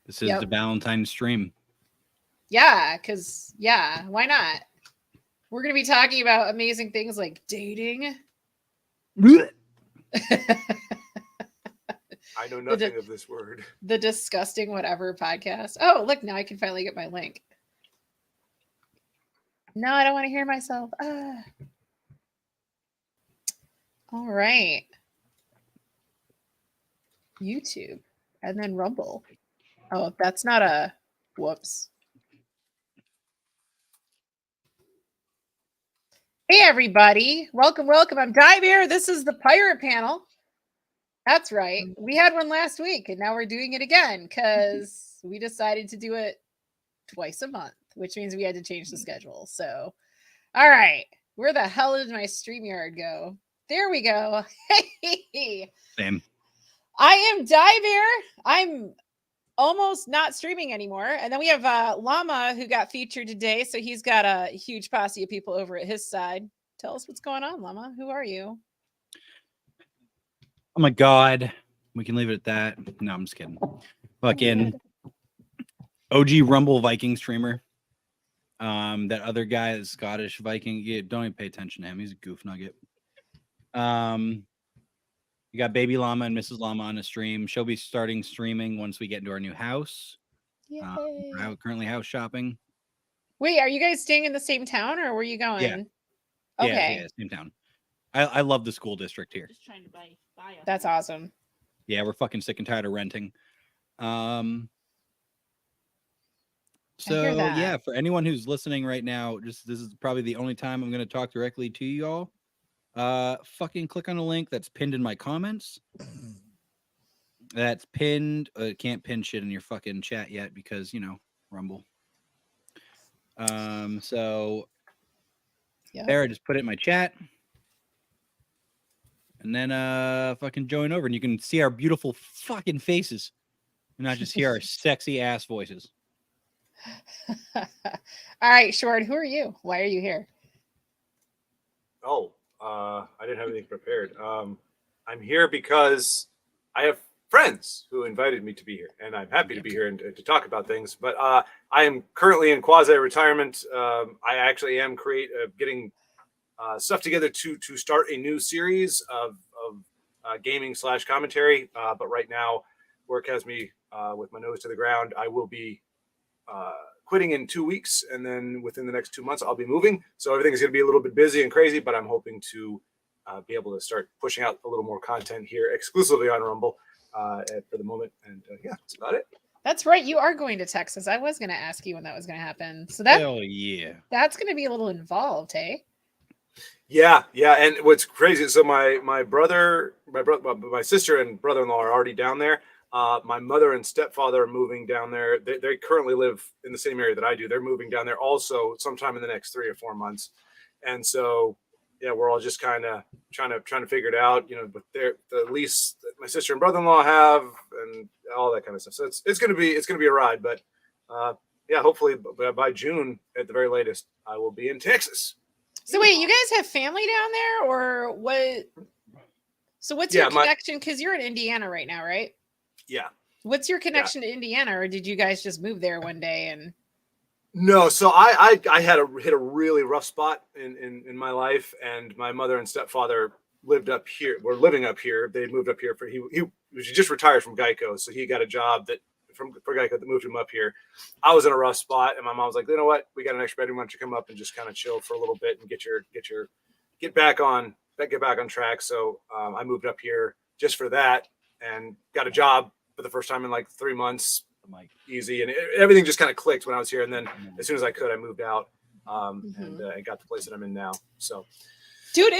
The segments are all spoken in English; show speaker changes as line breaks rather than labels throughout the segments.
This is the Valentine's stream.
Yeah, because, why not? We're going to be talking about amazing things like dating.
I know nothing of this word.
The Disgusting Whatever podcast. Oh, look, now I can finally get my link. No, I don't want to hear myself. All right. YouTube and then Rumble. Oh, that's not a whoops. Hey, everybody. Welcome. I'm Dive. This is the Pirate Panel. That's right. We had one last week, and now we're doing it again because we decided to do it twice a month, which means we had to change the schedule. So, all right. Where the hell did my StreamYard go? There we go. Hey.
Same.
I am Dive. I'm almost not streaming anymore. And then we have Llama, who got featured today. So he's got a huge posse of people over at his side. Tell us what's going on, Llama. Who are you?
Oh my God. We can leave it at that. No, I'm just kidding. Fucking OG Rumble Viking streamer. That other guy, the Scottish Viking. Yeah, don't even pay attention to him. He's a goof nugget. You got Baby Llama and Mrs. Llama on a stream. She'll be starting streaming once we get into our new house. We're currently house shopping.
Wait, are you guys staying in the same town or where are you going?
Yeah.
Okay.
Yeah, same town. I love the school district here.
Just trying to buy
That's awesome.
Yeah, we're fucking sick and tired of renting. So yeah, for anyone who's listening right now, this is probably the only time I'm going to talk directly to y'all. Fucking click on a link that's pinned in my comments. That's pinned. Can't pin shit in your fucking chat yet because, you know, Rumble. So there, I just put it in my chat. And then fucking join over and you can see our beautiful fucking faces and not just hear our sexy ass voices.
All right, Short, who are you? Why are you here?
Oh, I didn't have anything prepared. I'm here because I have friends who invited me to be here, and I'm happy to be here and to talk about things. But I am currently in quasi-retirement. I actually am getting stuff together to start a new series of gaming / commentary. But right now, work has me with my nose to the ground. I will be quitting in 2 weeks, and then within the next 2 months, I'll be moving. So everything is going to be a little bit busy and crazy, but I'm hoping to be able to start pushing out a little more content here exclusively on Rumble for the moment. And yeah, that's about it.
That's right. You are going to Texas. I was going to ask you when that was going to happen. So
hell yeah,
that's going to be a little involved, hey?
Yeah. And what's crazy, so my sister and brother-in-law are already down there. My mother and stepfather are moving down there. They currently live in the same area that I do. They're moving down there also sometime in the next 3 or 4 months. And so, yeah, we're all just kind of trying to figure it out, you know, but the lease that my sister and brother-in-law have and all that kind of stuff. So it's going to be a ride, but yeah, hopefully by June at the very latest, I will be in Texas.
So wait, you guys have family down there or what? So what's your connection? Because you're in Indiana right now, right?
Yeah.
What's your connection to Indiana, or did you guys just move there one day? And
no, so I had hit a really rough spot in my life, and my mother and stepfather lived up here. We're living up here. They moved up here he just retired from Geico, so he got a job for Geico that moved him up here. I was in a rough spot, and my mom was like, you know what? We got an extra bedroom. Why don't you come up and just kind of chill for a little bit and get back on track. So I moved up here just for that and got a job for the first time in like 3 months. I'm like easy, and everything just kind of clicked when I was here. And then as soon as I could, I moved out and I got the place that I'm in now. So,
dude,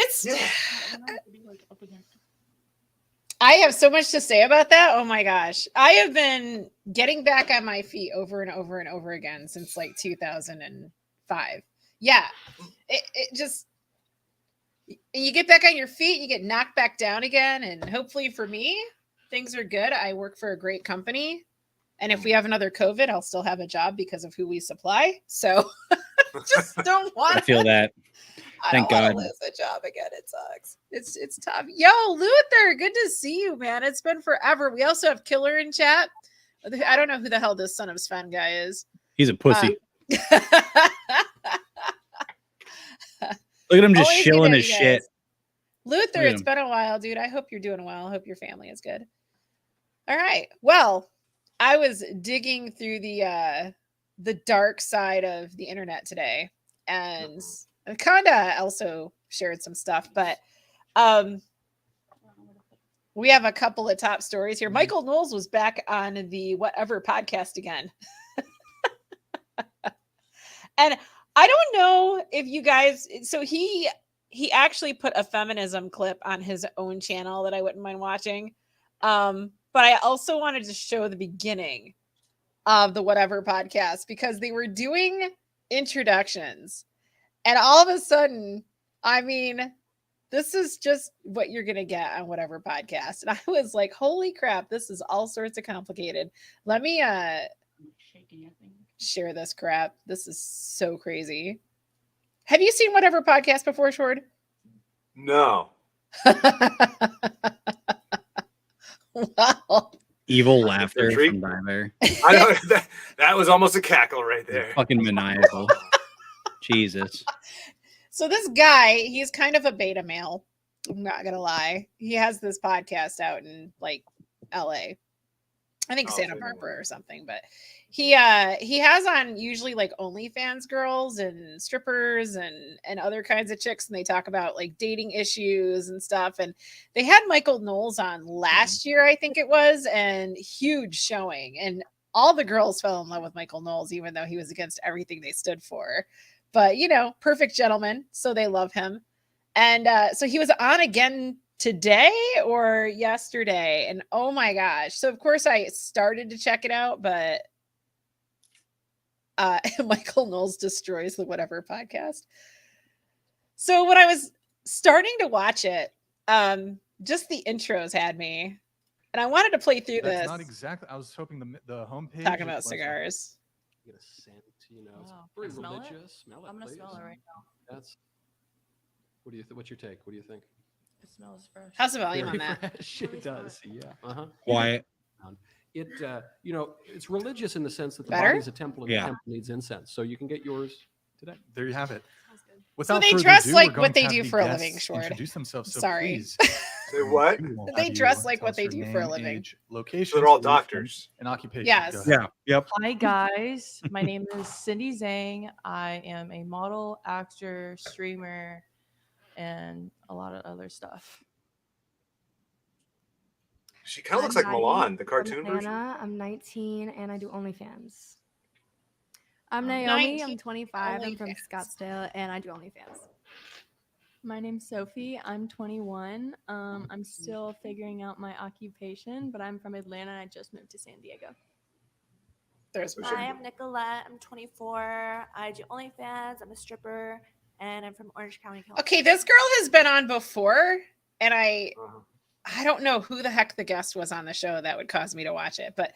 I have so much to say about that. Oh my gosh. I have been getting back on my feet over and over and over again since like 2005. Yeah. It just, you get back on your feet, you get knocked back down again. And hopefully for me, things are good. I work for a great company. And if we have another COVID, I'll still have a job because of who we supply. So just don't want
I feel that. Thank God.
I don't want to lose a job again. It sucks. It's tough. Yo, Luther, good to see you, man. It's been forever. We also have Killer in chat. I don't know who the hell this son of Sven guy is.
He's a pussy. Look at him just shilling his shit.
Luther, it's been a while, dude. I hope you're doing well. I hope your family is good. All right. Well, I was digging through the dark side of the internet today, and Konda also shared some stuff, but we have a couple of top stories here. Michael Knowles was back on the Whatever podcast again. And I don't know if you guys, so he actually put a feminism clip on his own channel that I wouldn't mind watching. But I also wanted to show the beginning of the Whatever podcast because they were doing introductions. And all of a sudden, I mean, this is just what you're going to get on Whatever podcast. And I was like, holy crap, this is all sorts of complicated. Let me share this crap. This is so crazy. Have you seen Whatever podcast before, Shord?
No.
Wow.
Evil laughter from Diver.
I know that was almost a cackle right there.
Fucking maniacal. Jesus.
So this guy, he's kind of a beta male. I'm not gonna lie. He has this podcast out in like LA. I think Santa Barbara or something, but he has on usually like OnlyFans girls and strippers and other kinds of chicks, and they talk about like dating issues and stuff. And they had Michael Knowles on last year, I think it was, and huge showing. And all the girls fell in love with Michael Knowles, even though he was against everything they stood for. But you know, perfect gentleman, so they love him. And so he was on again today or yesterday, and oh my gosh. So of course I started to check it out, but Michael Knowles destroys the Whatever podcast. So when I was starting to watch it, just the intros had me, and I wanted to play through this.
Not exactly. I was hoping the homepage
talking about cigars.
Get a scent, you know, it's
Wow.
very
Smell
religious.
it?
Smell it,
I'm gonna
please.
smell it right now.
That's. What do you? What's your take? What do you think?
It smells fresh.
How's the volume on
Very
that?
fresh. It does. Yeah.
Quiet.
It you know, it's religious in the sense that the
Better?
body's a temple and
Yeah.
the temple needs incense. So you can get yours today.
There you have it.
Smells good.
Without
they
further
dress
ado,
like
we're going
what they
to have
do
the
for a
guests
living, Short.
Introduce themselves. So
Sorry.
please,
Say what?
we will
They
have
dress
you
like
tell
what
us
they
your
do
name,
for a living.
age, location,
So they're all
religion,
doctors.
and occupation.
Yes.
Go ahead.
Yeah. Yep.
Hi guys, my name is Cindy Zhang. I am a model, actor, streamer, and a lot of other stuff.
She kind of looks like Milan, the cartoon version.
I'm 19 and I do OnlyFans. I'm Naomi.
19,
I'm 25. I'm from
OnlyFans.
Scottsdale and I do OnlyFans.
My name's Sophie. I'm 21. I'm still figuring out my occupation, but I'm from Atlanta and I just moved to San Diego.
There's
Hi, I'm Nicolette. I'm 24. I do OnlyFans. I'm a stripper, and I'm from Orange County, California.
okay. This girl has been on before, and I
Uh-huh.
don't know who the heck the guest was on the show that would cause me to watch it. But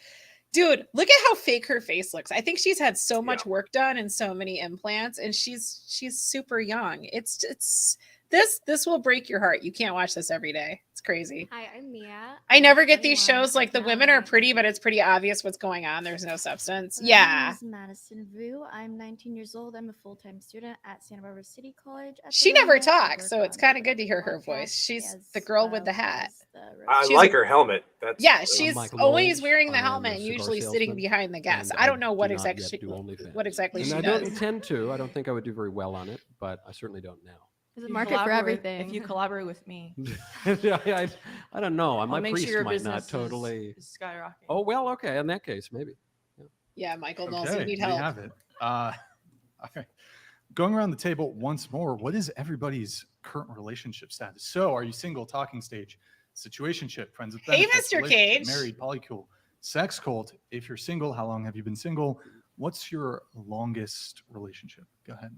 dude, look at how fake her face looks. I think she's had so much work done and so many implants, and she's super young. It's this will break your heart. You can't watch this every day. It's crazy.
Hi, I'm Mia.
I never get these
21.
shows like the women are pretty, but it's pretty obvious what's going on. There's no substance.
My
Yeah.
name is Madison Vu. I'm 19 years old. I'm a full-time student at Santa Barbara City College. At the
She never
moment. I
talks,
work
so it's
on
kind of
the
good to hear her
podcast
voice. She's
as
the girl with the
well
hat.
as the
I
She's-
like her helmet. That's
Yeah, she's
Michael
always
Knowles.
wearing the
I am
helmet
a
and
cigar
usually sitting
salesman,
behind the guest.
and
I don't know what
do not
exactly
yet do OnlyFans.
what exactly
And
she
I
does.
don't intend to. I don't think I would do very well on it, but I certainly don't now.
There's a
You
market for
collaborate-
everything.
If you collaborate with me,
I don't know.
I'll
My
make
priest
sure your
might
business
not totally.
is skyrocketing.
Oh well, okay. In that case, maybe.
Yeah, Michael Knowles, you
Okay,
need
we
help.
have it. All right. Going around the table once more, what is everybody's current relationship status? So, are you single, talking stage, situationship, friends with
Hey,
benefits,
Mr.
relationship,
Cage.
married, polycule, sex cult? If you're single, how long have you been single? What's your longest relationship? Go ahead.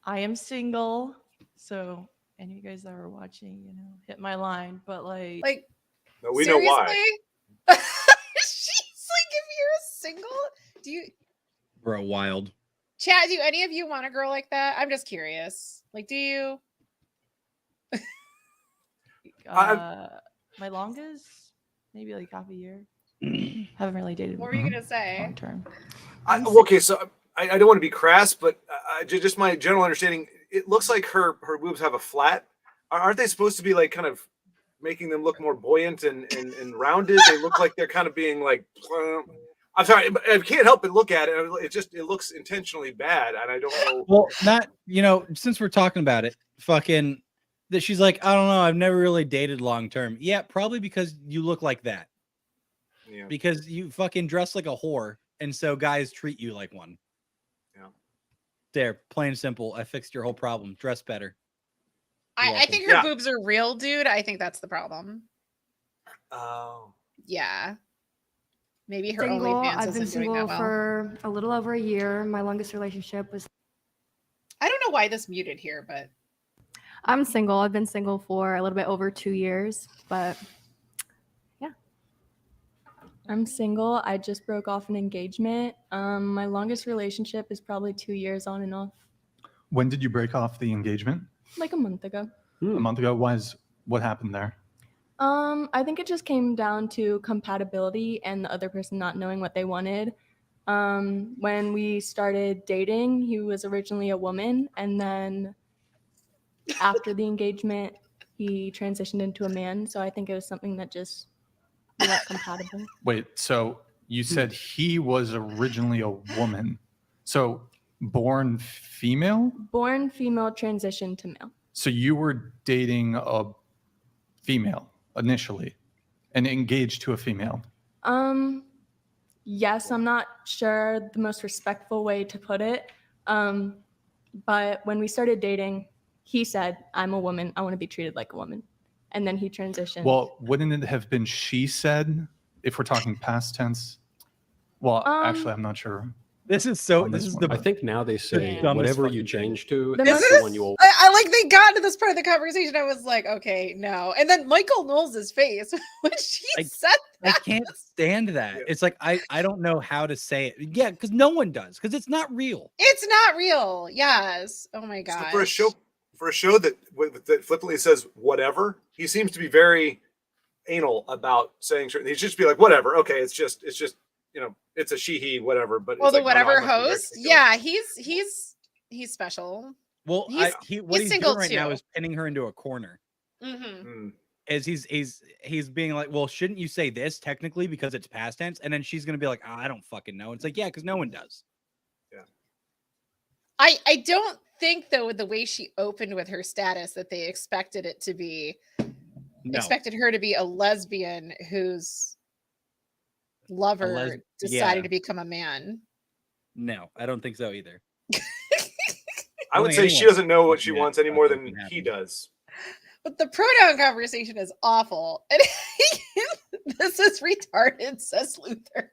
I am single, so any of you guys that are watching, hit my line. But
Like,
No, we know why.
She's like, if you're a single, do you,
Bro, wild.
Chad, do any of you want a girl like that? I'm just curious. Like, do you?
my longest, maybe like half a year. Haven't really dated
What were you gonna say?
long term.
Okay, so I don't want to be crass, but just my general understanding, it looks like her boobs have a flat. Aren't they supposed to be like kind of making them look more buoyant and rounded? They look like they're kind of being like. I'm sorry, I can't help but look at it. It looks intentionally bad, and I don't know.
Well, not since we're talking about it, fucking that she's like, I don't know, I've never really dated long term. Yeah, probably because you look like that.
Yeah.
Because you fucking dress like a whore, and so guys treat you like one.
Yeah.
There, plain and simple. I fixed your whole problem. Dress better.
I think her boobs are real, dude. I think that's the problem.
Oh.
Yeah. Maybe her
Single.
OnlyFans
I've been
isn't doing
single
that well.
for a little over a year. My longest relationship was.
I don't know why this muted here, but
I'm single. I've been single for a little bit over 2 years, but yeah.
I'm single. I just broke off an engagement. My longest relationship is probably 2 years on and off.
When did you break off the engagement?
Like a month ago.
A month ago. What happened there?
I think it just came down to compatibility and the other person not knowing what they wanted. When we started dating, he was originally a woman, and then after the engagement, he transitioned into a man. So I think it was something that just we weren't compatible.
Wait, so you said he was originally a woman. So born female?
Born female, transitioned to male.
So you were dating a female initially and engaged to a female?
Yes, I'm not sure the most respectful way to put it. But when we started dating, he said, I'm a woman. I want to be treated like a woman. And then he transitioned.
Well, wouldn't it have been she said if we're talking past tense? Well, actually, I'm not sure.
This is the.
I think now they say
dumbest
whatever you
fucking
change to,
The
that's
most-
the one you will.
I like they got to this part of the conversation. I was like, okay, no. And then Michael Knowles' face when she said
I
that.
can't stand that. It's like I don't know how to say it. Yeah, because no one does. Because it's not real.
It's not real. Yes. Oh my
So
god.
for a show that flippantly says whatever, he seems to be very anal about saying certain. He just be like, whatever. Okay, it's just it's a she, he, whatever. But
Well,
it's
the
like, no, no, I
whatever
must be
host.
very
Yeah, he's special.
Well,
He's
what he's
single
doing right now
too.
is pinning her into a corner.
Mm-hmm.
As he's being like, well, shouldn't you say this technically because it's past tense? And then she's gonna be like, I don't fucking know. It's like, yeah, because no one does.
Yeah.
I don't think though with the way she opened with her status that they expected it to be expected her to be a lesbian whose lover decided to become a man.
No, I don't think so either.
I would say she doesn't know what she wants any more than he does.
But the pronoun conversation is awful. And this is retarded, says Luther.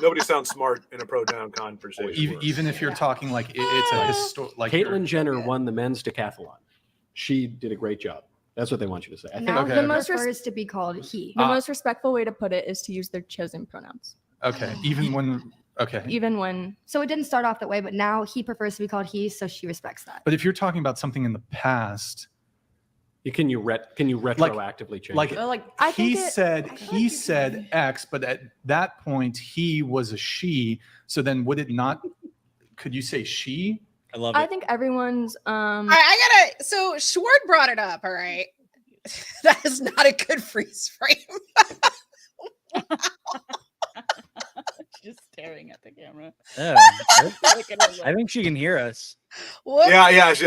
Nobody sounds smart in a pronoun conversation.
Even if you're talking like it's a historic. Like
Caitlyn Jenner won the men's decathlon. She did a great job. That's what they want you to say. I think.
Now
the
he
most
prefers to be called he.
The most respectful way to put it is to use their chosen pronouns.
Okay, even when. Okay.
Even when.
So it didn't start off that way, but now he prefers to be called he, so she respects that.
But if you're talking about something in the past,
can you retroactively change
like,
it?
Like I
he
think
said X, but at that point he was a she. So then would it not? Could you say she?
I love it.
I think everyone's.
I gotta. So Schwartz brought it up. All right, that is not a good freeze frame.
Just staring at the camera.
Oh, I think she can hear us.
What?
Yeah.
He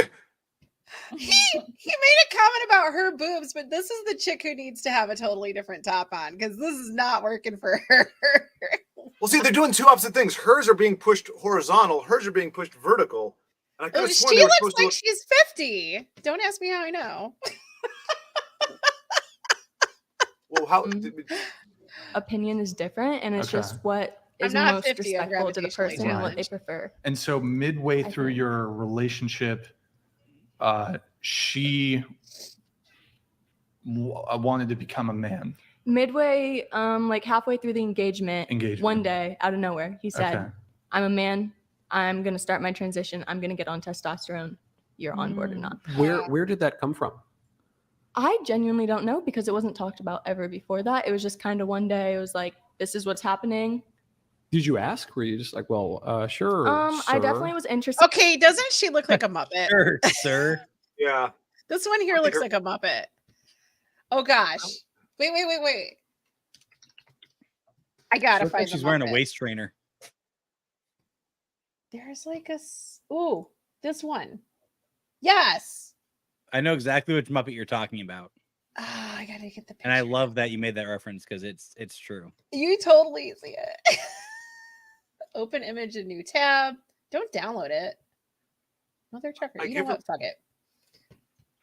made a comment about her boobs, but this is the chick who needs to have a totally different top on because this is not working for her.
Well, see, they're doing two opposite things. Hers are being pushed horizontal. Hers are being pushed vertical. And I could have sworn
She
they were
looks
supposed to
like
look.
she's 50. Don't ask me how I know.
Well, how?
Opinion is different, and it's
Okay.
just what
I'm
is
not
most
50, I'm
respectful to the
gravitationally
person and what they
challenged.
prefer.
And so midway
I
through
think.
your relationship, she wanted to become a man.
Midway, like halfway through the engagement, one day out of nowhere, he said,
Okay.
I'm a man. I'm going to start my transition. I'm going to get on testosterone. You're on board or not.
Where did that come from?
I genuinely don't know because it wasn't talked about ever before that. It was just kind of one day. It was like, this is what's happening.
Did you ask? Were you just like, well, sure,
I definitely
sir?
was interested.
Okay, doesn't she look like a Muppet?
Sure, sir.
Yeah.
This one here looks like a Muppet. Oh gosh. Wait. I gotta
Looks
find
like she's
the
wearing a
Muppet.
waist trainer.
There's like ooh, this one. Yes.
I know exactly which Muppet you're talking about.
Oh, I gotta get the picture.
And I love that you made that reference because it's true.
You totally see it. Open image, a new tab. Don't download it. Mother trucker. You know what? Fuck it.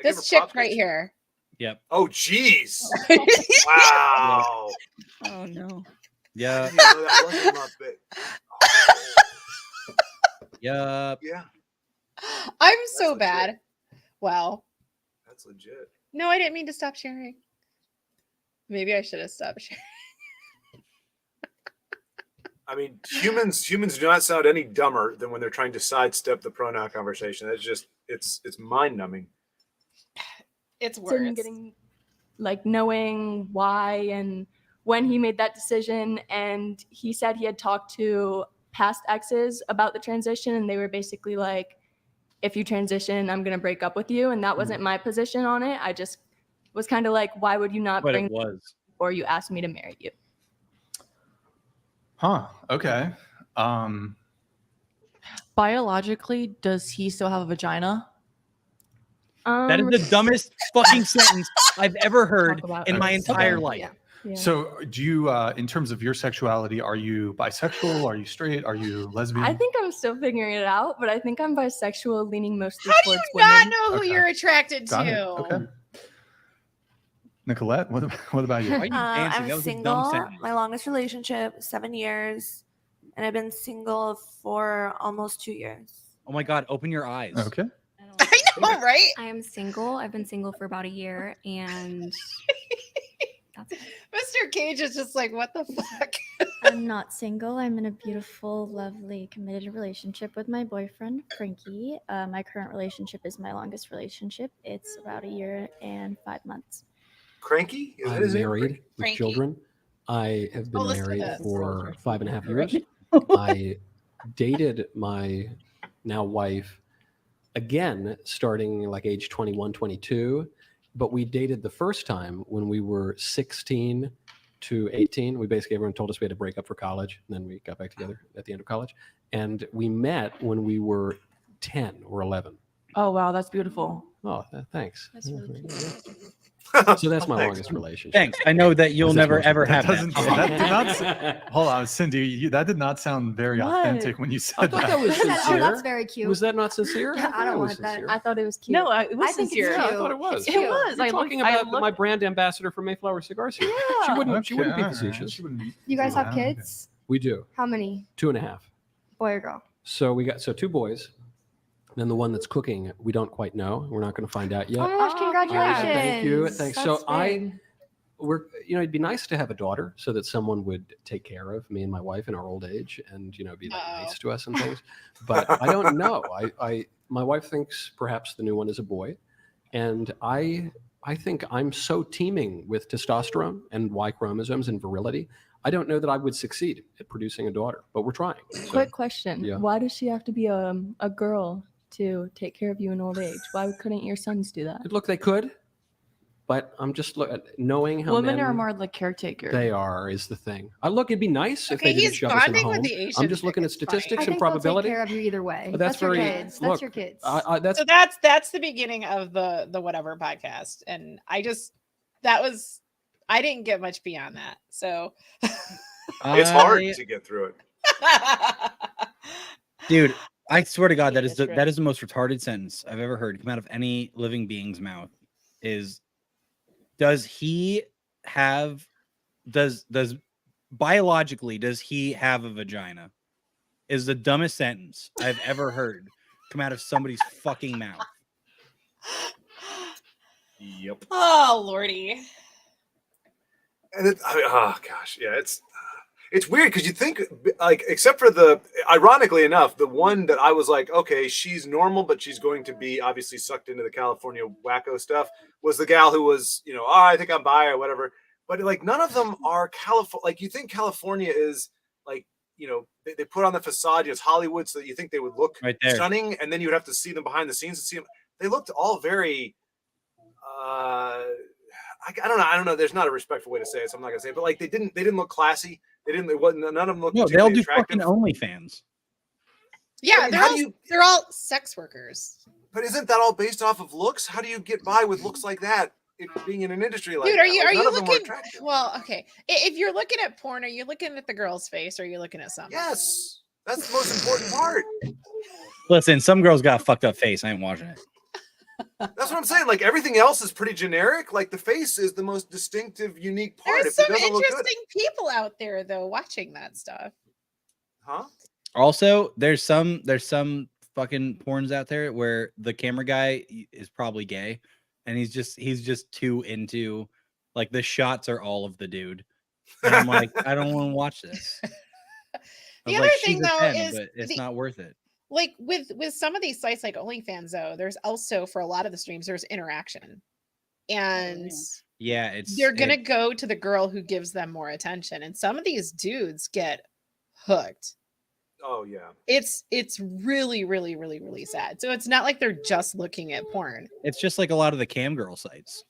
This chick right here.
Yep.
Oh, jeez. Wow.
Oh no.
Yeah.
That wasn't Muppet.
Yep.
Yeah.
I'm so bad. Well,
that's legit.
No, I didn't mean to stop sharing. Maybe I should have stopped sharing.
I mean, humans do not sound any dumber than when they're trying to sidestep the pronoun conversation. That's just it's mind numbing.
It's
And
worse.
getting like knowing why and when he made that decision, and he said he had talked to past exes about the transition, and they were basically like, if you transition, I'm gonna break up with you. And that wasn't my position on it. I just was kind of like, why would you not
But
bring
it was
before you asked me to marry you?
Huh. Okay.
Biologically, does he still have a vagina?
That is the dumbest fucking sentence I've ever heard in my
Okay.
entire life.
Yeah.
So do you, in terms of your sexuality, are you bisexual? Are you straight? Are you lesbian?
I think I'm still figuring it out, but I think I'm bisexual, leaning mostly
How do you
towards
not
women.
know who you're attracted
Got it.
to?
Okay. Nicolette, what about you?
Why are you dancing?
I'm
That was a
single.
dumb sentence.
My longest relationship, 7 years, and I've been single for almost 2 years.
Oh my god, open your eyes.
Okay.
I know, right?
I am single. I've been single for about a year, and that's it.
Mr. Cage is just like, what the fuck?
I'm not single. I'm in a beautiful, lovely, committed relationship with my boyfriend, Frankie. My current relationship is my longest relationship. It's about a year and 5 months.
Cranky? Is that
I'm
his name?
married with
Frankie.
children. I have been
listen to
married
this.
for 5.5 years. I dated my now wife again, starting like age 21, 22. But we dated the first time when we were 16 to 18. We basically, everyone told us we had to break up for college. And then we got back together at the end of college. And we met when we were 10 or 11.
Oh wow, that's beautiful.
Oh, thanks.
That's really cute.
So that's my
Thanks.
longest relationship.
Thanks. I know that you'll
That's
never
most
ever
important.
have
That
that.
doesn't. That did not. Hold on, Cindy. That did not sound very
What?
authentic when you
I
said
thought
that.
that was
Oh,
sincere.
that's very cute.
Was that not sincere?
Yeah, I don't
thought it was
want that.
sincere.
I thought it was cute.
No, it was
I think it's
sincere.
cute.
I thought it was.
It's
It was.
You're
I
talking
looked,
about my brand ambassador for Mayflower Cigars here. She wouldn't. She wouldn't be
all right.
facetious.
She wouldn't be-
You guys have
Okay.
kids?
We do
How many?
2.5.
Boy or girl?
So we got 2 boys. Then the one that's cooking, we don't quite know. We're not going to find out yet.
Oh my gosh, congratulations.
Thank you. Thanks.
That's
So
big.
we're, it'd be nice to have a daughter so that someone would take care of me and my wife in our old age and, be like nice to us and things. But I don't know. My wife thinks perhaps the new one is a boy. And I think I'm so teeming with testosterone and Y chromosomes and virility. I don't know that I would succeed at producing a daughter, but we're trying. So,
Quick question.
yeah.
Why does she have to be a girl to take care of you in old age? Why couldn't your sons do that?
look, they could, but I'm just knowing how
Women
men
are more like caretaker.
they are is the thing. It'd be nice if
Okay,
they didn't
he's
shove us in the
bonding with
home.
the
I'm
Asian
just looking at
chick. It's funny.
statistics
I
and
think they'll
probability.
take care of you either way.
But
That's your
very-
kids. That's
look,
your kids.
That's
So that's the beginning of the whatever podcast, and I didn't get much beyond that. So
It's hard to get through it.
Dude, I swear to God,
Yeah,
that is
that's
that
right.
is the most retarded sentence I've ever heard come out of any living being's mouth. Does biologically does he have a vagina? Is the dumbest sentence I've ever heard come out of somebody's fucking mouth.
Yep.
Oh lordy.
And oh gosh, yeah, It's weird because you think, like, except for ironically enough, the one that I was like, okay, she's normal, but she's going to be obviously sucked into the California wacko stuff, was the gal who was, oh, I think I'm bi or whatever. But like, none of them are California. Like, you think California is like, they put on the facade, it's Hollywood, so that you think they would look
right there.
stunning, and then you would have to see them behind the scenes to see them. They looked all very, I don't know. There's not a respectful way to say it, so I'm not gonna say it. But like, they didn't look classy. None of them looked.
No, they'll do
attractive.
fucking OnlyFans.
Yeah, they're all sex workers.
But isn't that all based off of looks? How do you get by with looks like that? Being in an industry like
Dude,
that?
are you looking?
Well,
okay. If you're looking at porn, are you looking at the girl's face, or are you looking at something?
Yes, that's the most important part.
Listen, some girls got a fucked up face. I ain't watching it.
That's what I'm saying. Like, everything else is pretty generic. Like, the face is the most distinctive, unique part.
There's some interesting people out there though watching that stuff.
Huh?
Also, there's some fucking porns out there where the camera guy is probably gay, and he's just too into, like, the shots are all of the dude, and I'm like, I don't want to watch this.
The other thing though is
but it's not worth it.
Like with some of these sites like OnlyFans though, there's also, for a lot of the streams, there's interaction, and
yeah,
they're gonna go to the girl who gives them more attention, and some of these dudes get hooked.
Oh yeah,
it's really, really, really, really sad. So it's not like they're just looking at porn.
It's just like a lot of the cam girl sites.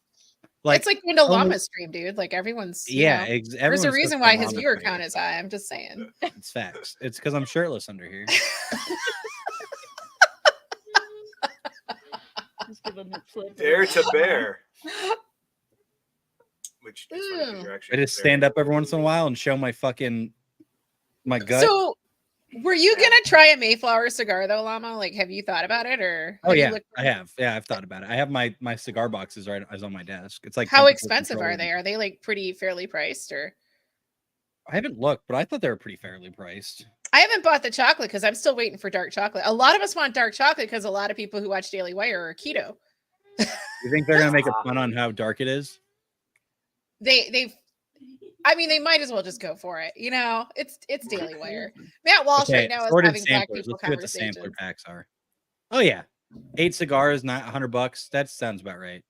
Like,
it's like going to Llama stream, dude. Like, everyone's there's a reason why his viewer count is high. I'm just saying.
It's facts. It's because I'm shirtless under here.
Dare to bear. Which
I just stand up every once in a while and show my gut.
So, were you gonna try a Mayflower cigar though, Llama? Like, have you thought about it, or?
Oh yeah, I have. Yeah, I've thought about it. I have my cigar boxes right as on my desk. It's like,
how expensive are they? Are they like pretty fairly priced, or?
I haven't looked, but I thought they were pretty fairly priced.
I haven't bought the chocolate because I'm still waiting for dark chocolate. A lot of us want dark chocolate because a lot of people who watch Daily Wire are keto.
You think they're gonna make a fun on how dark it is?
I mean, they might as well just go for it. It's Daily Wire. Matt Walsh right now is having black people conversations. Let's see what the sampler
packs are. Oh yeah, 8 cigars, not $100. That sounds about right.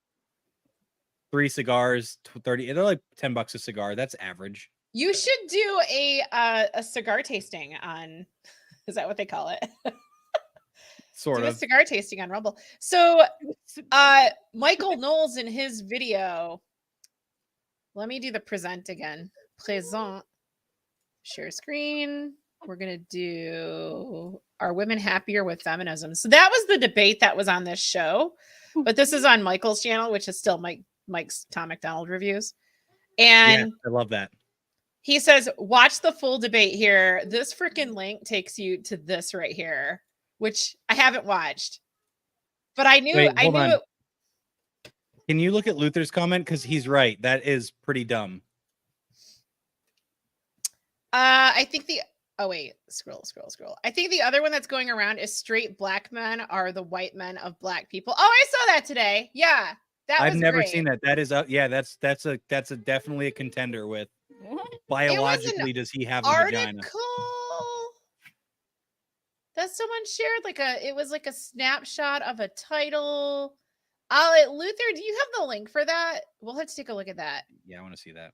3 cigars, 30. They're like $10 a cigar. That's average.
You should do a cigar tasting on. Is that what they call it?
Sort of.
A cigar tasting on Rumble. So, Michael Knowles in his video. Let me do the present again. Present. Share screen. We're going to do, are women happier with feminism? So that was the debate that was on this show. But this is on Michael's channel, which is still Mike's Tom McDonald reviews. And
I love that.
He says, watch the full debate here. This freaking link takes you to this right here, which I haven't watched. But I knew it.
Can you look at Luther's comment? Because he's right. That is pretty dumb.
I think scroll. I think the other one that's going around is straight black men are the white men of black people. Oh, I saw that today. Yeah.
I've never seen that. That is that's a definitely a contender with biologically does he have a vagina?
That someone shared it was like a snapshot of a title. Luther, do you have the link for that? We'll have to take a look at that.
Yeah, I want to see that.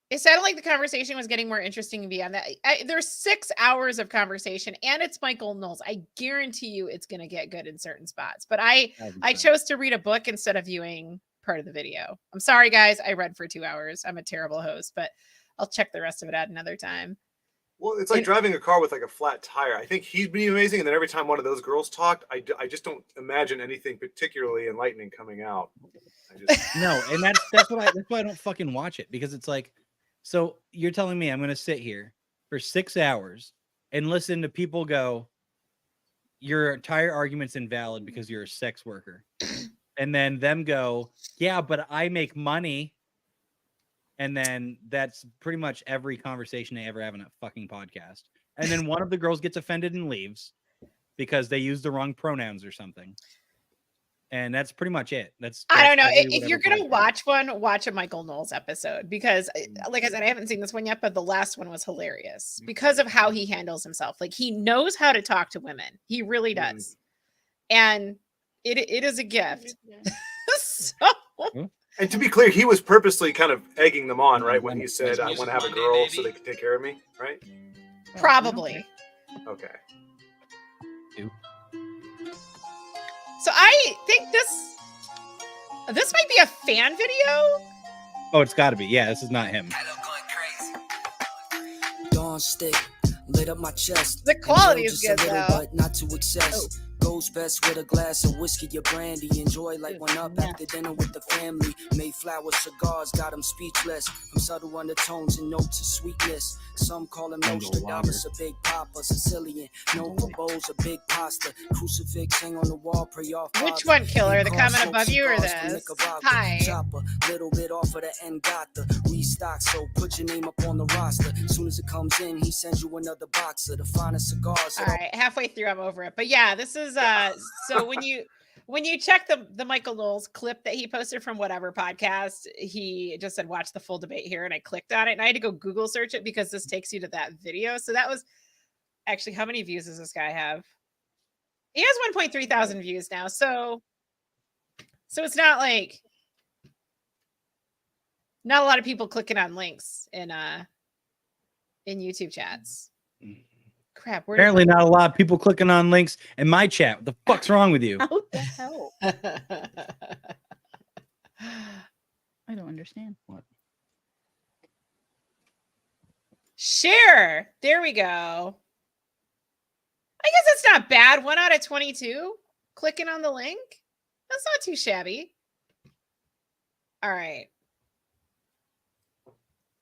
It sounded like the conversation was getting more interesting beyond that. There's 6 hours of conversation, and it's Michael Knowles. I guarantee you it's going to get good in certain spots. But I chose to read a book instead of viewing part of the video. I'm sorry, guys. I read for 2 hours. I'm a terrible host, but I'll check the rest of it out another time.
Well, it's like driving a car with like a flat tire. I think he'd be amazing. And then every time one of those girls talked, I just don't imagine anything particularly enlightening coming out.
No, and that's why I don't fucking watch it, because it's like, so you're telling me I'm going to sit here for 6 hours and listen to people go, your entire argument's invalid because you're a sex worker. And then them go, yeah, but I make money. And then that's pretty much every conversation they ever have in a fucking podcast. And then one of the girls gets offended and leaves because they use the wrong pronouns or something. And that's pretty much it.
I don't know.
every
If you're
whatever
going to
podcast.
watch one, watch a Michael Knowles episode because, like I said, I haven't seen this one yet, but the last one was hilarious because of how he handles himself. Like, he knows how to talk to women. He really does. And it is a gift. So,
And to be clear, he was purposely kind of egging them on, right? When he said, I want to have a girl so they can take care of me, right?
probably.
Okay.
So I think this might be a fan video.
Oh, it's got to be. Yeah, this is not him.
Dawn stick lit up my chest.
The quality is
Just
good
a little,
though.
but not to excess. Goes best with a glass of whiskey or brandy. Enjoy like one up after dinner with the family. Mayflower cigars got them speechless. From subtle undertones and notes of sweetness. Some call him Nostradamus, a big papa, Sicilian. Known for bowls of big pasta. Crucifix hang on the wall, pray off.
Which one, Killer? The comment above you or this? Hi.
Chopper, little bit off of the end, got the restock. So put your name up on the roster. Soon as it comes in, he sends you another box of the finest cigars.
All right, halfway through, I'm over it. But yeah, this is so when you check the Michael Knowles clip that he posted from whatever podcast, he just said watch the full debate here, and I clicked on it, and I had to go Google search it because this takes you to that video. So that was actually, how many views does this guy have? He has 1.3 thousand views now. So it's not like not a lot of people clicking on links in YouTube chats. Crap.
Apparently not a lot of people clicking on links in my chat. What the fuck's wrong with you?
How the hell? I don't understand.
What?
Share. There we go. I guess it's not bad. 1 out of 22 clicking on the link. That's not too shabby. All right.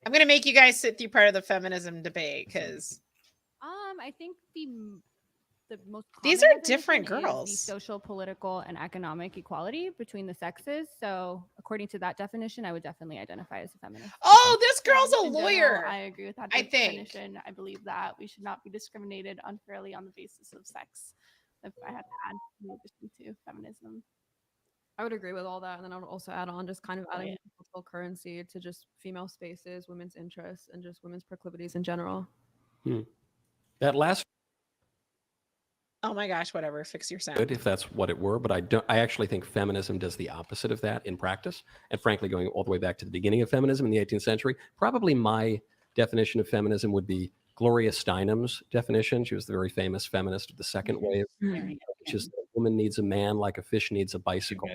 I'm going to make you guys sit through part of the feminism debate because
I think the most
these
common
are different
definition is
girls.
the social, political, and economic equality between the sexes. So, according to that definition, I would definitely identify as a feminist.
Oh, this girl's a
In general,
lawyer.
I agree with that
I think.
definition. I believe that we should not be discriminated unfairly on the basis of sex. If I had to add in addition to feminism.
I would agree with all that. And then I would also add on just kind of adding political currency to just female spaces, women's interests, and just women's proclivities in general.
That last
Oh my gosh, whatever. Fix your sound.
good if that's what it were, but I actually think feminism does the opposite of that in practice. And frankly, going all the way back to the beginning of feminism in the 18th century, probably my definition of feminism would be Gloria Steinem's definition. She was the very famous feminist of the second wave, which is that a woman needs a man like a fish needs a bicycle.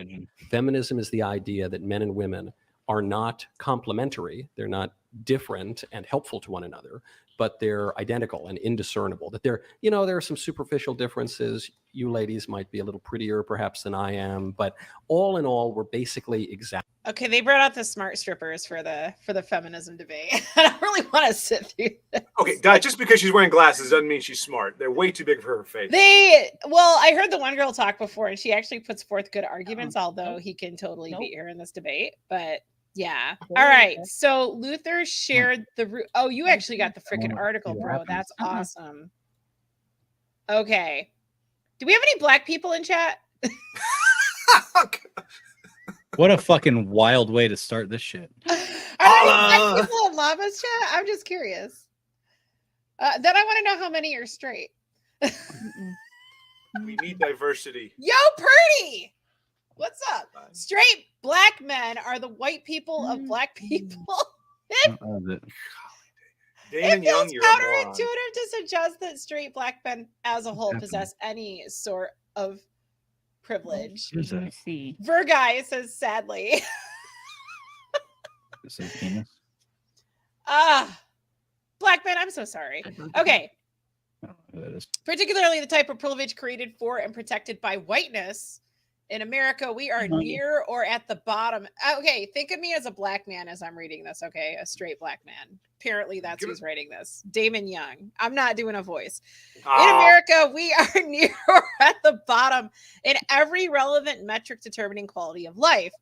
Feminism is the idea that men and women are not complementary. They're not different and helpful to one another, but they're identical and indiscernible. That there are some superficial differences. You ladies might be a little prettier perhaps than I am, but all in all, we're basically exact.
Okay, they brought out the smart strippers for the feminism debate. I don't really want to sit through this.
Okay, Di, just because she's wearing glasses doesn't mean she's smart. They're way too big for her face.
I heard the one girl talk before, and she actually puts forth good arguments, although he can totally beat her in this debate. But yeah. All right. So Luther shared the oh, you actually got the freaking article, bro. That's awesome. Okay. Do we have any black people in chat?
What a fucking wild way to start this shit.
Are there any black people in Llama's chat? I'm just curious. Then I want to know how many are straight.
We need diversity.
Yo, Purdy! What's up? Straight black men are the white people of black people.
Damon
It
Young,
feels
you're a moron.
counterintuitive to suggest that straight black men as a whole possess any sort of privilege.
Let me see.
Verguy says sadly. Black men, I'm so sorry. Okay. Particularly the type of privilege created for and protected by whiteness. In America, we are near or at the bottom. Okay, think of me as a black man as I'm reading this, okay? A straight black man. Apparently, that's who's writing this. Damon Young. I'm not doing a voice. In America, we are near or at the bottom in every relevant metric determining quality of life.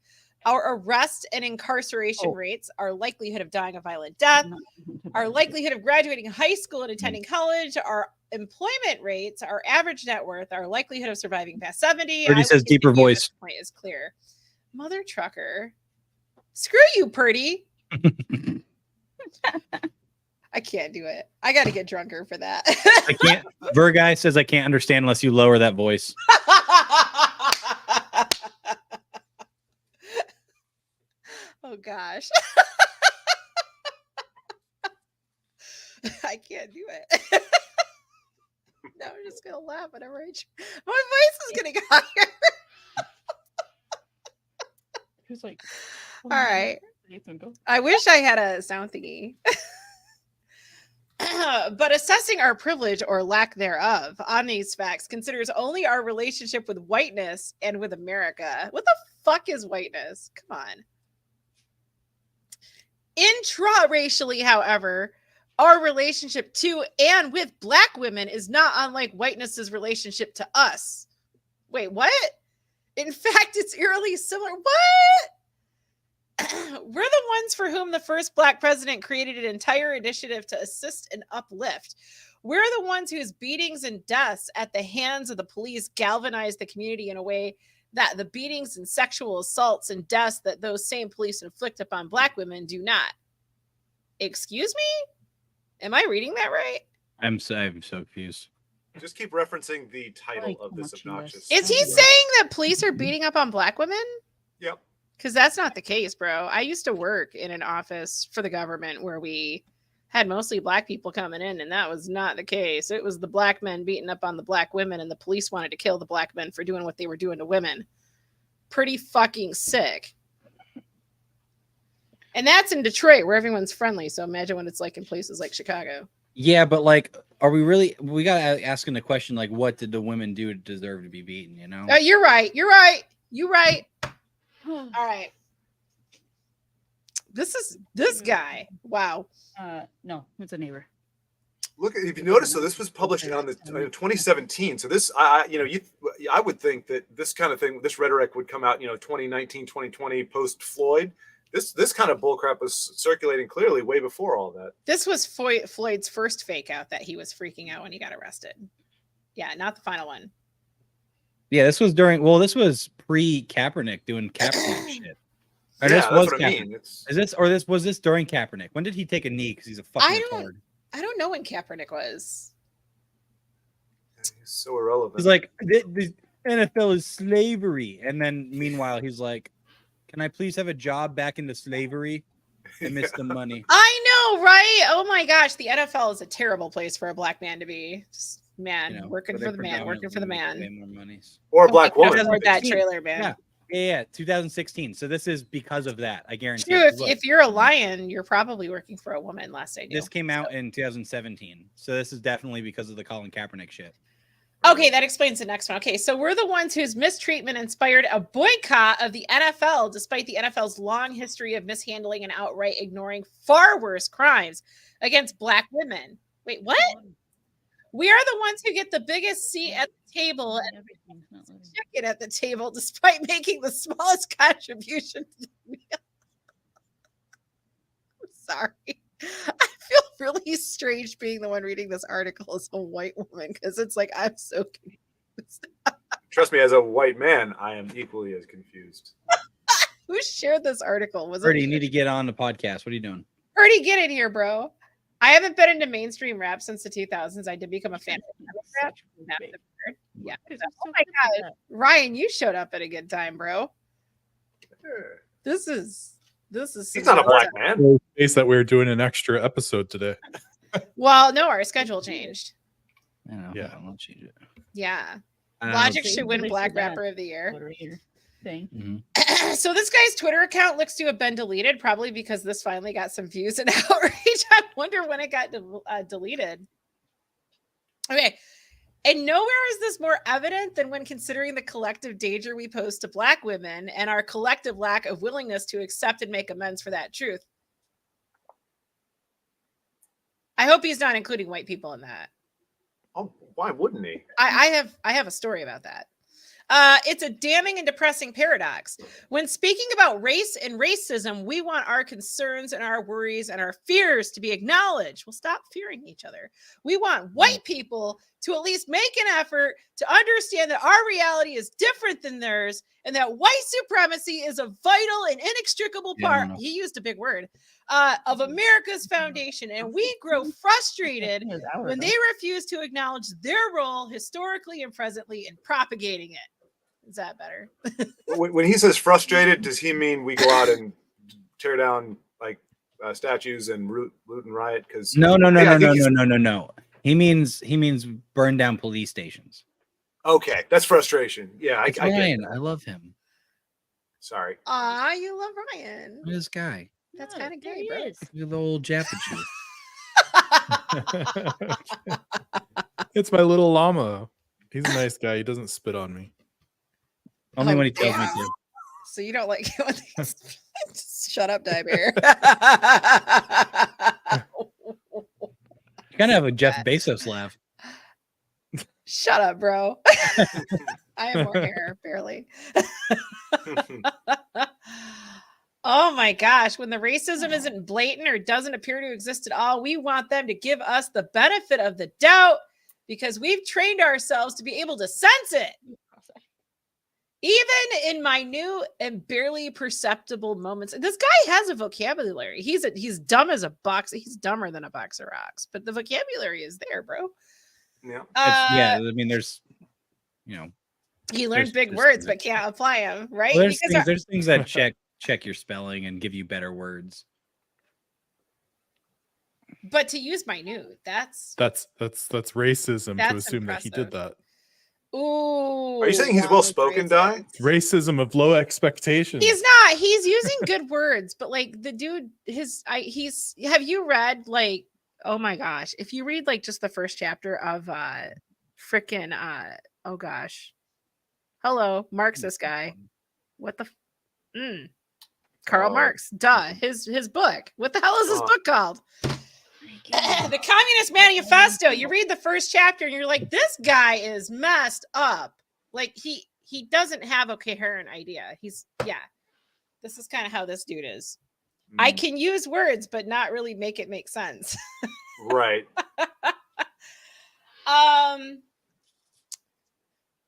Our arrest and incarceration rates, our likelihood of dying a violent death, our likelihood of graduating high school and attending college, our employment rates, our average net worth, our likelihood of surviving past 70.
Purdy says deeper voice.
The point is clear. Mother trucker. Screw you, Purdy. I can't do it. I got to get drunker for that.
I can't. Verguy says I can't understand unless you lower that voice.
Oh gosh. I can't do it. No, I'm just gonna laugh whenever I my voice is getting higher.
Who's like,
all right. I wish I had a sound thingy. But assessing our privilege or lack thereof on these facts considers only our relationship with whiteness and with America. What the fuck is whiteness? Come on. Intra-racially, however, our relationship to and with Black women is not unlike whiteness's relationship to us. Wait, what? In fact, it's eerily similar. What? We're the ones for whom the first Black president created an entire initiative to assist and uplift. We're the ones whose beatings and deaths at the hands of the police galvanized the community in a way that the beatings and sexual assaults and deaths that those same police inflict upon Black women do not. Excuse me? Am I reading that right?
I'm so confused.
Just keep referencing the title of this obnoxious.
Is he saying that police are beating up on Black women?
Yep.
Because that's not the case, bro. I used to work in an office for the government where we had mostly Black people coming in, and that was not the case. It was the Black men beating up on the Black women, and the police wanted to kill the Black men for doing what they were doing to women. Pretty fucking sick. And that's in Detroit, where everyone's friendly. So imagine what it's like in places like Chicago.
Yeah, but like, are we really? We got to asking the question, like, what did the women do to deserve to be beaten? You know?
You're right. You're right. You're right. All right. This guy. Wow.
No, it's a neighbor.
Look, if you notice, so this was published on the 2017. So this, I would think that this kind of thing, this rhetoric would come out, 2019, 2020, post Floyd. This kind of bullcrap was circulating clearly way before all that.
This was Floyd's first fake out that he was freaking out when he got arrested. Yeah, not the final one.
Yeah, this was this was pre-Kaepernick doing Kaepernick shit. Or
Yeah,
this
that's
was
what I
Kaepernick.
mean.
Was this during Kaepernick? When did he take a knee? Because he's a fucking retard.
I don't know when Kaepernick was.
He's so irrelevant.
He's like, the NFL is slavery. And then meanwhile, he's like, can I please have a job back into slavery? I miss the money.
I know, right? Oh my gosh, the NFL is a terrible place for a Black man to be. Just, man, working for the man.
Way more monies.
Or a Black woman.
That trailer, man.
Yeah, 2016. So this is because of that. I guarantee.
True. If you're a lion, you're probably working for a woman. Last I knew.
This came out in 2017. So this is definitely because of the Colin Kaepernick shit.
Okay, that explains the next one. Okay, so we're the ones whose mistreatment inspired a boycott of the NFL, despite the NFL's long history of mishandling and outright ignoring far worse crimes against Black women. Wait, what? We are the ones who get the biggest seat at the table and chicken at the table, despite making the smallest contribution to the meal. I'm sorry. I feel really strange being the one reading this article as a white woman because it's like I'm so confused.
Trust me, as a white man, I am equally as confused.
Who shared this article? Was
Purdy,
it
you need to get on the podcast. What are you doing?
Purdy, get in here, bro. I haven't been into mainstream rap since the 2000s. I did become a fan of rap. Yeah. Oh my god, Ryan, you showed up at a good time, bro. This is.
He's not a Black man.
Case that we were doing an extra episode today.
Well, no, our schedule changed.
Yeah,
I'll change it.
Yeah. Logic should win Black Rapper of the Year. So this guy's Twitter account looks to have been deleted, probably because this finally got some views and outrage. I wonder when it got deleted. Okay. And nowhere is this more evident than when considering the collective danger we pose to Black women and our collective lack of willingness to accept and make amends for that truth. I hope he's not including white people in that.
Oh, why wouldn't he?
I have a story about that. It's a damning and depressing paradox. When speaking about race and racism, we want our concerns and our worries and our fears to be acknowledged. We'll stop fearing each other. We want white people to at least make an effort to understand that our reality is different than theirs and that white supremacy is a vital and inextricable part, he used a big word, of America's foundation. And we grow frustrated when they refuse to acknowledge their role historically and presently in propagating it. Is that better?
When he says frustrated, does he mean we go out and tear down like statues and loot and riot? Because
No. He means burn down police stations.
Okay, that's frustration. Yeah,
It's Ryan. I love him.
Sorry.
Aw, you love Ryan.
This guy.
That's kind of gay, bro.
The old Jaffa Jew.
It's my little llama. He's a nice guy. He doesn't spit on me.
Only when he tells me to.
So you don't like it when they just shut up, Dye Bear.
You kind of have a Jeff Bezos laugh.
Shut up, bro. I have more hair, barely. Oh my gosh. When the racism isn't blatant or doesn't appear to exist at all, we want them to give us the benefit of the doubt because we've trained ourselves to be able to sense it. Even in minute and barely perceptible moments. This guy has a vocabulary. He's dumb as a box. He's dumber than a box of rocks, but the vocabulary is there, bro.
Yeah.
I mean, there's,
he learned big words, but can't apply them, right?
Well, there's things that check your spelling and give you better words.
But to use minute, that's
racism to assume
impressive.
that he did that.
Ooh.
Are you saying he's well spoken, Di?
Racism of low expectations.
He's not. He's using good words, but like the dude, have you read like, oh my gosh, if you read like just the first chapter of frickin' oh gosh. Hello, Marxist guy. What the Karl Marx. Duh. His book. What the hell is this book called? The Communist Manifesto. You read the first chapter and you're like, this guy is messed up. Like he doesn't have a coherent idea. This is kind of how this dude is. I can use words, but not really make it make sense.
Right.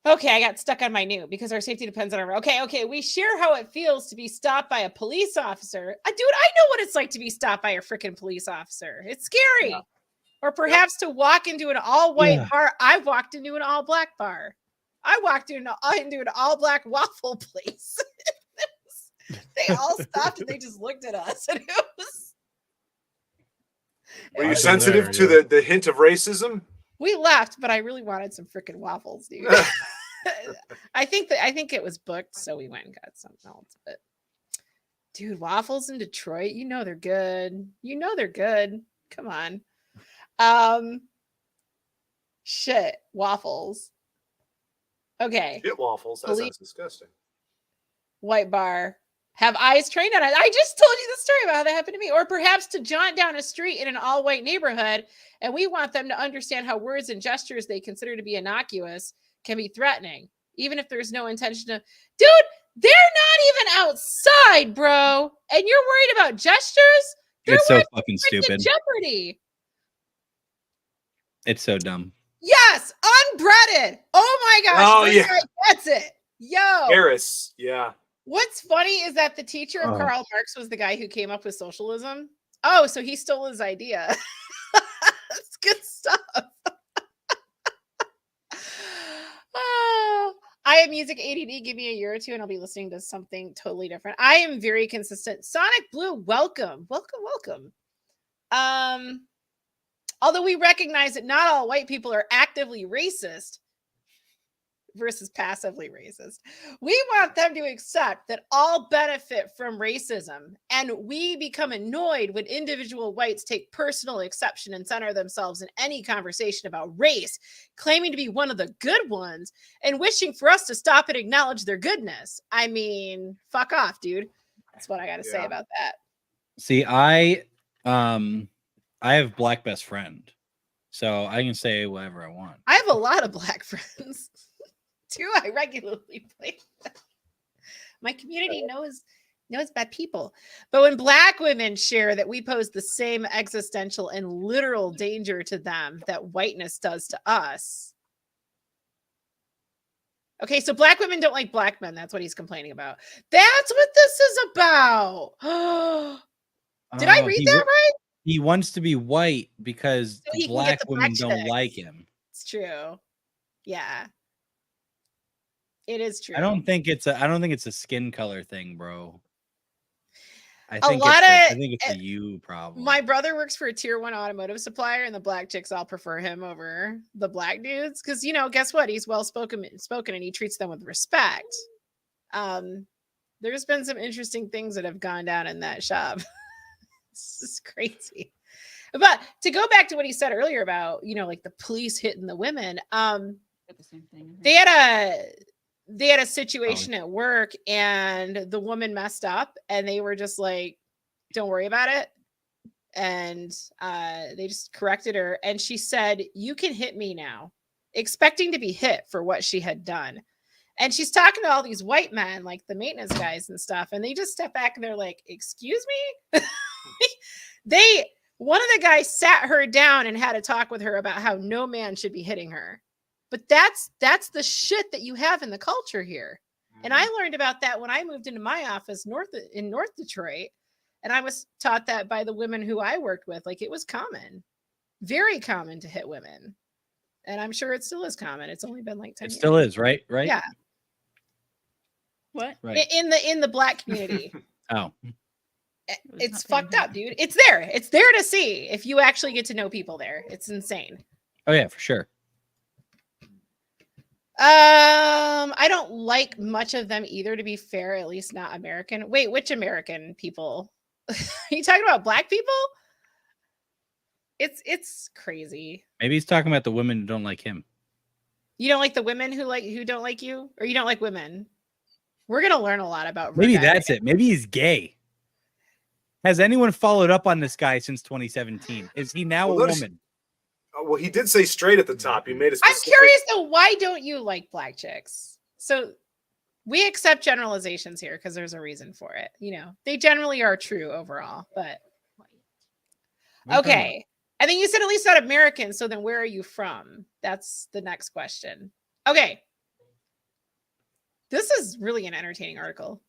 Okay, I got stuck on my new because our safety depends on our. Okay. We share how it feels to be stopped by a police officer. Dude, I know what it's like to be stopped by a freaking police officer. It's scary. Yeah. Or perhaps to walk into an all-white bar. I walked into an all-black bar. I walked into an all-black waffle place. They all stopped and they just looked at us, and it was.
Were you sensitive to the hint of racism?
We left, but I really wanted some freaking waffles, dude. I think it was booked, so we went and got something else. But dude, waffles in Detroit, they're good. They're good. Come on. Shit, waffles. Okay.
Shit waffles. That sounds disgusting.
White bar. Have eyes trained on it. I just told you the story about how that happened to me. Or perhaps to jaunt down a street in an all-white neighborhood, and we want them to understand how words and gestures they consider to be innocuous can be threatening, even if there's no intention to. Dude, they're not even outside, bro. And you're worried about gestures?
It's so fucking stupid.
Jeopardy.
It's so dumb.
Yes, unbreaded. Oh my gosh.
Oh, yeah.
That's it. Yo.
Harris. Yeah.
What's funny is that the teacher of Karl Marx was the guy who came up with socialism. Oh, so he stole his idea. That's good stuff. I have music ADD. Give me a year or two and I'll be listening to something totally different. I am very consistent. Sonic Blue, welcome. Although we recognize that not all white people are actively racist versus passively racist, we want them to accept that all benefit from racism, and we become annoyed when individual whites take personal exception and center themselves in any conversation about race, claiming to be one of the good ones and wishing for us to stop and acknowledge their goodness. I mean, fuck off, dude. That's what I got to say about that.
See, I have black best friend, so I can say whatever I want.
I have a lot of black friends. too. I regularly play that. My community knows bad people. But when Black women share that we pose the same existential and literal danger to them that whiteness does to us. Okay, so Black women don't like Black men. That's what he's complaining about. That's what this is about. Did I read that right?
He wants to be white because
So he can
Black
get the
women
black
don't
chicks.
like him.
It's true. Yeah. It is true.
I don't think it's a skin color thing, bro. I
A
think it's a you problem.
My brother works for a tier 1 automotive supplier, and the Black chicks all prefer him over the Black dudes because, guess what? He's well spoken and he treats them with respect. There's been some interesting things that have gone down in that shop. This is crazy. But to go back to what he said earlier about, like the police hitting the women,
The same thing.
they had a situation at work and the woman messed up and they were just like, don't worry about it. And they just corrected her. And she said, you can hit me now, expecting to be hit for what she had done. And she's talking to all these white men, like the maintenance guys and stuff. And they just step back and they're like, excuse me? One of the guys sat her down and had a talk with her about how no man should be hitting her. But that's the shit that you have in the culture here. And I learned about that when I moved into my office in North Detroit. And I was taught that by the women who I worked with. Like, it was common, very common to hit women. And I'm sure it still is common. It's only been like 10 years.
It still is, right? Right?
Yeah.
What?
Right. In the Black community.
Oh.
It's fucked up, dude. It's there. It's there to see if you actually get to know people there. It's insane.
Oh yeah, for sure.
I don't like much of them either, to be fair, at least not American. Wait, which American people? Are you talking about Black people? It's crazy.
Maybe he's talking about the women who don't like him.
You don't like the women who don't like you, or you don't like women? We're gonna learn a lot about.
Maybe that's it. Maybe he's gay. Has anyone followed up on this guy since 2017? Is he now a woman?
Well, he did say straight at the top. He made a
I'm
specific...
curious though, why don't you like Black chicks? So we accept generalizations here because there's a reason for it. They generally are true overall, but okay. I think you said at least not American. So then where are you from? That's the next question. Okay. This is really an entertaining article.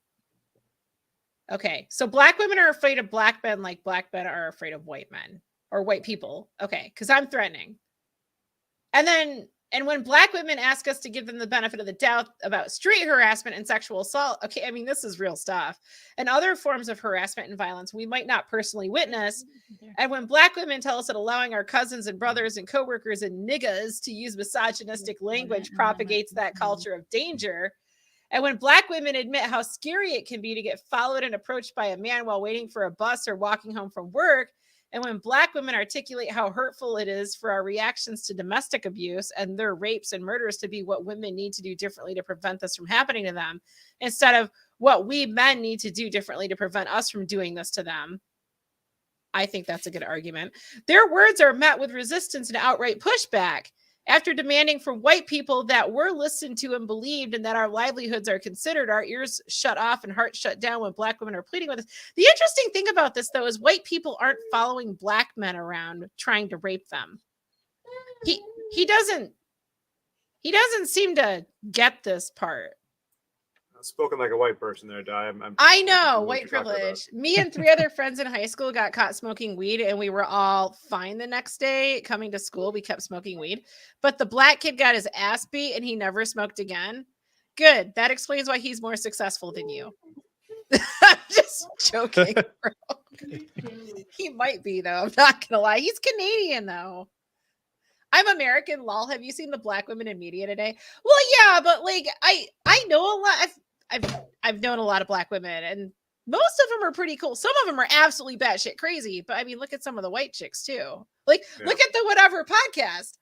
Okay. So Black women are afraid of Black men like Black men are afraid of white men or white people. Okay. Because I'm threatening. And when Black women ask us to give them the benefit of the doubt about street harassment and sexual assault, okay, I mean, this is real stuff, and other forms of harassment and violence we might not personally witness. And when Black women tell us that allowing our cousins and brothers and coworkers and niggas to use misogynistic language propagates that culture of danger, and when Black women admit how scary it can be to get followed and approached by a man while waiting for a bus or walking home from work, and when Black women articulate how hurtful it is for our reactions to domestic abuse and their rapes and murders to be what women need to do differently to prevent this from happening to them, instead of what we men need to do differently to prevent us from doing this to them, I think that's a good argument. Their words are met with resistance and outright pushback. After demanding from white people that we're listened to and believed and that our livelihoods are considered, our ears shut off and hearts shut down when Black women are pleading with us. The interesting thing about this, though, is white people aren't following Black men around trying to rape them. He doesn't seem to get this part.
Spoken like a white person there, Di.
I know, white privilege. Me and 3 other friends in high school got caught smoking weed, and we were all fine the next day. Coming to school, we kept smoking weed. But the Black kid got his ass beat, and he never smoked again. Good. That explains why he's more successful than you. I'm just joking, bro. He might be, though. I'm not going to lie. He's Canadian, though. I'm American, lol. Have you seen the Black women in media today? Well, yeah, but like I know a lot. I've known a lot of Black women, and most of them are pretty cool. Some of them are absolutely batshit crazy, but I mean, look at some of the white chicks too. Like, look at the Whatever podcast.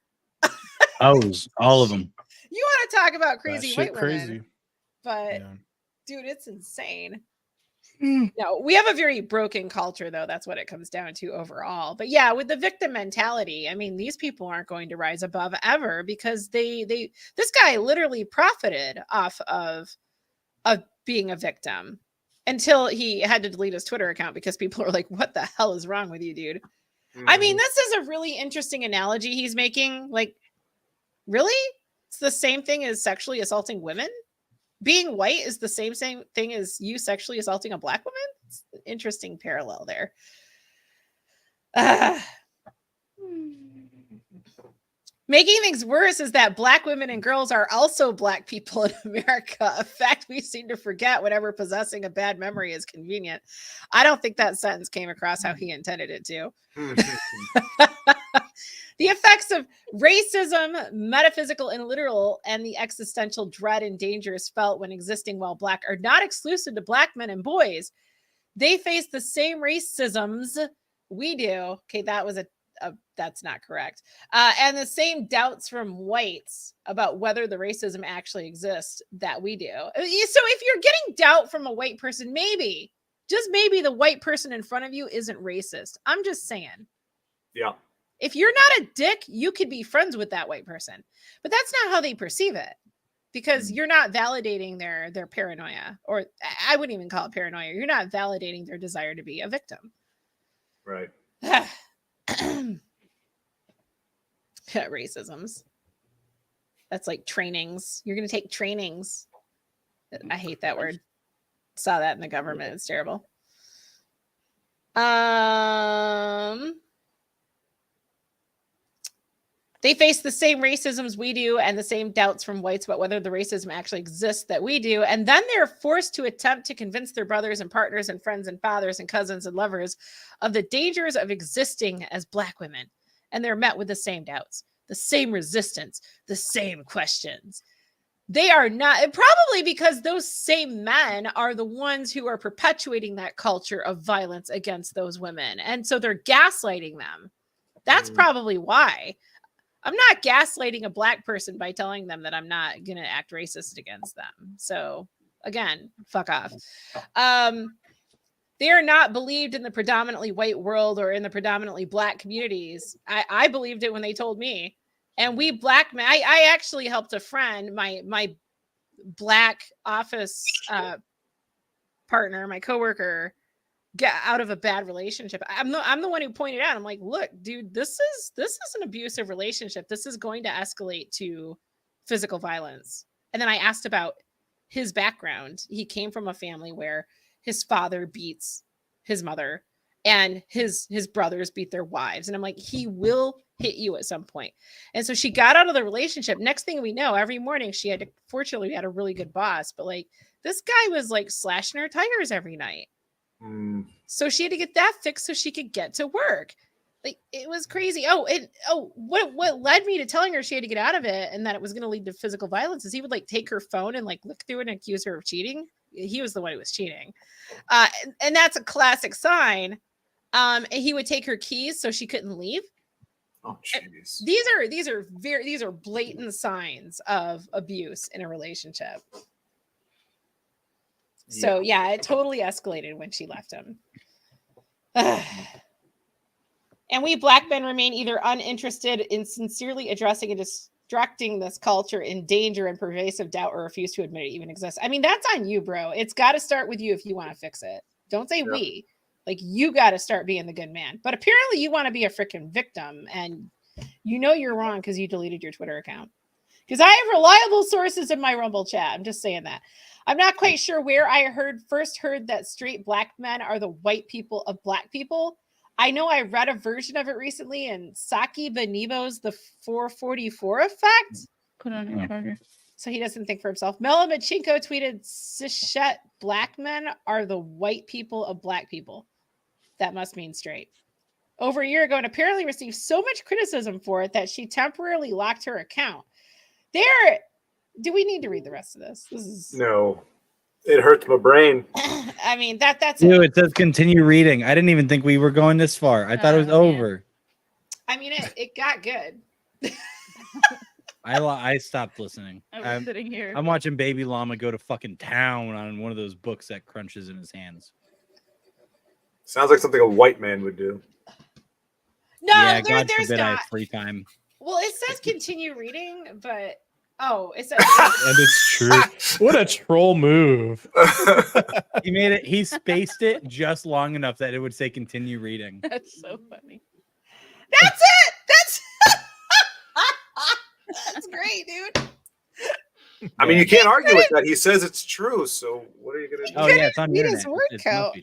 All of them.
You want to talk about crazy
That
white
shit
women?
crazy.
But dude, it's insane. No, we have a very broken culture, though. That's what it comes down to overall. But yeah, with the victim mentality, I mean, these people aren't going to rise above ever because this guy literally profited off of being a victim until he had to delete his Twitter account because people are like, "What the hell is wrong with you, dude?" I mean, this is a really interesting analogy he's making. Like, really? It's the same thing as sexually assaulting women? Being white is the same thing as you sexually assaulting a black woman? It's an interesting parallel there. Making things worse is that black women and girls are also black people in America, a fact we seem to forget whenever possessing a bad memory is convenient. I don't think that sentence came across how he intended it to. The effects of racism, metaphysical and literal, and the existential dread and dangers felt when existing while black are not exclusive to black men and boys. They face the same racisms we do. Okay, that was that's not correct. And the same doubts from whites about whether the racism actually exists that we do. So if you're getting doubt from a white person, maybe, just maybe the white person in front of you isn't racist. I'm just saying.
Yeah.
If you're not a dick, you could be friends with that white person. But that's not how they perceive it. Because you're not validating their paranoia. Or I wouldn't even call it paranoia. You're not validating their desire to be a victim.
Right.
Racisms. That's like trainings. You're going to take trainings. I hate that word. Saw that in the government. It's terrible. They face the same racisms we do and the same doubts from whites about whether the racism actually exists that we do. And then they're forced to attempt to convince their brothers and partners and friends and fathers and cousins and lovers of the dangers of existing as black women. And they're met with the same doubts, the same resistance, the same questions. They are not, probably because those same men are the ones who are perpetuating that culture of violence against those women. And so they're gaslighting them. That's probably why. I'm not gaslighting a black person by telling them that I'm not going to act racist against them. So again, fuck off. They are not believed in the predominantly white world or in the predominantly black communities. I believed it when they told me. And we black men, I actually helped a friend, my black office partner, my coworker, get out of a bad relationship. I'm the one who pointed out. I'm like, look, dude, this is an abusive relationship. This is going to escalate to physical violence. And then I asked about his background. He came from a family where his father beats his mother and his brothers beat their wives. And I'm like, he will hit you at some point. And so she got out of the relationship. Next thing we know, every morning fortunately we had a really good boss, but like this guy was like slashing her tires every night. So she had to get that fixed so she could get to work. Like it was crazy. What led me to telling her she had to get out of it and that it was going to lead to physical violence is he would like take her phone and like look through it and accuse her of cheating. He was the one who was cheating. And that's a classic sign. And he would take her keys so she couldn't leave.
Oh, jeez.
These are blatant signs of abuse in a relationship. So yeah, it totally escalated when she left him. And we black men remain either uninterested in sincerely addressing and destructing this culture in danger and pervasive doubt or refuse to admit it even exists. I mean, that's on you, bro. It's got to start with you if you want to fix it. Don't say we. Like, you got to start being the good man. But apparently you want to be a freaking victim, and you know you're wrong because you deleted your Twitter account. Because I have reliable sources in my Rumble chat. I'm just saying that. I'm not quite sure where I first heard that straight black men are the white people of black people. I know I read a version of it recently in Saki Benibo's The 444 Effect.
Put on your charger.
So he doesn't think for himself. Mela Machinko tweeted, "Cishet black men are the white people of black people." That must mean straight. Over a year ago, and apparently received so much criticism for it that she temporarily locked her account. Do we need to read the rest of this?
No. It hurts my brain.
I mean, that's
Dude, it says continue reading. I didn't even think we were going this far. I thought it was over.
I mean, it got good.
I stopped listening.
I was sitting here.
I'm watching Baby Llama go to fucking town on one of those books that crunches in his hands.
Sounds like something a white man would do.
No,
yeah, God
there's
forbid I
not.
have free time.
Well, it says continue reading, but it says
And it's true. What a troll move.
He made it. He spaced it just long enough that it would say continue reading.
That's so funny.
That's it. That's great, dude.
I mean, you can't argue with that. He says it's true. So what are you gonna do?
Oh yeah, it's on the
Read
internet.
his word
It's
count.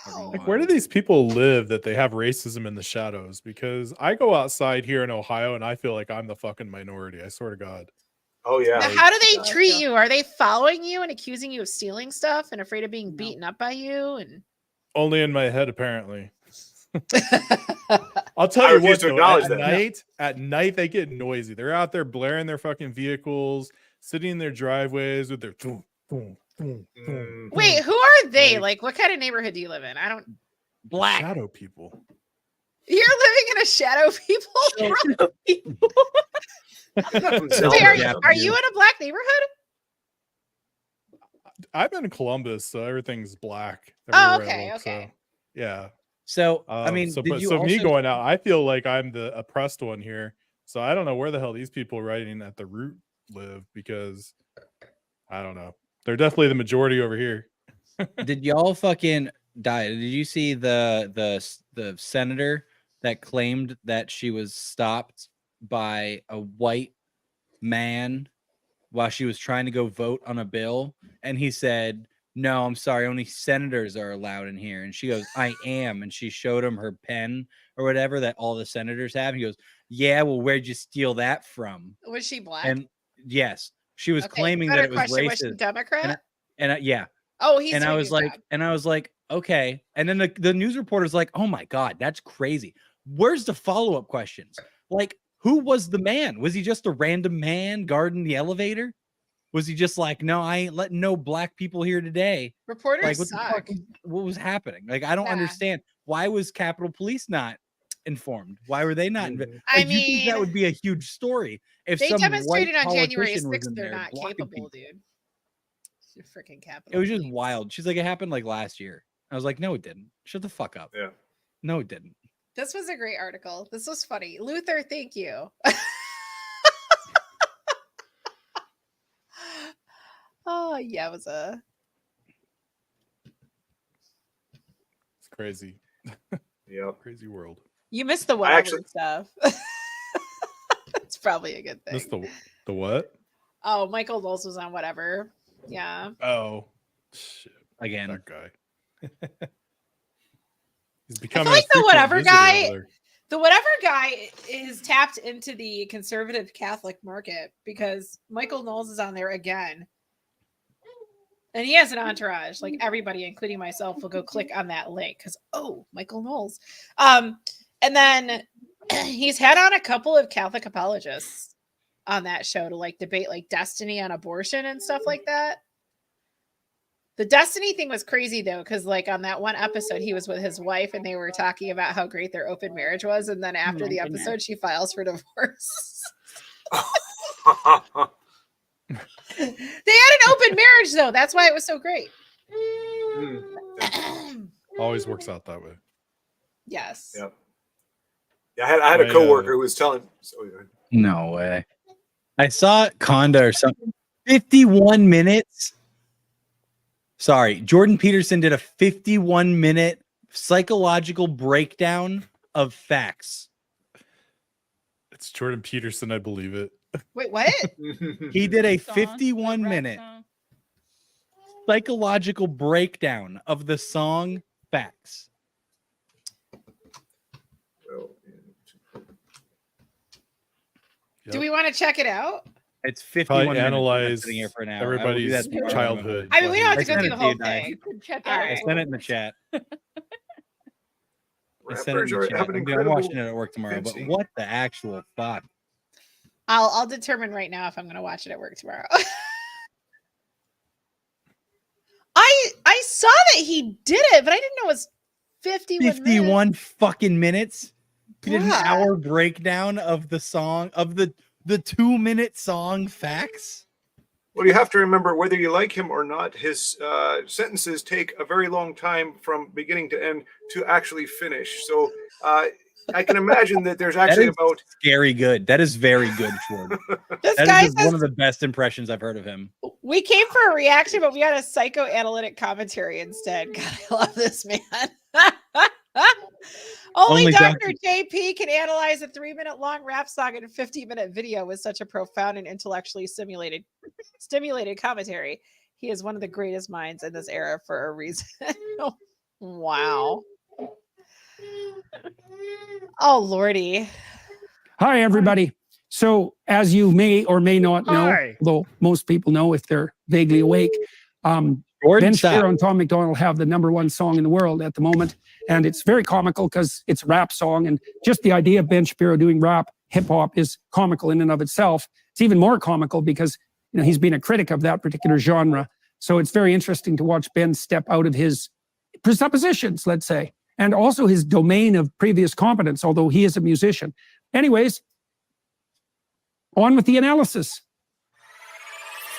Wow.
Like, where do these people live that they have racism in the shadows? Because I go outside here in Ohio and I feel like I'm the fucking minority. I swear to God.
Oh yeah.
Now, how do they treat you? Are they following you and accusing you of stealing stuff and afraid of being beaten up by you? And
Only in my head, apparently. I'll tell
I
you
refuse
what,
to
though,
acknowledge
at
that.
night they get noisy. They're out there blaring their fucking vehicles, sitting in their driveways with their
wait, who are they?
Like-
Like, what kind of neighborhood do you live in? I don't. Black.
shadow people.
You're living in a shadow people. Wait, are you in a black neighborhood?
I'm in Columbus, so everything's black.
Oh,
everywhere I
okay,
look,
okay.
So, yeah.
So I mean,
so,
did
but,
you
so me
also-
going out, I feel like I'm the oppressed one here. So I don't know where the hell these people writing at the root live, because I don't know. They're definitely the majority over here.
Did y'all fucking die? Did you see the senator that claimed that she was stopped by a white man while she was trying to go vote on a bill, and he said, "No, I'm sorry, only senators are allowed in here." And she goes, "I am." And she showed him her pen or whatever that all the senators have. He goes, "Yeah, well, where'd you steal that from?"
Was she black?
And yes, she was
Okay,
claiming that
better
it was
question, was she
racist.
Democrat?
Yeah.
Oh, he's
and I
doing
was
his
like,
job.
okay. And then the news reporter's like, "Oh my God, that's crazy." Where's the follow-up questions? Like, who was the man? Was he just a random man guarding the elevator? Was he just like, "No, I ain't letting no black people here today"?
Reporters
Like, what the
suck.
fuck what was happening? Like, I don't understand. Why was Capitol Police not informed? Why were they not?
I
Like, you think that
mean,
would be a huge story if
they
some
demonstrated
white
on January
politician was
6th
in
they're
there
not
blocking
capable,
people.
dude. Freaking Capitol.
It was just wild. She's like, "It happened like last year." I was like, "No, it didn't. Shut the fuck up."
Yeah.
No, it didn't.
This was a great article. This was funny. Luther, thank you. Oh, yeah, it was a.
It's crazy.
Yep.
Crazy world.
You missed the whatever stuff. It's probably a good thing.
That's the what?
Oh, Michael Knowles was on whatever. Yeah.
Oh, shit.
Again.
That guy. He's
I
becoming
feel like
a
the
frequent
whatever
visitor
guy,
over there.
the whatever guy is tapped into the conservative Catholic market because Michael Knowles is on there again. And he has an entourage. Like everybody, including myself, will go click on that link because Michael Knowles. And then he's had on a couple of Catholic apologists on that show to like debate like destiny on abortion and stuff like that. The destiny thing was crazy though, because like on that one episode, he was with his wife and they were talking about how great their open marriage was. And then after the episode, she files for divorce. They had an open marriage though. That's why it was so great.
Always works out that way.
Yes.
Yep. Yeah, I had a coworker who was telling.
No way. I saw Conda or something. 51 minutes. Sorry, Jordan Peterson did a 51-minute psychological breakdown of facts.
It's Jordan Peterson, I believe it.
Wait, what?
He did a 51-minute psychological breakdown of the song Facts.
Do we want to check it out?
It's 51
Probably
minutes. I'm
analyze
sitting here for an hour.
everybody's
I will do that tomorrow.
childhood.
I mean, we don't have to
I
go
sent
through
it
the
to
whole
you, Di.
thing.
Check
All
out.
right.
I sent it in the chat. I sent it in
Rappers
the
are
chat.
having
I'm
incredible
watching it at work tomorrow, but
fencing.
what the actual fuck?
I'll determine right now if I'm going to watch it at work tomorrow. I saw that he did it, but I didn't know it was 51
fucking minutes. He did an
Bruh.
hour breakdown of the song of the 2-minute song Facts.
Well, you have to remember, whether you like him or not, his sentences take a very long time from beginning to end to actually finish. So I can imagine that there's actually about
scary good. That is very good, Schwartz.
This
That
guy
is one of the best impressions I've heard of him.
We came for a reaction, but we got a psychoanalytic commentary instead. God, I love this man. Only Dr. JP can analyze a 3-minute long rap song in a 50-minute video with such a profound and intellectually stimulated commentary. He is one of the greatest minds in this era for a reason. Wow. Oh, Lordy.
Hi, everybody. So, as you may or may not know, though most people know if they're vaguely awake, Ben Shapiro and Tom McDonald have the #1 song in the world at the moment. And it's very comical because it's a rap song. And just the idea of Ben Shapiro doing rap, hip hop is comical in and of itself. It's even more comical because, you know, he's been a critic of that particular genre. So it's very interesting to watch Ben step out of his presuppositions, let's say, and also his domain of previous competence, although he is a musician. Anyways, on with the analysis.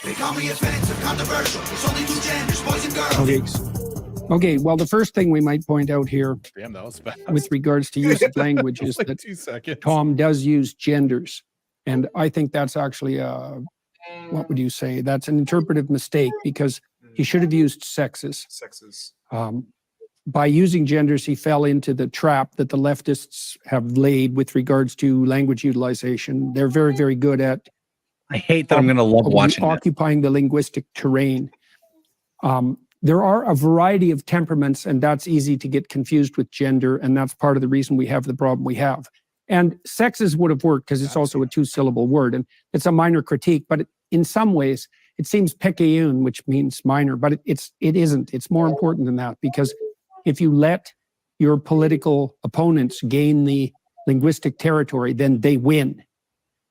They call me offensive, controversial. There's only 2 genders, boys and girls.
Okay, well, the first thing we might point out here
Damn, that was fast.
with regards to use of language is
Like
that
2 seconds.
Tom does use genders. And I think that's actually, what would you say? That's an interpretive mistake because he should have used sexes.
Sexes.
By using genders, he fell into the trap that the leftists have laid with regards to language utilization. They're very, very good at
I hate that I'm going to love watching this.
occupying the linguistic terrain. There are a variety of temperaments, and that's easy to get confused with gender, and that's part of the reason we have the problem we have. And sexes would have worked because it's also a 2-syllable word, and it's a minor critique, but in some ways, it seems picayune, which means minor, but it isn't. It's more important than that, because if you let your political opponents gain the linguistic territory, then they win,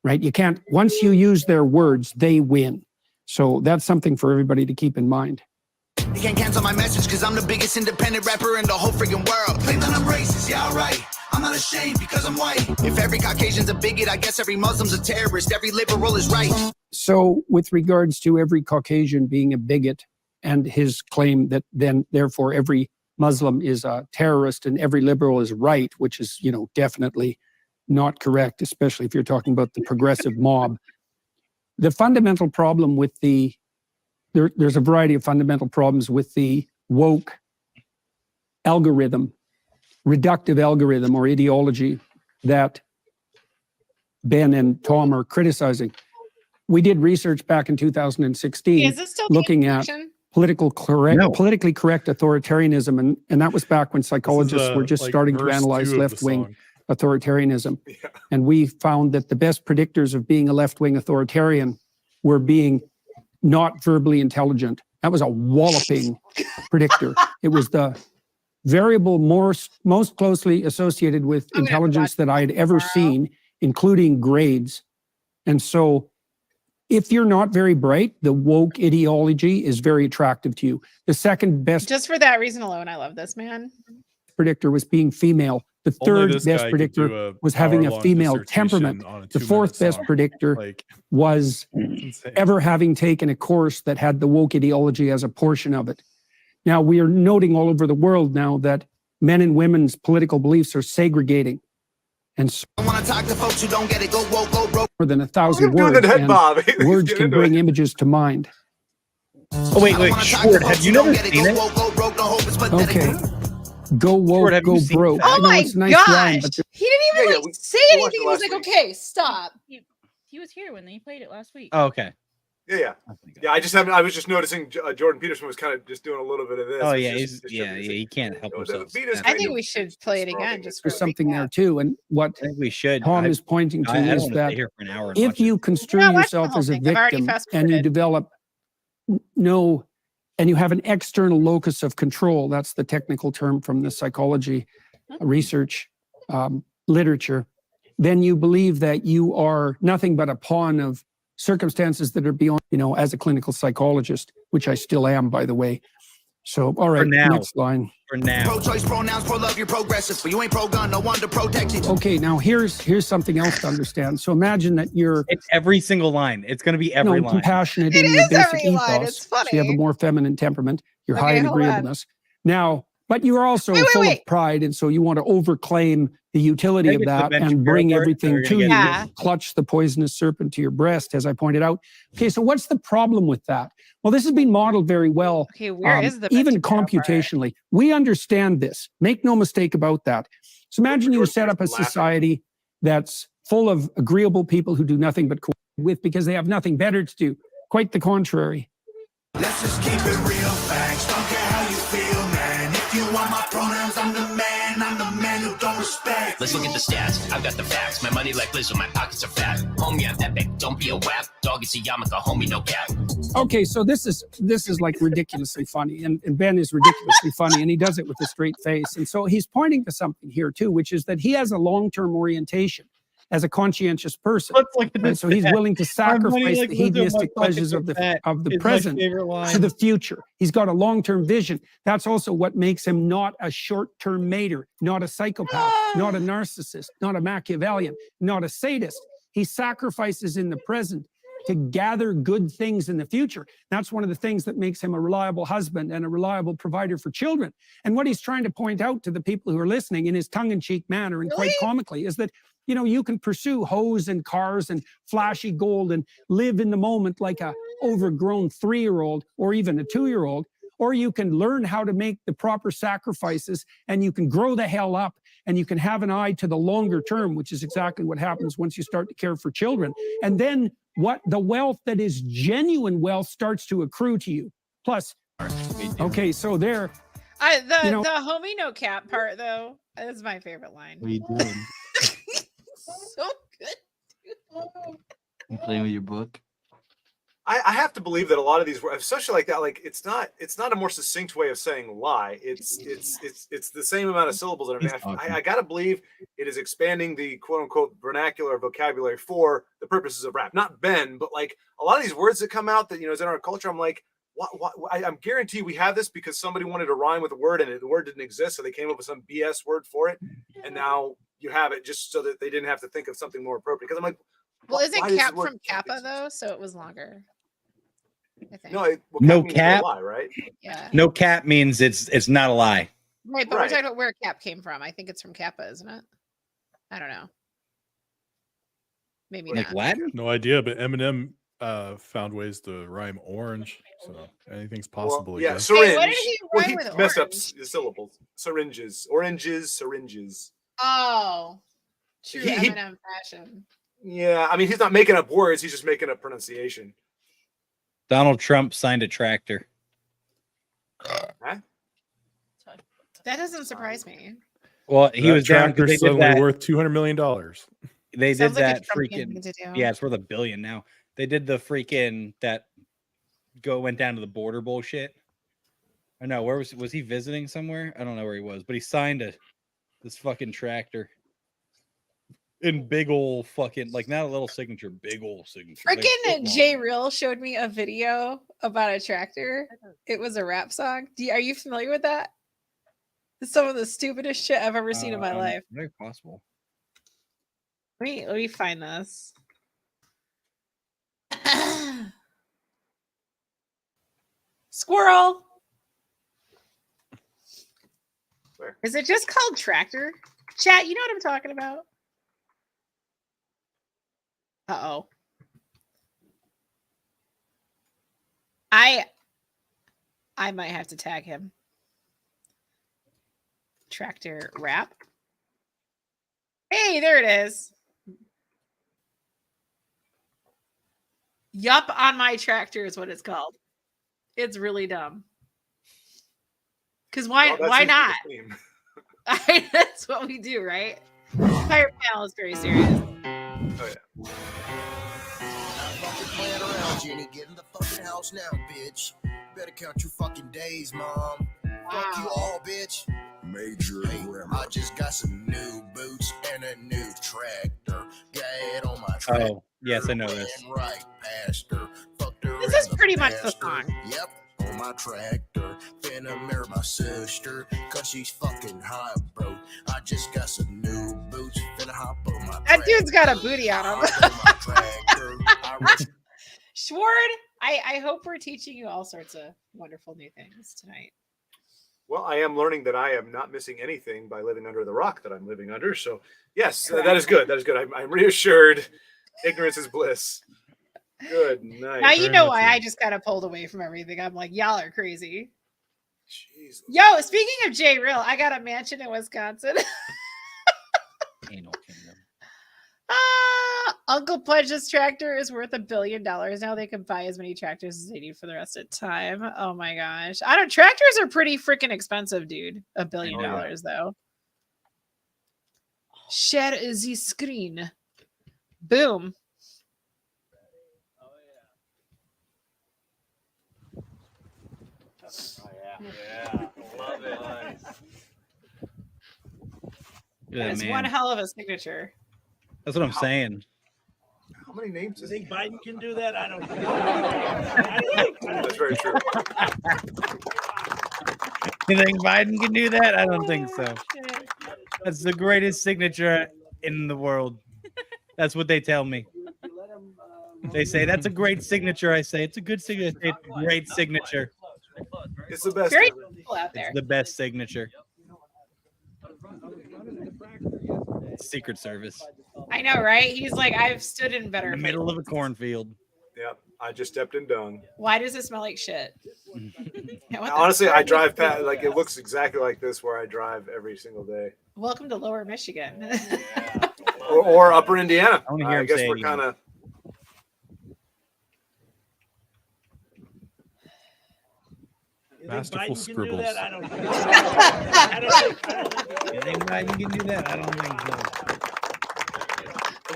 right? You can't, once you use their words, they win. So that's something for everybody to keep in mind.
You can't cancel my message because I'm the biggest independent rapper in the whole freaking world. Claim that I'm racist, yeah, alright. I'm not ashamed because I'm white. If every Caucasian's a bigot, I guess every Muslim's a terrorist. Every liberal is right.
So with regards to every Caucasian being a bigot and his claim that then therefore every Muslim is a terrorist and every liberal is right, which is, you know, definitely not correct, especially if you're talking about the progressive mob. The fundamental problem with there's a variety of fundamental problems with the woke algorithm, reductive algorithm or ideology that Ben and Tom are criticizing. We did research back in 2016 looking at politically correct authoritarianism, and that was back when psychologists were just starting to analyze left-wing authoritarianism. Yeah. And we found that the best predictors of being a left-wing authoritarian were being not verbally intelligent. That was a walloping predictor. It was the variable most closely associated with intelligence that I had ever seen, including grades. And so if you're not very bright, the woke ideology is very attractive to you. The second best
Just for that reason alone, I love this man.
predictor was being female. The third best predictor was having a female temperament. The fourth best predictor was ever having taken a course that had the woke ideology as a portion of it. Now, we are noting all over the world now that men and women's political beliefs are segregating. And so
I want to talk to folks who don't get it. Go woke, go broke.
more than 1,000 words, and words can bring images to mind.
Oh, wait, Short, have you never seen it?
Okay. Go woke, go broke.
Oh my
it's nice
gosh.
rhyme, but
He didn't even say anything. He was like, okay, stop.
He was here when they played it last week.
Oh, okay.
Yeah. I was just noticing Jordan Peterson was kind of just doing a little bit of this.
Oh yeah, he can't help himself.
I think we should play it again. Just
there's something there too. And what
I think we should.
Tom is pointing to is that if you construe yourself as a victim and you develop and you have an external locus of control, that's the technical term from the psychology research literature, then you believe that you are nothing but a pawn of circumstances that are beyond, as a clinical psychologist, which I still am, by the way. So, all right,
now.
next line.
For now.
Pro-choice pronouns, pro-love, you're progressive, but you ain't pro-gun, no wonder protected.
Okay, now here's something else to understand. So imagine that you're
It's every single line. It's going to be every line.
compassionate
It
in your
is
basic
every line.
ethos.
It's funny.
So you have a more feminine temperament. You're high
Okay,
in
hold on.
agreeableness. Now, but you're also
Wait.
full of pride, and so you want to overclaim the utility
I
of
think it's the
that
Ben
and
Shapiro
bring
part that
everything
we're
to
gonna
you.
get
Yeah.
Clutch the poisonous serpent to your breast, as I pointed out. Okay, so what's the problem with that? Well, this has been modeled very well.
Okay, where is the
even
Ben Shapiro part?
computationally? We understand this. Make no mistake about that. So imagine you set up a society that's full of agreeable people who do nothing but cooperate with because they have nothing better to do. Quite the contrary.
Let's just keep it real facts. Don't care how you feel, man. If you want my pronouns, I'm the man. I'm the man who don't respect.
Let's look at the stats. I've got the facts. My money like Lizzo, my pockets are fat. Homie, I'm epic. Don't be a wap. Dog, it's a Llama, homie, no cap.
Okay, so this is like ridiculously funny, and Ben is ridiculously funny, and he does it with a straight face. And so he's pointing to something here too, which is that he has a long-term orientation as a conscientious person. And so he's willing to sacrifice the hedonistic pleasures of the present to the future. He's got a long-term vision. That's also what makes him not a short-term mater, not a psychopath, not a narcissist, not a Machiavellian, not a sadist. He sacrifices in the present to gather good things in the future. That's one of the things that makes him a reliable husband and a reliable provider for children. And what he's trying to point out to the people who are listening in his tongue-in-cheek manner and quite comically is that, you know, you can pursue hoes and cars and flashy gold and live in the moment like a overgrown 3-year-old or even a 2-year-old, or you can learn how to make the proper sacrifices and you can grow the hell up and you can have an eye to the longer term, which is exactly what happens once you start to care for children. And then what the wealth that is genuine wealth starts to accrue to you. Plus, okay, so there.
The
you know,
homie no cap part though is my favorite line.
What are you doing?
So good.
You playing with your book?
I have to believe that a lot of these words, especially like that, like it's not a more succinct way of saying lie. It's the same amount of syllables. And I gotta believe it is expanding the quote unquote vernacular vocabulary for the purposes of rap. Not Ben, but like a lot of these words that come out that, you know, is in our culture. I'm like, I'm guarantee we have this because somebody wanted to rhyme with a word and the word didn't exist, so they came up with some BS word for it, and now you have it just so that they didn't have to think of something more appropriate. Because I'm like,
well, isn't cap from Kappa though? So it was longer. I think.
No cap,
lie, right?
Yeah.
No cap means it's not a lie.
Right, but we're talking about where cap came from. I think it's from Kappa, isn't it? I don't know. Maybe
like
not.
Latin?
No idea, but Eminem found ways to rhyme orange, so anything's possible.
Yeah,
I guess.
syringe.
Hey, what did he rhyme
he
with
messed up
orange?
the syllables. Syringes, oranges, syringes.
Oh, true
He-
Eminem fashion.
Yeah, I mean, he's not making up words; he's just making up pronunciation.
Donald Trump signed a tractor.
Huh?
That doesn't surprise me.
Well, he
That
was down
tractor
because they did
suddenly
that.
worth $200 million.
They
Sounds
did
like a
that
Trumpian
freaking.
thing to do.
Yeah, it's worth $1 billion now. They did the freaking that went down to the border bullshit. I know where was he visiting somewhere? I don't know where he was, but he signed this fucking tractor in big old fucking, like, not a little signature, big old signature. like,
Freaking J Real showed me a video about a tractor. It was a rap song. Are you familiar with that? It's some of the stupidest shit I've ever seen in my life.
Very possible.
Let me find this. Squirrel.
Where?
Is it just called tractor? Chat, you know what I'm talking about? Uh-oh. I might have to tag him. Tractor rap. Hey, there it is. Yup on my tractor is what it's called. It's really dumb. Because why not? That's what we do, right? Fire panel is very serious.
Oh yeah.
Playing around, Jenny. Get in the fucking house now, bitch. Better count your fucking days, mom. Fuck you all, bitch. Major I just got some new boots and a new tractor. Got it on my tractor.
Oh, yes, I know this.
Right past her. Fucked her
This is
in the
pretty much the
past her.
song.
Yep.
on my tractor. Finna marry my sister, cause she's fucking hot, bro. I just got some new boots, finna hop on my
That dude's got a booty on him. Schward, I hope we're teaching you all sorts of wonderful new things tonight.
Well, I am learning that I am not missing anything by living under the rock that I'm living under. So, yes, that is good. That is good. I'm reassured. Ignorance is bliss. Good night.
Now you know why I just got pulled away from everything. I'm like, y'all are crazy.
Jesus.
Yo, speaking of J Real, I got a mansion in Wisconsin.
Anal Kingdom.
Uncle Pudge's tractor is worth $1 billion. Now they can buy as many tractors as they need for the rest of time. Oh my gosh. Tractors are pretty freaking expensive, dude. $1 billion though. Share the screen. Boom.
Yeah. Love it.
It's one hell of a signature.
That's what I'm saying.
How many names?
You think Biden can do that? I don't know.
That's very true.
You think Biden can do that? I don't think so. That's the greatest signature in the world. That's what they tell me. They say that's a great signature. I say it's a good signature. It's a great signature.
It's the best.
Very cool out there.
It's the best signature. Secret Service.
I know, right? He's like, I've stood in better.
In the middle of a cornfield.
Yep. I just stepped in dung.
Why does it smell like shit?
Honestly, I drive past, like, it looks exactly like this where I drive every single day.
Welcome to Lower Michigan.
Or Upper Indiana.
I want to hear
I
him
guess
say
we're
it
kind of.
Masterful scribbles.
I don't think. I don't think.
You think Biden can do that? I don't think so.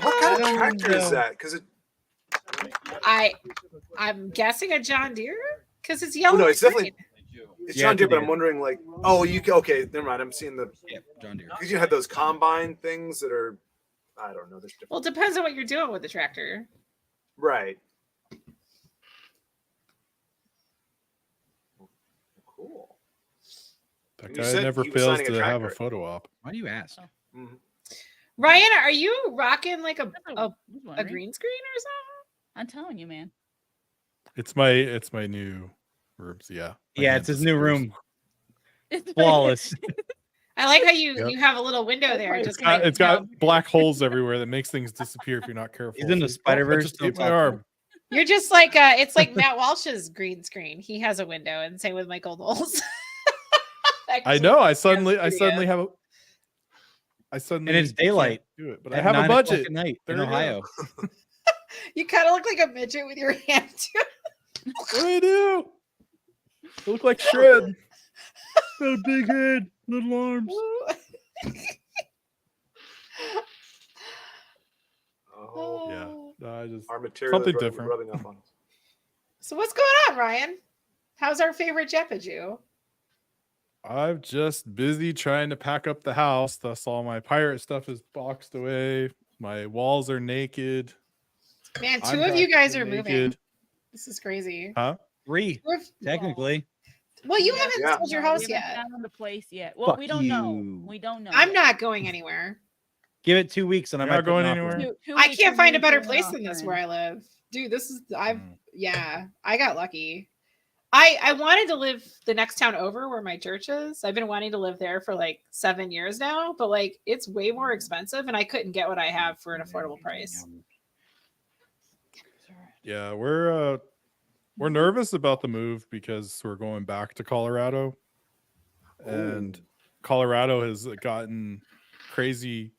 What kind of tractor is that? Because it.
I'm guessing a John Deere because it's
Oh,
yellow.
no, it's
and
definitely.
green.
It's
Yeah,
John
it's
Deere,
a
but I'm
Deere.
wondering, like, oh, okay, never mind. I'm seeing the.
Yeah, John Deere.
Because you have those combine things that are, I don't know. There's different.
Well, it depends on what you're doing with the tractor.
Right. Cool.
That
You
guy
said
never
he was
fails
signing a
to have a
tractor.
photo op.
Why do you ask?
Ryan, are you rocking like a
wondering.
green screen or something?
I'm telling you, man.
It's my new rooms. Yeah. My
Yeah,
hands
it's his
are
new
supposed-
room. Flawless.
I like how you
Yep.
you have a little window there.
It's
Just
got,
like,
it's got black holes everywhere that makes things disappear if you're not careful.
He's in the
See?
Spider-Verse,
I just
don't
ate my
talk to
arm.
him.
you're just like it's like Matt Walsh's green screen. He has a window, and same with Michael Knowles.
I know. I suddenly
studio.
have a. I suddenly
And it's
can't
daylight.
do it, but I
At
have
9
a
o'clock
budget.
at night
There
in
you go.
Ohio.
You kind of look like a midget with your hand.
What do I do? I look like Shred. Got a big head, little arms.
Oh,
Yeah. No, I just
our material
something
is
different.
rubbing up on us.
So what's going on, Ryan? How's our favorite Jeppaju?
I'm just busy trying to pack up the house. Thus, all my pirate stuff is boxed away. My walls are naked.
Man,
I'm
two of you guys are
practically
moving.
naked.
This is crazy.
Huh?
3, technically.
Well, you haven't
Yeah.
sold your
We
house
haven't
yet.
found the place yet. Well,
Fuck
we don't know.
you.
We don't know.
I'm
yet.
not going anywhere.
Give it 2 weeks and I
You're
might
not
put an
going
offer in.
anywhere?
I can't find a better place
than
than this where I live. Dude, this is
Mm.
yeah, I got lucky. I wanted to live the next town over where my church is. I've been wanting to live there for like 7 years now, but like it's way more expensive and I couldn't get what I have for an affordable price.
Yeah, we're nervous about the move because we're going back to Colorado, and Colorado has gotten crazy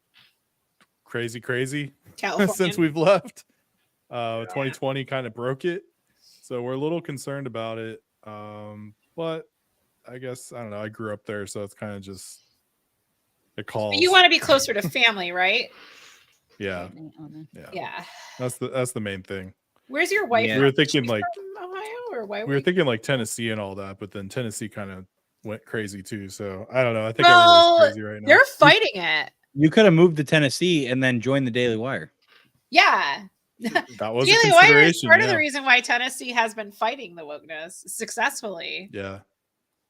California.
since we've left. 2020 kind of broke it, so we're a little concerned about it. But I guess I don't know. I grew up there, so it's kind of just it calls.
But you want to be closer to family, right?
Yeah,
Yeah.
that's the main thing.
Where's your wife?
We were thinking
She's
like
from Ohio or why
we were thinking like Tennessee and all that, but then Tennessee kind of went crazy too. So I don't know. I think
Well,
everyone's crazy right now.
they're fighting it.
You could have moved to Tennessee and then joined the Daily Wire.
Yeah.
That was a
Daily Wire is
consideration.
part of the
Yeah.
reason why Tennessee has been fighting the wokeness successfully.
Yeah.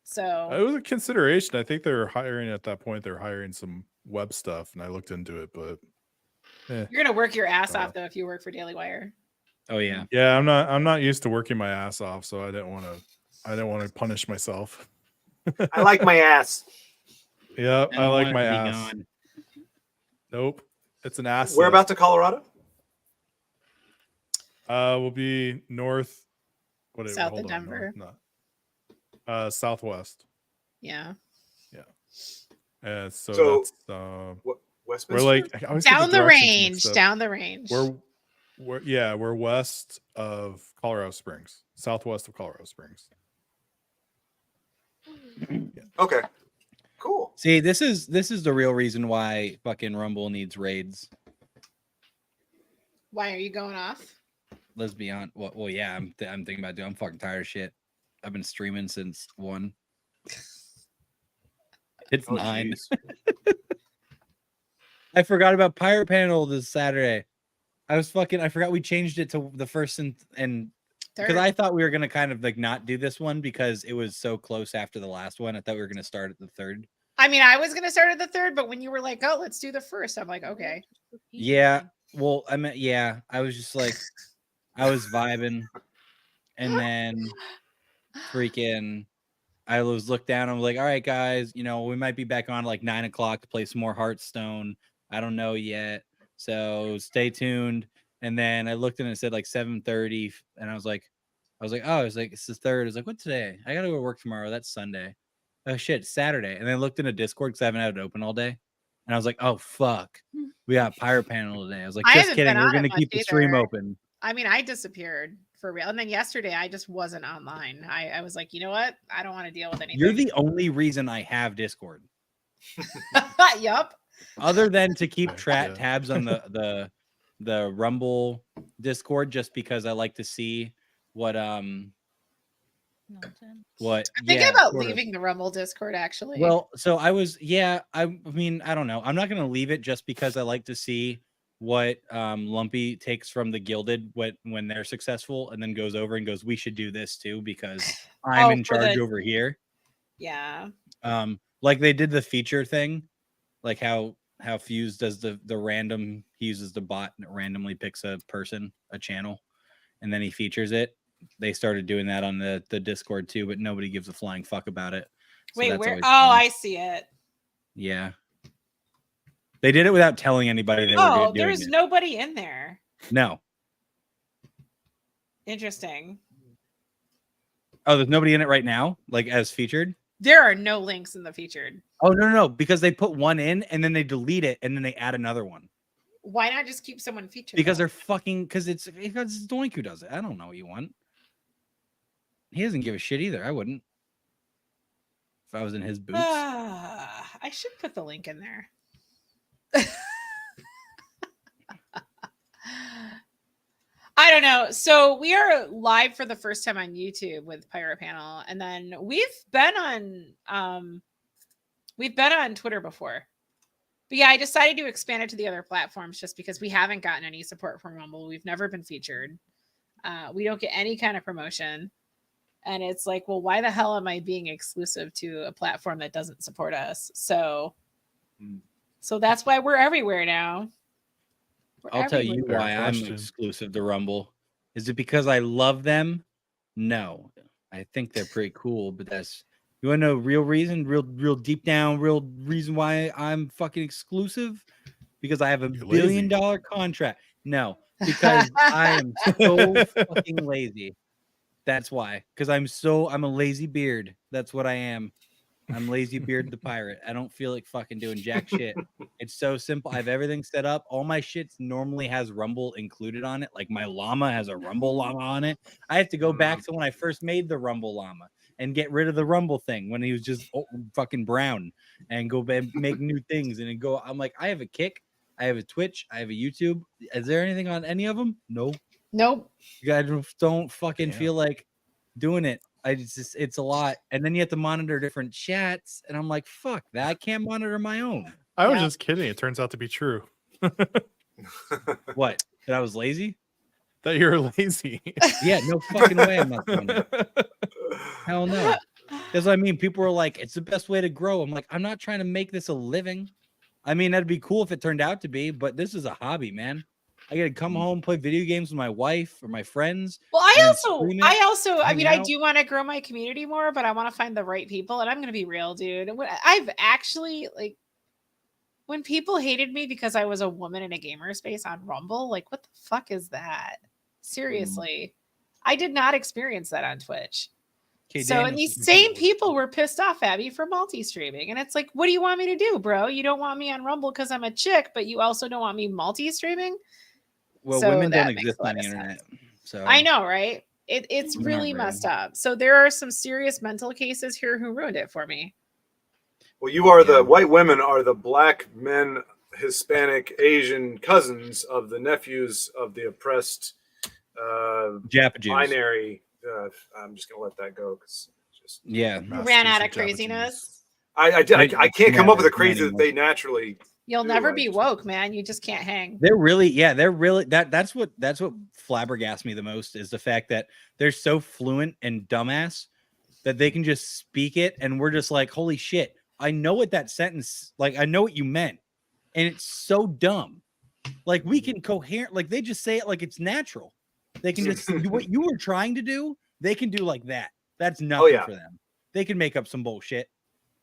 So
It was a consideration. I think they were hiring at that point. They were hiring some web stuff, and I looked into it. But
you're gonna work your ass off though if you work for Daily Wire.
Oh yeah.
yeah, I'm not used to working my ass off, so I didn't want to punish myself.
I like my ass.
Yeah,
I
I
don't
like
want it
my
to be
ass.
gone.
Nope, it's an ass.
Whereabouts to Colorado?
We'll be north.
South
hold
of
on,
Denver.
Southwest.
Yeah.
Yeah. So
So,
that's
What,
we're
Westminster?
like I always get
Down the
directions
range.
mixed up.
Down the range.
We're west of Colorado Springs, southwest of Colorado Springs.
Okay. Cool.
See, this is the real reason why fucking Rumble needs raids.
Why are you going off?
Let's be honest. Well, yeah, I'm thinking about doing. I'm fucking tired of shit. I've been streaming since 1. It's 9. I forgot about Pirate Panel this Saturday. I forgot we changed it to the first and because
Third.
I thought we were gonna kind of like not do this one because it was so close after the last one. I thought we were gonna start at the 3rd.
I mean, I was gonna start at the 3rd, but when you were like, "Oh, let's do the 1st," I'm like, "Okay."
Yeah. Well, I meant I was just like I was vibing, and then freaking I was looked down. I'm like, all right, guys, we might be back on like 9 o'clock to play some more Hearthstone. I don't know yet, so stay tuned. And then I looked and it said like 7:30, and I was like, oh, it's the 3rd. I was like, what today? I gotta go to work tomorrow. That's Sunday. Oh shit, Saturday. And then I looked into Discord because I haven't had it open all day, and I was like, oh fuck, we got Pirate Panel today. I was like,
I
just
haven't
kidding.
been
We're
on it
gonna
much
keep the stream
either.
open.
I mean, I disappeared for real. And then yesterday, I just wasn't online. I was like, you know what? I don't want to deal with anything.
You're the only reason I have Discord.
Yup.
Other than to keep tabs on the Rumble Discord, just because I like to see what
I'm thinking about leaving the Rumble Discord actually.
Well, so I was, I mean, I don't know. I'm not going to leave it just because I like to see what Lumpy takes from the Gilded when they're successful, and then goes over and goes, we should do this too because I'm in charge over here.
Yeah.
Like they did the feature thing, like how Fuse does the random. He uses the bot and it randomly picks a person, a channel, and then he features it. They started doing that on the Discord too, but nobody gives a flying fuck about it. So
wait,
that's
where?
always
Oh,
fun.
I see it.
Yeah. They did it without telling anybody they were doing
there's
it.
nobody in there.
No.
Interesting.
Oh, there's nobody in it right now, like as featured?
There are no links in the featured.
Oh, no, because they put one in and then they delete it and then they add another one.
Why not just keep someone featured?
Because they're fucking, because it's Doink who does it. I don't know what you want. He doesn't give a shit either. I wouldn't. If I was in his boots.
I should put the link in there. I don't know. So we are live for the first time on YouTube with Pirate Panel, and then we've been on Twitter before. But yeah, I decided to expand it to the other platforms just because we haven't gotten any support from Rumble. We've never been featured. We don't get any kind of promotion. And it's like, well, why the hell am I being exclusive to a platform that doesn't support us? So that's why we're everywhere now.
I'll tell you why I'm exclusive to Rumble. Is it because I love them? No. I think they're pretty cool, but you want to know real reason, real deep down, real reason why I'm fucking exclusive? Because I have a $1 billion contract. No, because I am so fucking lazy. That's why. Because I'm a lazy beard. That's what I am. I'm Lazy Beard the Pirate. I don't feel like fucking doing jack shit. It's so simple. I have everything set up. All my shit normally has Rumble included on it. Like my llama has a Rumble llama on it. I have to go back to when I first made the Rumble llama and get rid of the Rumble thing when he was just fucking brown and go make new things and then go. I'm like, I have a Kick. I have a Twitch. I have a YouTube. Is there anything on any of them? No.
Nope.
You guys don't fucking feel like doing it. It's a lot. And then you have to monitor different chats. And I'm like, fuck that. I can't monitor my own.
I was just kidding. It turns out to be true.
What? That I was lazy?
that you're lazy.
Yeah, no fucking way I'm not doing it. Hell no. Because I mean, people are like, it's the best way to grow. I'm like, I'm not trying to make this a living. I mean, that'd be cool if it turned out to be, but this is a hobby, man. I gotta come home, play video games with my wife or my friends.
Well, I
hang
mean, I
out.
do want to grow my community more, but I want to find the right people. And I'm going to be real, dude. I've actually, like, when people hated me because I was a woman in a gamer space on Rumble, like, what the fuck is that? Seriously. I did not experience that on Twitch.
Okay,
So, and these same people were pissed off at me for multi-streaming. And it's like, what do you want me to do, bro? You don't want me on Rumble because I'm a chick, but you also don't want me multi-streaming?
Well,
So
women
that
don't
makes
exist
a lot
on the
of sense.
internet. So
I know, right? It's
They're not
really
real.
messed up. So there are some serious mental cases here who ruined it for me.
Well, you are the white women are the black men, Hispanic, Asian cousins of the nephews of the oppressed
Jap Jews.
binary. I'm just gonna let that go because just
Yeah,
Ran out of craziness.
I can't come up with a crazy that they naturally.
You'll never be woke, man. You just can't hang.
They're really that's what flabbergasts me the most is the fact that they're so fluent and dumbass that they can just speak it and we're just like, holy shit, I know what that sentence, like I know what you meant, and it's so dumb. Like we can coherent, like they just say it like it's natural. They can just do what you were trying to do, they can do like that. That's nothing for them. They can make up some bullshit.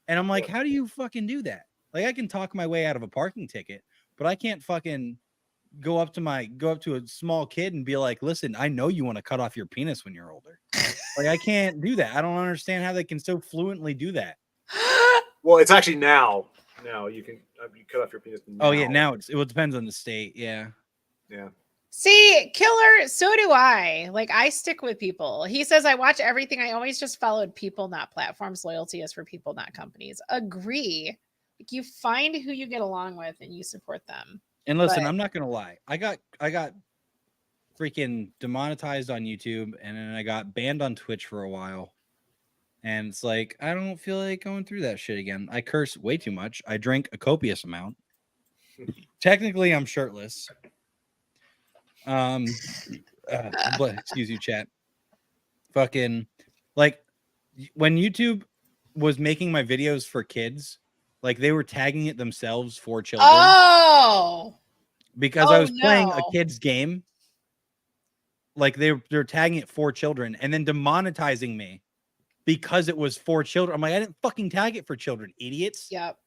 And I'm like, how do you fucking do that? Like I can talk my way out of a parking ticket, but I can't fucking go up to a small kid and be like, listen, I know you want to cut off your penis when you're older. Like I can't do that. I don't understand how they can so fluently do that.
Well, it's actually now. Now you can cut off your penis.
Oh yeah, now it depends on the state. Yeah.
Yeah.
See, Killer, so do I. Like, I stick with people. He says, I watch everything. I always just followed people, not platforms. Loyalty is for people, not companies. Agree. Like, you find who you get along with and you support them.
And listen, I'm not gonna lie. I got freaking demonetized on YouTube, and then I got banned on Twitch for a while. And it's like, I don't feel like going through that shit again. I curse way too much. I drink a copious amount. Technically, I'm shirtless. But excuse you, chat. Fucking like when YouTube was making my videos for kids, like they were tagging it themselves for children.
Oh,
because I was playing a kid's game. Like they're tagging it for children and then demonetizing me because it was for children. I'm like, I didn't fucking tag it for children, idiots.
Yep.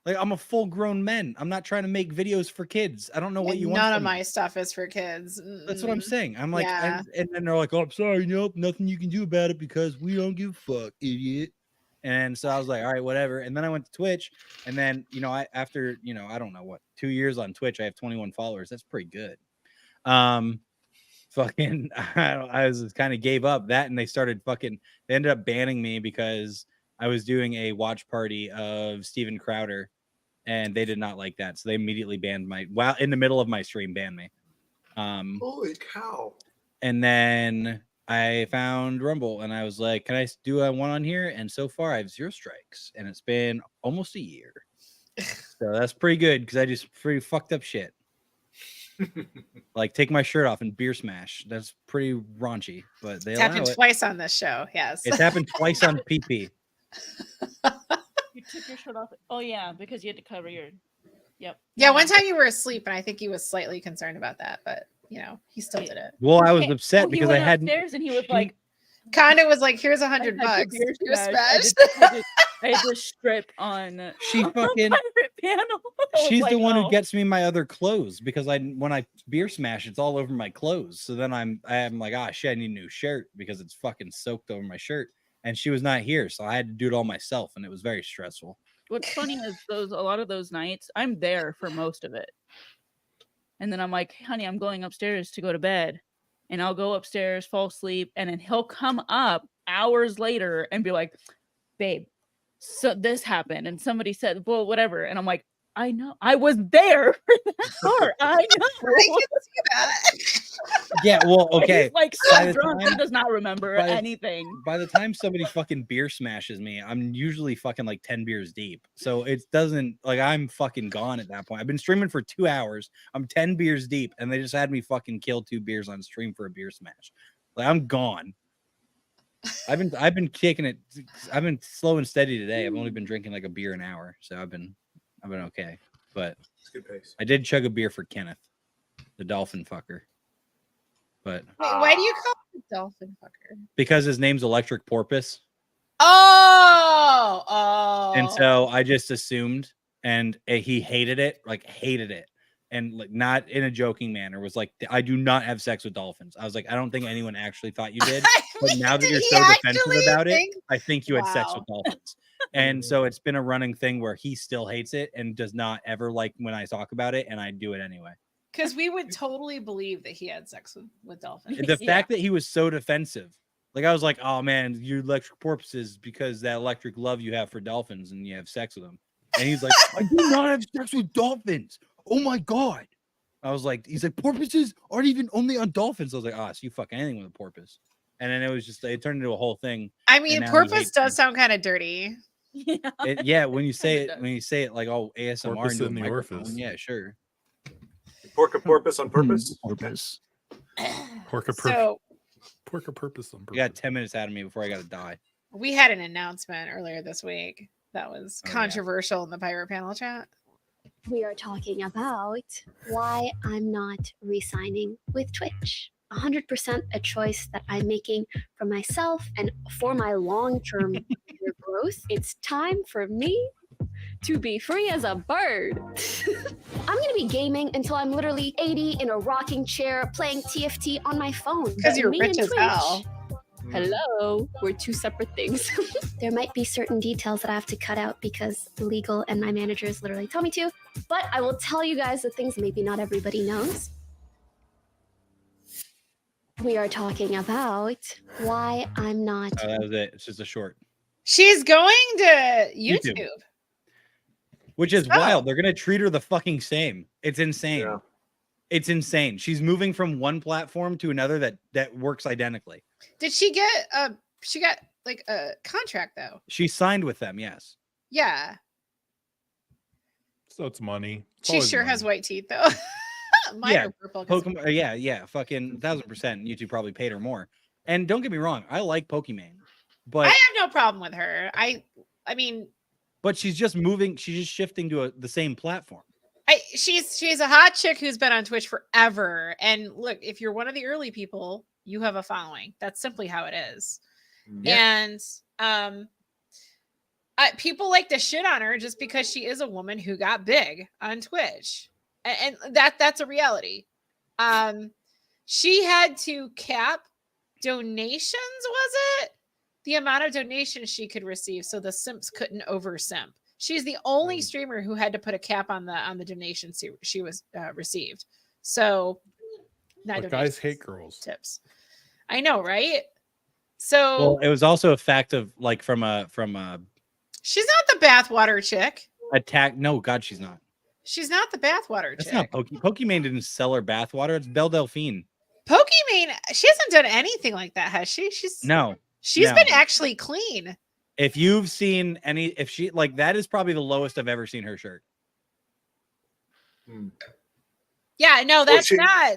Like I'm a full grown man. I'm not trying to make videos for kids. I don't know what you want.
None of
from
my
me.
stuff is for kids.
That's what I'm saying. I'm like,
Yeah.
and then they're like, oh, I'm sorry, nope, nothing you can do about it because we don't give a fuck, idiot. And so I was like, all right, whatever. And then I went to Twitch, and then after I don't know what 2 years on Twitch, I have 21 followers. That's pretty good. Fucking, I was kind of gave up that, and they ended up banning me because I was doing a watch party of Steven Crowder, and they did not like that, so they immediately banned while in the middle of my stream, banned me.
Holy cow!
And then I found Rumble, and I was like, "Can I do a one on here?" And so far, I have 0 strikes, and it's been almost a year, so that's pretty good because I just pretty fucked up shit. Like take my shirt off and beer smash. That's pretty raunchy, but they
It's
allow
happened
it.
twice on this show. Yes.
It's happened twice on PP.
You took your shirt off. Oh yeah, because you had to cover your. Yep.
Yeah, one time you were asleep, and I think he was slightly concerned about that, but he still did it.
Well, I was upset because I hadn't.
Upstairs and he was like,
Kinda was like, "Here's $100
I
bucks.
beer
Beer
smash.
smash."
I had to strip on.
She fucking.
pirate panel. I was
She's
like,
the one
oh.
who gets me my other clothes because when I beer smash, it's all over my clothes. So then I'm like, ah, shit, I need a new shirt because it's fucking soaked over my shirt. And she was not here, so I had to do it all myself, and it was very stressful.
What's funny is a lot of those nights I'm there for most of it, and then I'm like, honey, I'm going upstairs to go to bed, and I'll go upstairs, fall asleep, and then he'll come up hours later and be like, babe, so this happened, and somebody said, well, whatever, and I'm like, I know, I was there for that part. I know.
I can see that.
Yeah, well, okay.
He's like
By
so
the
drunk, he
time-
does not remember
by the-
anything.
By the time somebody fucking beer smashes me, I'm usually fucking like 10 beers deep. So it doesn't like I'm fucking gone at that point. I've been streaming for 2 hours. I'm 10 beers deep, and they just had me fucking kill 2 beers on stream for a beer smash. Like I'm gone. I've been kicking it. I've been slow and steady today. I've only been drinking like a beer an hour, so I've been okay. But
it's good pace.
I did chug a beer for Kenneth, the dolphin fucker. But
Wait, why do you call him a dolphin fucker?
because his name's Electric Porpoise,
Oh.
and so I just assumed, and he hated it, and like not in a joking manner. Was like, I do not have sex with dolphins. I was like, I don't think anyone actually thought you did, but now that
did
you're
he
so defensive
actually
about it,
think-
I think you had sex
Wow.
with dolphins. And so it's been a running thing where he still hates it and does not ever like when I talk about it, and I do it anyway.
Because we would totally believe that he had sex with dolphins.
The fact that he was so defensive, like I was like, oh man, your electric porpoises because that electric love you have for dolphins and you have sex with them. And he's like, I do not have sex with dolphins. Oh my god. I was like, he's like, porpoises aren't even only on dolphins. I was like, so you fuck anything with a porpoise. And then it turned into a whole thing.
I
and
mean,
now he
porpoise
hates
does sound kind of dirty.
Yeah, when you say it like ASMR
Porpoise
into a
in the
microphone,
orifice.
yeah, sure.
Pork a porpoise on purpose.
Porpoise.
So
Pork a purpose on purpose.
You got 10 minutes out of me before I gotta die.
we had an announcement earlier this week that was
Oh, yeah.
controversial in the pirate panel chat.
We are talking about why I'm not re-signing with Twitch. 100% a choice that I'm making for myself and for my long-term career growth. It's time for me to be free as a bird. I'm gonna be gaming until I'm literally 80 in a rocking chair playing TFT on my phone.
'Cause you're
Me
rich
and
as hell.
Hello, we're two separate things. There might be certain details that I have to cut out because legal and my managers literally tell me to, but I will tell you guys the things maybe not everybody knows. We are talking about why I'm not.
Oh, that was it. It's just a short.
She's going to YouTube.
YouTube. Which is wild. They're gonna treat her the fucking same. It's insane. It's insane. She's moving from one platform to another that works identically.
Did she get she got like a contract though?
She signed with them, yes.
Yeah.
So it's money. It's
She
always
sure
money.
has white teeth though. Mine
Yeah,
are purple. 'cause-
Pokemon. Yeah, fucking 1000%. YouTube probably paid her more. And don't get me wrong, I like Pokimane, but
I have no problem with her. I mean,
she's just moving. She's just shifting to the same platform.
she's a hot chick who's been on Twitch forever. And look, if you're one of the early people, you have a following. That's simply how it is.
Yeah.
And people like to shit on her just because she is a woman who got big on Twitch. And that's a reality. She had to cap donations, was it? The amount of donations she could receive so the simps couldn't over simp. She's the only streamer who had to put a cap on the donations she was received. So not
But guys
donations,
hate girls.
tips. I know, right? So
Well, it was also a fact of like from a
she's not the bathwater chick.
attack. No, God, she's not.
She's not the bathwater
That's
chick.
not Pokimane didn't sell her bathwater. It's Belle Delphine.
Pokimane, she hasn't done anything like that, has she? She's
No.
She's
no.
been actually clean.
If you've seen if she like that is probably the lowest I've ever seen her shirt.
Yeah, no,
Well,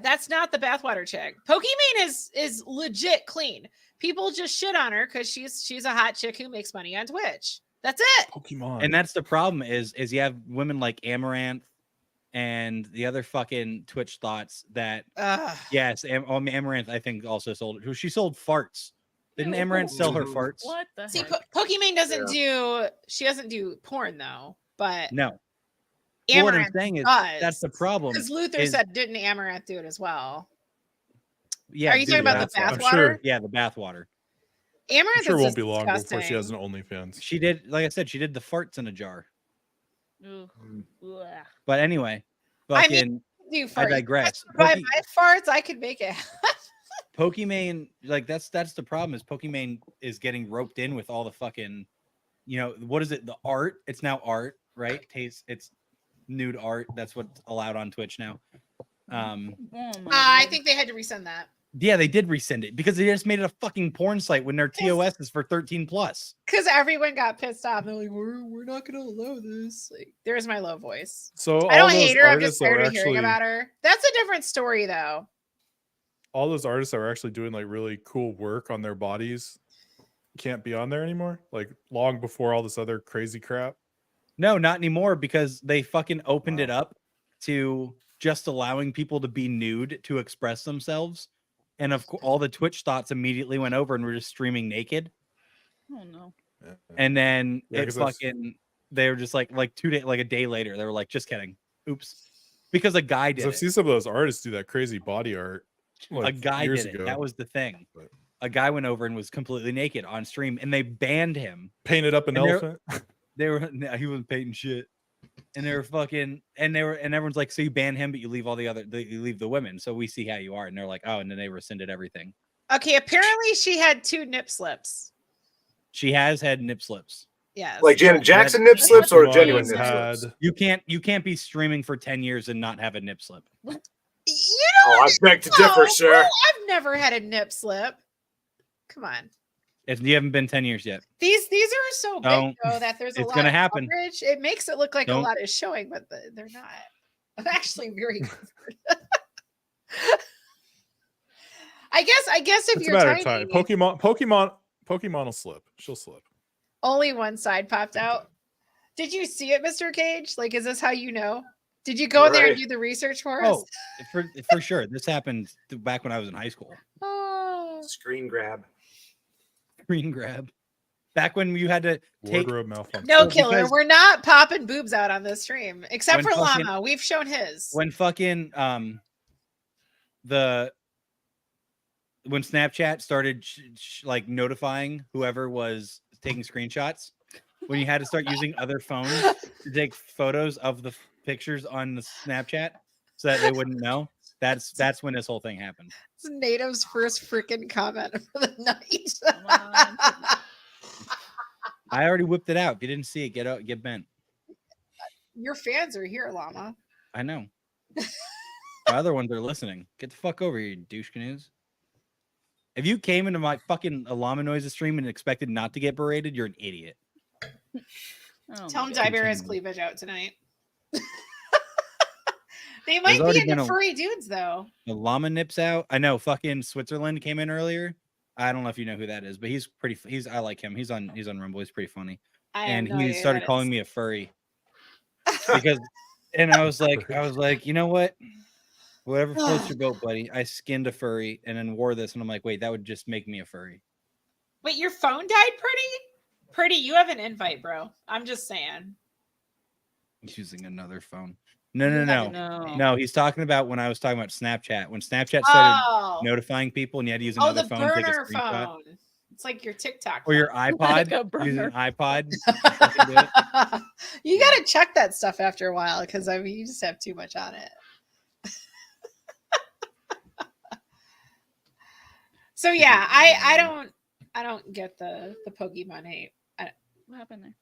that's not the bathwater chick. Pokimane is legit clean. People just shit on her because she's a hot chick who makes money on Twitch. That's it.
Pokemon.
And that's the problem is you have women like Amaranth and the other fucking Twitch thoughts that yes, Amaranth I think also sold who she sold farts. Didn't Amaranth sell her farts?
What the
See,
heck?
Pokimane doesn't do porn though, but
No. Well, what I'm
Amaranth
saying is
does.
that's the problem.
Because Luther
is-
said, didn't Amaranth do it as well?
Yeah,
Are you talking about the
I'm
bathwater?
sure.
Yeah, the bathwater.
Amaranth
I'm sure it
is
won't be long before she
disgusting.
has an OnlyFans.
She did, like I said, she did the farts in a jar.
Ugh. Ugh.
But anyway,
I
fucking
mean, do
I
farts.
digress.
By my farts, I could make it.
Pokimane, like that's the problem is Pokimane is getting roped in with all the fucking, what is it? The art. It's now art, right? It's nude art. That's what's allowed on Twitch now.
Oh my
I
God.
think they had to resend that.
Yeah, they did rescind it because they just made it a fucking porn site when their TOS is for 13 plus.
Because everyone got pissed off. They're like, we're not gonna allow this. Like, there's my low voice.
So
I
all
don't
those
hate her. I'm
artists
just
that were
tired of hearing
actually
about her. That's a different story, though.
all those artists that were actually doing like really cool work on their bodies can't be on there anymore. Like long before all this other crazy crap.
No, not anymore because they fucking opened it up to just allowing people to be nude to express themselves. And of course, all the Twitch thoughts immediately went over and were just streaming naked.
Oh no.
And then
Yeah,
it
'cause that's-
fucking, they were just like 2 days, like a day later, they were like, just kidding. Oops. Because a guy
'cause
did
I've
it.
seen some of those artists do that crazy body art. Like,
A guy
years
did it.
ago.
That was the thing. A guy went over and was completely naked on stream, and they banned him.
Painted up an
And
elephant.
They were no, he wasn't painting shit. And they were fucking, and everyone's like, so you ban him, but you leave all the other, you leave the women, so we see how you are. And they're like, oh, and then they rescinded everything.
Okay, apparently she had 2 nip slips.
She has had nip slips.
Yes.
Like Janet Jackson nip slips or genuine nip
had-
slips?
You can't be streaming for 10 years and not have a nip slip.
You know,
Oh, I beg to differ,
no,
sir.
well, I've never had a nip slip. Come on.
If you haven't been 10 years yet.
These are so big
Don't.
though that there's a
It's
lot
gonna
of
happen.
coverage. It makes it look like
Don't.
a lot is showing, but they're not. I'm actually very concerned. I guess if
It's a
you're
matter of
tiny,
time. Pokimane will slip. She'll slip.
only one side popped out. Did you see it, Mr. Cage? Like, is this how you know? Did you go in there and
Right.
do the research for us?
Oh, for sure. This happened back when I was in high school.
Oh.
Screen grab.
Screen grab. Back when you had to take
Wardrobe malfunction.
No,
So
killer.
because
We're not popping boobs out on this stream, except
When
for
fucking-
Llama. We've shown his.
when fucking when Snapchat started like notifying whoever was taking screenshots, when you had to start using other phones to take photos of the pictures on the Snapchat so that they wouldn't know. That's when this whole thing happened.
It's Native's first freaking comment for the night.
I already whipped it out. If you didn't see it, get bent.
Your fans are here, Llama.
I know. The other ones are listening. Get the fuck over here, you douche canoes. If you came into my fucking Llama Noises stream and expected not to get berated, you're an idiot.
Tell him Diber has cleavage out tonight. They might be
already
into
been a-
furry dudes though.
The llama nips out. I know. Fucking Switzerland came in earlier. I don't know if you know who that is, but he's pretty. I like him. He's on Rumble. He's pretty funny.
I have
And
no
he
idea who
started
that
calling
is.
me a furry because, and I was like, you know what? Whatever floats your boat, buddy. I skinned a furry and then wore this, and I'm like, wait, that would just make me a furry.
Wait, your phone died, Pretty, you have an invite, bro. I'm just saying.
Using another phone. No.
No.
He's talking about when I was talking about Snapchat. When Snapchat started
Oh.
notifying people, and you had to use
Oh,
another
the
phone to take a
burner
screenshot.
phone. It's like your TikTok
Or your
phone.
iPod. Use an iPod. Fucking do it.
You got to check that stuff after a while because I mean, you just have too much on it. So yeah, I don't get the Pokimane hate.
What happened there?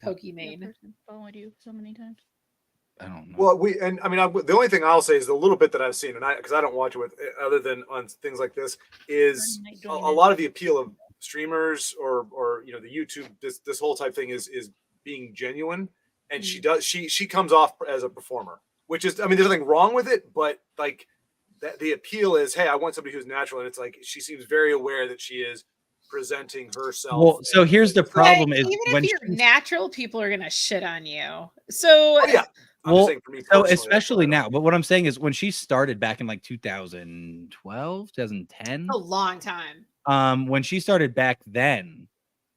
Pokimane.
That person followed you so many times.
I don't know.
Well, the only thing I'll say is the little bit that I've seen, and because I don't watch it with other than on things like this, is a lot of the appeal of streamers or the YouTube this whole type thing is being genuine, and she comes off as a performer, which is there's nothing wrong with it, but like that the appeal is, hey, I want somebody who's natural, and it's like she seems very aware that she is presenting herself.
Well, so here's the problem: is
Even
when
if you're natural, people are gonna shit on you. So
well,
saying for me
so
personally,
especially now. But what I'm saying is, when she started back in like 2012, 2010,
a long time.
when she started back then,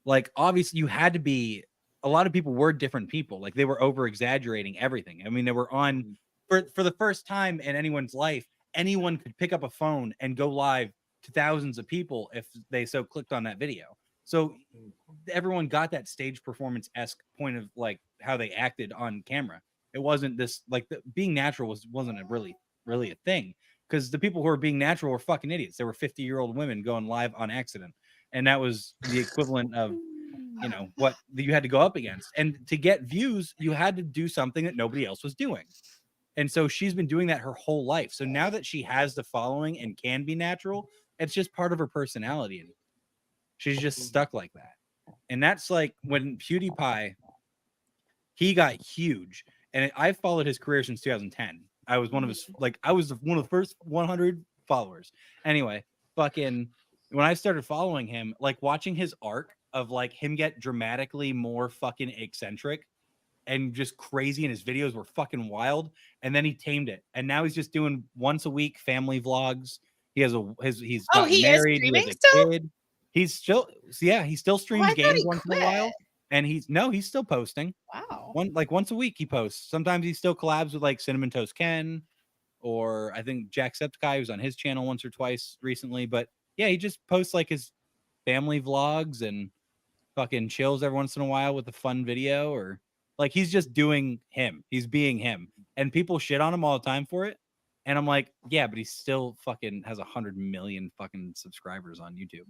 like obviously you had to be. A lot of people were different people. Like they were over exaggerating everything. I mean, they were on for the first time in anyone's life. Anyone could pick up a phone and go live to thousands of people if they so clicked on that video. So everyone got that stage performance-esque point of like how they acted on camera. It wasn't this like being natural wasn't a really a thing, because the people who were being natural were fucking idiots. They were 50-year-old women going live on accident, and that was the equivalent of what you had to go up against. And to get views, you had to do something that nobody else was doing. And so she's been doing that her whole life. So now that she has the following and can be natural, it's just part of her personality. And she's just stuck like that. And that's like when PewDiePie, he got huge. And I followed his career since 2010. I was one of his, like, I was one of the first 100 followers. Anyway, fucking, when I started following him, like watching his arc of like him get dramatically more fucking eccentric and just crazy, and his videos were fucking wild. And then he tamed it. And now he's just doing once a week family vlogs. He has he's gotten married, he has a kid. He's still, yeah, he still streams games once in a while. And he's still posting.
Wow.
Once a week he posts. Sometimes he still collabs with like Cinnamon Toast Ken, or I think Jacksepticeye, who's on his channel once or twice recently. But yeah, he just posts like his family vlogs and fucking chills every once in a while with a fun video, or like he's just doing him. He's being him. And people shit on him all the time for it. And I'm like, yeah, but he still fucking has 100 million fucking subscribers on YouTube.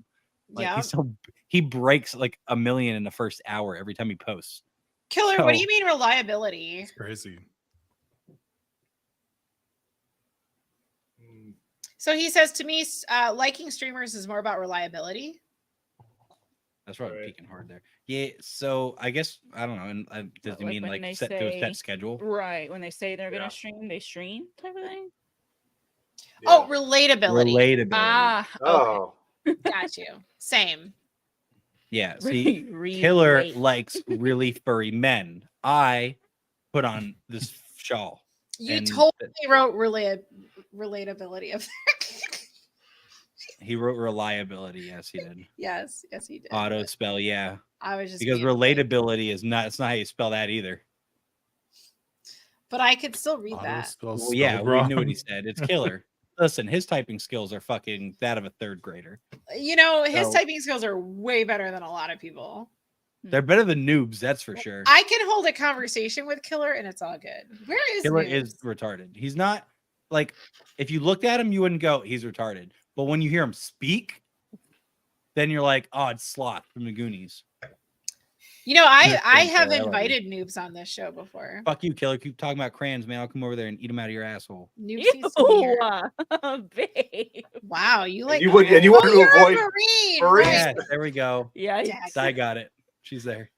Like he breaks like 1 million in the first hour every time he posts.
Killer, what do you mean reliability?
It's crazy.
So he says to me, liking streamers is more about reliability.
That's probably peeking hard there. Yeah, so I guess I don't know. And does he mean like set to a set schedule?
Right. When they say they're gonna stream, they stream type of thing.
Yeah. Oh, relatability.
Relatability.
Ah.
Oh.
Okay. Got you. Same.
Yeah. See, Killer likes really furry men. I put on this shawl.
You totally wrote relatability of
He wrote reliability. Yes, he did.
Yes, he did.
Auto spell, yeah.
I was just
because relatability is not. It's not how you spell that either.
But I could still read that.
Well, yeah, we knew what he said. It's Killer. Listen, his typing skills are fucking that of a third grader.
You know, his typing skills are way better than a lot of people.
They're better than noobs, that's for sure.
I can hold a conversation with Killer and it's all good. Where is
Killer?
Noobs?
Is retarded. He's not like, if you looked at him, you wouldn't go, he's retarded. But when you hear him speak, then you're like, oh, it's Sloth from the Goonies.
You know, I have invited Noobs on this show before.
Fuck you, Killer. Keep talking about crayons, man. I'll come over there and eat them out of your asshole.
Noobs needs to be here.
Babe.
Wow, you like
you want to avoid
Marine.
Marine.
Yeah, there we go.
Yeah,
I got it. She's there.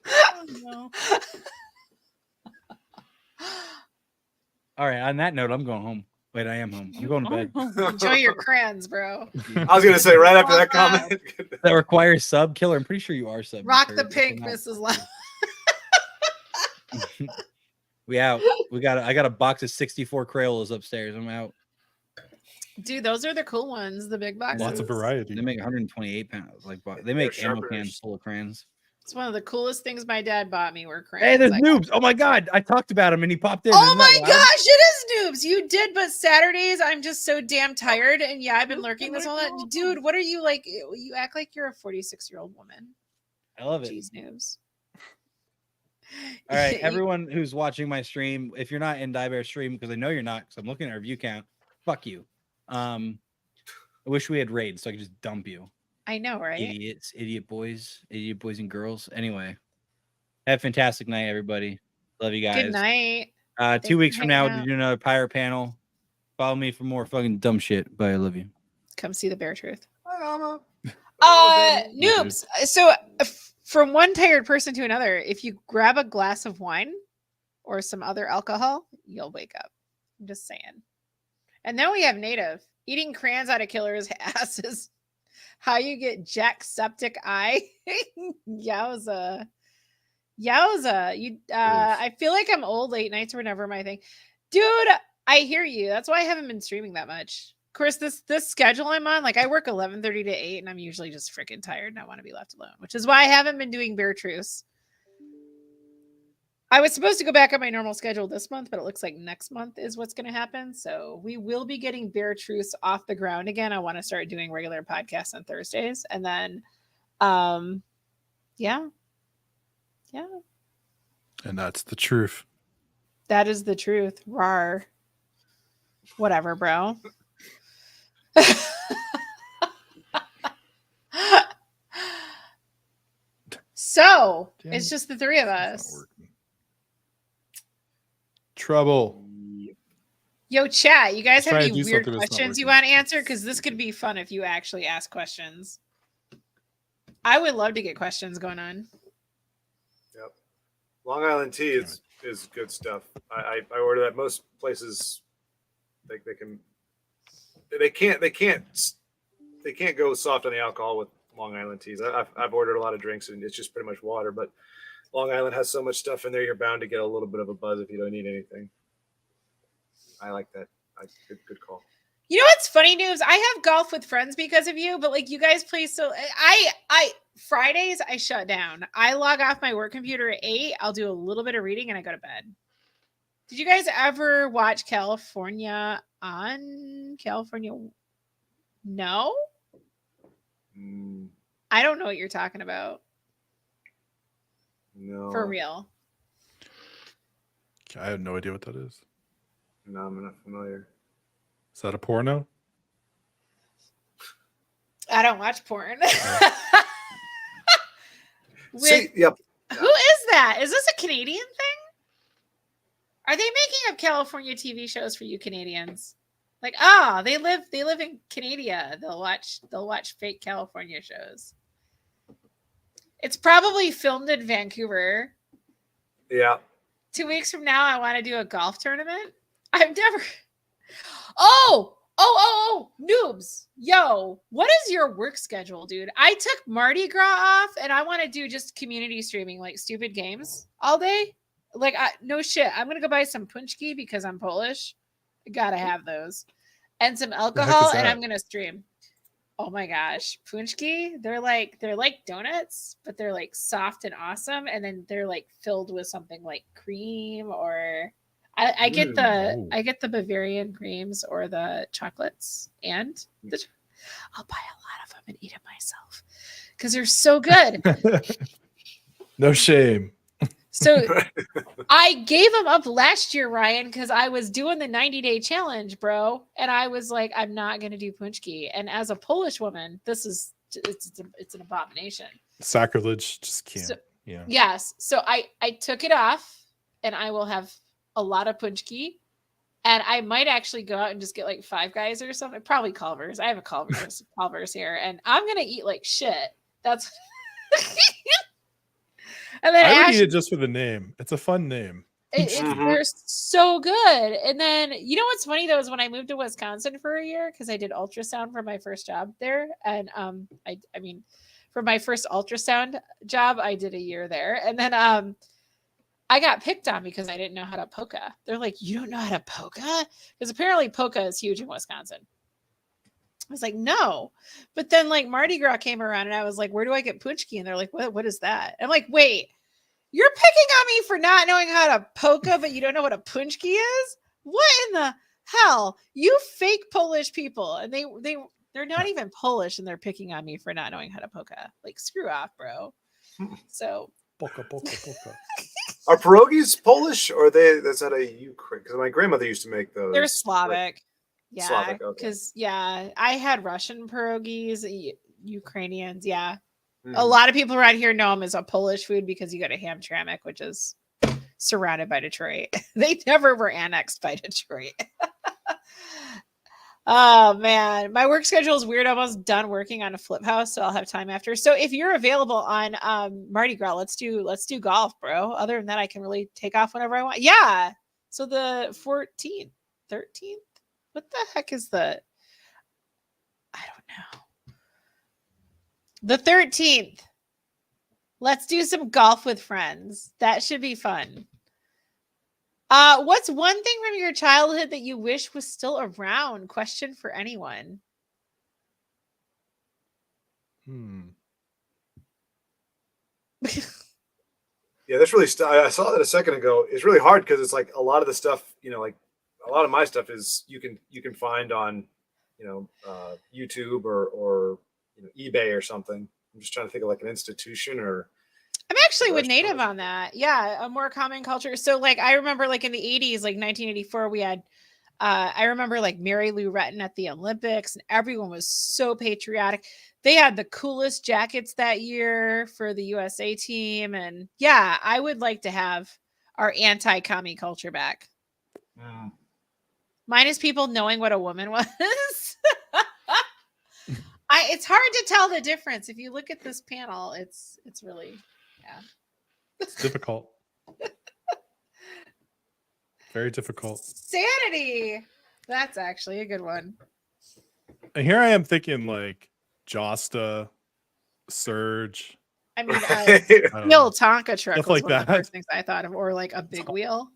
Oh, no.
All right. On that note, I'm going home. Wait, I am home. I'm going to bed.
Enjoy your crayons, bro.
I was gonna say right after that comment.
That requires sub. Killer, I'm pretty sure you are sub.
Rock the pink, Mrs. Llama.
We out. I got a box of 64 Crayolas upstairs. I'm out.
Dude, those are the cool ones, the big boxes.
Lots of variety.
They make 128 pounds. Like they make ammo cans full of crayons.
It's one of the coolest things my dad bought me were crayons.
Hey, there's Noobs. Oh my god, I talked about him and he popped in.
Oh my gosh, it is Noobs. You did, but Saturdays I'm just so damn tired. And yeah, I've been lurking this whole night. Dude, what are you like? You act like you're a 46-year-old woman.
I love it.
Jeez, Noobs.
All right, everyone who's watching my stream, if you're not in Diebear's stream, because I know you're not, because I'm looking at our view count, fuck you. I wish we had raids so I could just dump you.
I know, right?
Idiot boys and girls. Anyway, have a fantastic night, everybody. Love you guys.
Good night.
2 weeks from now, we'll do another pirate panel. Follow me for more fucking dumb shit. Bye. I love you.
Come see the Bear Truth.
Hi, Llama.
Noobs. So from one tired person to another, if you grab a glass of wine or some other alcohol, you'll wake up. I'm just saying. And then we have Native. Eating crayons out of Killer's ass is how you get Jacksepticeye. Yowza. You I feel like I'm old. Late nights were never my thing. Dude, I hear you. That's why I haven't been streaming that much. Of course, this schedule I'm on, like I work 11:30 to 8 and I'm usually just freaking tired and I want to be left alone, which is why I haven't been doing Bear Truce. I was supposed to go back on my normal schedule this month, but it looks like next month is what's going to happen. So we will be getting Bear Truce off the ground again. I want to start doing regular podcasts on Thursdays. And then, yeah.
And that's the truth.
That is the truth. Rawr. Whatever, bro. So it's just the three of us.
Trouble.
Yo, chat, you guys have
Trying
any
to do
weird
something that's not
questions you
working.
want answered? Because this could be fun if you actually ask questions. I would love to get questions going on.
Yep. Long Island tea is good stuff. I order that most places. They can't go soft on the alcohol with Long Island teas. I've ordered a lot of drinks and it's just pretty much water, but Long Island has so much stuff in there, you're bound to get a little bit of a buzz if you don't need anything. I like that. Good call.
You know what's funny, Noobs? I have golf with friends because of you, but like you guys play so I Fridays I shut down. I log off my work computer at 8. I'll do a little bit of reading and I go to bed. Did you guys ever watch California on California? No? I don't know what you're talking about.
No.
For real.
I have no idea what that is.
No, I'm not familiar.
Is that a porno?
I don't watch porn.
See, yep.
Who is that? Is this a Canadian thing? Are they making up California TV shows for you Canadians? Like, they live in Canada. They'll watch fake California shows. It's probably filmed in Vancouver.
Yeah.
2 weeks from now, I want to do a golf tournament. I've never. Oh, Noobs. Yo, what is your work schedule, dude? I took Mardi Gras off and I want to do just community streaming, like stupid games all day. Like, no shit. I'm going to go buy some punchki because I'm Polish. I gotta have those. And some alcohol, and I'm going to stream. Oh my gosh. Punchki, they're like donuts, but they're like soft and awesome. And then they're like filled with something like cream or I get the Bavarian creams or the chocolates and I'll buy a lot of them and eat them myself because they're so good.
No shame.
So I gave them up last year, Ryan, because I was doing the 90-day challenge, bro. And I was like, I'm not going to do punchki. And as a Polish woman, it's an abomination.
Sacrilege. Just can't.
So,
yeah.
Yes. So I took it off and I will have a lot of punchki. And I might actually go out and just get like Five Guys or something. Probably Culver's. I have a Culver's here. And I'm going to eat like shit. That's... And then
I would eat it just for the name. It's a fun name.
They're so good. And then you know what's funny though is when I moved to Wisconsin for a year because I did ultrasound for my first job there, and I mean for my first ultrasound job I did a year there, and then I got picked on because I didn't know how to polka. They're like, you don't know how to polka? Because apparently polka is huge in Wisconsin. I was like, no. But then like Mardi Gras came around and I was like, where do I get punchki? And they're like, what is that? I'm like, wait, you're picking on me for not knowing how to polka, but you don't know what a punchki is? What in the hell? You fake Polish people. And they're not even Polish and they're picking on me for not knowing how to polka. Like, screw off, bro. So
polka.
Are pierogies Polish or that's out of Ukraine? Because my grandmother used to make those.
They're Slavic. Yeah,
Slavic, okay.
Because I had Russian pierogies, Ukrainians. Yeah, a lot of people around here know them as a Polish food because you go to Hamtramck, which is surrounded by Detroit. They never were annexed by Detroit. Oh man, my work schedule is weird. I'm almost done working on a flip house, so I'll have time after. So if you're available on Mardi Gras, let's do golf, bro. Other than that, I can really take off whenever I want. Yeah. So the 14th, 13th. What the heck is I don't know. The 13th. Let's do some golf with friends. That should be fun. What's one thing from your childhood that you wish was still around? Question for anyone.
Yeah, that's really. I saw that a second ago. It's really hard because it's like a lot of the stuff, like a lot of my stuff is you can find on, YouTube or eBay or something. I'm just trying to think of like an institution or.
I'm actually with Native on that. Yeah, a more common culture. So like I remember like in the 80s, like 1984, we had I remember like Mary Lou Retton at the Olympics and everyone was so patriotic. They had the coolest jackets that year for the USA team. And yeah, I would like to have our anti-commie culture back. Mine is people knowing what a woman was. It's hard to tell the difference. If you look at this panel, it's really, yeah.
It's difficult. Very difficult.
Sanity. That's actually a good one.
And here I am thinking like Josta, Surge.
I mean,
don't know.
Tonka truck
Stuff
was
like
one of the
that.
first things I thought of, or like a big wheel.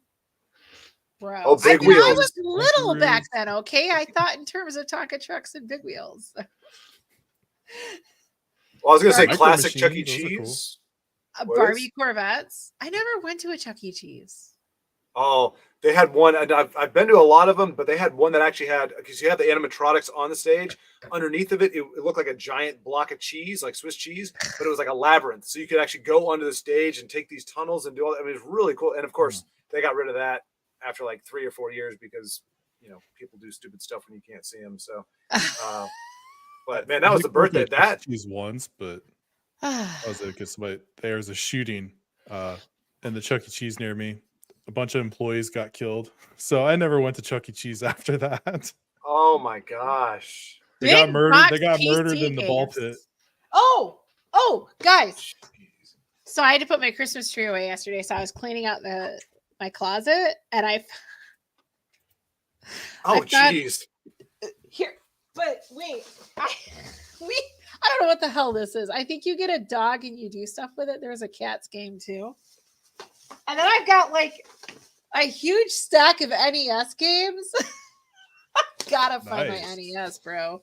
Bro,
Oh, big
I
wheels.
was little back then. Okay, I thought in terms of Tonka trucks and big wheels.
Well, I was gonna say
Micro
classic Chuck E.
machines, those are cool.
Cheese.
Barbie Corvettes. I never went to a Chuck E. Cheese.
Oh, they had one, and I've been to a lot of them, but they had one that actually had, because you had the animatronics on the stage. Underneath of it, it looked like a giant block of cheese, like Swiss cheese, but it was like a labyrinth. So you could actually go onto the stage and take these tunnels and do all that. I mean, it's really cool. And of course, they got rid of that after like 3 or 4 years because, you know, people do stupid stuff when you can't see them. So, but man, that was the birthday. That
cheese once, but that was it because there was a shooting in the Chuck E. Cheese near me. A bunch of employees got killed, so I never went to Chuck E. Cheese after that.
oh my gosh.
They got
Big
murdered.
box
They got murdered
PC
in the ball
games.
pit.
Oh, guys. So I had to put my Christmas tree away yesterday. So I was cleaning out my closet, and
Oh,
found-
jeez.
Here, but wait, I don't know what the hell this is. I think you get a dog and you do stuff with it. There's a cat's game too. And then I've got like a huge stack of NES games. Gotta find my NES, bro.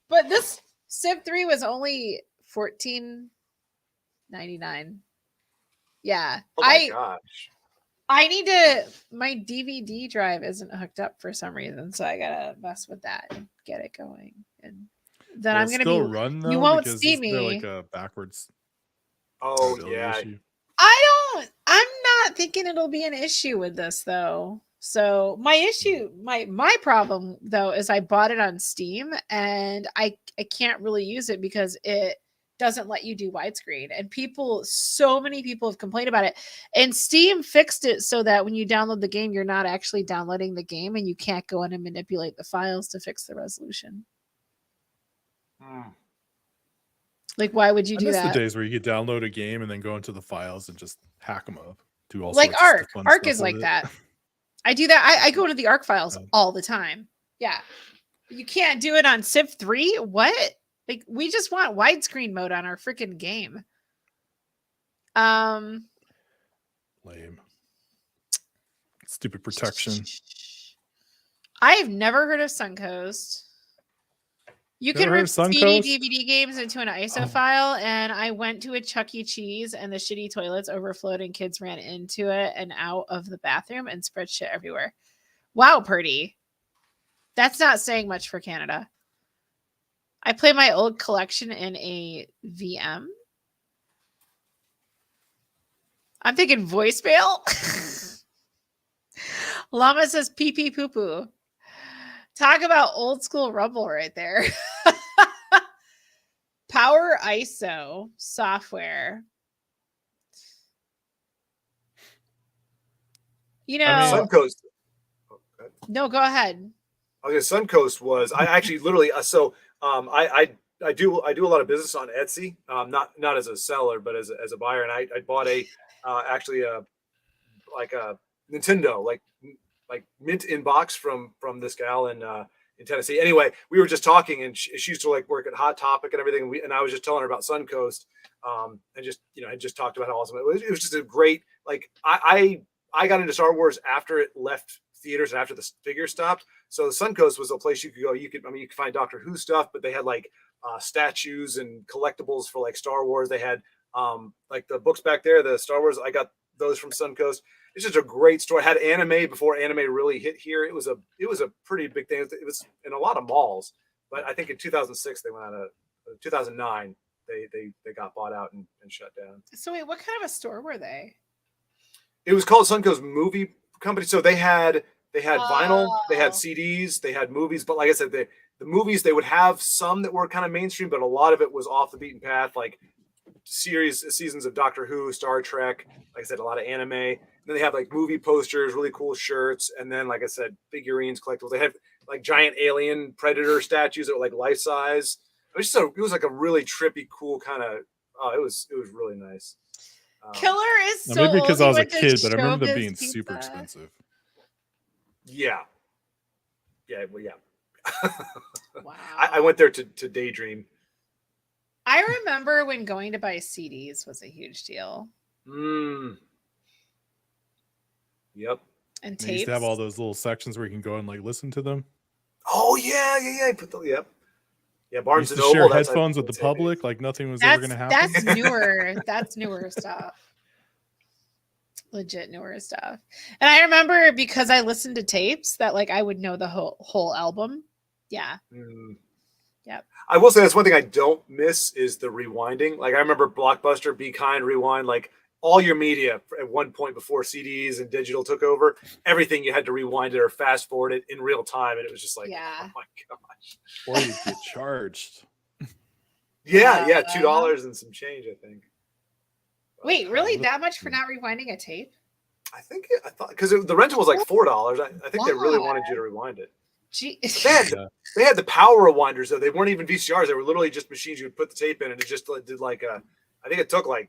But this Civ 3 was only $14.99. Yeah.
Oh my gosh.
My DVD drive isn't hooked up for some reason, so I gotta mess with that and get it going. And then
Will
I'm
it
gonna
still
be
run though,
you won't
because
see
isn't there
me.
like a backwards.
Oh
compatibility
yeah.
issue?
I'm not thinking it'll be an issue with this though. So my problem though is I bought it on Steam and I can't really use it because it doesn't let you do widescreen, and so many people have complained about it, and Steam fixed it so that when you download the game, you're not actually downloading the game and you can't go in and manipulate the files to fix the resolution. Like, why would you
I
do
miss
that?
the days where you could download a game and then go into the files and just hack them up, do all
Like
sorts of
Arc.
fun
Arc
stuff
is
with
like
it.
that. I do that. I go into the Arc files all the time. Yeah. You can't do it on Civ 3? What? Like, we just want widescreen mode on our freaking game.
Lame. Stupid protection.
I've never heard of Suncoast. You
Never
can
heard
rip
of
CD
Suncoast?
DVD games into an ISO file, and I went to a Chuck E. Cheese, and the shitty toilets overflowed, and kids ran into it and out of the bathroom and spread shit everywhere. Wow, Purdy. That's not saying much for Canada. I play my old collection in a VM. I'm thinking voicemail. Llama says pee pee poo poo. Talk about old school rumble right there. Power ISO software. You know,
Suncoast.
no, go ahead.
Okay, Suncoast was I actually literally I do a lot of business on Etsy, not as a seller but as a buyer, and I bought actually a Nintendo like mint in box from this gal in Tennessee. Anyway, we were just talking, and she used to like work at Hot Topic and everything, and I was just telling her about Suncoast, and just I just talked about how awesome it was. It was just a great I got into Star Wars after it left theaters and after the figure stopped. So Suncoast was a place you could go. You could find Doctor Who stuff, but they had like statues and collectibles for like Star Wars. They had like the books back there, the Star Wars. I got those from Suncoast. It's just a great store. It had anime before anime really hit here. It was a pretty big thing. It was in a lot of malls, but I think in 2006 they went out of 2009 they got bought out and shut down.
So wait, what kind of a store were they?
It was called Suncoast Movie Company. So they had vinyl, they had CDs, they had movies. But like I said, the movies, they would have some that were kind of mainstream, but a lot of it was off the beaten path, like seasons of Doctor Who, Star Trek. Like I said, a lot of anime. And Then they have like movie posters, really cool shirts, and then like I said, figurines, collectibles. They have like giant alien predator statues that were like life size. It was like a really trippy, cool kind of. Oh, it was really nice.
Killer is so
maybe because
old,
I was
he
a
went to
kid, but I remember them
Showbiz
being super
Pizza.
expensive.
Yeah. Well, yeah. Wow. I went there to daydream.
I remember when going to buy CDs was a huge deal.
Yep.
And
They used to have all those little sections where you can go and like listen to them.
Oh yeah. Put the Yeah, Barnes
Used
and
to
Noble.
share headphones with the public, like nothing was ever going to happen.
That's newer. That's newer stuff. Legit newer stuff. And I remember because I listened to tapes that like I would know the whole album. Yeah. Yep.
I will say that's one thing I don't miss is the rewinding. Like I remember Blockbuster, Be Kind, Rewind, like all your media at one point before CDs and digital took over, everything you had to rewind it or fast forward it in real time. And it was just like, oh my gosh.
Or you get charged.
Yeah, $2 and some change, I think.
Wait, really? That much for not rewinding a tape?
I thought because the rental was like $4. I think they really wanted you to rewind it.
Gee.
They had the power rewinders though. They weren't even VCRs. They were literally just machines you would put the tape in, and it just did like I think it took like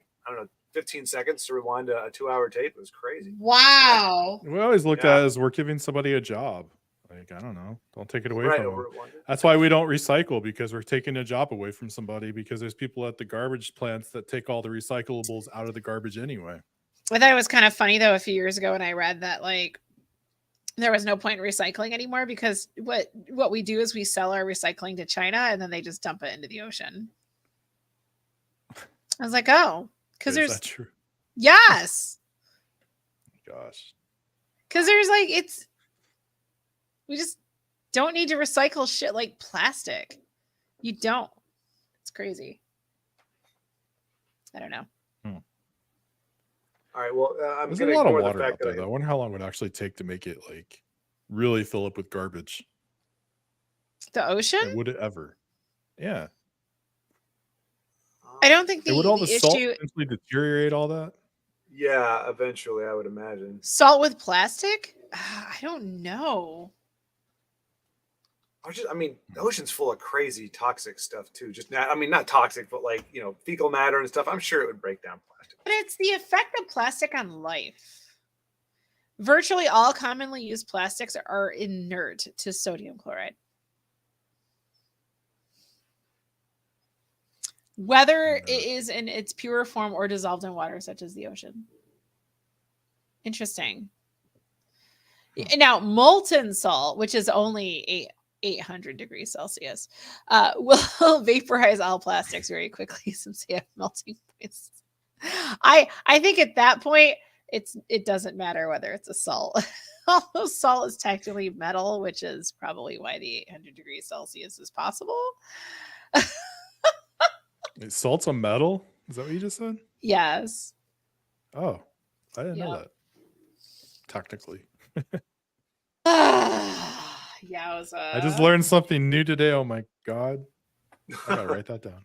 15 seconds to rewind a 2-hour tape. It was crazy.
Wow.
We always looked at it as we're giving somebody a job. Like, I don't know. Don't take it away from them. That's why we don't recycle, because we're taking a job away from somebody, because there's people at the garbage plants that take all the recyclables out of the garbage anyway.
I thought it was kind of funny though a few years ago when I read that like there was no point in recycling anymore because what we do is we sell our recycling to China and then they just dump it into the ocean. I was like, oh, because
Is
there's
that true?
yes,
Gosh.
because there's like we just don't need to recycle shit like plastic. You don't. It's crazy. I don't know.
All right. Well, I'm
There's a
going to
lot of
ignore the
water out
fact
there,
that
though. I wonder how long it would actually take to make it like really fill up with garbage.
The ocean?
Like, would it ever? Yeah.
I don't think
And would all
the
the salt
issue
eventually deteriorate all that?
Yeah, eventually, I would imagine.
salt with plastic. I don't know.
I mean, the ocean's full of crazy toxic stuff too. Not toxic, but like fecal matter and stuff. I'm sure it would break down plastic.
But it's the effect of plastic on life. Virtually all commonly used plastics are inert to sodium chloride. Whether it is in its pure form or dissolved in water, such as the ocean. Interesting. Now, molten salt, which is only 800 degrees Celsius, will vaporize all plastics very quickly since they have melting points. I think at that point, it doesn't matter whether it's a salt. Although salt is technically metal, which is probably why the 800 degrees Celsius is possible.
Salt's a metal? Is that what you just said?
Yes.
Oh, I didn't know that. Technically.
Yeah,
I just learned something new today. Oh my god. I gotta write that down.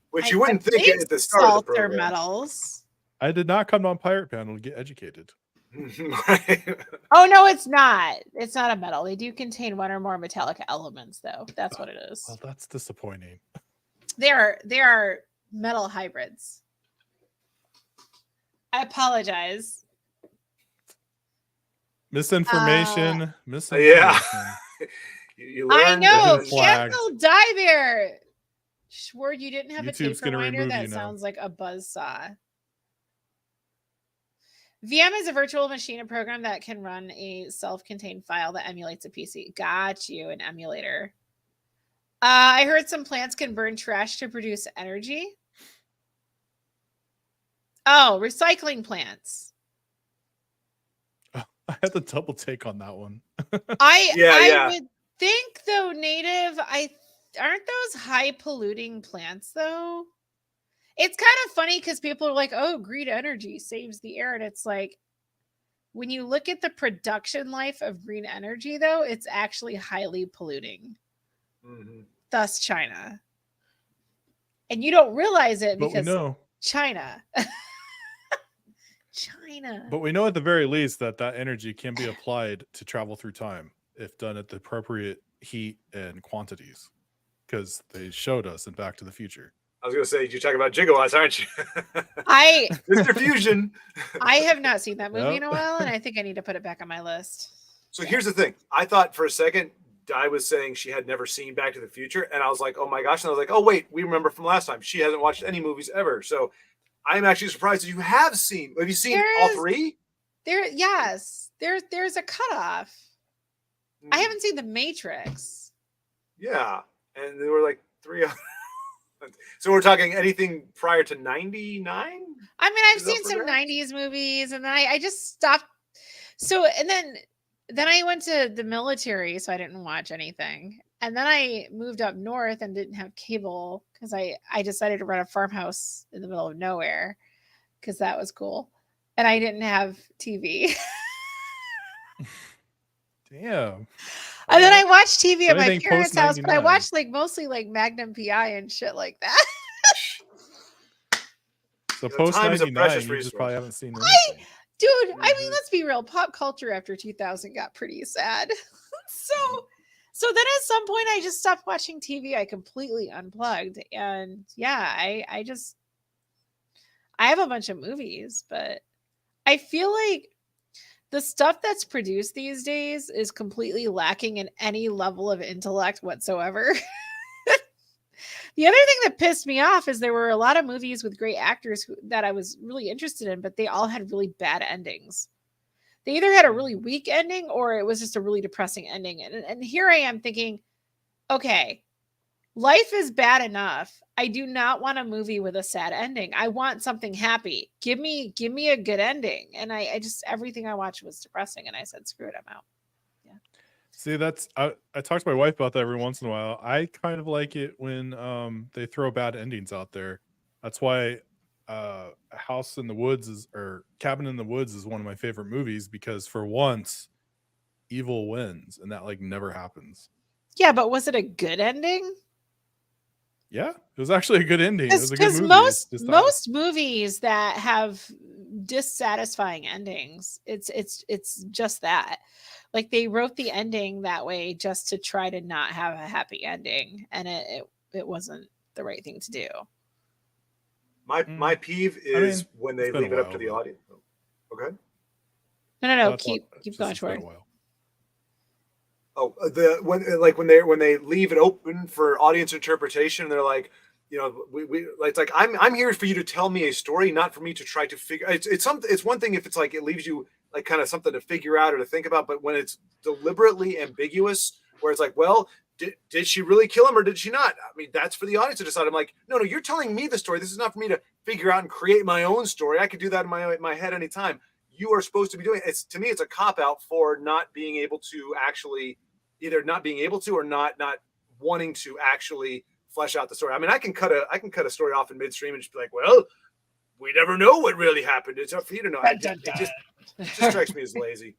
Which you wouldn't think at the start of the
salts are
program.
metals.
I did not come on Pirate Panel to get educated.
Oh no, it's not. It's not a metal. They do contain one or more metallic elements, though. That's what it is.
Well, that's disappointing.
They are metal hybrids. I apologize.
Misinformation.
Yeah. You
I
learned
know.
Hidden flag.
Cancel die there. Swore you didn't have
YouTube's
a tape
gonna
reminder
remove
that
you now.
sounds like a buzzsaw. VM is a virtual machine, a program that can run a self-contained file that emulates a PC. Got you, an emulator. I heard some plants can burn trash to produce energy. Oh, recycling plants.
I had the double take on that one.
I would think though, native, aren't those high polluting plants though? It's kind of funny because people are like, oh, green energy saves the air. And it's like, when you look at the production life of green energy, though, it's actually highly polluting.
Mm-hmm.
Thus, China. And you don't realize it
But we
because
know.
China. China.
But we know at the very least that that energy can be applied to travel through time if done at the appropriate heat and quantities, because they showed us in Back to the Future.
I was going to say, you're talking about gigawatts, aren't you?
I
Mr. Fusion.
I have not seen that movie
Yep.
in a while, and I think I need to put it back on my list.
So here's the thing. I thought for a second Di was saying she had never seen Back to the Future, and I was like, oh my gosh. And I was like, oh wait, we remember from last time. She hasn't watched any movies ever. So I'm actually surprised that you have seen. Have you seen all three?
Yes. There's a cutoff. I haven't seen The Matrix.
Yeah. And there were like 3 other. So we're talking anything prior to 99?
I mean, I've seen some 90s movies, and then I just stopped. So, and then I went to the military, so I didn't watch anything. And then I moved up north and didn't have cable because I decided to rent a farmhouse in the middle of nowhere because that was cool. And I didn't have TV.
Damn.
And then I watched TV at my
Anything
parents' house, but I
post-99.
watched like mostly like Magnum PI and shit like that.
So
know,
post
time is a
99,
precious
you just
resource.
probably haven't seen anything.
Dude, I mean, let's be real. Pop culture after 2000 got pretty sad. So then at some point I just stopped watching TV. I completely unplugged. And yeah, I have a bunch of movies, but I feel like the stuff that's produced these days is completely lacking in any level of intellect whatsoever. The other thing that pissed me off is there were a lot of movies with great actors that I was really interested in, but they all had really bad endings. They either had a really weak ending or it was just a really depressing ending. And here I am thinking, okay, life is bad enough. I do not want a movie with a sad ending. I want something happy. Give me a good ending. And I just, everything I watched was depressing. And I said, screw it, I'm out.
See, that's I talk to my wife about that every once in a while. I kind of like it when they throw bad endings out there. That's why House in the Woods or Cabin in the Woods is one of my favorite movies, because for once evil wins, and that like never happens.
Yeah, but was it a good ending?
Yeah, it was actually a good ending. It was a good
Because
movie.
most movies that have dissatisfying endings, it's just that. Like they wrote the ending that way just to try to not have a happy ending, and it wasn't the right thing to do.
My peeve is when they leave it up to the audience. Okay.
No. Keep going, Troy.
Oh, when they leave it open for audience interpretation, they're like, you know, it's like I'm here for you to tell me a story, not for me to try to figure. It's one thing if it's like it leaves you like kind of something to figure out or to think about, but when it's deliberately ambiguous, where it's like, well, did she really kill him or did she not? I mean, that's for the audience to decide. I'm like, no, you're telling me the story. This is not for me to figure out and create my own story. I could do that in my head anytime. You are supposed to be doing it. To me, it's a cop out for not being able to actually either not being able to or not wanting to actually flesh out the story. I mean, I can cut a story off in midstream and just be like, well, we never know what really happened. It's up for you to know. It just strikes me as lazy.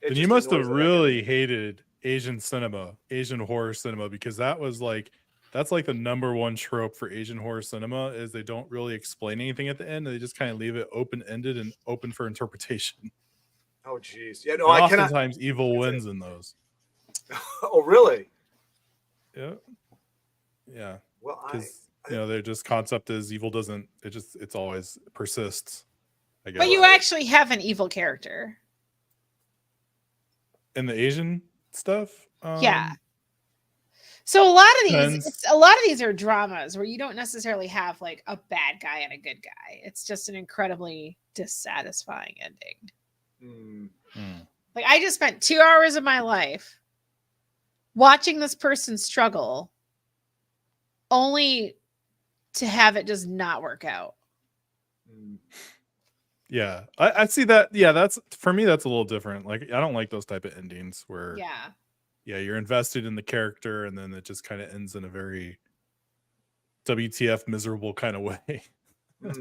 And you must have really hated Asian cinema, Asian horror cinema, because that's like the number one trope for Asian horror cinema is they don't really explain anything at the end. They just kind of leave it open-ended and open for interpretation.
Oh, geez. Yeah, no,
and
I cannot.
Oftentimes evil wins in those.
Oh, really?
Yeah. Yeah.
Well,
their just concept is evil doesn't. It's always persists. I guess.
But you actually have an evil character
in the Asian stuff.
Yeah. So a lot of these are dramas where you don't necessarily have like a bad guy and a good guy. It's just an incredibly dissatisfying ending. Like I just spent 2 hours of my life watching this person struggle only to have it just not work out.
Yeah, I see that. Yeah, that's for me. That's a little different. Like I don't like those type of endings where you're invested in the character and then it just kind of ends in a very WTF miserable kind of way.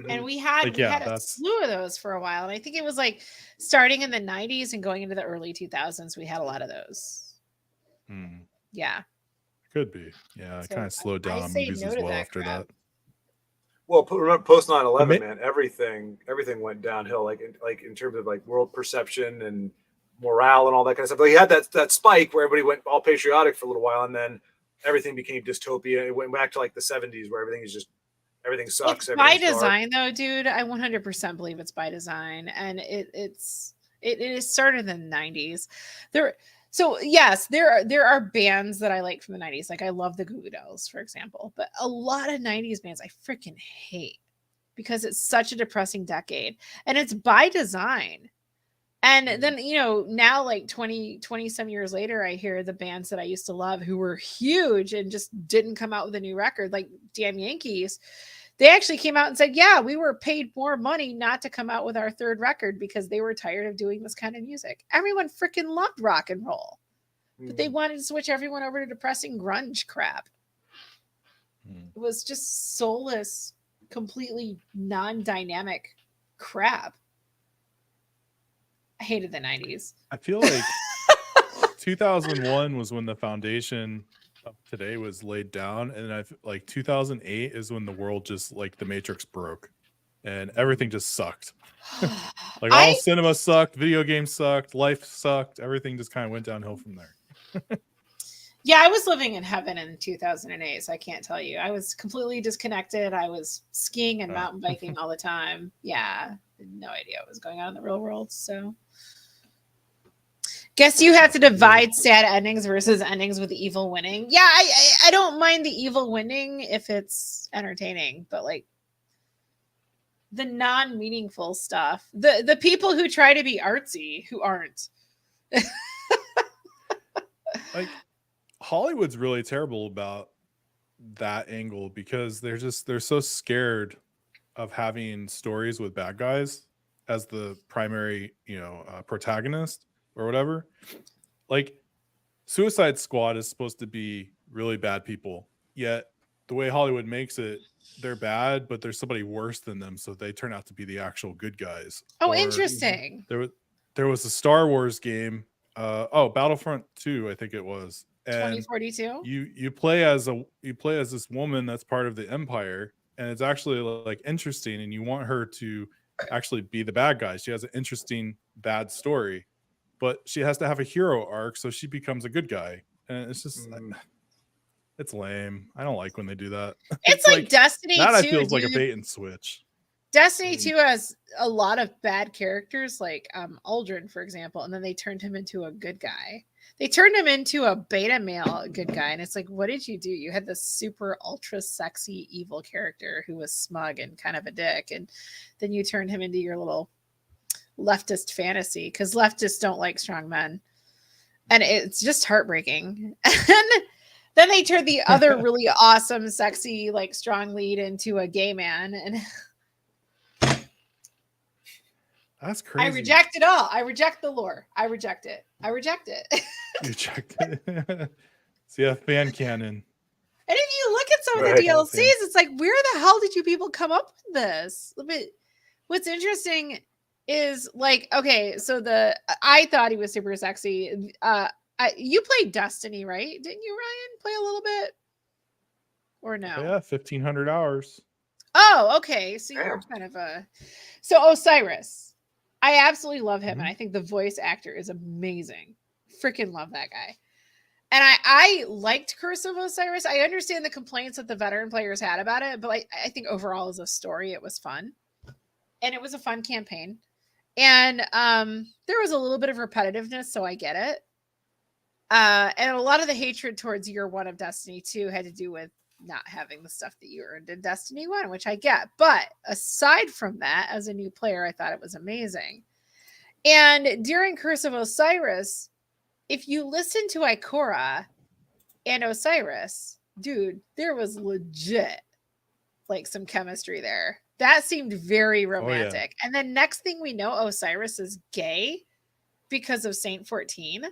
And we had a slew of those for a while, and I think it was like starting in the 90s and going into the early 2000s. We had a lot of those. Yeah,
could be. Yeah, it kind of slowed down on movies as well after that.
Well, remember post 9/11,
Ama-
man, everything went downhill. Like in terms of like world perception and morale and all that kind of stuff. Like, you had that spike where everybody went all patriotic for a little while, and then everything became dystopia. It went back to like the 70s where everything sucks.
It's by
everything's dark.
design, though, dude. I 100% believe it's by design, and it is started in the 90s. So yes, there are bands that I like from the 90s. Like I love the Goo Goo Dolls, for example. But a lot of 90s bands I freaking hate because it's such a depressing decade, and it's by design. And then, now like 20 some years later, I hear the bands that I used to love who were huge and just didn't come out with a new record, like Damn Yankees. They actually came out and said, yeah, we were paid more money not to come out with our third record because they were tired of doing this kind of music. Everyone freaking loved rock and roll, but they wanted to switch everyone over to depressing grunge crap. It was just soulless, completely non-dynamic crap. I hated the 90s.
I feel like 2001 was when the foundation of today was laid down, and I like 2008 is when the world just like the Matrix broke, and everything just sucked. Like all cinema sucked, video games sucked, life sucked, everything just kind of went downhill from there.
Yeah, I was living in heaven in 2008, so I can't tell you. I was completely disconnected. I was skiing and mountain biking all the time. Yeah, no idea what was going on in the real world. So, guess you have to divide sad endings versus endings with evil winning. Yeah, I don't mind the evil winning if it's entertaining, but like the non-meaningful stuff, the people who try to be artsy who aren't.
Like Hollywood's really terrible about that angle because they're so scared of having stories with bad guys as the primary, protagonist or whatever. Like Suicide Squad is supposed to be really bad people, yet the way Hollywood makes it, they're bad, but there's somebody worse than them, so they turn out to be the actual good guys.
Oh, interesting.
There was a Star Wars game, Battlefront 2, I think it was. And
2042.
You play as this woman that's part of the Empire, and it's actually like interesting, and you want her to actually be the bad guy. She has an interesting bad story, but she has to have a hero arc, so she becomes a good guy, and it's just it's lame. I don't like when they do that.
It's like Destiny 2.
That feels like a bait and switch.
Destiny 2 has a lot of bad characters, like Aldrin, for example, and then they turned him into a good guy. They turned him into a beta male good guy, and it's like, what did you do? You had this super ultra sexy evil character who was smug and kind of a dick, and then you turned him into your little leftist fantasy because leftists don't like strong men, and it's just heartbreaking. And then they turned the other really awesome, sexy, like strong lead into a gay man, and
that's crazy.
I reject it all. I reject the lore. I reject it. I reject it.
You checked it. See a fan canon.
And if you look at some of the DLCs, it's like, where the hell did you people come up with this? But what's interesting is like, okay, so I thought he was super sexy. You played Destiny, right? Didn't you, Ryan, play a little bit? Or no?
Yeah, 1,500 hours.
Oh, okay. So you're kind of so Osiris. I absolutely love him, and I think the voice actor is amazing. Freaking love that guy. And I liked Curse of Osiris. I understand the complaints that the veteran players had about it, but I think overall as a story, it was fun. And it was a fun campaign. And there was a little bit of repetitiveness, so I get it. And a lot of the hatred towards year one of Destiny 2 had to do with not having the stuff that you earned in Destiny 1, which I get. But aside from that, as a new player, I thought it was amazing. And during Curse of Osiris, if you listen to Ikora and Osiris, dude, there was legit like some chemistry there. That seemed very romantic. And then next thing we know, Osiris is gay because of Saint 14.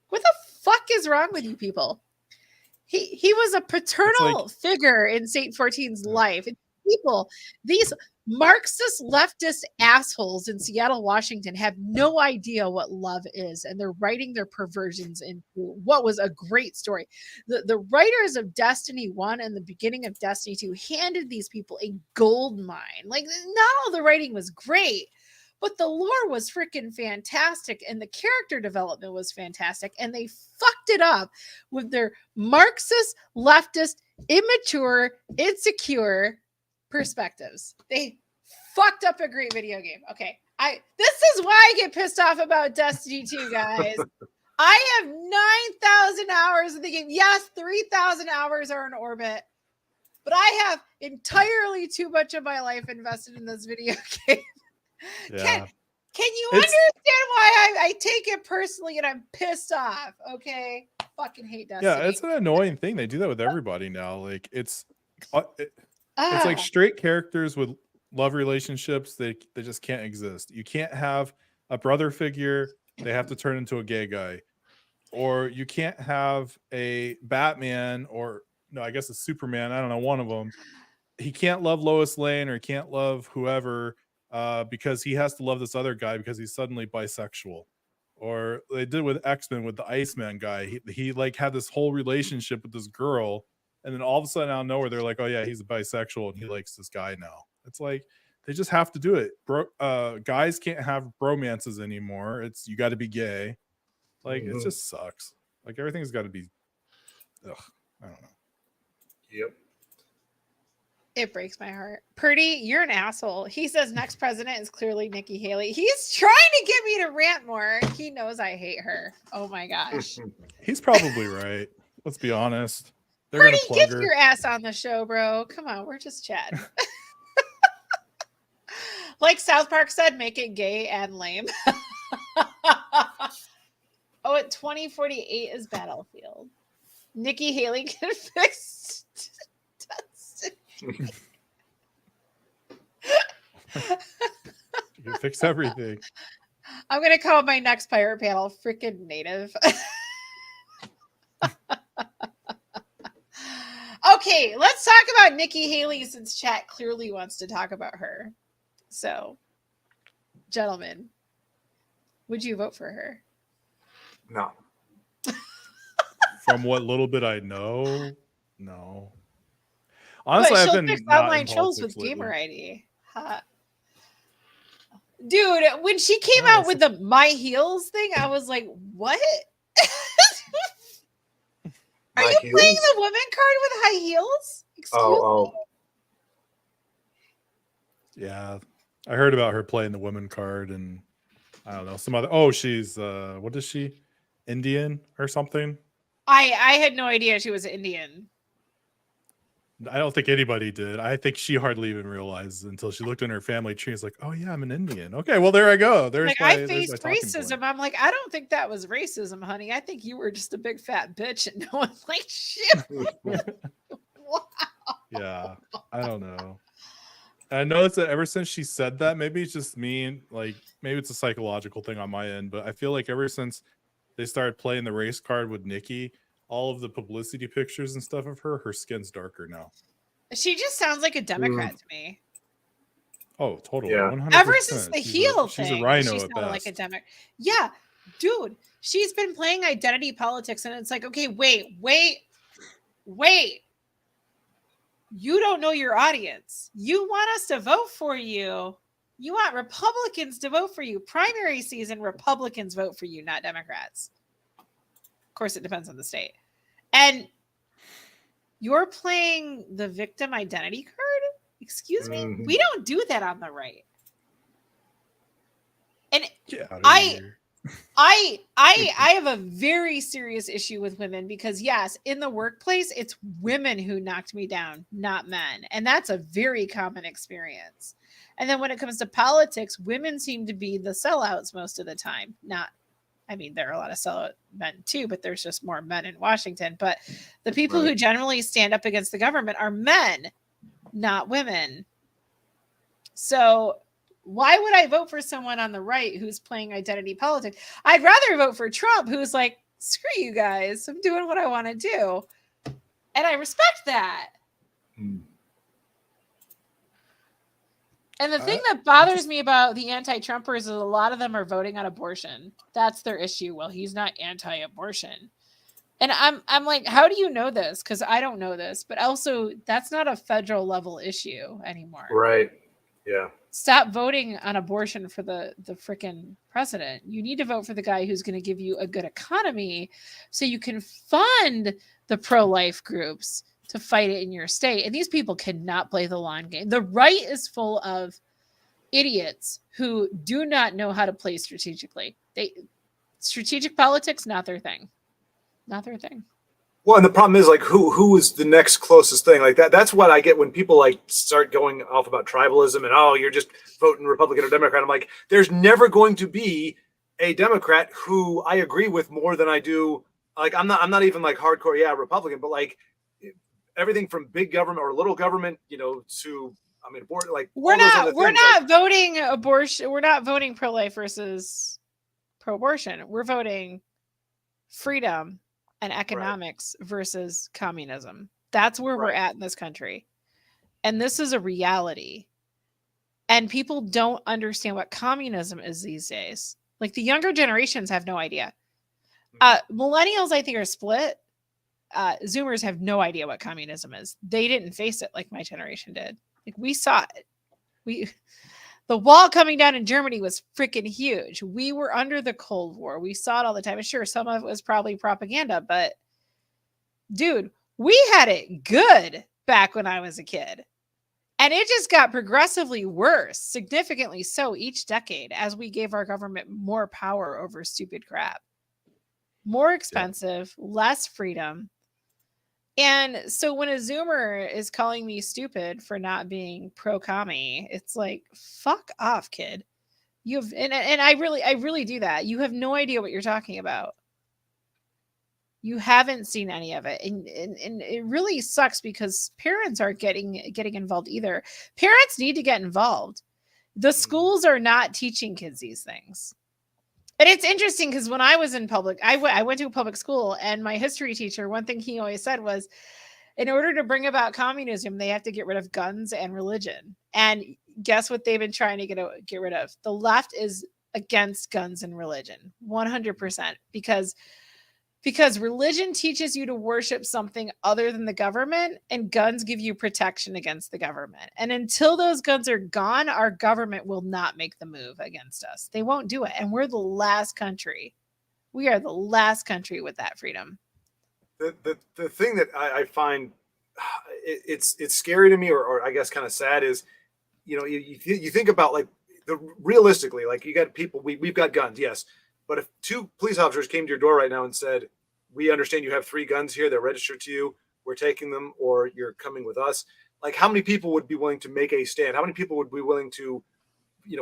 What the fuck is wrong with you people? He was a paternal figure in Saint 14's life. people, these Marxist leftist assholes in Seattle, Washington have no idea what love is, and they're writing their perversions into what was a great story. The writers of Destiny 1 and the beginning of Destiny 2 handed these people a gold mine. Like, not all the writing was great, but the lore was freaking fantastic, and the character development was fantastic, and they fucked it up with their Marxist, leftist, immature, insecure perspectives. They fucked up a great video game. Okay, this is why I get pissed off about Destiny 2, guys. I have 9,000 hours in the game. Yes, 3,000 hours are in orbit, but I have entirely too much of my life invested in this video game.
Yeah.
Can you understand why I take it personally and I'm pissed off? Okay, fucking hate Destiny.
Yeah, it's an annoying thing. They do that with everybody now. Like it's like straight characters with love relationships. They just can't exist. You can't have a brother figure. They have to turn into a gay guy, or you can't have a Batman or no, I guess a Superman. I don't know, one of them. He can't love Lois Lane or he can't love whoever. Because he has to love this other guy because he's suddenly bisexual. Or they did with X-Men with the Iceman guy. He like had this whole relationship with this girl, and then all of a sudden out of nowhere they're like, oh yeah, he's a bisexual and he likes this guy now. It's like they just have to do it. Guys can't have bromances anymore. It's you got to be gay. Like it just sucks. Like everything's got to be. I don't know.
Yep.
It breaks my heart. Purdy, you're an asshole. He says next president is clearly Nikki Haley. He's trying to get me to rant more. He knows I hate her. Oh my gosh.
He's probably right. Let's be honest. They're
Purdy,
gonna plug
get
her.
your ass on the show, bro. Come on, we're just chatting. Like South Park said, make it gay and lame. Oh, at 2048 is Battlefield. Nikki Haley can fix
You can fix everything.
I'm gonna call my next pirate panel freaking native. Okay, let's talk about Nikki Haley since chat clearly wants to talk about her. So, gentlemen, would you vote for her?
No.
From what little bit I know, no. Honestly,
but
I've
she'll
been
fix
not
online
in
trolls
politics
with
lately.
gamer ID. Huh. Dude, when she came out with the My Heels thing, I was like, what? Are you playing the woman card with high heels? Excuse me?
Yeah, I heard about her playing the women card, and I don't know some other. Oh, she's what is she? Indian or something?
I had no idea she was Indian.
I don't think anybody did. I think she hardly even realized until she looked in her family tree. It's like, oh yeah, I'm an Indian. Okay, well there I go. There's
Like,
my,
I
there's
faced
my talking
racism.
point.
I'm like, I don't think that was racism, honey. I think you were just a big fat bitch, and no one's like, shit.
Yeah, I don't know. I noticed that ever since she said that, maybe it's just me, like maybe it's a psychological thing on my end, but I feel like ever since they started playing the race card with Nikki, all of the publicity pictures and stuff of her skin's darker now.
She just sounds like a Democrat to me.
Oh, totally.
Yeah.
100%.
Ever since the
She's
heel
she's
thing,
a rhino
she
at
sounded like a
best.
Democrat. Yeah, dude, she's been playing identity politics, and it's like, okay, wait. You don't know your audience. You want us to vote for you. You want Republicans to vote for you. Primary season, Republicans vote for you, not Democrats. Of course, it depends on the state. And you're playing the victim identity card? Excuse me? We don't do that on the right. And I have a very serious issue with women because yes, in the workplace, it's women who knocked me down, not men. And that's a very common experience. And then when it comes to politics, women seem to be the sellouts most of the time. There are a lot of sellout men too, but there's just more men in Washington. But the people who generally stand up against the government are men, not women. So why would I vote for someone on the right who's playing identity politics? I'd rather vote for Trump, who's like, screw you guys. I'm doing what I want to do. And I respect that. And the thing that bothers me about the anti-Trumpers is a lot of them are voting on abortion. That's their issue. Well, he's not anti-abortion. And I'm like, how do you know this? Because I don't know this. But also, that's not a federal level issue anymore.
Right. Yeah.
Stop voting on abortion for the freaking president. You need to vote for the guy who's going to give you a good economy so you can fund the pro-life groups to fight it in your state. And these people cannot play the long game. The right is full of idiots who do not know how to play strategically. Strategic politics, not their thing. Not their thing.
Well, and the problem is like who is the next closest thing like that. That's what I get when people like start going off about tribalism and you're just voting Republican or Democrat. I'm like, there's never going to be a Democrat who I agree with more than I do. Like I'm not even like hardcore Republican, but like everything from big government or little government, to abortion. Like
we're not voting abortion. We're not voting pro-life versus pro-abortion. We're voting freedom and economics versus communism. That's where we're at in this country. And this is a reality. And people don't understand what communism is these days. Like the younger generations have no idea. Millennials, I think, are split. Zoomers have no idea what communism is. They didn't face it like my generation did. Like we saw it. The wall coming down in Germany was freaking huge. We were under the Cold War. We saw it all the time. And sure, some of it was probably propaganda, but dude, we had it good back when I was a kid. And it just got progressively worse, significantly so each decade as we gave our government more power over stupid crap. More expensive, less freedom. And so when a Zoomer is calling me stupid for not being pro-commie, it's like, fuck off, kid. And I really do that. You have no idea what you're talking about. You haven't seen any of it. And it really sucks because parents aren't getting involved either. Parents need to get involved. The schools are not teaching kids these things. And it's interesting because when I was in public, I went to a public school, and my history teacher, one thing he always said was, in order to bring about communism, they have to get rid of guns and religion. And guess what they've been trying to get rid of? The left is against guns and religion, 100%, because religion teaches you to worship something other than the government, and guns give you protection against the government. And until those guns are gone, our government will not make the move against us. They won't do it. And we're the last country. We are the last country with that freedom.
The thing that I find it's scary to me, or I guess kind of sad, is you think about like realistically, like you got people, we've got guns, yes, but if 2 police officers came to your door right now and said, we understand you have 3 guns here, they're registered to you, we're taking them, or you're coming with us, like how many people would be willing to make a stand? How many people would be willing to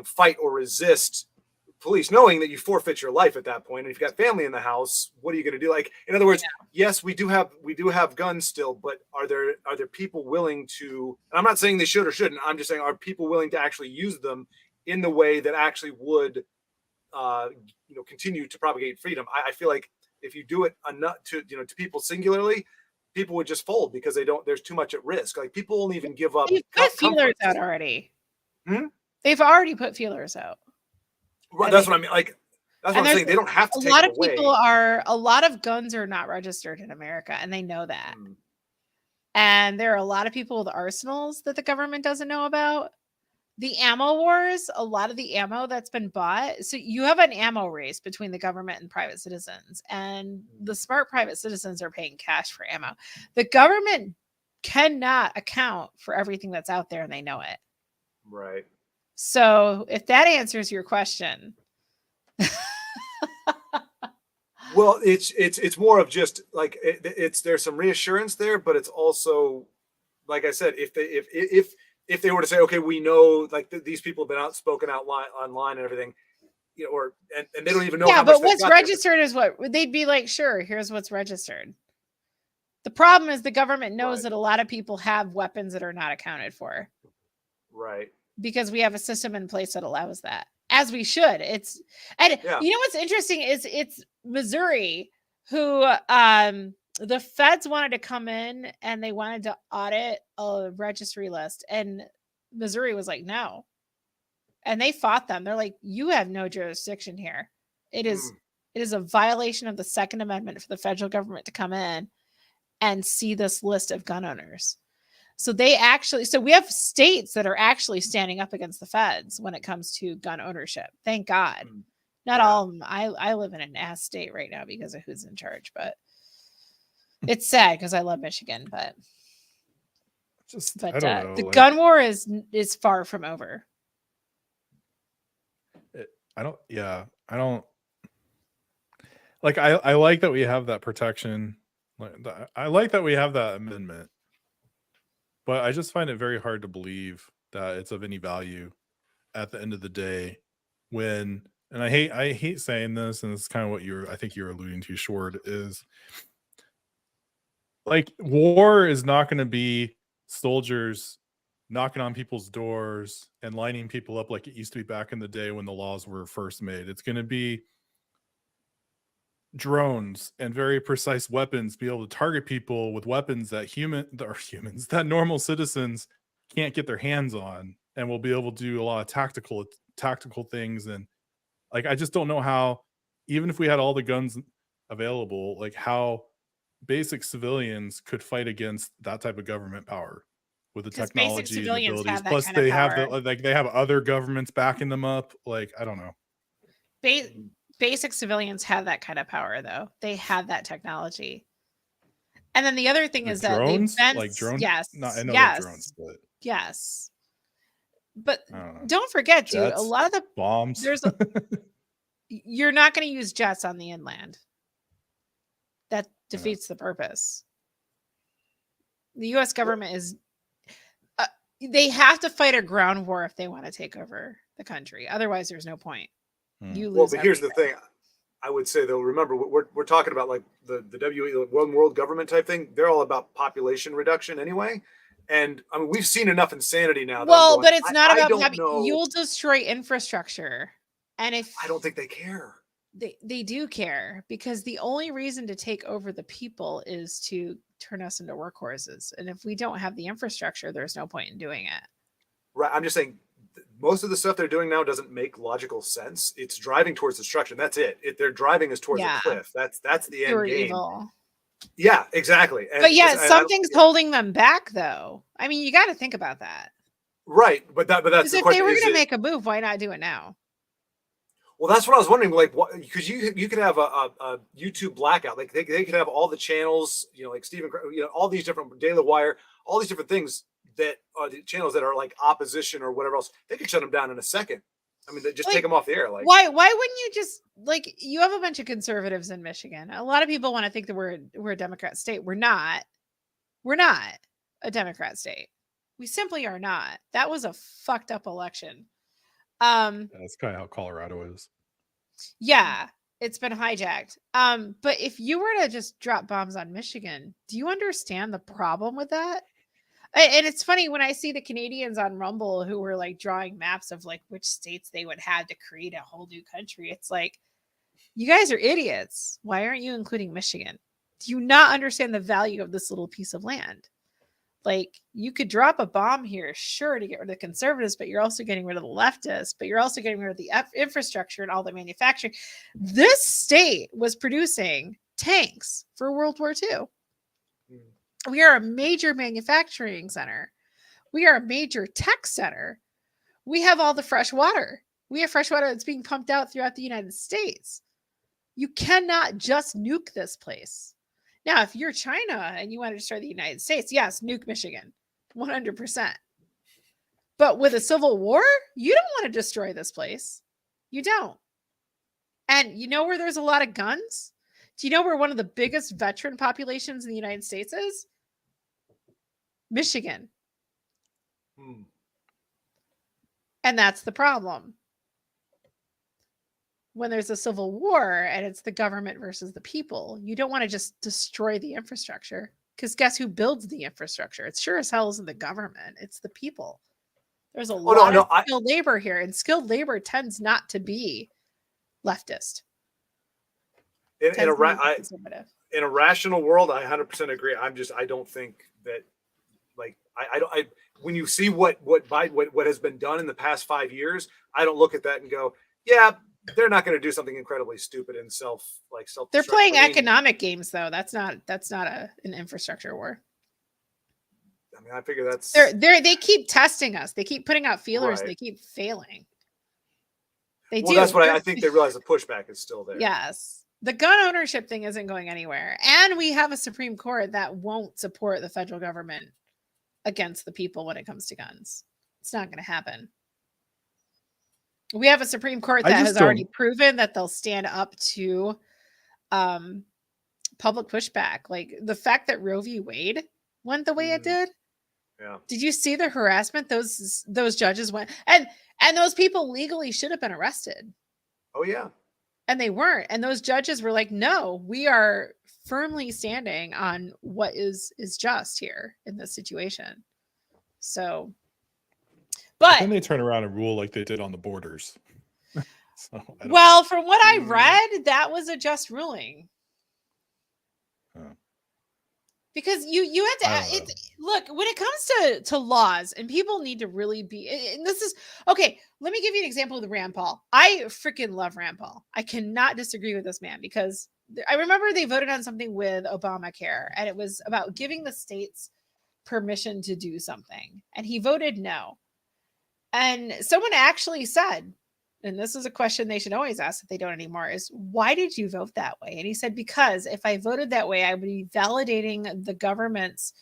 fight or resist police, knowing that you forfeit your life at that point? And if you've got family in the house, what are you going to do? Like, in other words, yes, we do have guns still, but are there people willing to, and I'm not saying they should or shouldn't, I'm just saying, are people willing to actually use them in the way that actually would continue to propagate freedom? I feel like if you do it enough to people singularly, people would just fold because there's too much at risk. Like people won't even give up.
They've put feelers out already. They've already put feelers out.
Right, that's what I mean. Like that's what I'm saying. They don't have to take it away.
A lot of guns are not registered in America, and they know that. And there are a lot of people with arsenals that the government doesn't know about. The ammo wars, a lot of the ammo that's been bought. So you have an ammo race between the government and private citizens, and the smart private citizens are paying cash for ammo. The government cannot account for everything that's out there, and they know it.
Right.
So if that answers your question.
Well, it's more of just like there's some reassurance there, but it's also, like I said, if they were to say, okay, we know like these people have been outspoken online and everything, and they don't even know.
Yeah, but what's registered is what they'd be like. Sure, here's what's registered. The problem is the government knows that a lot of people have weapons that are not accounted for.
Right. Because
we have a system in place that allows that, as we should. You know what's interesting is it's Missouri who the feds wanted to come in and they wanted to audit a registry list, and Missouri was like, no, and they fought them. They're like, you have no jurisdiction here. It is a violation of the Second Amendment for the federal government to come in and see this list of gun owners. So we have states that are actually standing up against the feds when it comes to gun ownership. Thank God. Not all of them. I live in an ass state right now because of who's in charge, but it's sad because I love Michigan, but
I don't know,
the
like-
gun war is far from over.
I don't like, I like that we have that protection. I like that we have that amendment, but I just find it very hard to believe that it's of any value at the end of the day when, and I hate saying this, and it's kind of what I think you're alluding to, Short, is like, war is not going to be soldiers knocking on people's doors and lining people up like it used to be back in the day when the laws were first made. It's going to be drones and very precise weapons, be able to target people with weapons that normal citizens can't get their hands on, and will be able to do a lot of tactical things. And like, I just don't know how, even if we had all the guns available, like how basic civilians could fight against that type of government power with the technology and abilities. Plus they have they have other governments backing them up. Like, I don't know.
Basic civilians have that kind of power, though. They have that technology. And then the other thing is that
drones,
drones. Yes.
I know they're drones, but
yes. But don't forget, dude, a lot of the
bombs.
You're not going to use jets on the inland. That defeats the purpose. The U.S. government is. They have to fight a ground war if they want to take over the country. Otherwise, there's no point. You lose.
Well, but here's the thing. I would say, though, remember, we're talking about like the one world government type thing. They're all about population reduction anyway. And I mean, we've seen enough insanity now.
Well, but it's not about you'll destroy infrastructure. And if
I don't think they care.
They do care, because the only reason to take over the people is to turn us into workhorses. And if we don't have the infrastructure, there's no point in doing it.
Right. I'm just saying most of the stuff they're doing now doesn't make logical sense. It's driving towards destruction. That's it. They're driving us towards a cliff. That's the end game.
Evil.
Yeah, exactly. And
but yeah, something's holding them back, though. I mean, you got to think about that.
Right. But that's the
if
question.
They were going to make a move, why not do it now?
Well, that's what I was wondering. Like, what? Because you could have a YouTube blackout. Like they could have all the channels, like Stephen, all these different Daily Wire, all these different things that are the channels that are like opposition or whatever else. They could shut them down in a second. I mean, they just take them off the air. Like,
why wouldn't you just, like, you have a bunch of conservatives in Michigan. A lot of people want to think that we're a Democrat state. We're not. We're not a Democrat state. We simply are not. That was a fucked up election.
That's kind of how Colorado is.
Yeah, it's been hijacked. But if you were to just drop bombs on Michigan, do you understand the problem with that? And it's funny when I see the Canadians on Rumble who were like drawing maps of like which states they would have to create a whole new country. It's like, you guys are idiots. Why aren't you including Michigan? Do you not understand the value of this little piece of land? Like, you could drop a bomb here, sure, to get rid of the conservatives, but you're also getting rid of the leftists, but you're also getting rid of the infrastructure and all the manufacturing. This state was producing tanks for World War II. We are a major manufacturing center. We are a major tech center. We have all the fresh water. We have fresh water that's being pumped out throughout the United States. You cannot just nuke this place. Now, if you're China and you want to destroy the United States, yes, nuke Michigan, 100%. But with a civil war, you don't want to destroy this place. You don't. And you know where there's a lot of guns? Do you know where one of the biggest veteran populations in the United States is? Michigan. And that's the problem. When there's a civil war and it's the government versus the people, you don't want to just destroy the infrastructure, because guess who builds the infrastructure? It's sure as hell isn't the government. It's the people. There's a lot of skilled labor here, and skilled labor tends not to be leftist.
In a rational world, I 100% agree. I don't think that, like, when you see what has been done in the past 5 years, I don't look at that and go, yeah, they're not going to do something incredibly stupid and self.
They're playing economic games, though. That's not an infrastructure war.
I mean, I figure that's
they keep testing us. They keep putting out feelers.
Right.
And they keep failing.
That's what I think. They realize the pushback is still there.
Yes. The gun ownership thing isn't going anywhere. And we have a Supreme Court that won't support the federal government against the people when it comes to guns. It's not going to happen. We have a Supreme Court that has already proven that they'll stand up to public pushback. Like the fact that Roe v. Wade went the way it did.
Yeah.
Did you see the harassment those judges went? And those people legally should have been arrested.
Oh yeah.
And they weren't. And those judges were like, no, we are firmly standing on what is just here in this situation. So, but
then they turn around and rule like they did on the borders.
Well, from what I read, that was a just ruling. Because you had to look when it comes to laws, and people need to really be. And this is okay. Let me give you an example with Rand Paul. I freaking love Rand Paul. I cannot disagree with this man because I remember they voted on something with Obamacare, and it was about giving the states permission to do something, and he voted no. And someone actually said, and this is a question they should always ask if they don't anymore, is why did you vote that way? And he said, because if I voted that way, I would be validating the government's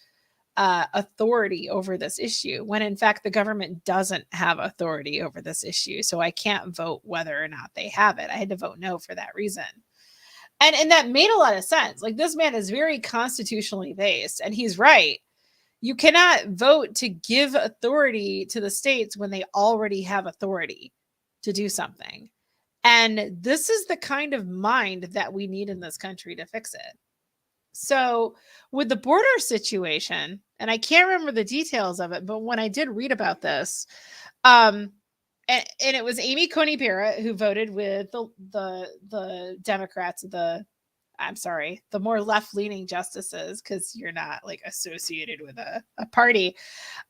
authority over this issue, when in fact, the government doesn't have authority over this issue. So I can't vote whether or not they have it. I had to vote no for that reason. And that made a lot of sense. Like this man is very constitutionally based, and he's right. You cannot vote to give authority to the states when they already have authority to do something. And this is the kind of mind that we need in this country to fix it. So with the border situation, and I can't remember the details of it, but when I did read about this, and it was Amy Coney Barrett who voted with the Democrats, the more left-leaning justices, because you're not like associated with a party.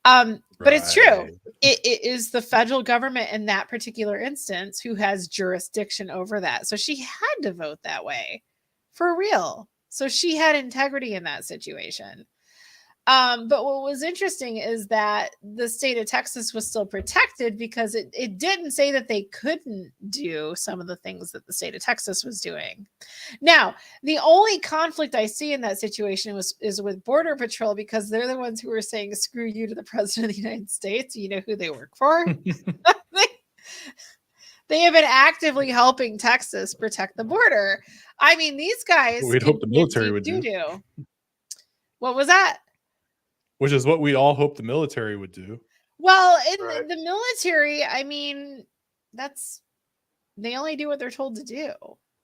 But it's true. It is the federal government in that particular instance who has jurisdiction over that. So she had to vote that way for real. So she had integrity in that situation. But what was interesting is that the state of Texas was still protected because it didn't say that they couldn't do some of the things that the state of Texas was doing. Now, the only conflict I see in that situation is with Border Patrol, because they're the ones who are saying, screw you to the president of the United States. You know who they work for? They have been actively helping Texas protect the border. I mean, these guys.
We'd hope the military would do.
What was that?
Which is what we all hope the military would do.
Well, in the military, I mean, they only do what they're told to do.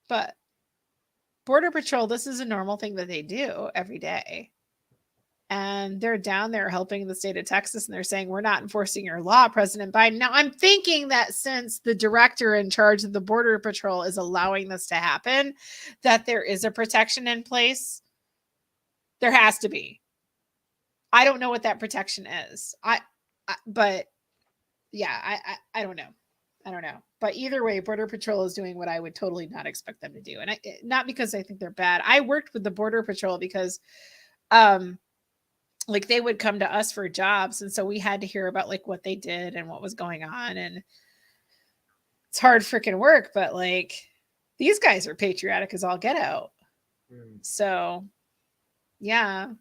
But Border Patrol, this is a normal thing that they do every day. And they're down there helping the state of Texas, and they're saying, we're not enforcing your law, President Biden. Now, I'm thinking that since the director in charge of the Border Patrol is allowing this to happen, that there is a protection in place. There has to be. I don't know what that protection is. But yeah, I don't know. I don't know. But either way, Border Patrol is doing what I would totally not expect them to do. And not because I think they're bad. I worked with the Border Patrol because, like they would come to us for jobs. And so we had to hear about like what they did and what was going on. And it's hard freaking work, but like these guys are patriotic as all get out. So yeah,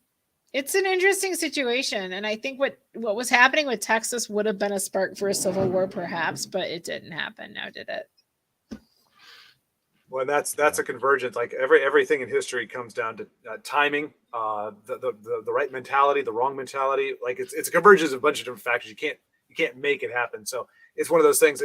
it's an interesting situation. And I think what was happening with Texas would have been a spark for a civil war perhaps, but it didn't happen. Now did it?
Well, that's a convergence. Like everything in history comes down to timing, the right mentality, the wrong mentality. Like it's a convergence of a bunch of different factors. You can't make it happen. So it's one of those things.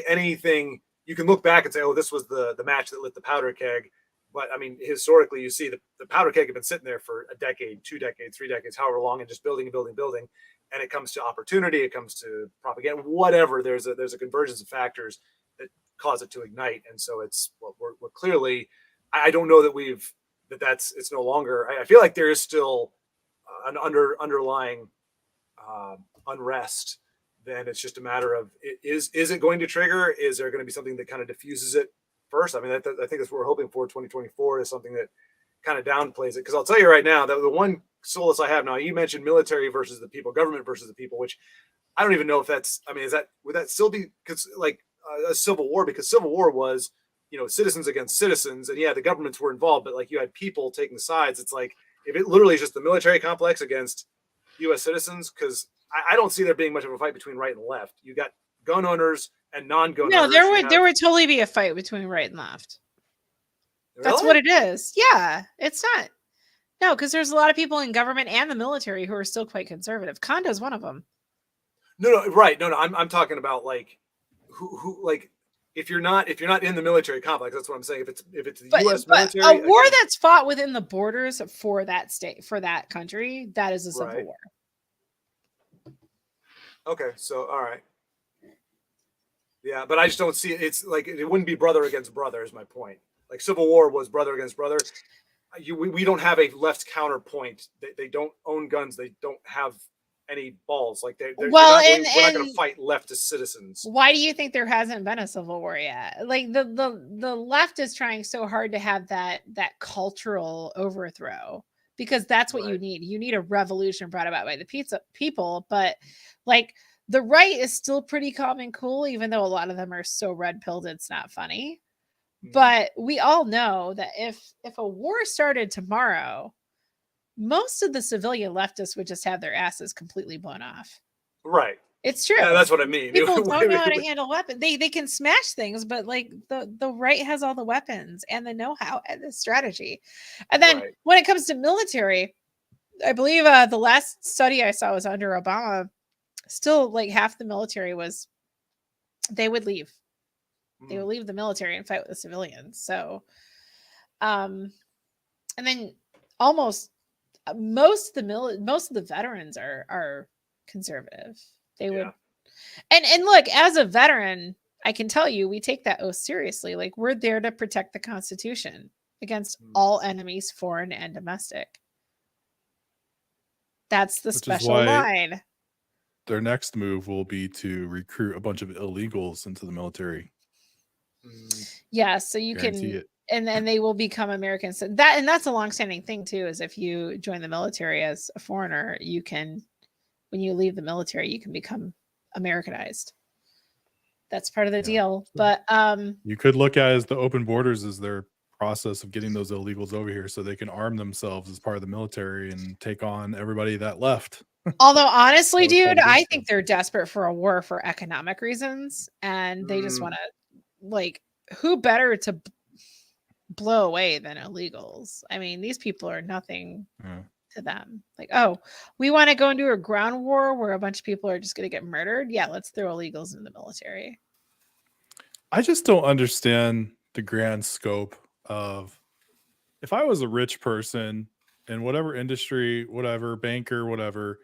Anything you can look back and say, oh, this was the match that lit the powder keg. But I mean, historically, you see the powder keg had been sitting there for a decade, 2 decades, 3 decades, however long, and just building and building, building. And it comes to opportunity, it comes to propaganda, whatever. There's a convergence of factors that cause it to ignite. And so we're clearly, I don't know that it's no longer, I feel like there is still an underlying unrest, then it's just a matter of is it going to trigger? Is there going to be something that kind of diffuses it first? I mean, I think that's what we're hoping for. 2024 is something that kind of downplays it. Because I'll tell you right now that the one solace I have now, you mentioned military versus the people, government versus the people, which I don't even know if that's. I mean, would that still be like a civil war? Because civil war was, citizens against citizens, and yeah, the governments were involved, but like you had people taking sides. It's like if it literally is just the military complex against U.S. citizens, because I don't see there being much of a fight between right and left. You got gun owners and non-gun
No,
owners.
there would totally be a fight between right and left. That's
Really?
what it is. Yeah, it's not. No, because there's a lot of people in government and the military who are still quite conservative. Konda's one of them.
No, right. No. I'm talking about like who like if you're not in the military complex, that's what I'm saying. If it's the U.S. military,
a war that's fought within the borders for that state, for that country, that is a civil
Right.
war.
Okay, so all right. Yeah, but I just don't see it. It's like it wouldn't be brother against brother is my point. Like Civil War was brother against brother. We don't have a left counterpoint. They don't own guns. They don't have any balls. Like we're not going to fight leftist citizens.
Why do you think there hasn't been a civil war yet? Like the left is trying so hard to have that cultural overthrow, because that's what you need. You need a revolution brought about by the people, but like the right is still pretty calm and cool, even though a lot of them are so red-pilled it's not funny. But we all know that if a war started tomorrow, most of the civilian leftists would just have their asses completely blown off.
Right.
It's true.
Yeah, that's what I mean.
People don't know how to handle weapons. They can smash things, but like the right has all the weapons and the know-how and the strategy. And then when it comes to military, I believe the last study I saw was under Obama. Still, like half the military they would leave. They would leave the military and fight with the civilians. So, and then almost most of the veterans are conservative. They would, and look, as a veteran, I can tell you, we take that oath seriously. Like we're there to protect the Constitution against all enemies, foreign and domestic. That's the special line.
Their next move will be to recruit a bunch of illegals into the military.
Yeah, so you
Guarantee
can,
it.
and then they will become Americans. So that's a longstanding thing too. Is if you join the military as a foreigner, you can, when you leave the military, you can become Americanized. That's part of the deal. But
You could look at it as the open borders as their process of getting those illegals over here, so they can arm themselves as part of the military and take on everybody that left.
although honestly, dude, I think they're desperate for a war for economic reasons, and they just want to, like, who better to blow away than illegals? I mean, these people are nothing to them. Like, oh, we want to go into a ground war where a bunch of people are just going to get murdered. Yeah, let's throw illegals in the military.
I just don't understand the grand scope of, if I was a rich person in whatever industry, whatever, banker, whatever,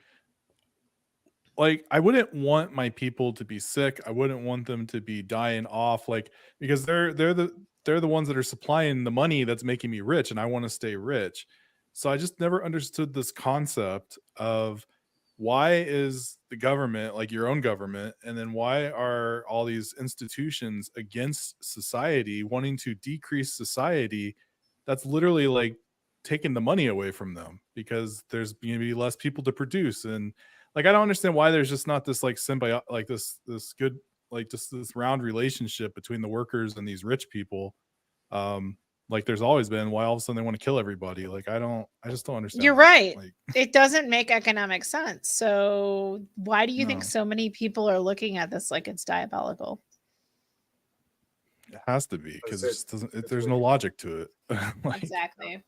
like I wouldn't want my people to be sick. I wouldn't want them to be dying off, like, because they're the ones that are supplying the money that's making me rich, and I want to stay rich. So I just never understood this concept of why is the government, like your own government, and then why are all these institutions against society, wanting to decrease society? That's literally like taking the money away from them, because there's going to be less people to produce. And like, I don't understand why there's just not this like symbiote, like this good, like just this round relationship between the workers and these rich people. Like there's always been. Why all of a sudden they want to kill everybody? Like I just don't understand.
You're
that.
right.
Like,
It doesn't make economic sense. So why do you think
No.
so many people are looking at this like it's diabolical?
it has to be, because it just doesn't. There's no logic to it. Like,
Exactly.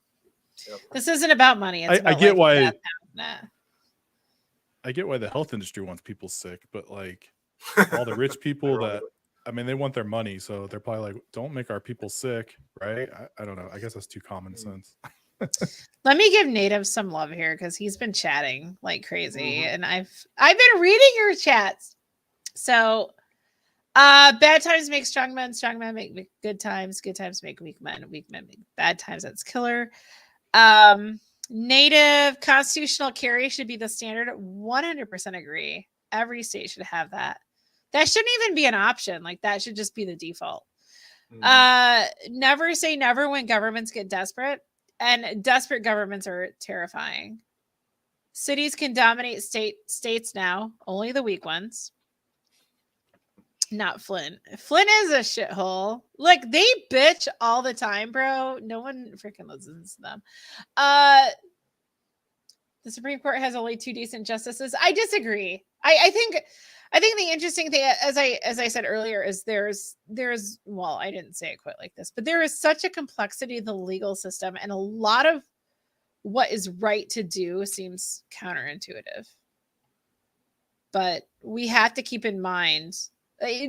This isn't about money. It's about
I get
life
why.
and death now. Nah.
I get why the health industry wants people sick, but like all the rich people that, I mean, they want their money, so they're probably like, don't make our people sick, right? I don't know. I guess that's too common sense.
Let me give Native some love here because he's been chatting like crazy, and I've been reading your chats. So, bad times make strong men make good times make weak men make bad times. That's killer. Native constitutional carry should be the standard. 100% agree. Every state should have that. That shouldn't even be an option. Like that should just be the default. Never say never when governments get desperate, and desperate governments are terrifying. Cities can dominate states now, only the weak ones. Not Flint. Flint is a shithole. Like they bitch all the time, bro. No one freaking listens to them. The Supreme Court has only 2 decent justices. I disagree. I think the interesting thing, as I said earlier, is there's well, I didn't say it quite like this, but there is such a complexity of the legal system, and a lot of what is right to do seems counterintuitive. But we have to keep in mind,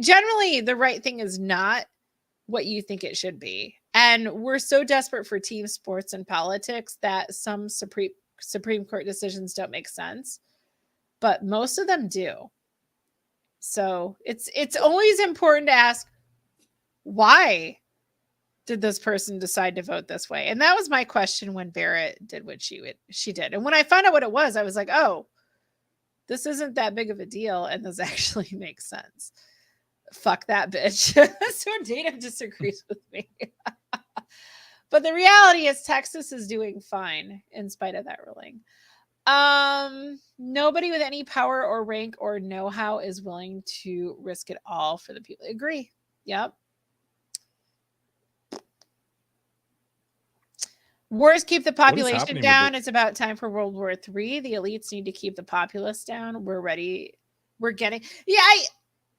generally, the right thing is not what you think it should be. And we're so desperate for team sports and politics that some Supreme Court decisions don't make sense, but most of them do. So it's always important to ask, why did this person decide to vote this way? And that was my question when Barrett did what she did. And when I found out what it was, I was like, oh, this isn't that big of a deal, and this actually makes sense. Fuck that bitch. So Native disagrees with me. But the reality is Texas is doing fine in spite of that ruling. Nobody with any power or rank or know-how is willing to risk it all for the people. Agree. Yep. Wars keep the population down. It's about time for World War III. The elites need to keep the populace down. We're ready. We're getting... Yeah,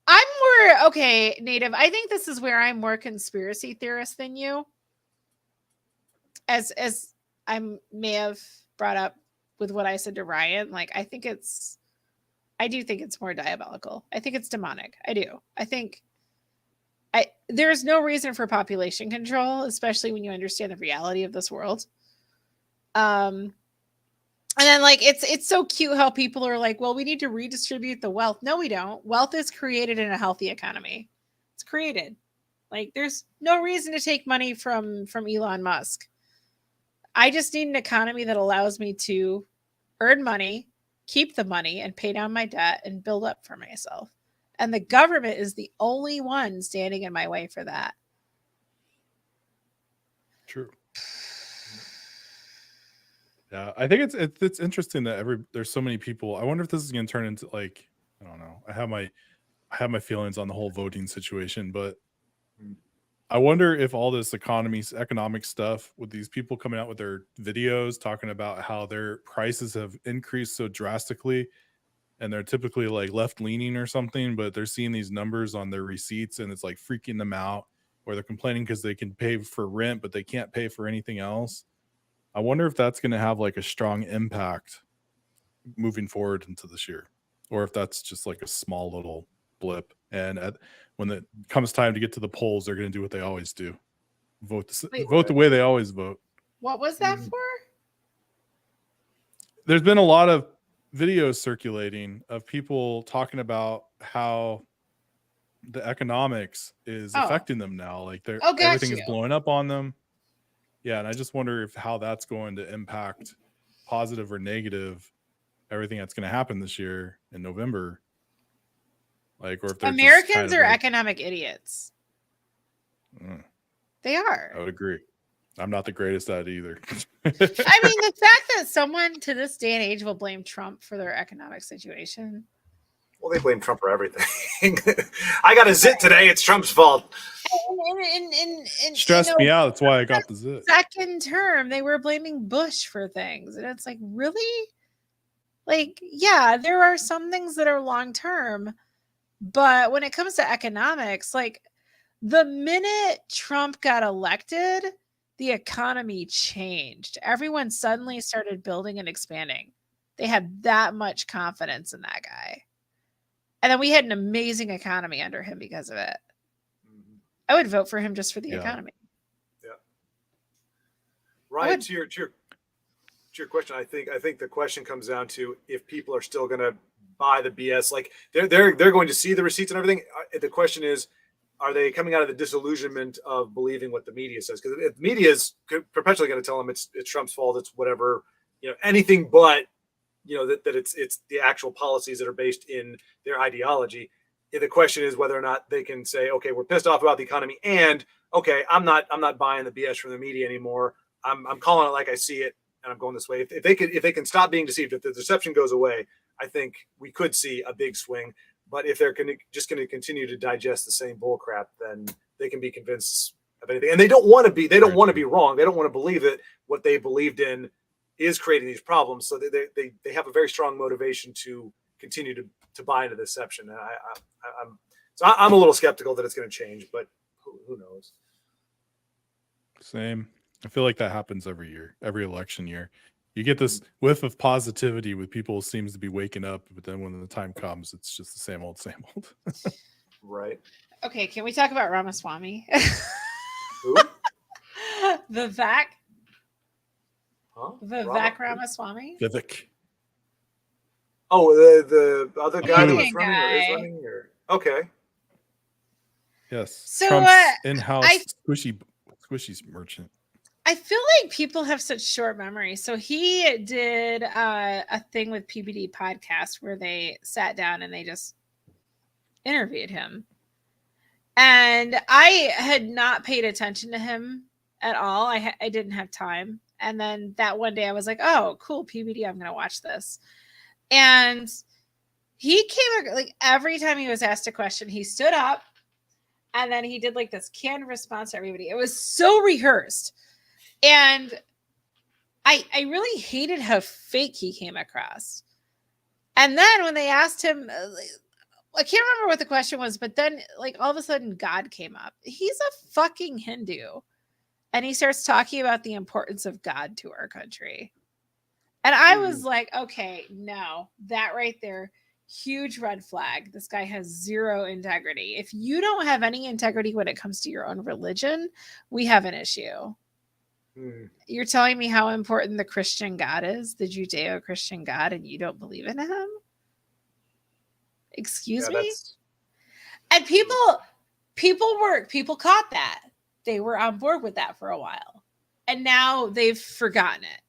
I'm more... Okay, Native, I think this is where I'm more conspiracy theorist than you. As I may have brought up with what I said to Ryan, like, I do think it's more diabolical. I think it's demonic. I do. I think there's no reason for population control, especially when you understand the reality of this world. And then like, it's so cute how people are like, well, we need to redistribute the wealth. No, we don't. Wealth is created in a healthy economy. It's created. Like, there's no reason to take money from Elon Musk. I just need an economy that allows me to earn money, keep the money, and pay down my debt and build up for myself. And the government is the only one standing in my way for that.
True. Yeah, I think it's interesting that there's so many people. I wonder if this is going to turn into, like, I don't know. I have my feelings on the whole voting situation, but I wonder if all this economic stuff with these people coming out with their videos talking about how their prices have increased so drastically, and they're typically like left leaning or something, but they're seeing these numbers on their receipts and it's like freaking them out, or they're complaining because they can pay for rent, but they can't pay for anything else. I wonder if that's going to have like a strong impact moving forward into this year, or if that's just like a small little blip. And when it comes time to get to the polls, they're going to do what they always do. Vote the way they always vote.
What was that for?
There's been a lot of videos circulating of people talking about how the economics is affecting them now. Like everything is blowing up on them. Yeah, and I just wonder how that's going to impact, positive or negative, everything that's going to happen this year in November. Like, or if
Americans are economic idiots. They are.
I would agree. I'm not the greatest at it either.
I mean, the fact that someone to this day and age will blame Trump for their economic situation.
Well, they blame Trump for everything. I got a zit today. It's Trump's fault.
Stressed me out. That's why I got the zit.
Second term, they were blaming Bush for things. And it's like, really? Like, yeah, there are some things that are long term. But when it comes to economics, like the minute Trump got elected, the economy changed. Everyone suddenly started building and expanding. They had that much confidence in that guy. And then we had an amazing economy under him because of it. I would vote for him just for the economy.
Yeah. Ryan, to your question, I think the question comes down to if people are still going to buy the BS. Like they're going to see the receipts and everything. The question is, are they coming out of the disillusionment of believing what the media says? Because if the media is perpetually going to tell them it's Trump's fault, it's whatever, anything but that it's the actual policies that are based in their ideology. The question is whether or not they can say, okay, we're pissed off about the economy, and okay, I'm not buying the BS from the media anymore. I'm calling it like I see it, and I'm going this way. If they can stop being deceived, if the deception goes away, I think we could see a big swing. But if they're just going to continue to digest the same bull crap, then they can be convinced of anything. And they don't want to be wrong. They don't want to believe that what they believed in is creating these problems. So they have a very strong motivation to continue to buy into deception. And I'm a little skeptical that it's going to change, but who knows?
Same. I feel like that happens every year, every election year. You get this whiff of positivity with people seems to be waking up, but then when the time comes, it's just the same old, same old.
Right.
Okay, can we talk about Ramaswamy?
Who?
The VAC.
Huh?
Vivek Ramaswamy.
Vivek.
Oh, the other guy that was
Indian
running or is
guy.
running, or okay.
Yes.
So,
Trump's in-house squishies merchant.
I feel like people have such short memory. So he did a thing with PBD podcast where they sat down and they just interviewed him. And I had not paid attention to him at all. I didn't have time. And then that one day I was like, oh, cool, PBD, I'm going to watch this. And he came, like, every time he was asked a question, he stood up and then he did like this canned response to everybody. It was so rehearsed. And I really hated how fake he came across. And then when they asked him, I can't remember what the question was, but then like all of a sudden God came up. He's a fucking Hindu. And he starts talking about the importance of God to our country. And I was like, okay, no, that right there, huge red flag. This guy has zero integrity. If you don't have any integrity when it comes to your own religion, we have an issue. You're telling me how important the Christian God is, the Judeo-Christian God, and you don't believe in him? Excuse me? And people caught that. They were on board with that for a while. And now they've forgotten it.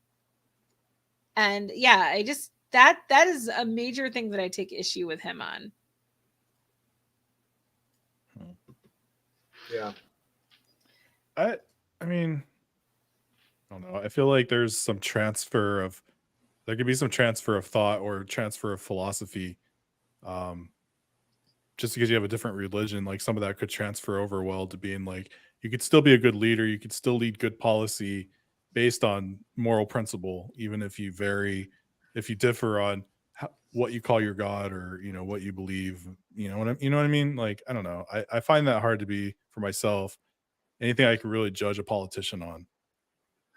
And yeah, I just that is a major thing that I take issue with him on.
Yeah.
I mean, I don't know. I feel like there could be some transfer of thought or transfer of philosophy. Just because you have a different religion, like some of that could transfer over well to being like, you could still be a good leader. You could still lead good policy based on moral principle, even if you differ on what you call your God or, what you believe, you know what I mean? Like, I don't know. I find that hard to be for myself. Anything I can really judge a politician on.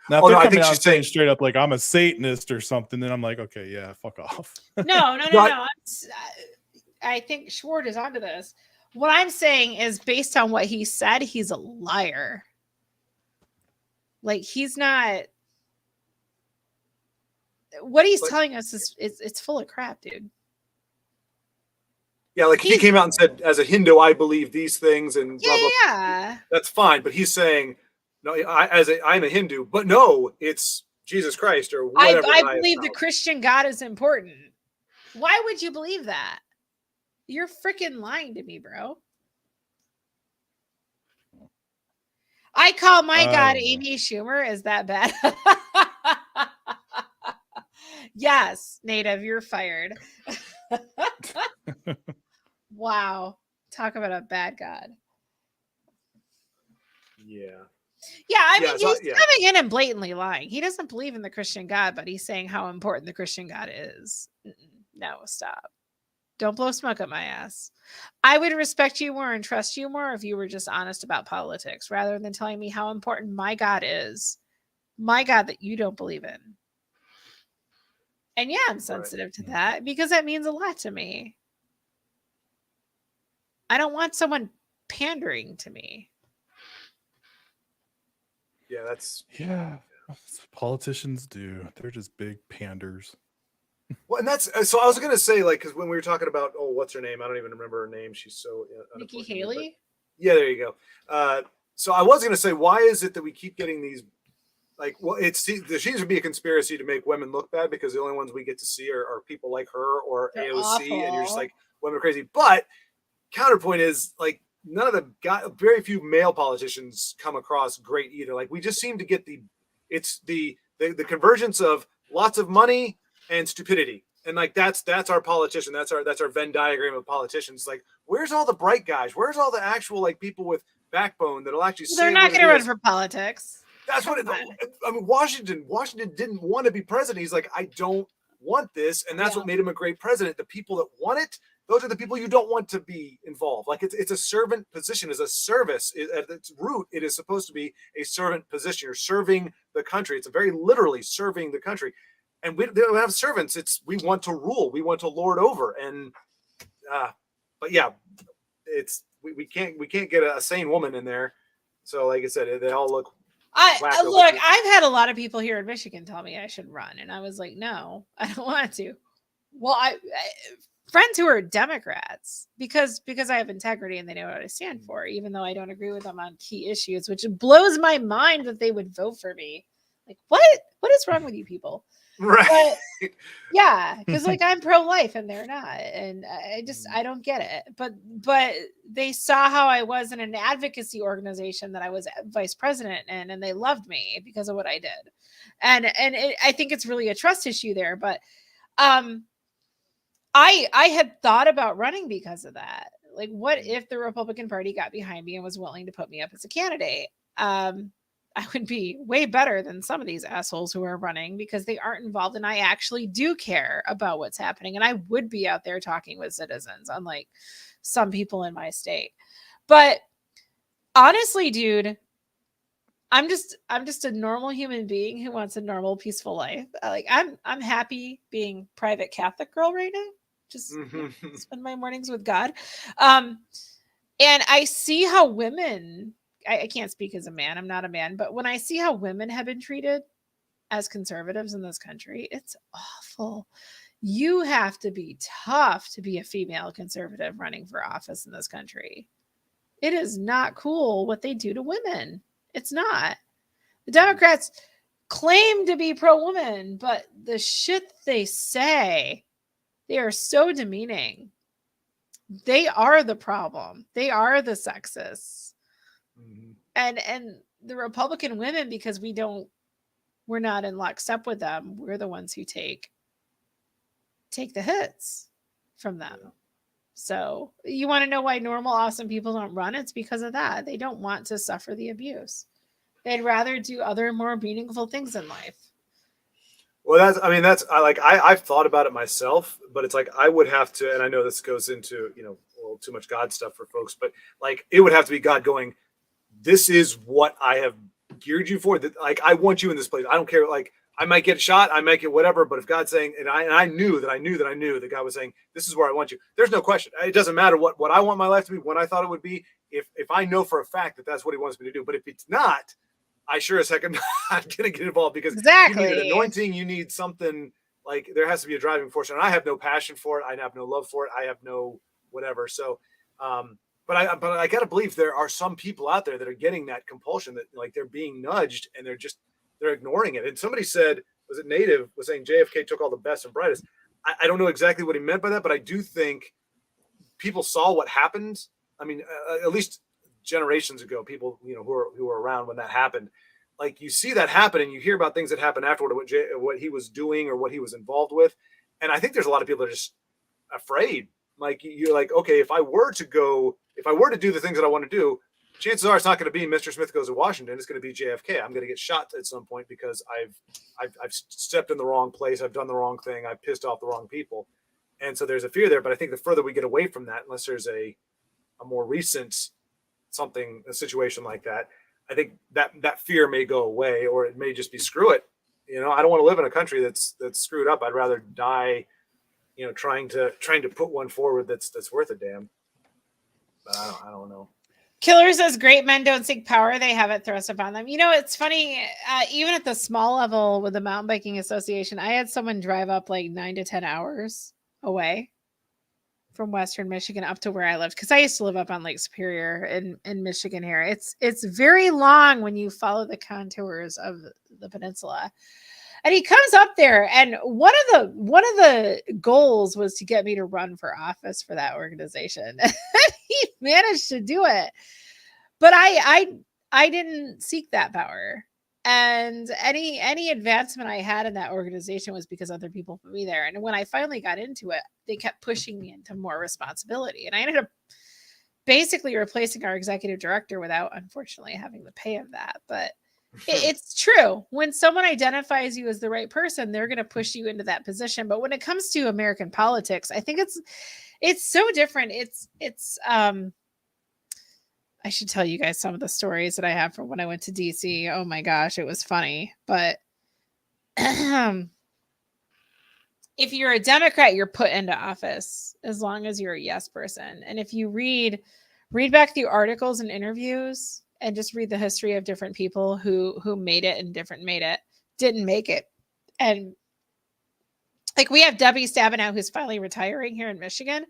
Now, if they're coming out saying straight up, like, I'm a Satanist or something, then I'm like, okay, yeah, fuck off.
No. I think Schwartz is onto this. What I'm saying is based on what he said, he's a liar. Like, he's not. What he's telling us is it's full of crap, dude.
Yeah, like he came out and said, as a Hindu, I believe these things and blah, blah,
yeah.
That's fine. But he's saying, no, I'm a Hindu, but no, it's Jesus Christ or whatever.
I believe the Christian God is important. Why would you believe that? You're freaking lying to me, bro. I call my God Amy Schumer. Is that bad? Yes, Native, you're fired. Wow. Talk about a bad God.
Yeah.
Yeah, I mean, he's coming in and blatantly lying. He doesn't believe in the Christian God, but he's saying how important the Christian God is. No, stop. Don't blow smoke up my ass. I would respect you more and trust you more if you were just honest about politics rather than telling me how important my God is. My God that you don't believe in. And yeah, I'm sensitive to that because that means a lot to me. I don't want someone pandering to me.
Yeah, that's
politicians do. They're just big panders.
Well, and that's so I was gonna say, like, because when we were talking about, what's her name? I don't even remember her name. She's so
Nikki Haley.
Yeah, there you go. So I was gonna say, why is it that we keep getting these like, well, there seems to be a conspiracy to make women look bad because the only ones we get to see are people like her or
They're
AOC, and you're just
awful.
like, women are crazy. But counterpoint is like none of very few male politicians come across great either. Like we just seem to get the convergence of lots of money and stupidity. And like that's our politician. That's our Venn diagram of politicians. Like, where's all the bright guys? Where's all the actual like people with backbone that'll actually
They're
say
not
what
going to
it
run
is?
for politics.
That's what I mean. Washington didn't want to be president. He's like, I don't want this, and that's what made him a great president. The people that want it, those are the people you don't want to be involved. Like it's a servant position, is a service. At its root, it is supposed to be a servant position. You're serving the country. It's a very literally serving the country. And we don't have servants. We want to rule. We want to lord over. And but yeah, we can't get a sane woman in there. So like I said, they all look.
Look, I've had a lot of people here in Michigan tell me I should run, and I was like, no, I don't want to. Well, friends who are Democrats because I have integrity and they know what I stand for, even though I don't agree with them on key issues, which blows my mind that they would vote for me. Like, what is wrong with you people?
Right.
But, yeah, because like I'm pro-life and they're not, and I don't get it. But they saw how I was in an advocacy organization that I was vice president in, and they loved me because of what I did. And I think it's really a trust issue there. But I had thought about running because of that. Like, what if the Republican Party got behind me and was willing to put me up as a candidate? I would be way better than some of these assholes who are running because they aren't involved, and I actually do care about what's happening, and I would be out there talking with citizens, unlike some people in my state. But honestly, dude, I'm just a normal human being who wants a normal, peaceful life. Like I'm happy being private Catholic girl right now. Just spend my mornings with God. And I see how women, I can't speak as a man, I'm not a man, but when I see how women have been treated as conservatives in this country, it's awful. You have to be tough to be a female conservative running for office in this country. It is not cool what they do to women. It's not. The Democrats claim to be pro-woman, but the shit they say, they are so demeaning. They are the problem. They are the sexists. And the Republican women, because we're not in lockstep with them, we're the ones who take the hits from them. Yeah. So you want to know why normal, awesome people don't run? It's because of that. They don't want to suffer the abuse. They'd rather do other more meaningful things in life.
Well, I've thought about it myself, but it's like I would have to, and I know this goes into, a little too much God stuff for folks, but like it would have to be God going, this is what I have geared you for. That, like, I want you in this place. I don't care. Like, I might get shot, I might get whatever, but if God's saying, and I knew that God was saying, this is where I want you. There's no question. It doesn't matter what I want my life to be, when I thought it would be. If I know for a fact that that's what He wants me to do, but if it's not, I sure as heck am not going to get involved, because
exactly.
You need an anointing. You need something, like there has to be a driving force, and I have no passion for it. I have no love for it. I have no whatever. So, but I got to believe there are some people out there that are getting that compulsion, that like they're being nudged and they're ignoring it. And somebody said, was it Native, was saying JFK took all the best and brightest. I don't know exactly what he meant by that, but I do think people saw what happened. I mean, at least generations ago, people, who were around when that happened, like you see that happen and you hear about things that happened afterward, what he was doing or what he was involved with. And I think there's a lot of people that are just afraid. Like you're like, okay, if I were to do the things that I want to do, chances are it's not going to be Mr. Smith Goes to Washington. It's going to be JFK. I'm going to get shot at some point because I've stepped in the wrong place. I've done the wrong thing. I've pissed off the wrong people. And so there's a fear there. But I think the further we get away from that, unless there's a more recent a situation like that, I think that fear may go away, or it may just be screw it. I don't want to live in a country that's screwed up. I'd rather die, trying to put one forward that's worth a damn. But I don't know.
Killer says, great men don't seek power. They have it thrust upon them. It's funny, even at the small level with the Mountain Biking Association, I had someone drive up like 9 to 10 hours away from Western Michigan up to where I lived, because I used to live up on Lake Superior in Michigan here. It's very long when you follow the contours of the peninsula. And he comes up there, and one of the goals was to get me to run for office for that organization. And he managed to do it. But I didn't seek that power. And any advancement I had in that organization was because other people put me there. And when I finally got into it, they kept pushing me into more responsibility. And I ended up basically replacing our executive director without, unfortunately, having the pay of that. But it's true. When someone identifies you as the right person, they're going to push you into that position. But when it comes to American politics, I think it's so different. It's I should tell you guys some of the stories that I have from when I went to DC. Oh my gosh, it was funny. But if you're a Democrat, you're put into office as long as you're a yes person. And if you read back the articles and interviews and just read the history of different people who made it and didn't make it. And like we have Debbie Stabenow, who's finally retiring here in Michigan.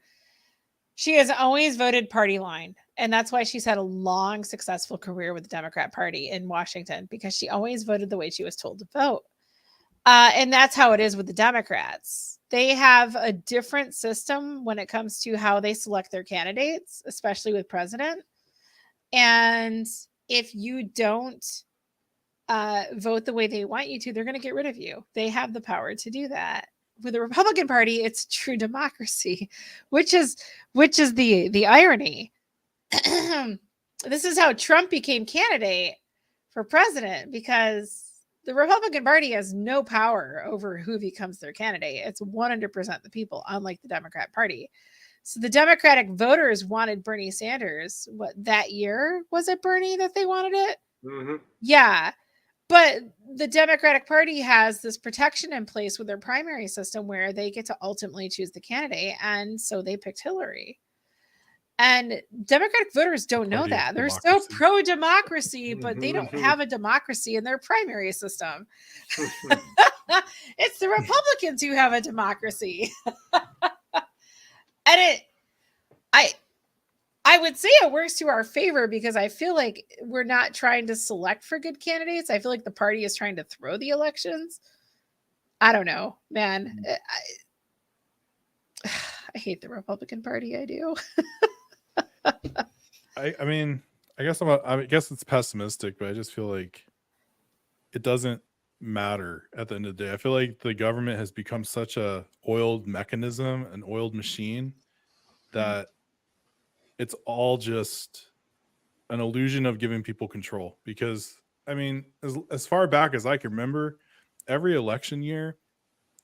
She has always voted party line. And that's why she's had a long, successful career with the Democrat Party in Washington, because she always voted the way she was told to vote. And that's how it is with the Democrats. They have a different system when it comes to how they select their candidates, especially with president. And if you don't vote the way they want you to, they're going to get rid of you. They have the power to do that. With the Republican Party, it's true democracy, which is the irony. This is how Trump became candidate for president, because the Republican Party has no power over who becomes their candidate. It's 100% the people, unlike the Democrat Party. So the Democratic voters wanted Bernie Sanders. What, that year? Was it Bernie that they wanted it?
Mm-hmm.
Yeah. But the Democratic Party has this protection in place with their primary system where they get to ultimately choose the candidate. And so they picked Hillary. And Democratic voters don't know that. They're so pro-democracy, but they don't have a democracy in their primary system. It's the Republicans who have a democracy. And I would say it works to our favor, because I feel like we're not trying to select for good candidates. I feel like the party is trying to throw the elections. I don't know, man. I hate the Republican Party. I do.
I mean, I guess it's pessimistic, but I just feel like it doesn't matter at the end of the day. I feel like the government has become such a oiled mechanism, an oiled machine, that it's all just an illusion of giving people control. Because I mean, as far back as I can remember, every election year,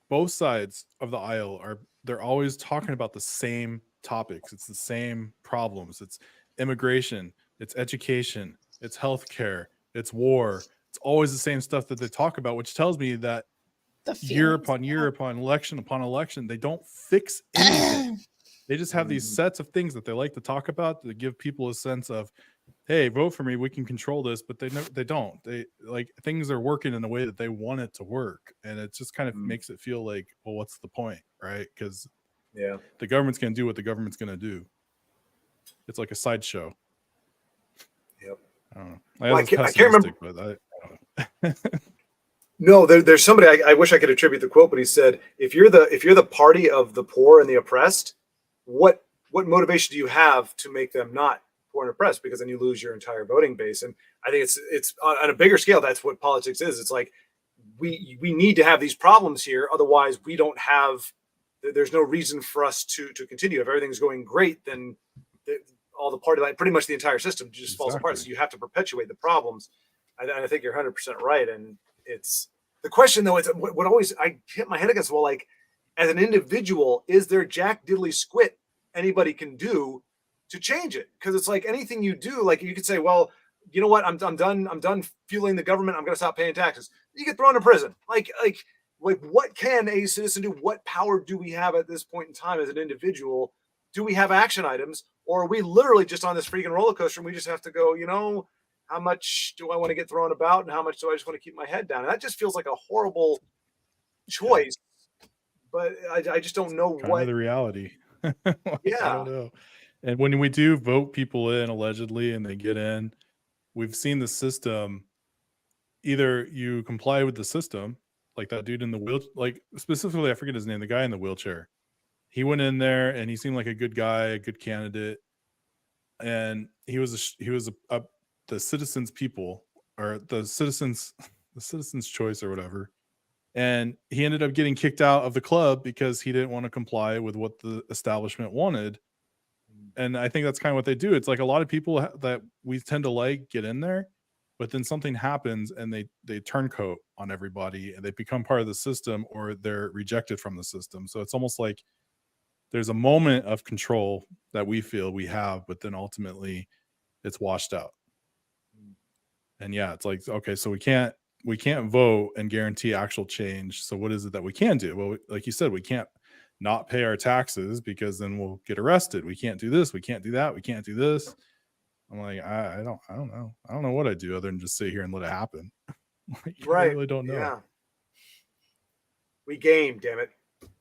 both sides of the aisle they're always talking about the same topics. It's the same problems. It's immigration, it's education, it's healthcare, it's war. It's always the same stuff that they talk about, which tells me that year upon year upon election, they don't fix anything. They just have these sets of things that they like to talk about to give people a sense of, hey, vote for me, we can control this. But they don't. They like things are working in the way that they want it to work, and it just kind of makes it feel like, well, what's the point, right? Because the government's gonna do what the government's gonna do. It's like a sideshow.
Yep.
I don't know.
Well, I can't remember.
But I don't know.
No, there's somebody I wish I could attribute the quote, but he said, if you're the party of the poor and the oppressed, what motivation do you have to make them not poor and oppressed? Because then you lose your entire voting base. And I think it's on a bigger scale. That's what politics is. It's like we need to have these problems here, otherwise we don't have. There's no reason for us to continue. If everything's going great, then all the party line, pretty much the entire system just falls apart. So you have to perpetuate the problems. I think you're 100% right. And it's the question though. It's what always I hit my head against the wall. Like, as an individual, is there jack diddly squat anybody can do to change it? Because it's like anything you do, like you could say, well, you know what, I'm done fueling the government. I'm going to stop paying taxes. You get thrown in prison. Like what can a citizen do? What power do we have at this point in time as an individual? Do we have action items, or are we literally just on this freaking roller coaster and we just have to go, how much do I want to get thrown about and how much do I just want to keep my head down? And that just feels like a horrible choice. But I just don't know
kind of the reality. I don't know. And when we do vote people in allegedly and they get in, we've seen the system. Either you comply with the system, like that dude in the wheel, like specifically, I forget his name, the guy in the wheelchair. He went in there and he seemed like a good guy, a good candidate, and he was the citizens' people or the citizens' choice or whatever. And he ended up getting kicked out of the club because he didn't want to comply with what the establishment wanted. And I think that's kind of what they do. It's like a lot of people that we tend to like get in there, but then something happens and they turncoat on everybody and they become part of the system or they're rejected from the system. So it's almost like there's a moment of control that we feel we have, but then ultimately it's washed out. And yeah, it's like, okay, so we can't vote and guarantee actual change. So what is it that we can do? Well, like you said, we can't not pay our taxes because then we'll get arrested. We can't do this. We can't do that. We can't do this. I'm like, I don't know. I don't know what I do other than just sit here and let it happen.
Right.
I really don't know.
Yeah. We game, damn it.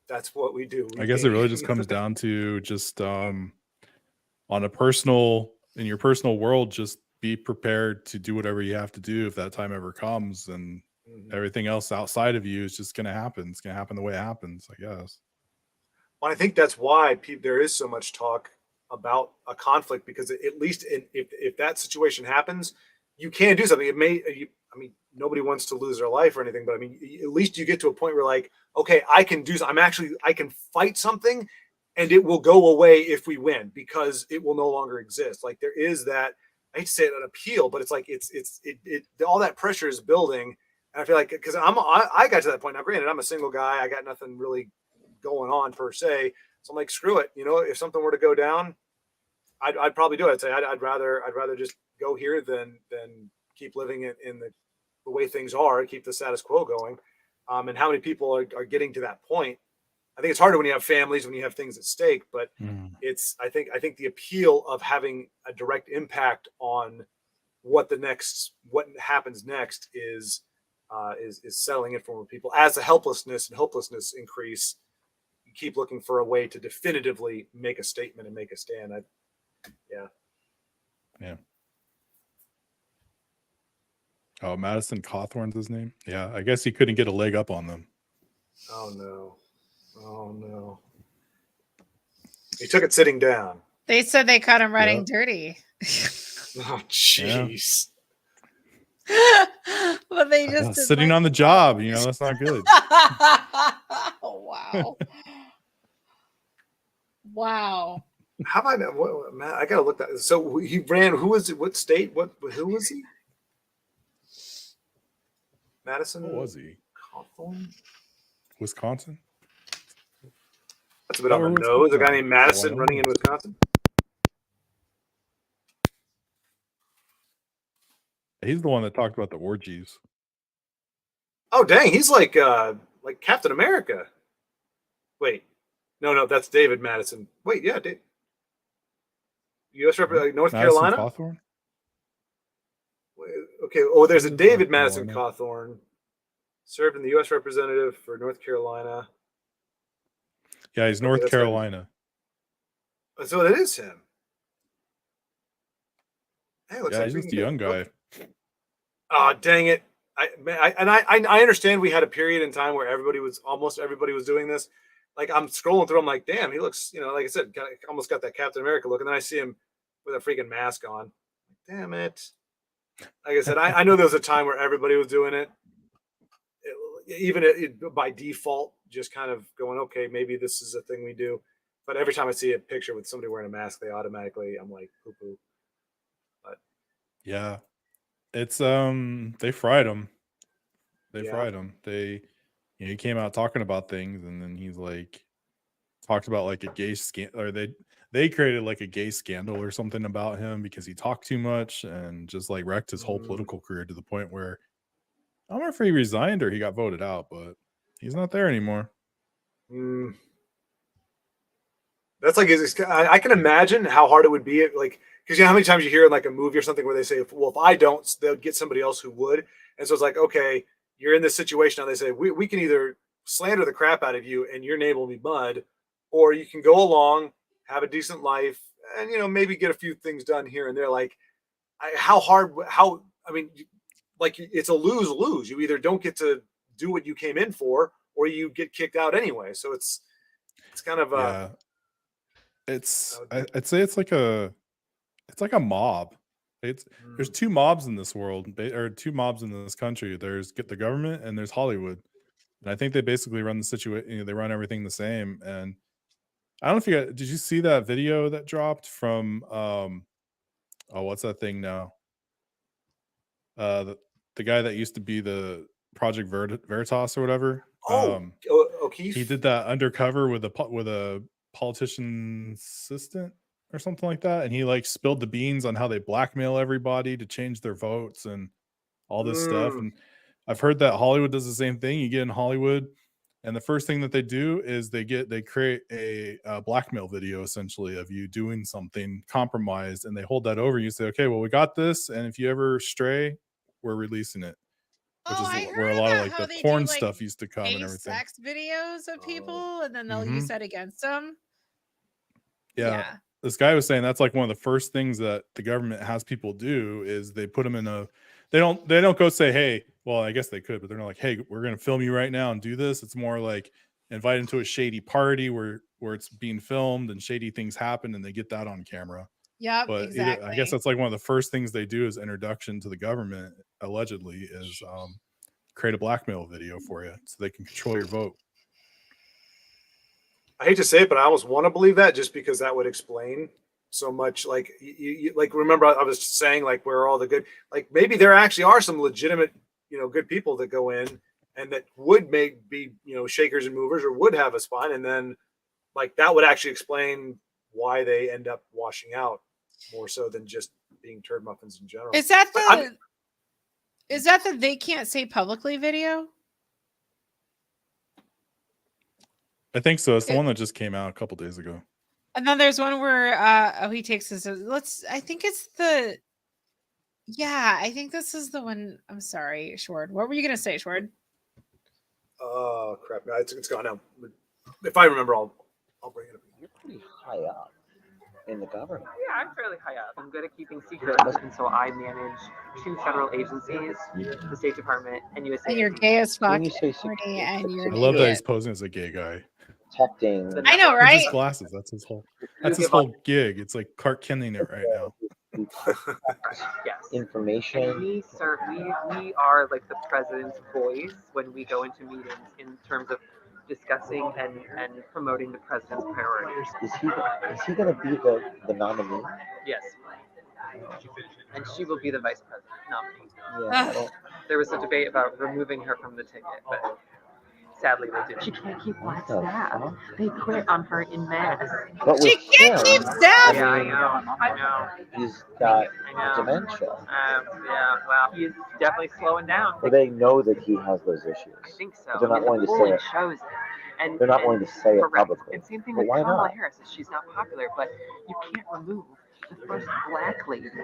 That's what we do.
I guess it really just comes down to just in your personal world, just be prepared to do whatever you have to do if that time ever comes, and everything else outside of you is just going to happen. It's going to happen the way it happens, I guess.
Well, I think that's why there is so much talk about a conflict, because at least if that situation happens, you can do something. Nobody wants to lose their life or anything, but I mean, at least you get to a point where like, okay, I can fight something and it will go away if we win because it will no longer exist. Like there is that, I hate to say it, an appeal, but it's like, it all that pressure is building. And I feel like, cause I got to that point now, granted, I'm a single guy. I got nothing really going on per se. So I'm like, screw it. You know, if something were to go down, I'd probably do it. I'd say I'd rather just go here than keep living in the way things are, keep the status quo going. And how many people are getting to that point? I think it's harder when you have families, when you have things at stake, but I think the appeal of having a direct impact on what happens next is settling in for more people. As the helplessness and hopelessness increase, you keep looking for a way to definitively make a statement and make a stand.
Yeah. Oh, Madison Cawthorn's his name. Yeah, I guess he couldn't get a leg up on them.
Oh no. He took it sitting down.
They said they caught him running dirty.
Oh jeez.
But they just
sitting on the job, that's not good.
Wow. Wow.
How about that? Man, I gotta look that. So he ran. Who was it? What state? Who was he? Madison.
What was he?
Cawthorn?
Wisconsin.
That's a bit on the nose. A guy named Madison running in Wisconsin.
He's the one that talked about the orgies.
Oh dang, he's like Captain America. Wait, no, that's David Madison. Wait, yeah, U.S. North Carolina.
Cawthorn?
Okay. Oh, there's a David Madison Cawthorn, served in the U.S. representative for North Carolina.
Yeah, he's North Carolina.
So that is him. Hey,
yeah, he's just a young guy.
Oh, dang it. I understand we had a period in time where almost everybody was doing this. Like I'm scrolling through, I'm like, damn, he looks, like I said, almost got that Captain America look. And then I see him with a freaking mask on. Damn it. Like I said, I know there was a time where everybody was doing it. Even by default, just kind of going, okay, maybe this is a thing we do. But every time I see a picture with somebody wearing a mask, I'm like, poo-poo. But
yeah, it's they fried him. Fried him. He came out talking about things, and then he's like talked about like a gay scandal, or they created like a gay scandal or something about him because he talked too much and just like wrecked his whole political career to the point where I don't know if he resigned or he got voted out, but he's not there anymore.
That's like, I can imagine how hard it would be, like, because how many times you hear in like a movie or something where they say, well, if I don't, they'll get somebody else who would. And so it's like, okay, you're in this situation now. They say, we can either slander the crap out of you and your name will be mud, or you can go along, have a decent life, and maybe get a few things done here and there. Like, it's a lose-lose. You either don't get to do what you came in for, or you get kicked out anyway. So it's kind of
I'd say it's like a mob. There's two mobs in this world, or two mobs in this country. There's the government and there's Hollywood. And I think they basically run the situation. They run everything the same. And I don't know if did you see that video that dropped from what's that thing now? The guy that used to be the Project Veritas or whatever.
O'Keefe.
He did that undercover with a politician's assistant or something like that, and he like spilled the beans on how they blackmail everybody to change their votes and all this stuff. And I've heard that Hollywood does the same thing. You get in Hollywood, and the first thing that they do is they create a blackmail video essentially of you doing something compromised, and they hold that over. You say, okay, well, we got this, and if you ever stray, we're releasing it. Which is where a lot of like the porn stuff used to come and everything.
Sex videos of people, and then they'll use that against them.
Yeah. This guy was saying that's like one of the first things that the government has people do is they put them in they don't go say, hey, well, I guess they could, but they're not like, hey, we're going to film you right now and do this. It's more like invite them to a shady party where it's being filmed and shady things happen and they get that on camera.
Yeah,
but
exactly.
I guess that's like one of the first things they do as introduction to the government, allegedly, is create a blackmail video for you so they can control your vote.
I hate to say it, but I almost want to believe that just because that would explain so much. Like you like, remember I was saying like where all the good, like maybe there actually are some legitimate, good people that go in and that would be, shakers and movers or would have a spine. And then like that would actually explain why they end up washing out more so than just being turd muffins in general.
Is that the they can't say publicly video?
I think so. It's the one that just came out a couple days ago.
And then there's one where he takes this. I think it's the. Yeah, I think this is the one. I'm sorry, Shord. What were you gonna say, Shord?
Oh crap! No, it's gone now. If I remember, I'll bring it up.
You're pretty high up in the government.
Yeah, I'm fairly high up. I'm good at keeping secrets, and so I manage 2 federal agencies, the State Department and USA.
And you're gay as fuck.
When you say
And you're
I love that he's posing as a gay guy.
Protecting.
I know, right?
With his glasses. That's his whole gig. It's like Clark Kenning it right now.
Yes.
Information.
And we are like the president's voice when we go into meetings in terms of discussing and promoting the president's priorities.
Is he going to be the nominee?
Yes. And she will be the vice president nominee.
Yeah.
There was a debate about removing her from the ticket, but sadly they didn't.
She can't keep black staff. They quit on her in mass.
But
She can't keep staff.
Yeah, I know.
He's got dementia.
Yeah, well, he's definitely slowing down.
But they know that he has those issues.
I think so.
But they're not willing to say
polling
it.
shows it. And
They're not willing to say it
correct.
publicly.
And same thing
But
with
why
Kamala
not?
Harris. She's not popular, but you can't remove the first black lady to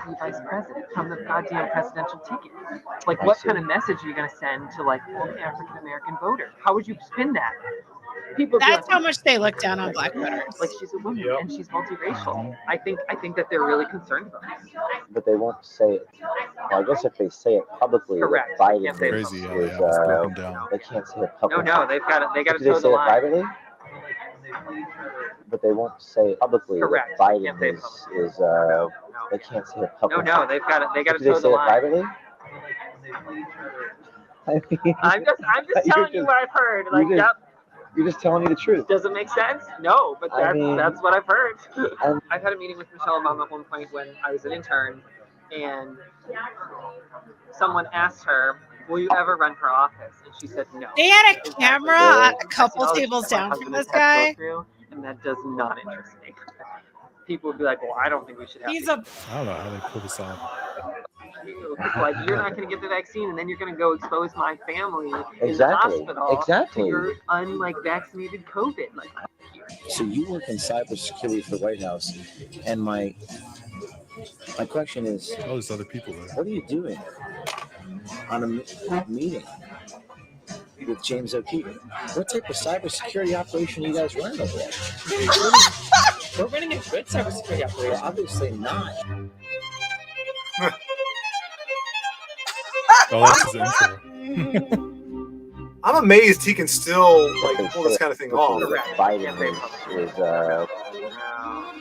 be vice president from the goddamn presidential ticket. Like, what kind of message are you going to send to like the African American voter? How would you spin that? People.
That's how much they look down on black voters.
Like, she's a woman and she's multiracial. I think that they're really concerned about this.
But they won't say it. Well, I guess if they say it publicly,
Correct.
that Biden
Can't say it
is,
publicly.
they can't say it publicly.
No, they got to
Do they
toe
say
the
it
line.
privately? But they won't say it publicly.
Correct.
That Biden
Can't say it
is they can't say it publicly.
No, they got to
Do they
toe
say
the
it
line.
privately? I mean,
I'm just telling you what I've heard. Like,
you're just-
yep.
You're just telling me the truth.
Does it make sense? No, but
I mean,
that's what I've heard. I've had a meeting with Michelle Obama at one point when I was an intern, and someone asked her, "Will you ever run for office?" And she said no.
They had a camera a couple
I said, "Oh,
tables
it's my
down from
husband
this
has had to
guy.
go through, and that does not interest me. People would be like, "Well, I don't think we should have."
He's
to."
I don't know how they pull this off.
It's like, you're not going to get the vaccine, and then you're going to go expose my family in
Exactly.
the hospital
Exactly.
to your vaccinated COVID. Like,
So you work in cybersecurity for the White House, and my question is,
oh, there's other people there.
What are you doing on a meeting? with James O'Keefe. What type of cybersecurity operation are you guys running over there?
We're running a good cybersecurity operation.
Well, obviously not.
Oh, that's his intro.
I'm amazed he can still like pull this kind of thing off.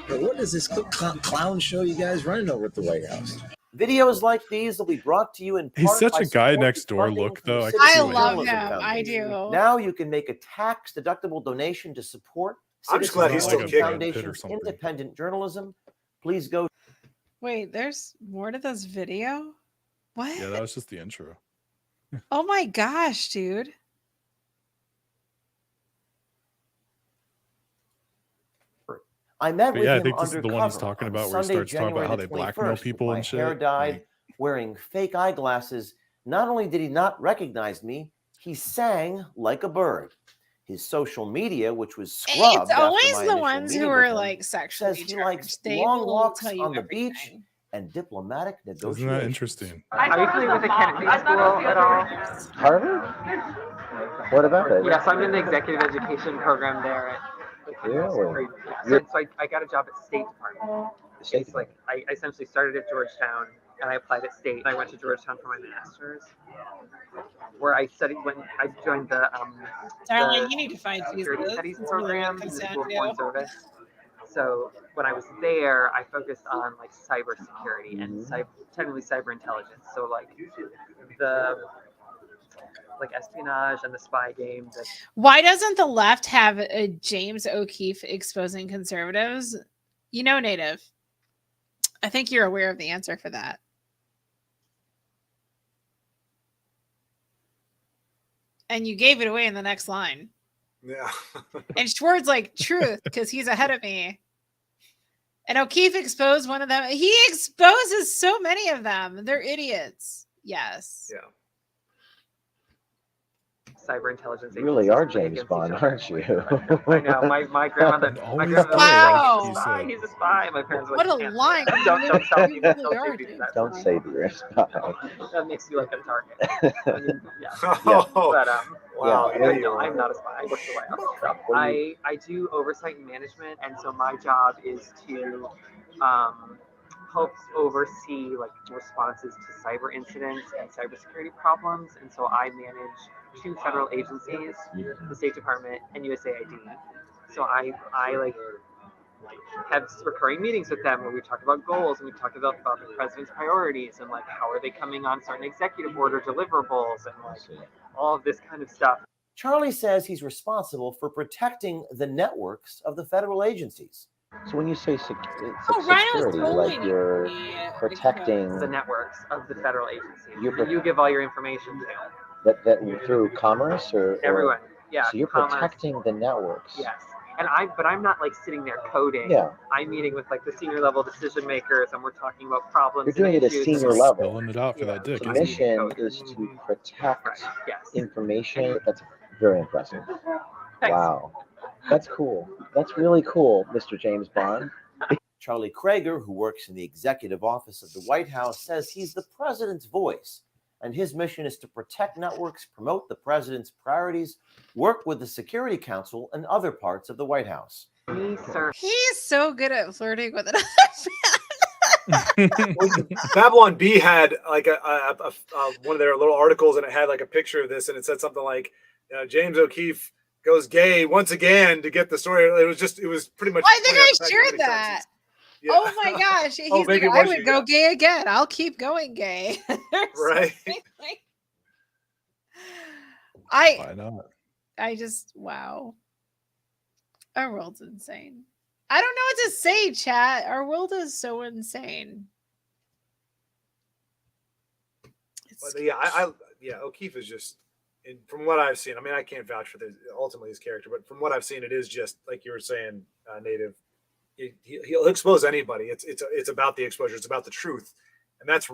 What is this clown show you guys running over at the White House?
Videos like these will be brought to you in part
He's such
by
a guy
support
next door
funding
look,
from
though.
Citizen
I love
Journalism
him. I
Foundation.
do.
Now you can make a tax-deductible donation to support
I'm just glad he's still
Citizen
kicking.
Foundation's independent journalism. Please go.
Wait, there's more to this video? What?
Yeah, that was just the intro.
Oh my gosh, dude.
I met
But
with
yeah, I
him
think this is the
undercover
one he's talking
on
about where he
Sunday,
starts talking about
January
how
the
they blackmail
21st,
people
with
and
my hair
shit.
dyed, wearing fake eyeglasses. Not only did he not recognize me, he sang like a bird. His social media, which was scrubbed
It's
after
always
my
the
initial
ones
meeting
who
with
are
him,
like sexually
says he likes
charged. They
long
will
walks
tell you
on the
everything.
beach and diplomatic negotiations.
Isn't that interesting?
Are you familiar with the Kennedy School at all?
Harvard? What about that?
Yes, I'm in the executive education program there at the Kennedy School.
Really?
Yeah, so I got a job at State Department. It's like I essentially started at Georgetown and I applied at State. I went to Georgetown for my master's, where I studied when I joined the
Darling, you need to find
security
Jesus.
studies
That's really
program
what it
in
comes
the
down
School of
to.
Foreign Service. So when I was there, I focused on like cybersecurity and technically cyber intelligence. So like the espionage and the spy game.
Why doesn't the left have a James O'Keefe exposing conservatives? You know, Native. I think you're aware of the answer for that. And you gave it away in the next line.
Yeah.
And Schwartz like truth because he's ahead of me. And O'Keefe exposed one of them. He exposes so many of them. They're idiots. Yes.
Yeah.
Cyber intelligence.
You really are James Bond, aren't you?
I know. My grandmother. My grandmother
Wow.
was like, he's a spy. My parents were
What
like,
a
"Can't
line.
say that." Don't tell people.
You
Don't
really
say
are,
people that.
Don't say that you're a spy.
That makes you like a target. I mean, yeah.
Yeah.
But
Wow.
yeah, no, I'm not a spy. I work for the White House. I do oversight and management, and so my job is to help oversee like responses to cyber incidents and cybersecurity problems. And so I manage 2 federal agencies, the State Department and USAID. So I like have recurring meetings with them where we talk about goals and we talk about the president's priorities and like how are they coming on certain executive order deliverables and like all of this kind of stuff.
Charlie says he's responsible for protecting the networks of the federal agencies.
So when you say
Rhino's
security,
totally
like you're protecting
the networks of the federal agencies
You're
that you give all your information to.
that through commerce or
Everyone. Yeah.
So you're
commerce.
protecting the networks.
Yes. And I'm not like sitting there coding.
Yeah.
I'm meeting with like the senior level decision makers and we're talking about problems.
You're doing it at senior level.
Spilling it out for that dick.
The mission is to protect
Yes.
information. That's very impressive.
Thanks.
Wow. That's cool. That's really cool, Mr. James Bond.
Charlie Krager, who works in the executive office of the White House, says he's the president's voice, and his mission is to protect networks, promote the president's priorities, work with the Security Council and other parts of the White House.
He's so good at flirting with it.
Babylon Bee had like a one of their little articles, and it had like a picture of this, and it said something like, James O'Keefe goes gay once again to get the story. It was pretty much.
I think I shared that.
Yeah.
Oh my gosh. He's like,
maybe it
I
was
would
you,
go
yeah.
gay again. I'll keep going gay.
Right.
Why not?
I just, wow. Our world's insane. I don't know what to say, chat. Our world is so insane.
But yeah, O'Keefe is just, and from what I've seen, I mean, I can't vouch for ultimately his character, but from what I've seen, it is just like you were saying, Native. He'll expose anybody. It's about the exposure. It's about the truth, and that's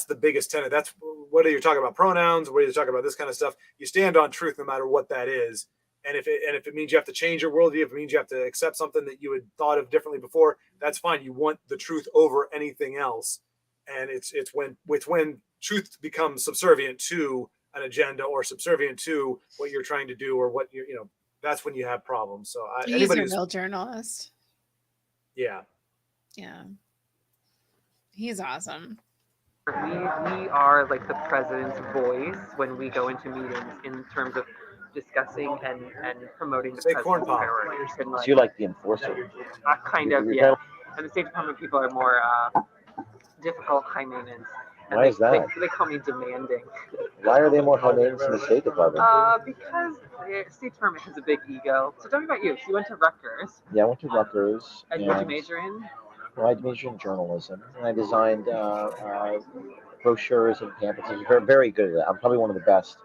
the biggest tenet. That's whether you're talking about pronouns, whether you're talking about this kind of stuff. You stand on truth, no matter what that is. And if it means you have to change your worldview, if it means you have to accept something that you had thought of differently before, that's fine. You want the truth over anything else, and it's when truth becomes subservient to an agenda or subservient to what you're trying to do or what you know, that's when you have problems. So
He's
anybody
a
who's
real journalist.
yeah.
Yeah. He's awesome.
We are like the president's voice when we go into meetings in terms of discussing and promoting the
Say corn
president's
pop.
priorities. And
So you're like the enforcer.
kind of, yeah. And the State Department people are more difficult, high maintenance. And
Why is that?
They call me demanding.
Why are they more high maintenance in the State Department?
Because the State Department has a big ego. So tell me about you. So you went to Rutgers.
Yeah, I went to Rutgers.
And what did you major in?
Well, I majored in journalism, and I designed brochures and pamphlets. I'm very, very good at it. I'm probably one of the best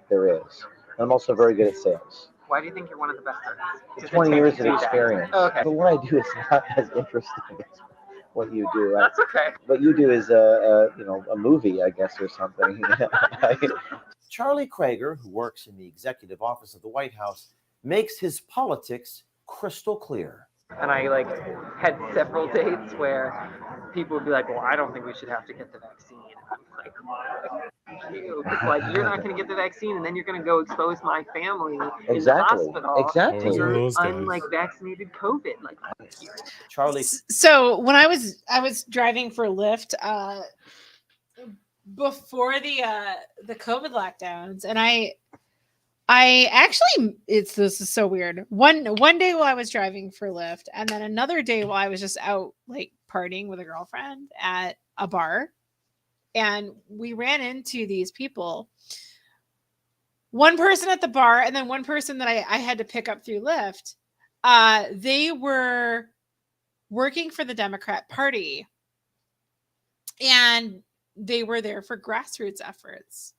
there is. And I'm also very good at sales.
Why do you think you're one of the best there is?
20 years of experience.
Okay.
But what I do is not as interesting as what you do.
That's okay.
What you do is a movie, I guess, or something.
Charlie Krager, who works in the executive office of the White House, makes his politics crystal clear.
And I like had several dates where people would be like, well, I don't think we should have to get the vaccine. And I'm like, it's like, you're not going to get the vaccine and then you're going to go expose my family in the hospital.
Exactly.
To unlike vaccinated COVID. Like,
Charlie.
So when I was driving for Lyft before the COVID lockdowns, and I actually, this is so weird. One day while I was driving for Lyft, and then another day while I was just out like partying with a girlfriend at a bar, and we ran into these people. One person at the bar, and then one person that I had to pick up through Lyft. They were working for the Democrat Party, and they were there for grassroots efforts.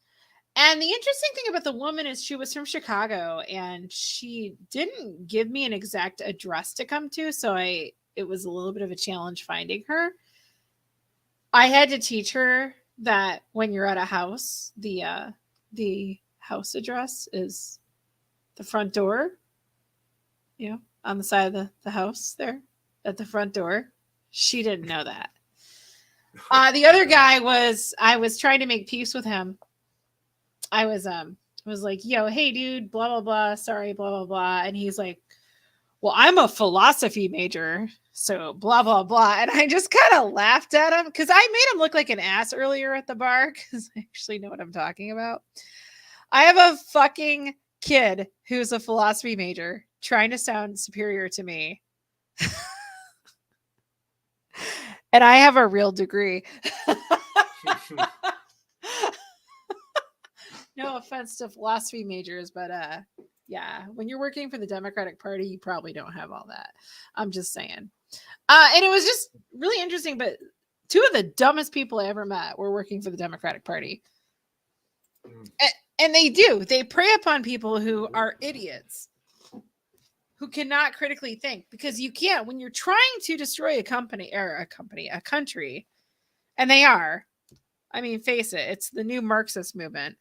And the interesting thing about the woman is she was from Chicago, and she didn't give me an exact address to come to. So it was a little bit of a challenge finding her. I had to teach her that when you're at a house, the house address is the front door, on the side of the house there at the front door. She didn't know that. The other guy I was trying to make peace with him. I was like, yo, hey dude, blah, blah, blah. Sorry, blah, blah, blah. And he's like, well, I'm a philosophy major. So blah, blah, blah. And I just kind of laughed at him because I made him look like an ass earlier at the bar because I actually know what I'm talking about. I have a fucking kid who's a philosophy major trying to sound superior to me. And I have a real degree. No offense to philosophy majors, but yeah, when you're working for the Democratic Party, you probably don't have all that. I'm just saying. And it was just really interesting, but two of the dumbest people I ever met were working for the Democratic Party. And they prey upon people who are idiots, who cannot critically think, because you can't, when you're trying to destroy a country, and they are, I mean, face it, it's the new Marxist movement.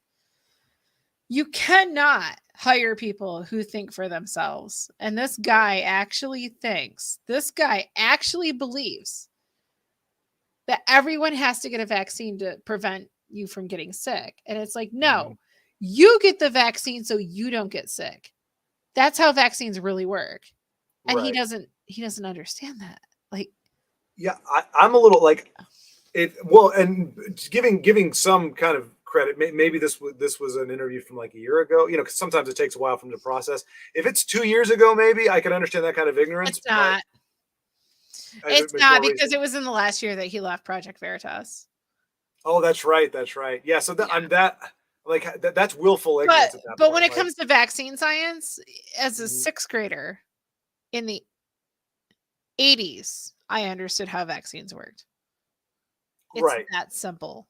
You cannot hire people who think for themselves. And this guy actually believes that everyone has to get a vaccine to prevent you from getting sick. And it's like, no, you get the vaccine so you don't get sick. That's how vaccines really work. And
Right.
he doesn't understand that. Like,
yeah, I'm a little like it. Well, and giving some kind of credit. Maybe this was an interview from like a year ago. Because sometimes it takes a while for them to process. If it's 2 years ago, maybe I can understand that kind of ignorance.
it's not. It's not because it was in the last year that he left Project Veritas.
Oh, that's right. Yeah. So that's willful ignorance. At that
But
point.
when it comes to vaccine science, as a sixth grader in the 80s, I understood how vaccines worked. It's
right.
that simple.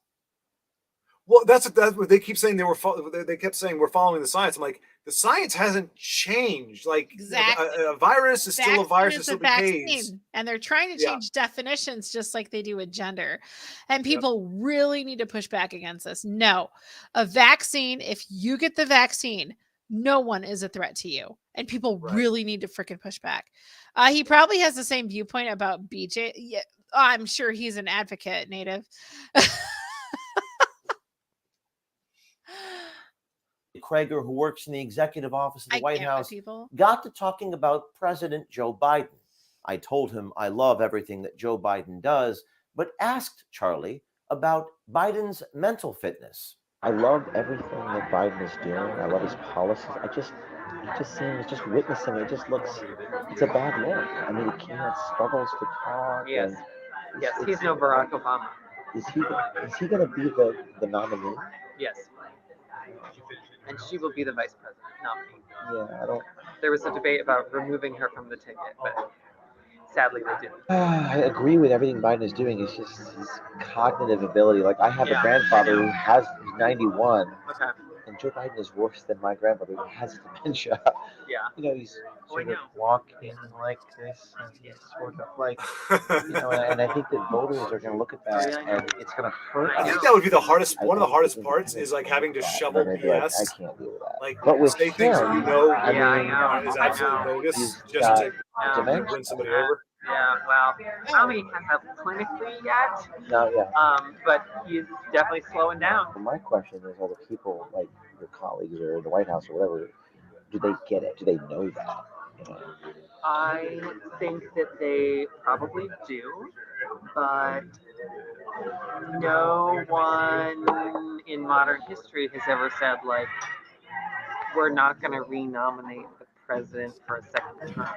Well, that's what they keep saying. They kept saying we're following the science. I'm like, the science hasn't changed. Like,
Exactly.
a virus is still a virus. It still behaves.
Vaccine, and they're trying to change definitions just like they do with gender. And people really need to push back against this. No, a vaccine, if you get the vaccine, no one is a threat to you. And people really need to freaking push back. He probably has the same viewpoint about BJ. Yeah, I'm sure he's an advocate, Native.
Krager, who works in the executive office of the
I
White
can't with
House,
people.
got to talking about President Joe Biden. I told him I love everything that Joe Biden does, but asked Charlie about Biden's mental fitness.
I love everything that Biden is doing. I love his policies. It just seems, just witnessing it, just looks, it's a bad look. I mean, he can't, struggles to talk.
Yes.
And
Yes, he's no Barack Obama.
Is he going to be the nominee?
Yes. And she will be the vice president, not me.
Yeah, I don't.
There was a debate about removing her from the ticket, but sadly they didn't.
I agree with everything Biden is doing. It's just his cognitive ability. Like, I have a
Yeah,
grandfather
I know.
who's 91,
Okay.
and Joe Biden is worse than my grandfather who has dementia.
Yeah.
You know, he's
Oh, I
sort of
know.
walking like this, and he's sort of like, you know, and I think that voters are going to look at that,
yeah, I know.
and it's going to hurt.
I think that would be the hardest. One of the hardest parts is like having to shovel
They're gonna be like,
BS.
I can't deal with that.
Like,
But with
say things that
him,
you know
I
Yeah, I
mean,
know.
is
I
absolutely
know.
bogus
he's
just
got
to
dementia.
win somebody over.
Yeah, well, Tommy hasn't clinically yet,
Not yet.
but he's definitely slowing down.
Well, my question is, are the people like your colleagues or in the White House or whatever, do they get it? Do they know that? You know?
I think that they probably do, but no one in modern history has ever said, like, we're not going to renominate the president for a second term.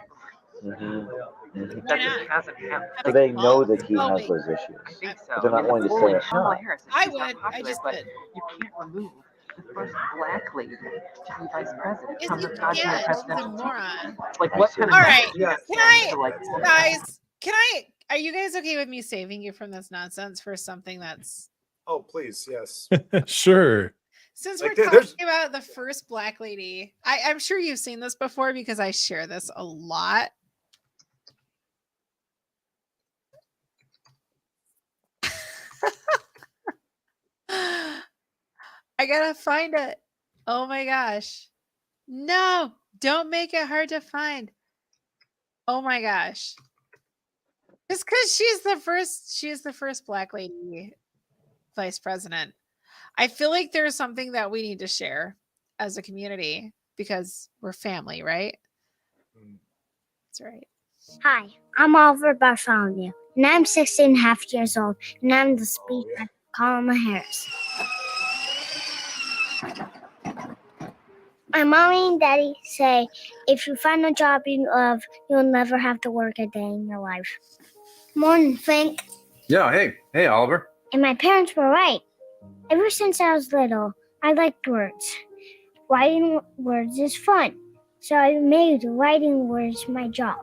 That just hasn't happened.
So they know that he has
wait.
those issues.
I think so.
But they're not willing to say
Holy
it.
Kamala Harris,
I
she's not
would. I
popular,
just
but
did.
you can't remove the first black lady to be vice president
Yes,
from
you
the goddamn
can. She's a
presidential ticket.
moron.
Like, what kind of
All right.
message do you
Can
send
I,
to, like,
guys? Can I? Are you guys okay with me saving you from this nonsense for something that's?
Oh, please, yes.
Sure.
Since
Like,
we're
there's-
talking about the first black lady, I'm sure you've seen this before because I share this a lot. I gotta find it. Oh my gosh. No, don't make it hard to find. Oh my gosh. Just because she's the first black lady vice president. I feel like there's something that we need to share as a community because we're family, right? That's right.
Hi, I'm Oliver Bartholomew, and I'm 16 and a half years old, and I'm the speaker of Kamala Harris. My mommy and daddy say if you find a job you love, you'll never have to work a day in your life. Morning, Frank.
Yeah, hey, Oliver.
And my parents were right. Ever since I was little, I liked words. Writing words is fun, so I made writing words my job.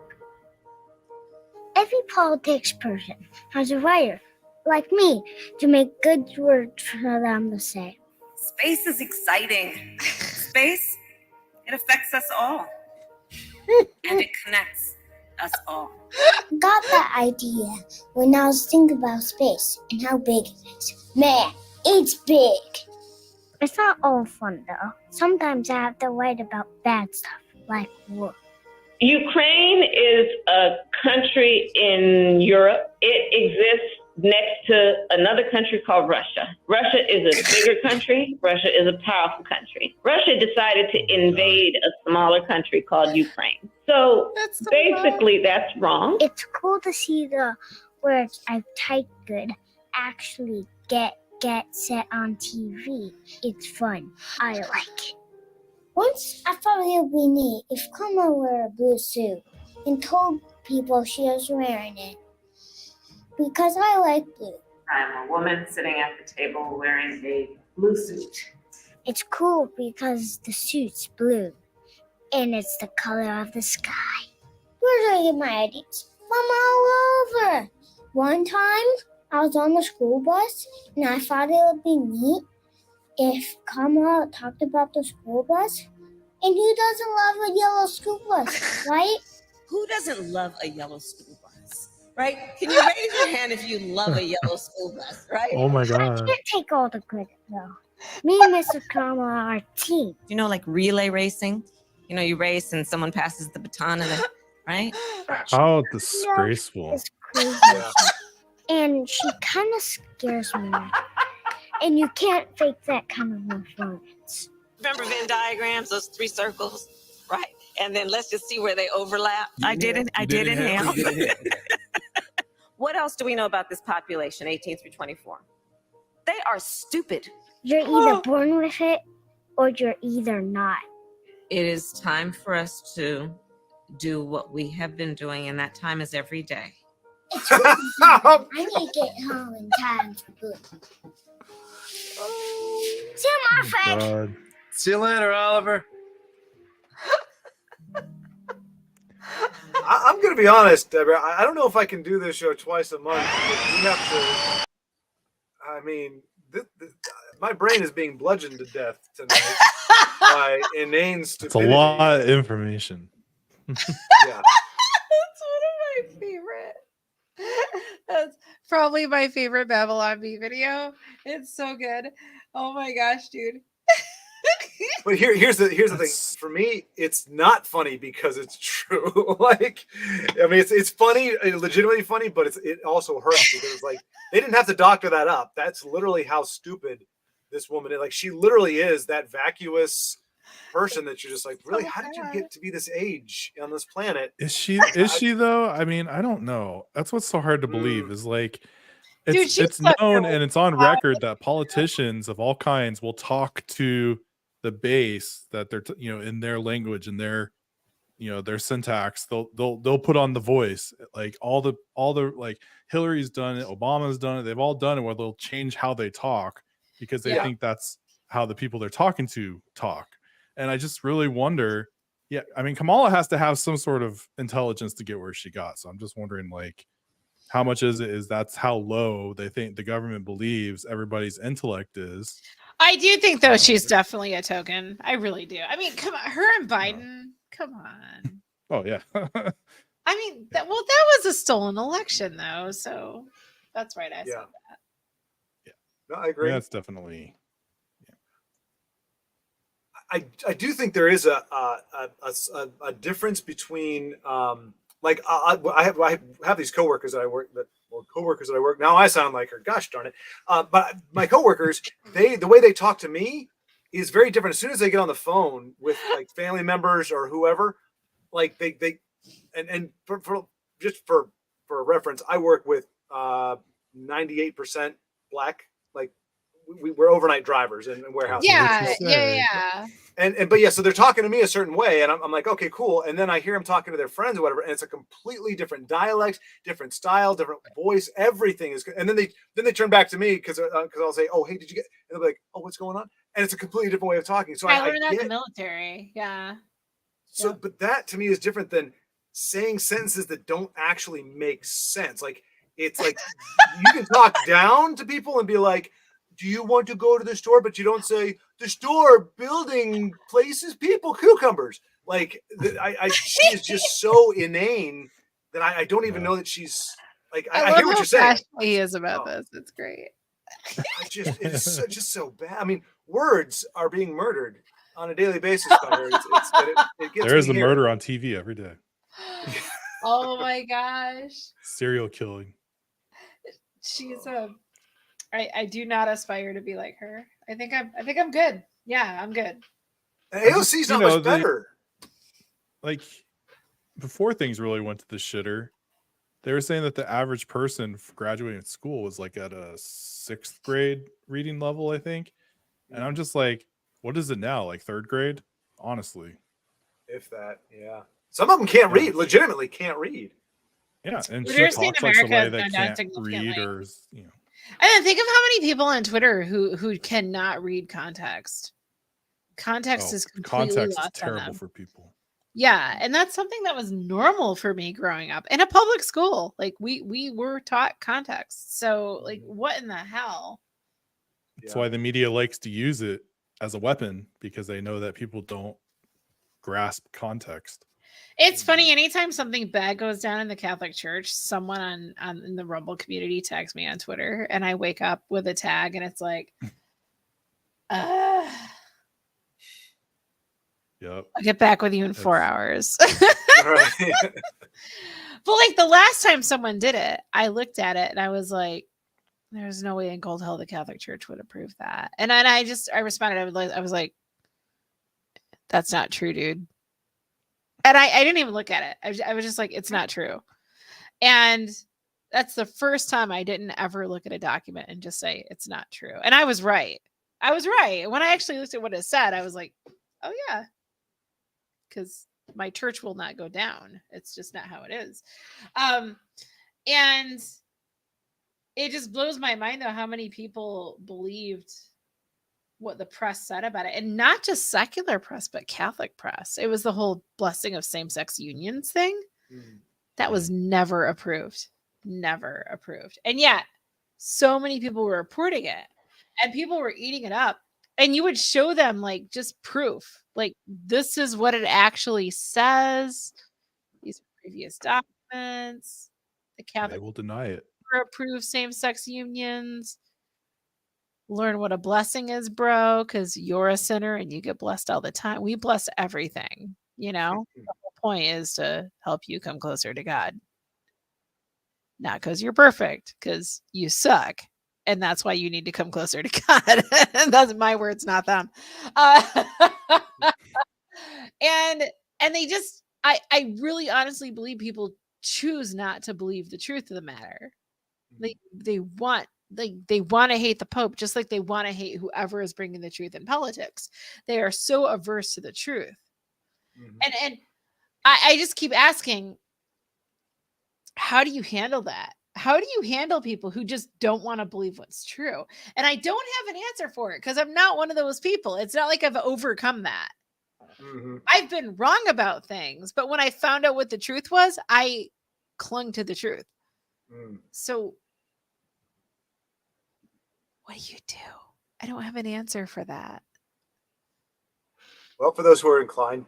Every politics person has a writer, like me, to make good words for them to say.
Space is exciting. Space, it affects us all. And it connects us all.
Got that idea when I was thinking about space and how big it is. Man, it's big. It's not all fun though. Sometimes I have to write about bad stuff, like war.
Ukraine is a country in Europe. It exists next to another country called Russia. Russia is a bigger country. Russia is a powerful country. Russia decided to invade a smaller country called Ukraine. So basically that's wrong.
It's cool to see the words I've typed good actually get set on TV. It's fun. I like it. Once I thought it would be neat if Kamala wore a blue suit and told people she was wearing it. Because I like blue.
I'm a woman sitting at the table wearing a blue suit.
It's cool because the suit's blue. And it's the color of the sky. Where do I get my ideas? From all over. One time, I was on the school bus, and I thought it would be neat if Kamala talked about the school bus. And who doesn't love a yellow school bus, right?
Who doesn't love a yellow school bus, right? Can you raise your hand if you love a yellow school bus, right?
Oh my
I
God.
can't take all the credit, though. Me and Mr. Kamala are a team.
You know, like relay racing? You know, you race and someone passes the baton and then, right?
How disgraceful.
It's crazy. And she kind of scares me. And you can't fake that kind of influence.
Remember Venn diagrams, those 3 circles, right? And then let's just see where they overlap. I did inhale. What else do we know about this population, 18 through 24? They are stupid.
You're either born with it or you're either not.
It is time for us to do what we have been doing, and that time is every day.
I need to get home in time for good. See you, my friend.
God. See you later, Oliver.
I'm going to be honest, Deborah. I don't know if I can do this show twice a month. We have to. I mean, my brain is being bludgeoned to death tonight by inane stupidity.
It's a lot of information.
Yeah.
That's one of my favorite. That's probably my favorite Babylon Bee video. It's so good. Oh my gosh, dude.
But here's the thing. For me, it's not funny because it's true. Like, I mean, it's funny, legitimately funny, but it also hurts because it's like they didn't have to doctor that up. That's literally how stupid this woman is. Like, she literally is that vacuous person that you're just like, really, how did you get to be this age on this planet?
Is she though? I mean, I don't know. That's what's so hard to believe is like it's known and it's on record that politicians of all kinds will talk to the base that they're in their language and their their syntax. They'll put on the voice. Like all the like Hillary's done it, Obama's done it, they've all done it where they'll change how they talk because they think that's how the people they're talking to talk. And I just really wonder, I mean, Kamala has to have some sort of intelligence to get where she got. So I'm just wondering, like, how much is that's how low they think the government believes everybody's intellect is.
I do think, though, she's definitely a token. I really do. I mean, come on, her and Biden, come on.
Oh, yeah.
I mean, that was a stolen election, though. So that's right. I said that.
Yeah. No, I agree.
Yeah, that's definitely.
I do think there is a difference between like I have these coworkers that I work now. I sound like her. Gosh darn it! But my coworkers, the way they talk to me is very different. As soon as they get on the phone with like family members or whoever, like they for reference, I work with 98% Black. Like we're overnight drivers in warehouses.
Yeah.
But so they're talking to me a certain way, and I'm like, okay, cool. And then I hear them talking to their friends or whatever, and it's a completely different dialect, different style, different voice. Everything is, and then they turn back to me because I'll say, oh, hey, did you get? And they'll be like, oh, what's going on? And it's a completely different way of talking. So
I learned that in the military. Yeah.
So, but that to me is different than saying sentences that don't actually make sense. Like it's like you can talk down to people and be like, do you want to go to the store? But you don't say the store, building, places, people, cucumbers. Like she is just so inane that I don't even know that she's like. I hear what you're saying.
He is about this. It's great.
It's just so bad. I mean, words are being murdered on a daily basis by her. It gets
there is a
here.
murder on TV every day.
Oh my gosh.
Serial killing.
She's I do not aspire to be like her. I think I'm good. Yeah, I'm good.
AOC's not much better.
Like before things really went to the shitter, they were saying that the average person graduating school was like at a 6th grade reading level, I think. And I'm just like, what is it now? Like 3rd grade? Honestly.
If that, yeah. Some of them can't read, legitimately can't read.
Yeah, and she talks like somebody that can't read or,
And then think of how many people on Twitter who cannot read context. Context is completely lost
terrible
on them.
for people.
Yeah, and that's something that was normal for me growing up in a public school. Like we were taught context. So like, what in the hell?
That's why the media likes to use it as a weapon because they know that people don't grasp context.
It's funny. Anytime something bad goes down in the Catholic Church, someone in the Rumble community tags me on Twitter, and I wake up with a tag, and it's like,
Yep.
I'll get back with you in 4 hours. But like the last time someone did it, I looked at it and I was like, there's no way in cold hell the Catholic Church would approve that. And then I responded, I was like, That's not true, dude. And I didn't even look at it. I was just like, it's not true. And that's the first time I didn't ever look at a document and just say it's not true. And I was right. I was right. When I actually looked at what it said, I was like, oh yeah. Because my church will not go down. It's just not how it is. And it just blows my mind though how many people believed what the press said about it, and not just secular press, but Catholic press. It was the whole blessing of same-sex unions thing that was never approved, and yet so many people were reporting it, and people were eating it up. And you would show them like just proof, like this is what it actually says. These are previous documents. The Catholic
will deny it.
Approve same-sex unions. Learn what a blessing is, bro, because you're a sinner and you get blessed all the time. We bless everything, you know. The whole point is to help you come closer to God, not because you're perfect, because you suck, and that's why you need to come closer to God. That's my words, not them. And they just, I really honestly believe people choose not to believe the truth of the matter. They want to hate the Pope, just like they want to hate whoever is bringing the truth in politics. They are so averse to the truth. And I just keep asking, how do you handle that? How do you handle people who just don't want to believe what's true? And I don't have an answer for it because I'm not one of those people. It's not like I've overcome that. I've been wrong about things, but when I found out what the truth was, I clung to the truth. So what do you do? I don't have an answer for that.
Well, for those who are inclined,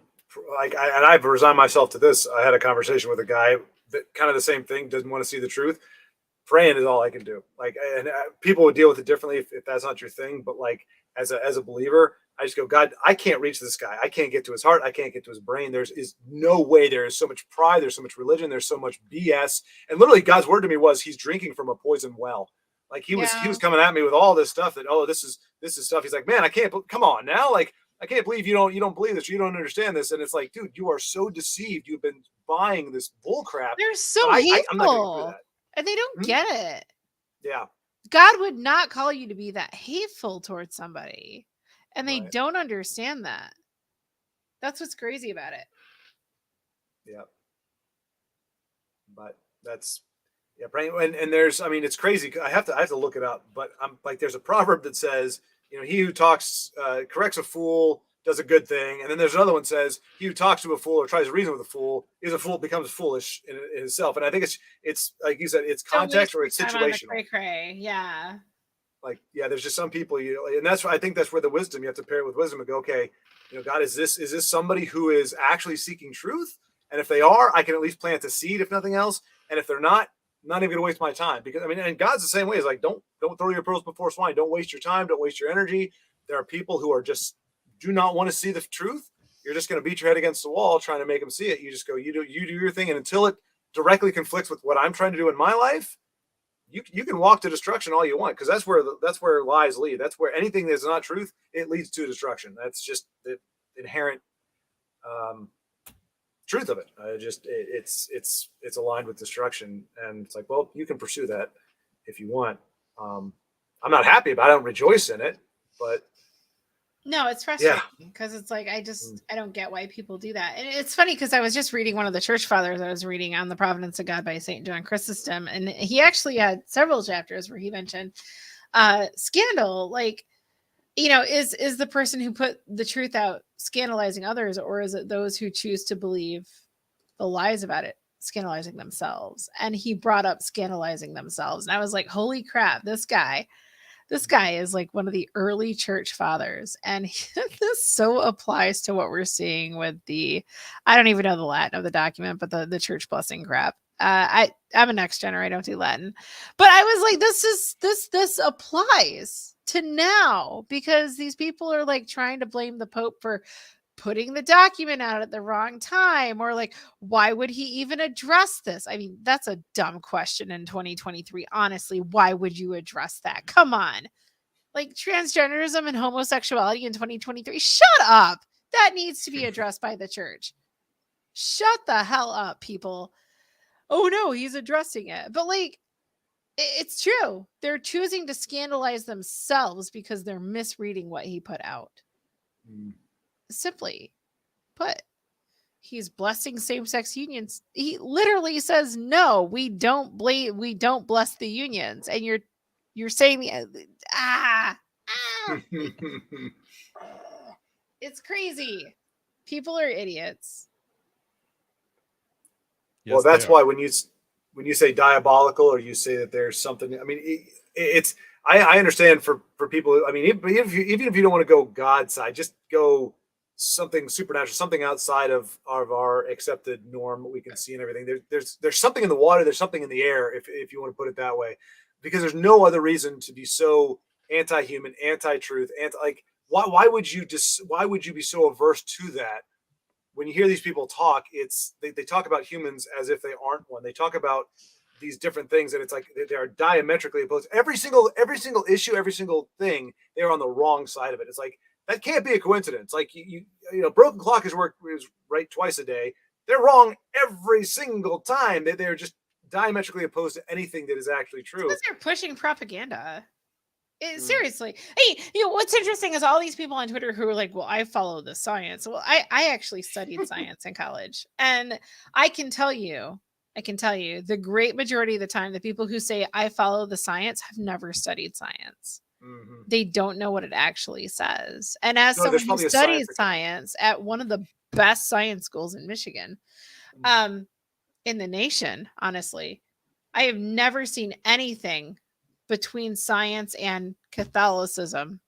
and I've resigned myself to this. I had a conversation with a guy that kind of the same thing, doesn't want to see the truth. Praying is all I can do. And people would deal with it differently if that's not your thing. But as a believer, I just go, God, I can't reach this guy. I can't get to his heart. I can't get to his brain. There is no way. There is so much pride. There's so much religion. There's so much BS. And literally, God's word to me was, he's drinking from a poison well. He was coming at me with all this stuff that, this is stuff. He's like, man, I can't. Come on now, I can't believe you don't believe this. You don't understand this. And it's like, dude, you are so deceived. You've been buying this bull crap.
They're so hateful, I'm not gonna do that. And they don't get it.
Yeah.
God would not call you to be that hateful towards somebody. And they don't understand that. That's what's crazy about it.
Yeah. But that's, and there's, it's crazy. I have to look it up, but I'm like, there's a proverb that says, he who talks, corrects a fool does a good thing. And then there's another one that says, he who talks to a fool or tries to reason with a fool becomes foolish in himself. And I think it's like you said, it's context or it's situational.
Yeah.
There's just some people and I think that's where the wisdom, you have to pair it with wisdom and go, okay, God, is this somebody who is actually seeking truth? And if they are, I can at least plant a seed, if nothing else. And if they're not even gonna waste my time, because and God's the same way. It's like, don't throw your pearls before swine. Don't waste your time. Don't waste your energy. There are people who are just do not want to see the truth. You're just going to beat your head against the wall trying to make them see it. You just go, you do your thing, and until it directly conflicts with what I'm trying to do in my life, you can walk to destruction all you want, because that's where lies lead. That's where anything that's not truth, it leads to destruction. That's just the inherent truth of it. It's aligned with destruction, and it's like, well, you can pursue that if you want. I'm not happy about it. I don't rejoice in it, but
no, it's frustrating because it's like, I don't get why people do that. And it's funny because I was just reading one of the church fathers. I was reading On the Providence of God by St. John Chrysostom, and he actually had several chapters where he mentioned scandal. Is the person who put the truth out scandalizing others, or is it those who choose to believe the lies about it scandalizing themselves? And he brought up scandalizing themselves, and I was like, holy crap, this guy is like one of the early church fathers, and this so applies to what we're seeing with I don't even know the Latin of the document, but the church blessing crap. I'm a next gener. I don't do Latin, but I was like, this applies to now, because these people are like trying to blame the Pope for putting the document out at the wrong time, or like, why would he even address this? That's a dumb question in 2023. Honestly, why would you address that? Come on. Like, transgenderism and homosexuality in 2023. Shut up. That needs to be addressed by the church. Shut the hell up, people. Oh no, he's addressing it. But like, it's true. They're choosing to scandalize themselves because they're misreading what he put out. Simply put, he's blessing same-sex unions. He literally says, "No, we don't bless the unions." And you're saying it's crazy. People are idiots.
Well, that's why when you say diabolical, or you say that there's something, I mean, I understand for people. I mean, even if you don't want to go God side, just go something supernatural, something outside of our accepted norm, what we can see and everything. There's something in the water, there's something in the air, if you want to put it that way, because there's no other reason to be so anti-human, anti-truth, why would you be so averse to that? When you hear these people talk, they talk about humans as if they aren't one. They talk about these different things, and it's like they are diametrically opposed. Every single issue, every single thing, they're on the wrong side of it. It's like, that can't be a coincidence. Like you know, broken clock is right twice a day. They're wrong every single time. They're just diametrically opposed to anything that is actually true.
Because they're pushing propaganda. Seriously. Hey, what's interesting is all these people on Twitter who are like, well, I follow the science. Well, I actually studied science in college. And I can tell you, the great majority of the time, the people who say I follow the science have never studied science. They don't know what it actually says. And as someone who studies science at one of the best science schools in Michigan, in the nation, honestly, I have never seen anything between science and Catholicism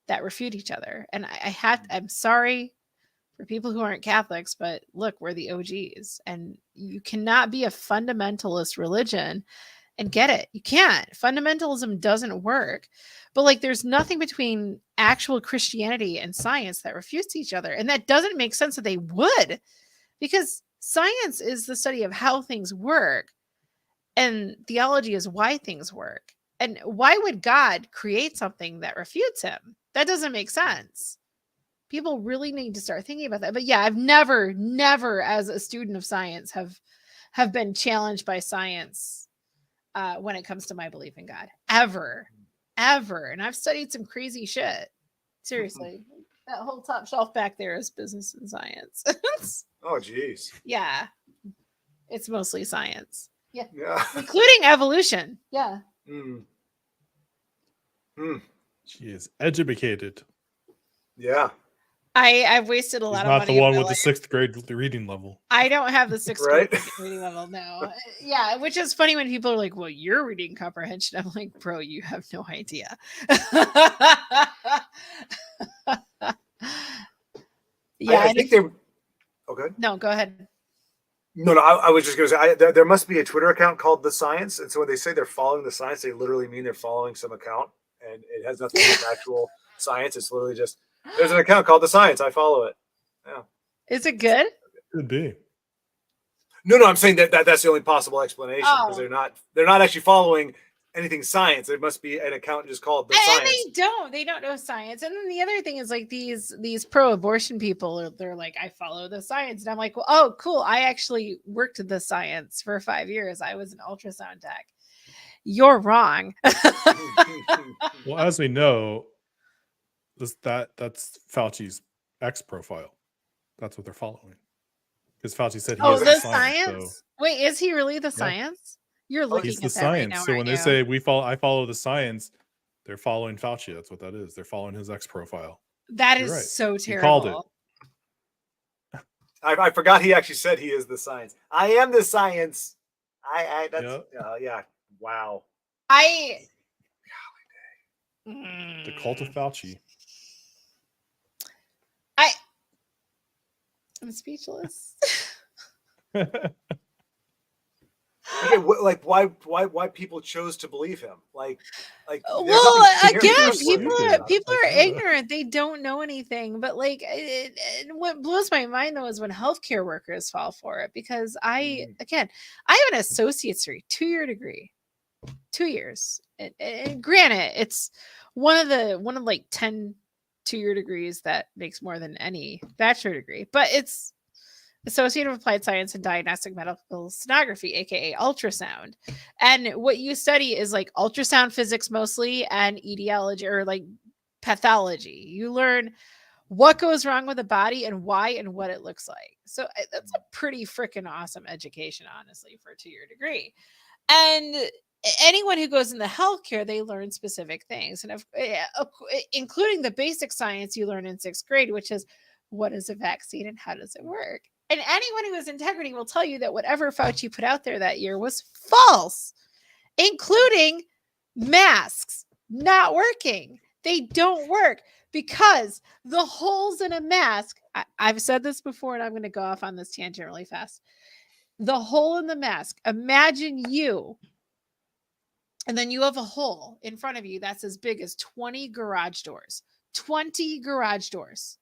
that refute each other. And I'm sorry for people who aren't Catholics, but look, we're the OGs, and you cannot be a fundamentalist religion and get it. You can't. Fundamentalism doesn't work. But like, there's nothing between actual Christianity and science that refutes each other. And that doesn't make sense that they would, because science is the study of how things work, and theology is why things work. And why would God create something that refutes him? That doesn't make sense. People really need to start thinking about that. But yeah, I've never as a student of science have been challenged by science when it comes to my belief in God. Ever. And I've studied some crazy shit. Seriously. That whole top shelf back there is business and science.
Oh, geez.
Yeah. It's mostly science. Yeah. Including evolution. Yeah.
She is educated.
Yeah.
I've wasted a lot of money.
Not the one with the 6th grade reading level.
I don't have the 6th grade reading level, no. Yeah, which is funny when people are like, well, you're reading comprehension. I'm like, bro, you have no idea. Yeah,
I think they're okay.
No, go ahead.
No, I was just going to say, there must be a Twitter account called The Science. And so when they say they're following the science, they literally mean they're following some account. And it has nothing to do with actual science. It's literally just, there's an account called The Science. I follow it. Yeah.
Is it good?
Could be.
No, I'm saying that's the only possible explanation, because they're not actually following anything science. There must be an account just called The Science.
And they don't know science. And then the other thing is, like, these pro-abortion people, they're like, I follow the science. And I'm like, well, oh, cool. I actually worked the science for 5 years. I was an ultrasound tech. You're wrong.
Well, as we know, that's Fauci's X profile. That's what they're following. Because Fauci said he is the science. So.
Wait, is he really the science? You're looking
He's
at
the
that
science.
right now,
So when they say I follow the science, they're following Fauci. That's what that is. They're following his X profile.
That is right. So terrible.
He called it.
I forgot he actually said he is the science. I am the science. That's yeah. Wow.
The cult of Fauci.
I'm speechless.
Okay, like why people chose to believe him? Like.
Well, again, people are ignorant. They don't know anything. But like, what blows my mind though is when healthcare workers fall for it. Because I have an associate's degree, 2-year degree, 2 years. And granted, it's one of like 10 2-year degrees that makes more than any bachelor degree, but it's Associate of Applied Science and Diagnostic Medical Sonography, aka ultrasound. And what you study is like ultrasound physics mostly and etiology or like pathology. You learn what goes wrong with the body and why and what it looks like. So that's a pretty freaking awesome education, honestly, for a 2-year degree. And anyone who goes into healthcare, they learn specific things, and including the basic science you learn in 6th grade, which is what is a vaccine and how does it work. And anyone who has integrity will tell you that whatever Fauci put out there that year was false, including masks not working. They don't work because the holes in a mask, I've said this before and I'm going to go off on this tangent really fast. The hole in the mask, imagine you, and then you have a hole in front of you that's as big as 20 garage doors. 20 garage doors.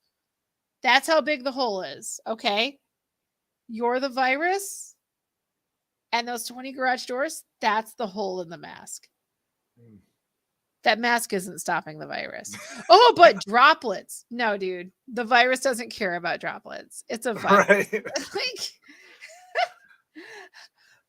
That's how big the hole is, okay? You're the virus, and those 20 garage doors, that's the hole in the mask. That mask isn't stopping the virus. Oh, but droplets. No, dude. The virus doesn't care about droplets. It's a virus.
Right.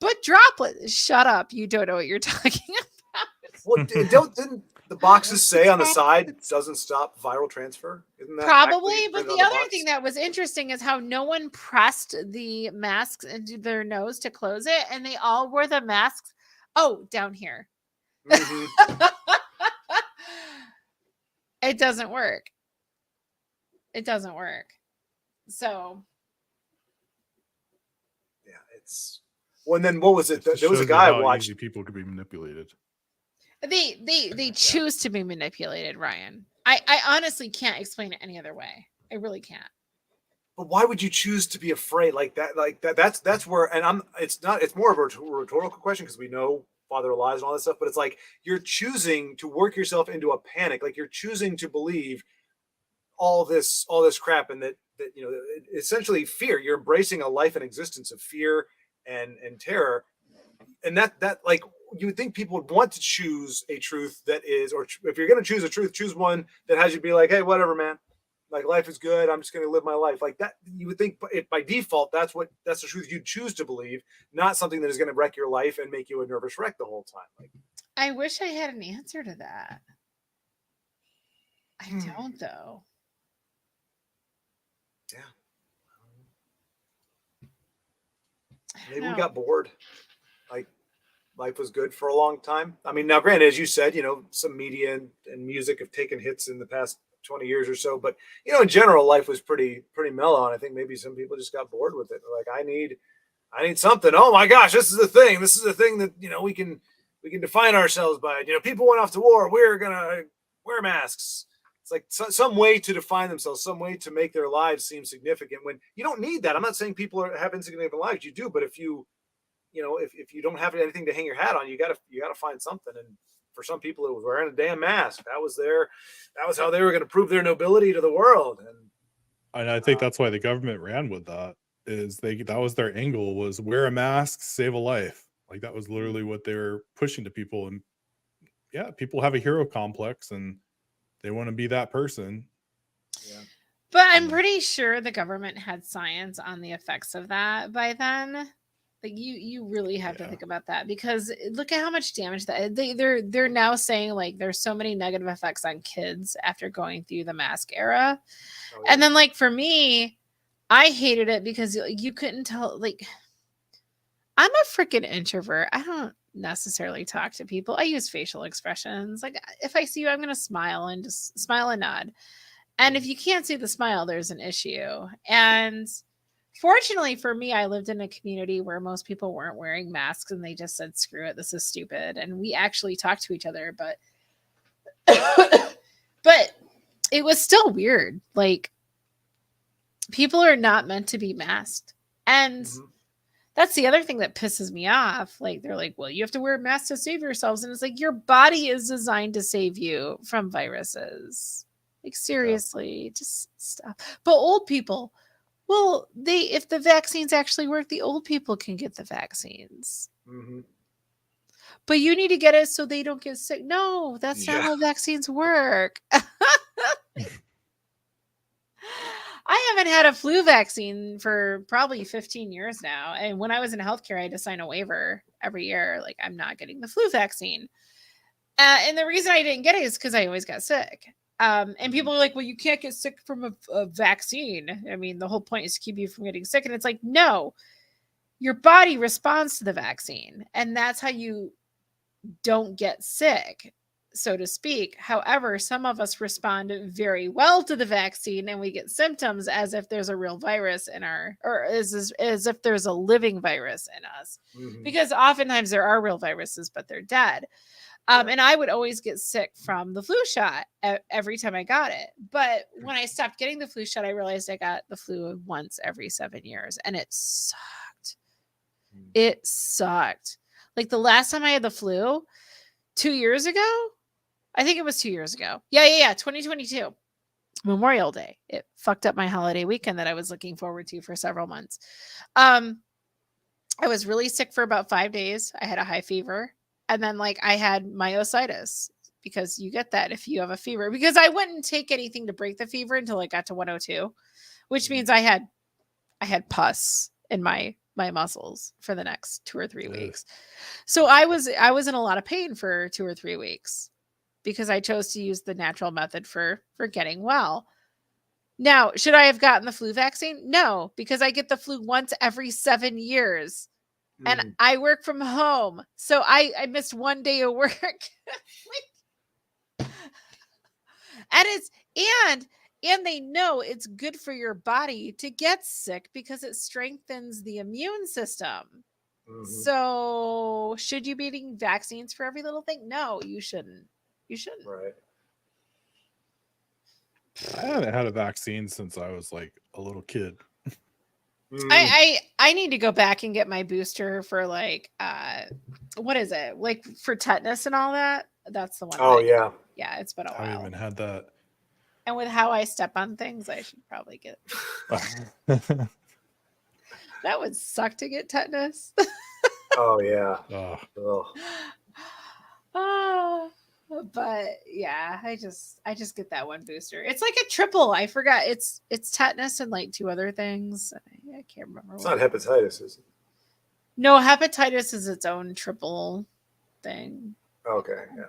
But droplets. Shut up. You don't know what you're talking about.
Well, didn't the boxes say on the side it doesn't stop viral transfer? Isn't that
Probably, but the other thing that was interesting is how no one pressed the masks into their nose to close it, and they all wore the masks. Oh, down here. Mm-hmm. It doesn't work. It doesn't work. So,
yeah, it's. Well, and then what was it? There was a guy I watched.
Easy people could be manipulated.
They choose to be manipulated, Ryan. I honestly can't explain it any other way. I really can't.
But why would you choose to be afraid like that? Like that's where, and it's more of a rhetorical question because we know father lies and all that stuff, but it's like you're choosing to work yourself into a panic. Like you're choosing to believe all this crap, and that essentially fear. You're embracing a life and existence of fear and terror. And that like you would think people would want to choose a truth that is, or if you're going to choose a truth, choose one that has you be like, hey, whatever, man. Like life is good. I'm just going to live my life like that. You would think by default, that's the truth you choose to believe, not something that is going to wreck your life and make you a nervous wreck the whole time. Like,
I wish I had an answer to that. I don't though.
Yeah. Maybe we got bored. Like life was good for a long time. I mean, now granted, as you said, some media and music have taken hits in the past 20 years or so, but in general, life was pretty mellow. And I think maybe some people just got bored with it. Like, I need something. Oh my gosh, this is the thing. This is the thing that, we can define ourselves by. People went off to war. We're going to wear masks. It's like some way to define themselves, some way to make their lives seem significant when you don't need that. I'm not saying people have insignificant lives. You do, but if you don't have anything to hang your hat on, you got to find something. And for some people, it was wearing a damn mask. That was how they were going to prove their nobility to the world.
And I think that's why the government ran with that. That was their angle, was wear a mask, save a life. Like that was literally what they were pushing to people. And yeah, people have a hero complex and they want to be that person.
Yeah.
But I'm pretty sure the government had science on the effects of that by then. Like you really have to think about that, because look at how much damage that they're now saying, like, there's so many negative effects on kids after going through the mask era. Oh, yeah. And then, like, for me, I hated it because you couldn't tell. Like, I'm a freaking introvert. I don't necessarily talk to people. I use facial expressions. Like, if I see you, I'm going to smile and just smile and nod. And if you can't see the smile, there's an issue. And fortunately for me, I lived in a community where most people weren't wearing masks and they just said, screw it, this is stupid. And we actually talked to each other, but it was still weird. Like, people are not meant to be masked. And that's the other thing that pisses me off. Like, they're like, well, you have to wear a mask to save yourselves. And it's like, your body is designed to save you from viruses. Like, seriously, just stop. But old people, well, if the vaccines actually work, the old people can get the vaccines.
Mm-hmm.
But you need to get it so they don't get sick. No, that's not how vaccines work. I haven't had a flu vaccine for probably 15 years now. And when I was in healthcare, I had to sign a waiver every year. Like, I'm not getting the flu vaccine. And the reason I didn't get it is because I always got sick. And people are like, well, you can't get sick from a vaccine. I mean, the whole point is to keep you from getting sick. And it's like, no, your body responds to the vaccine. And that's how you don't get sick, so to speak. However, some of us respond very well to the vaccine and we get symptoms as if there's a real virus in or as if there's a living virus in us. Mm-hmm. Because oftentimes there are real viruses, but they're dead. And I would always get sick from the flu shot every time I got it. But when I stopped getting the flu shot, I realized I got the flu once every 7 years, and it sucked. It sucked. Like the last time I had the flu 2 years ago, I think it was 2 years ago. Yeah. 2022, Memorial Day. It fucked up my holiday weekend that I was looking forward to for several months. I was really sick for about 5 days. I had a high fever. And then I had myositis, because you get that if you have a fever, because I wouldn't take anything to break the fever until I got to 102, which means I had pus in my muscles for the next 2 or 3 weeks. So I was in a lot of pain for 2 or 3 weeks because I chose to use the natural method for getting well. Now, should I have gotten the flu vaccine? No, because I get the flu once every 7 years. And I work from home. So I missed 1 day of work. And they know it's good for your body to get sick because it strengthens the immune system. Mm-hmm. So should you be getting vaccines for every little thing? No, you shouldn't. You shouldn't.
Right.
I haven't had a vaccine since I was a little kid.
I need to go back and get my booster for what is it? For tetanus and all that? That's the one.
Oh, yeah.
Yeah, it's been a while.
I haven't even had that.
And with how I step on things, I should probably get that would suck to get tetanus.
Oh, yeah.
But yeah, I just get that one booster. It's like a triple. I forgot. It's tetanus and 2 other things. I can't remember.
It's not hepatitis, is it?
No, hepatitis is its own triple thing.
Okay, yeah.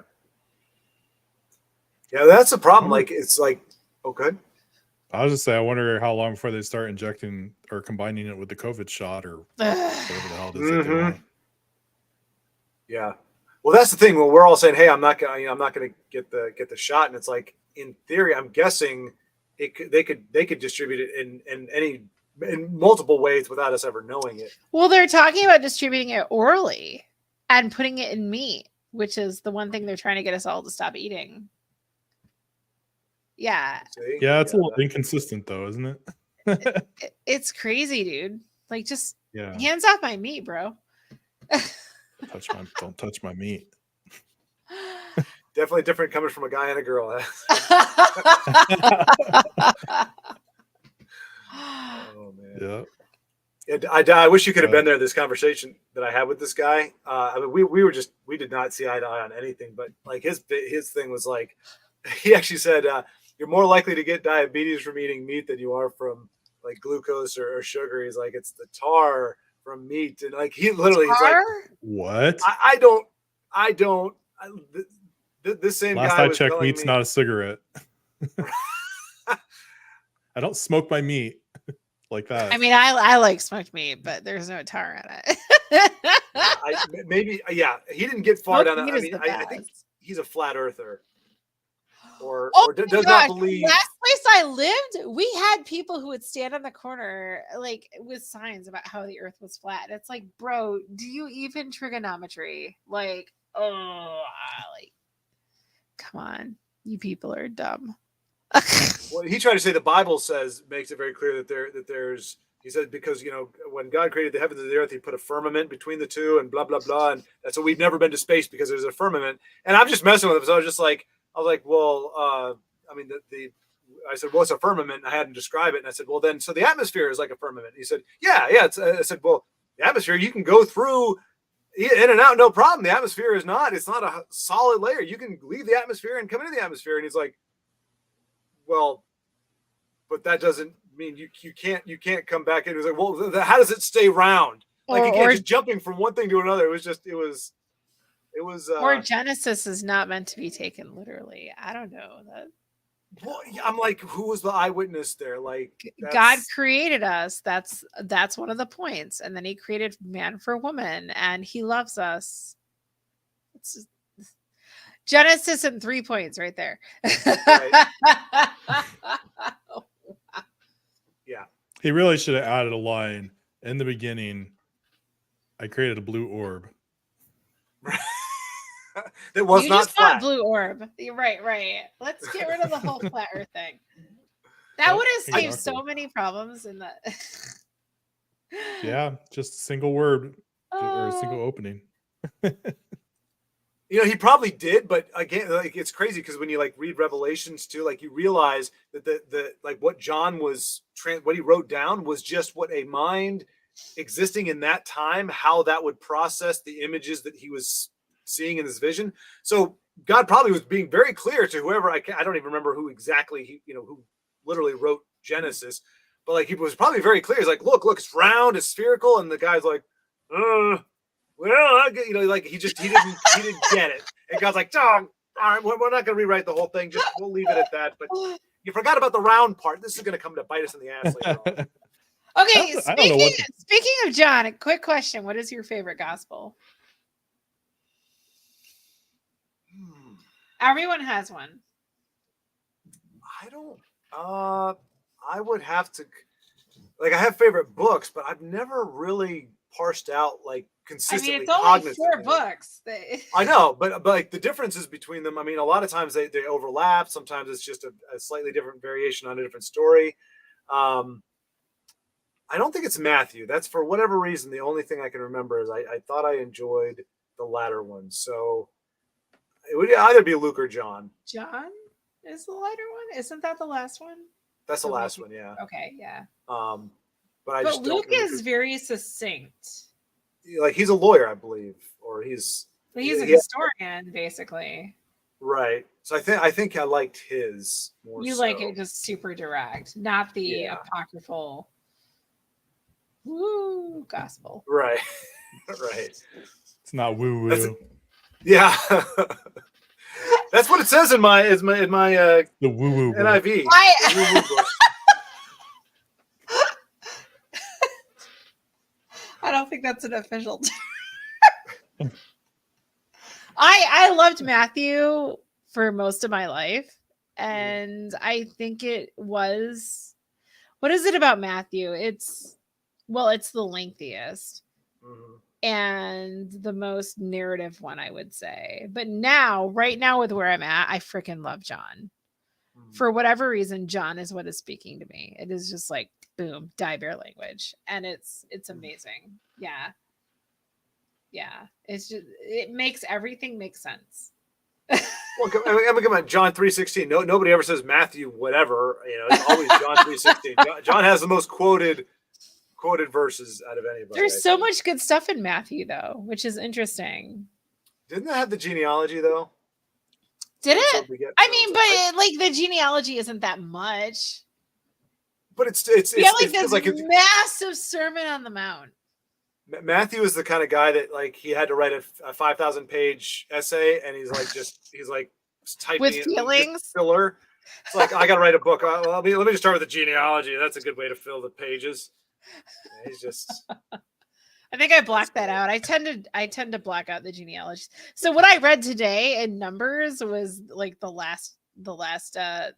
Yeah, that's the problem. Okay.
I was just saying, I wonder how long before they start injecting or combining it with the COVID shot or whatever the hell it is. Mm-hmm.
Yeah. Well, that's the thing. When we're all saying, "Hey, I'm not gonna get the shot," and it's in theory, I'm guessing they could distribute it in multiple ways without us ever knowing it.
Well, they're talking about distributing it orally and putting it in meat, which is the one thing they're trying to get us all to stop eating. Yeah.
Yeah, it's a little inconsistent though, isn't it?
It's crazy, dude. Just
yeah.
Hands off my meat, bro.
Don't touch my meat.
Definitely different coming from a guy and a girl. Oh man. Yeah. I wish you could have been there. This conversation that I had with this guy. I mean, we did not see eye to eye on anything, but his thing was he actually said, "You're more likely to get diabetes from eating meat than you are from glucose or sugar." He's like, "It's the tar from meat," and he literally, he's like,
"What?
I don't. This same
Last
guy
I
was
checked,
telling
meat's
me,
not a cigarette." I don't smoke my meat like that.
I mean, I like smoked meat, but there's no tar in it.
Maybe, yeah. He didn't get far down. I mean, I think he's a flat earther. Or does not believe.
Last place I lived, we had people who would stand on the corner with signs about how the earth was flat. It's bro, do you even trigonometry? Come on, you people are dumb.
Well, he tried to say the Bible makes it very clear that there's. He said because when God created the heavens and the earth, He put a firmament between the two, and blah blah blah, and that's why we've never been to space because there's a firmament. And I'm just messing with him, so I was just well, I mean, I said, what's a firmament? And I had him describe it. And I said, well, then, so the atmosphere is like a firmament. He said, yeah. I said, well, the atmosphere, you can go through in and out, no problem. The atmosphere it's not a solid layer. You can leave the atmosphere and come into the atmosphere. And he's like, well, but that doesn't mean you can't come back in. It was like, well, how does it stay round? Like again, just jumping from one thing to another. It was.
Or Genesis is not meant to be taken literally. I don't know that.
Well, I'm like, who was the eyewitness there? Like,
God created us. That's one of the points. And then he created man for woman, and he loves us. It's Genesis in 3 points right there.
Right. Yeah.
He really should have added a line in the beginning. I created a blue orb.
That was
you
not
just
flat.
got blue orb. You're right. Let's get rid of the whole flat earth thing. That would have saved so many problems in the
Yeah, just a single word or a single opening.
You know, he probably did, but again, like it's crazy because when you like read Revelations too, like you realize that the like what John was what he wrote down was just what a mind existing in that time, how that would process the images that he was seeing in his vision. So God probably was being very clear to whoever I don't even remember who exactly who literally wrote Genesis, but like he was probably very clear. He's like, look, it's round, it's spherical, and the guy's like, well, I get, like he didn't get it. And God's like, oh, all right, we're not gonna rewrite the whole thing. Just we'll leave it at that. But you forgot about the round part. This is gonna come to bite us in the ass later on.
Okay, speaking of John, a quick question. What is your favorite gospel? Everyone has one.
I don't. I would have to. Like, I have favorite books, but I've never really parsed out like consistently.
I mean, it's only 4 books.
I know, but like the differences between them. I mean, a lot of times they overlap. Sometimes it's just a slightly different variation on a different story. I don't think it's Matthew. That's for whatever reason. The only thing I can remember is I thought I enjoyed the latter one. So it would either be Luke or John.
John is the lighter one. Isn't that the last one?
That's the last one. Yeah.
Okay. Yeah.
But
Luke is very succinct.
Like he's a lawyer, I believe, or he's
a historian, basically.
Right. So I think I liked his more.
You like it just super direct, not the apocryphal gospel.
Right. Right.
It's not woo woo.
Yeah. That's what it says in my
the woo woo
NIV.
I don't think that's an official term. I loved Matthew for most of my life, and I think it was. What is it about Matthew? It's the lengthiest and the most narrative one, I would say. But right now, with where I'm at, I freaking love John. For whatever reason, John is what is speaking to me. It is just like boom, die-bear language, and it's amazing. Yeah. It's just it makes everything make sense.
Well, I mean, come on, John 3:16. Nobody ever says Matthew whatever. It's always John 3:16. John has the most quoted verses out of anybody.
There's so much good stuff in Matthew, though, which is interesting.
Didn't that have the genealogy though?
Did it? I mean, but like the genealogy isn't that much.
But it's
like this massive Sermon on the Mount.
Matthew is the kind of guy that like he had to write a 5,000-page essay, and he's like typing
with feelings
filler. It's like I got to write a book. Let me just start with the genealogy. That's a good way to fill the pages. Yeah, he's just.
I think I blacked that out. I tend to black out the genealogy. So what I read today in Numbers was like the last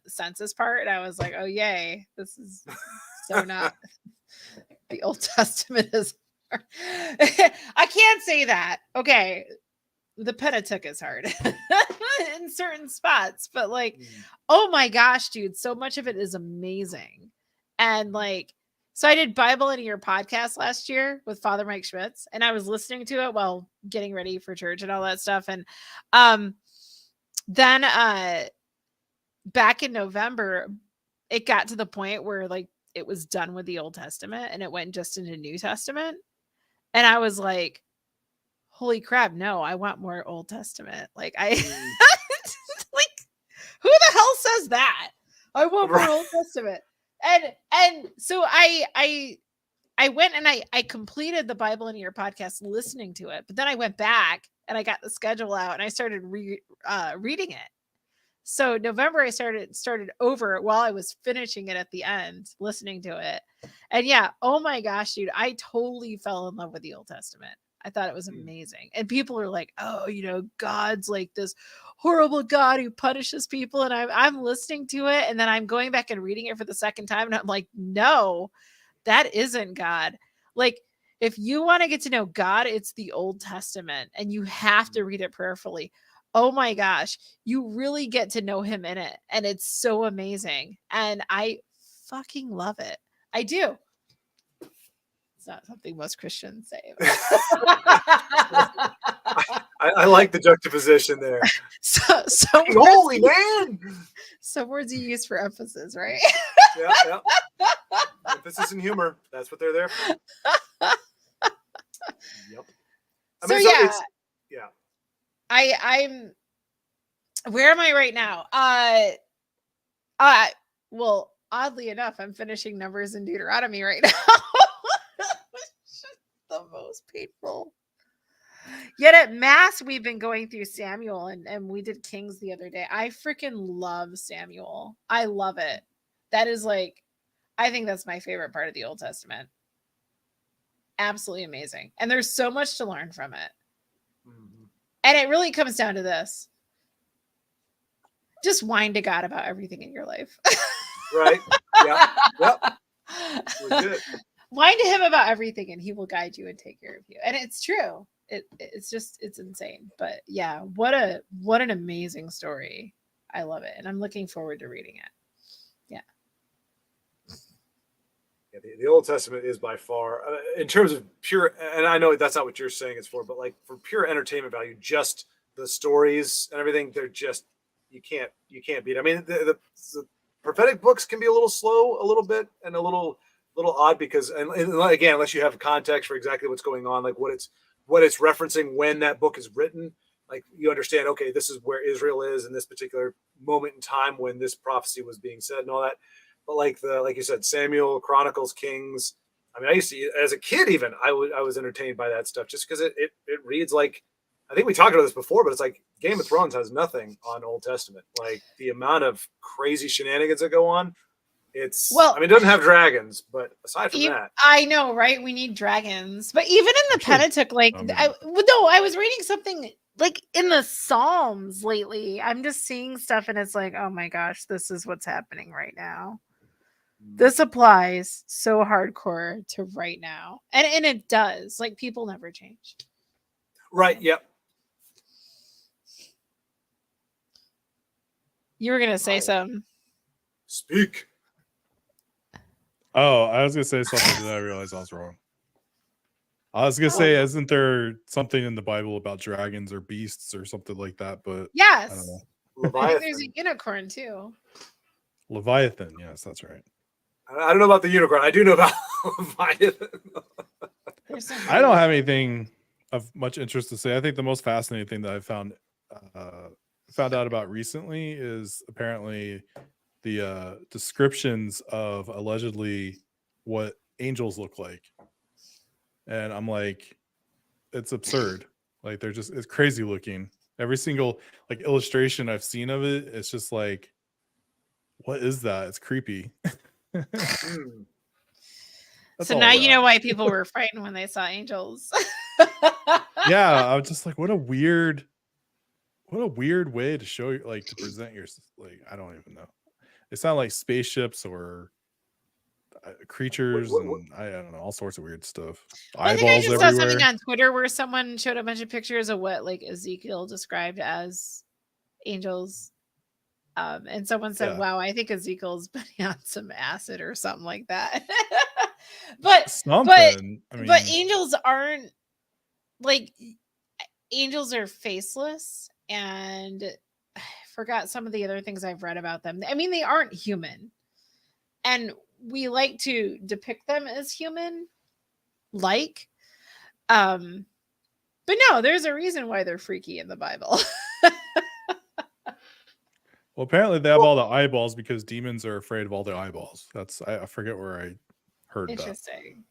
census part, and I was like, oh yay, this is so not the Old Testament is. I can't say that. Okay, the Pentateuch is hard in certain spots, but like, oh my gosh, dude, so much of it is amazing. And like, so I did Bible in a Year podcast last year with Father Mike Schmitz, and I was listening to it while getting ready for church and all that stuff. And then back in November, it got to the point where like it was done with the Old Testament and it went just into New Testament. And I was like, holy crap, no, I want more Old Testament. Like like, who the hell says that? I want more Old Testament. And so I went and I completed the Bible in Your podcast listening to it, but then I went back and I got the schedule out and I started reading it. So November I started over while I was finishing it at the end, listening to it. And yeah, oh my gosh, dude, I totally fell in love with the Old Testament. I thought it was amazing. And people are like, oh, God's like this horrible God who punishes people. And I'm listening to it. And then I'm going back and reading it for the second time. And I'm like, no, that isn't God. Like, if you want to get to know God, it's the Old Testament and you have to read it prayerfully. Oh my gosh, you really get to know him in it. And it's so amazing. And I fucking love it. I do. It's not something most Christians say.
I like the juxtaposition there.
So
holy man.
Some words you use for emphasis, right?
Yeah. Emphasis and humor. That's what they're there for. Yep.
I'm where am I right now? Well, oddly enough, I'm finishing Numbers and Deuteronomy right now. It's just the most painful. Yet at Mass, we've been going through Samuel and we did Kings the other day. I freaking love Samuel. I love it. That is like, I think that's my favorite part of the Old Testament. Absolutely amazing. And there's so much to learn from it. Mm-hmm. And it really comes down to this. Just whine to God about everything in your life. Right. Yeah. Yep. Legit. Whine to him about everything and he will guide you and take care of you. And it's true. It's insane. But yeah, what an amazing story. I love it. And I'm looking forward to reading it. Yeah.
Yeah, the Old Testament is by far, in terms of pure, and I know that's not what you're saying it's for, but like for pure entertainment value, just the stories and everything, they're just, you can't beat it. I mean, the prophetic books can be a little slow, a little bit, and a little odd because, and again, unless you have context for exactly what's going on, like what it's referencing when that book is written, like you understand, okay, this is where Israel is in this particular moment in time when this prophecy was being said and all that. But like you said, Samuel, Chronicles, Kings. I mean, I used to, as a kid, even I was entertained by that stuff just because it reads like, I think we talked about this before, but it's like Game of Thrones has nothing on Old Testament. Like the amount of crazy shenanigans that go on. I mean, it doesn't have dragons, but aside from that,
I know, right? We need dragons, but even in the Pentateuch, like I was reading something like in the Psalms lately. I'm just seeing stuff, and it's like, oh my gosh, this is what's happening right now. This applies so hardcore to right now, and it does. Like people never change.
Right? Yep.
You were gonna say something.
Speak.
Oh, I was gonna say something that I realized I was wrong. I was gonna say, isn't there something in the Bible about dragons or beasts or something like that? But
yes,
I don't know.
I think there's a unicorn too.
Leviathan, yes, that's right.
I don't know about the unicorn. I do know about Leviathan.
I don't have anything of much interest to say. I think the most fascinating thing that I found out about recently is apparently the descriptions of allegedly what angels look like. And I'm like, it's absurd. Like it's crazy looking. Every single like illustration I've seen of it, it's just like, what is that? It's creepy.
So now you know why people were frightened when they saw angels.
Yeah, I was just like, what a weird way to show you, like to present your, like, I don't even know. It sounded like spaceships or creatures and I don't know, all sorts of weird stuff.
I think I just saw something on Twitter where someone showed a bunch of pictures of what like Ezekiel described as angels. And someone said, wow, I think Ezekiel's been on some acid or something like that. but angels aren't like, angels are faceless, and I forgot some of the other things I've read about them. I mean, they aren't human, and we like to depict them as human, like, but no, there's a reason why they're freaky in the Bible.
Well, apparently they have all the eyeballs because demons are afraid of all the eyeballs. I forget where I heard that.
Interesting.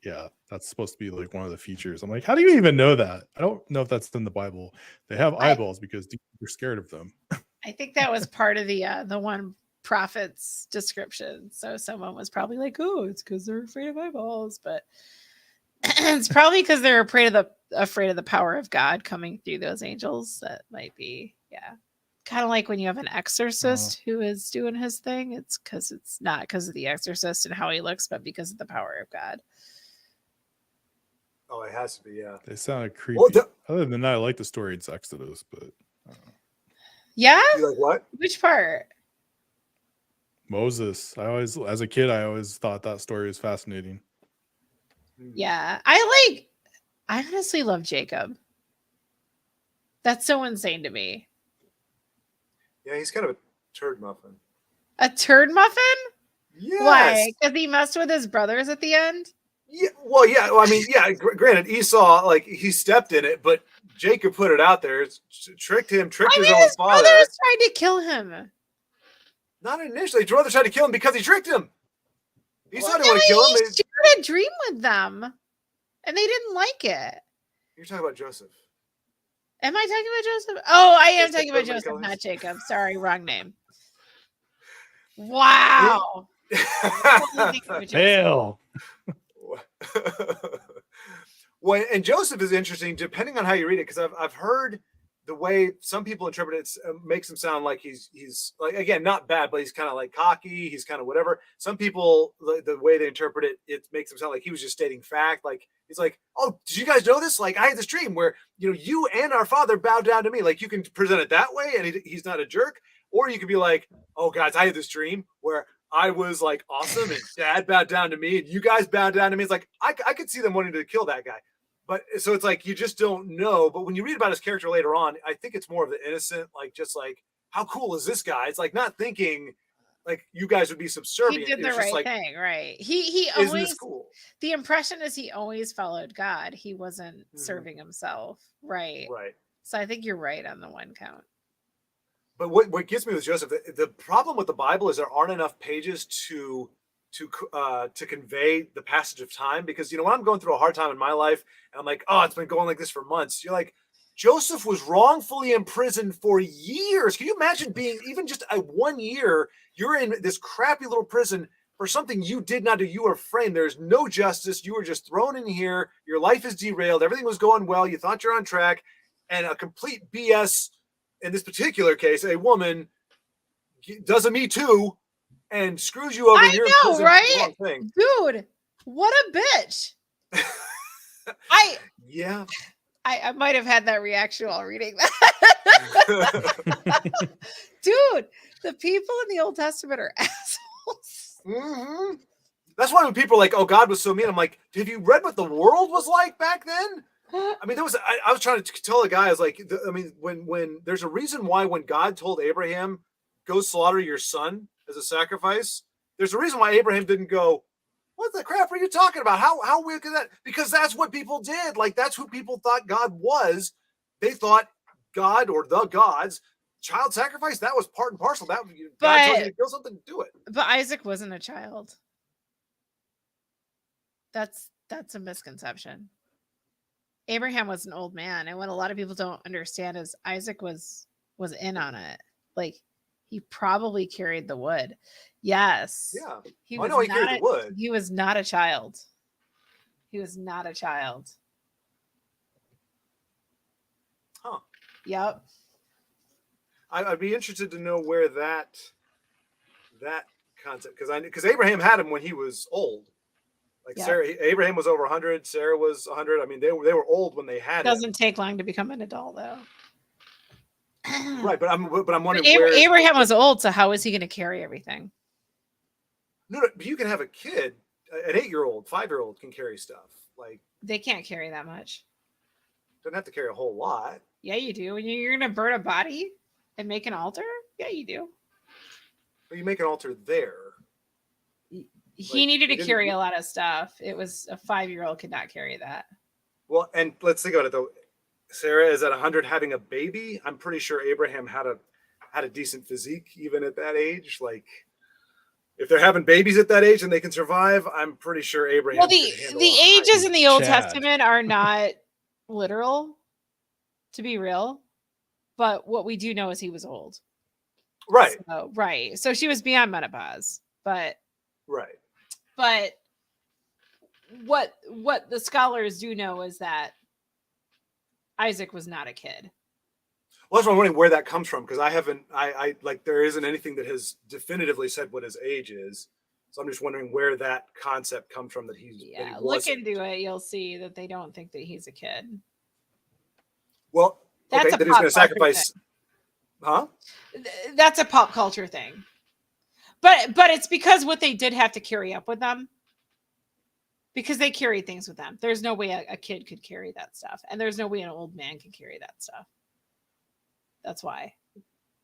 Yeah, that's supposed to be like one of the features. I'm like, how do you even know that? I don't know if that's in the Bible. They have eyeballs because demons are scared of them.
I think that was part of the one prophet's description. So someone was probably like, "Oh, it's because they're afraid of eyeballs," but it's probably because they're afraid of the power of God coming through those angels. That might be, yeah. Kind of like when you have an exorcist who is doing his thing. It's because it's not because of the exorcist and how he looks, but because of the power of God.
Oh, it has to be, yeah.
They sounded creepy.
Well,
Other than that, I like the story in Exodus, but
Yeah.
You like what?
Which part?
Moses. As a kid, I always thought that story was fascinating.
Yeah, I honestly love Jacob. That's so insane to me.
Yeah, he's kind of a turd muffin.
A turd muffin?
Yes.
Why? Because he messed with his brothers at the end?
Yeah. Well, yeah. Well, I mean, yeah. Granted, Esau, like, he stepped in it, but Jacob put it out there. It's tricked his own
his
father.
brothers tried to kill him.
Not initially. His brother tried to kill him because he tricked him. Esau didn't want to kill him.
He shared a dream with them, and they didn't like it.
You're talking about Joseph.
Am I talking about Joseph? Oh, I am
Yes,
talking about
that's
Joseph,
what
not Jacob. Sorry, wrong name. Wow.
Hell.
Well, and Joseph is interesting depending on how you read it, because I've heard the way some people interpret it makes him sound like he's like, again, not bad, but he's kind of like cocky. He's kind of whatever. Some people, the way they interpret it, it makes him sound like he was just stating fact. Like, he's like, oh, did you guys know this? Like, I had this dream where, you and our father bowed down to me. Like, you can present it that way, and he's not a jerk. Or you could be like, oh, guys, I had this dream where I was like awesome and dad bowed down to me and you guys bowed down to me. It's like, I could see them wanting to kill that guy. But so it's like, you just don't know. But when you read about his character later on, I think it's more of the innocent, like, just like, how cool is this guy? It's like not thinking like you guys would be subservient.
He did the
It's just
right
like,
thing, right? He
isn't
always
this cool?
The impression is he always followed God. He wasn't serving himself, right?
Right.
So I think you're right on the one count.
But what gets me with Joseph, the problem with the Bible is there aren't enough pages to convey the passage of time. Because, when I'm going through a hard time in my life and I'm like, oh, it's been going like this for months. You're like, Joseph was wrongfully imprisoned for years. Can you imagine being even just 1 year, you're in this crappy little prison for something you did not do. You were framed. There's no justice. You were just thrown in here. Your life is derailed. Everything was going well. You thought you're on track, and a complete BS. In this particular case, a woman does a Me Too and screws you over.
I know, right?
For the wrong thing.
Dude, what a bitch. I might have had that reaction while reading that. Dude, the people in the Old Testament are assholes.
Mm-hmm. That's why when people are like, oh, God was so mean, I'm like, have you read what the world was like back then? I mean, I was trying to tell a guy, I was like, when there's a reason why when God told Abraham, go slaughter your son as a sacrifice, there's a reason why Abraham didn't go, what the crap are you talking about? How weird is that? Because that's what people did. Like, that's who people thought God was. They thought God or the gods, child sacrifice, that was part and parcel. That God tells you to kill something, do it.
But Isaac wasn't a child. That's a misconception. Abraham was an old man, and what a lot of people don't understand is Isaac was in on it. Like, he probably carried the wood. Yes.
Yeah.
He
I know he carried the wood.
He was not a child. He was not a child.
Huh.
Yep.
I'd be interested to know where that concept, because Abraham had him when he was old. Like,
yeah.
Abraham was over 100. Sarah was 100. I mean, they were old when they had him.
Doesn't take long to become an adult, though.
Right, but I'm wondering
Abraham was old, so how is he going to carry everything?
No, but you can have a kid, an 8-year-old, 5-year-old can carry stuff. Like,
they can't carry that much.
Doesn't have to carry a whole lot.
Yeah, you do. When you're going to burn a body and make an altar, yeah, you do.
But you make an altar there.
He needed to carry a lot of stuff. It was a 5-year-old could not carry that.
Well, and let's think about it though. Sarah is at 100 having a baby. I'm pretty sure Abraham had had a decent physique even at that age. Like, if they're having babies at that age and they can survive, I'm pretty sure Abraham.
Well,
could handle
the
a high
ages in the Old
Chad.
Testament are not literal, to be real. But what we do know is he was old.
Right.
So, right. So she was beyond menopause. But
right.
But what the scholars do know is that Isaac was not a kid.
Well, that's why I'm wondering where that comes from, because I like, there isn't anything that has definitively said what his age is. So I'm just wondering where that concept comes from that he's.
Yeah,
that he
look
wasn't.
into it. You'll see that they don't think that he's a kid.
Well,
That's
okay,
a
that he's
pop
going to
culture
sacrifice.
thing.
Huh?
That's a pop culture thing. But it's because what they did have to carry up with them. Because they carried things with them. There's no way a kid could carry that stuff. And there's no way an old man could carry that stuff. That's why.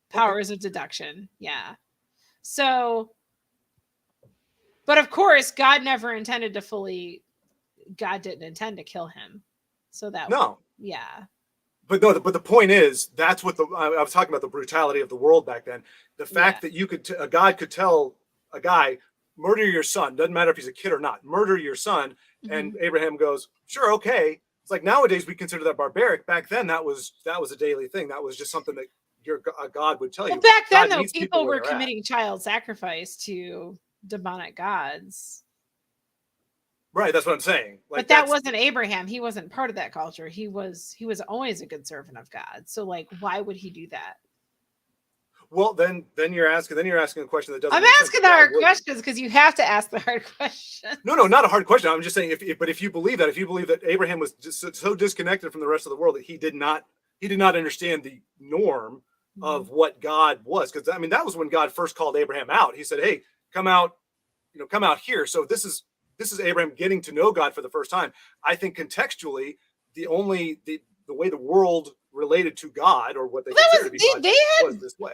Powers of deduction. Yeah. So, but of course, God never intended to fully, God didn't intend to kill him. So that
No.
Yeah.
But no, but the point is, that's what I was talking about, the brutality of the world back then. The fact that you could, a God could tell a guy, murder your son, doesn't matter if he's a kid or not, murder your son. And Abraham goes, sure, okay. It's like nowadays we consider that barbaric. Back then, that was a daily thing. That was just something that a God would tell you.
Well, back then,
God
though,
meets
people
where
were
they're at.
committing child sacrifice to demonic gods.
Right, that's what I'm saying. Like,
But that wasn't Abraham. He wasn't part of that culture. He was always a good servant of God. So, like, why would he do that?
Well, then you're asking a question that doesn't.
I'm
make sense.
asking the
Why
hard
would he?
questions because you have to ask the hard questions.
No, not a hard question. I'm just saying, if you believe that Abraham was just so disconnected from the rest of the world that he did not understand the norm of what God was, because I mean that was when God first called Abraham out. He said, "Hey, come out, come out here." So this is Abraham getting to know God for the first time. I think contextually, the way the world related to God, or what they consider to be God, was this way.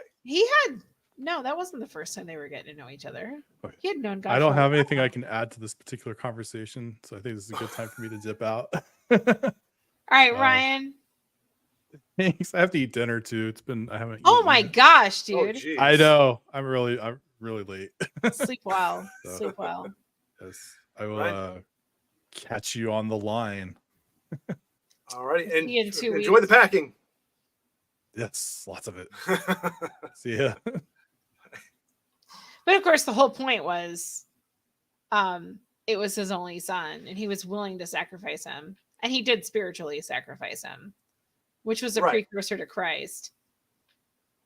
No, that wasn't the first time they were getting to know each other. He had known God.
I don't
for a
have
while.
anything I can add to this particular conversation, so I think this is a good time for me to dip out.
All right, Ryan.
Thanks. I have to eat dinner too. I haven't.
Oh
eaten
my
yet.
gosh, dude.
I know. I'm really late.
Sleep well.
So,
Sleep well.
Yes, I will catch you on the line.
All right, and
See you in 2
enjoy
weeks.
the packing.
Yes, lots of it. See ya.
But of course, the whole point was, it was his only son, and he was willing to sacrifice him, and he did spiritually sacrifice him, which was a precursor to Christ.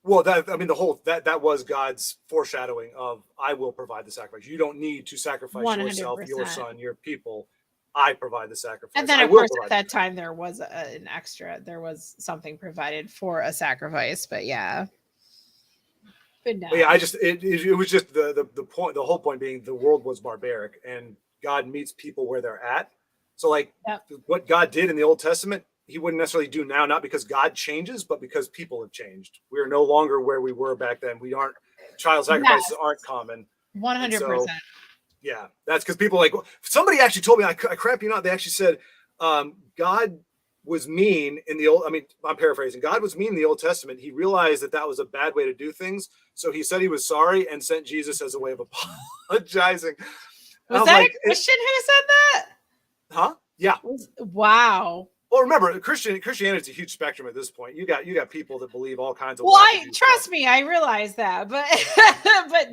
Well, that was God's foreshadowing of, I will provide the sacrifice. You don't need to sacrifice yourself, your
100%.
son, your people. I provide the sacrifice.
And then,
I
of
will
course,
provide
at that time, there was an extra. There was something provided for a sacrifice, but yeah. But no.
But yeah, it was just the point. The whole point being the world was barbaric, and God meets people where they're at. So, like, what God did in the Old Testament, he wouldn't necessarily do now, not because God changes, but because people have changed. We are no longer where we were back then. We aren't, child sacrifices aren't common.
100%.
Yeah, that's because people somebody actually told me, I crap you not, they actually said God was mean in the old, I mean, I'm paraphrasing, God was mean in the Old Testament. He realized that was a bad way to do things. So he said he was sorry and sent Jesus as a way of apologizing.
Was that a Christian who said that?
Huh? Yeah.
Wow.
Well, remember, Christianity is a huge spectrum at this point. You got people that believe all kinds of.
Well, trust me, I realize that, but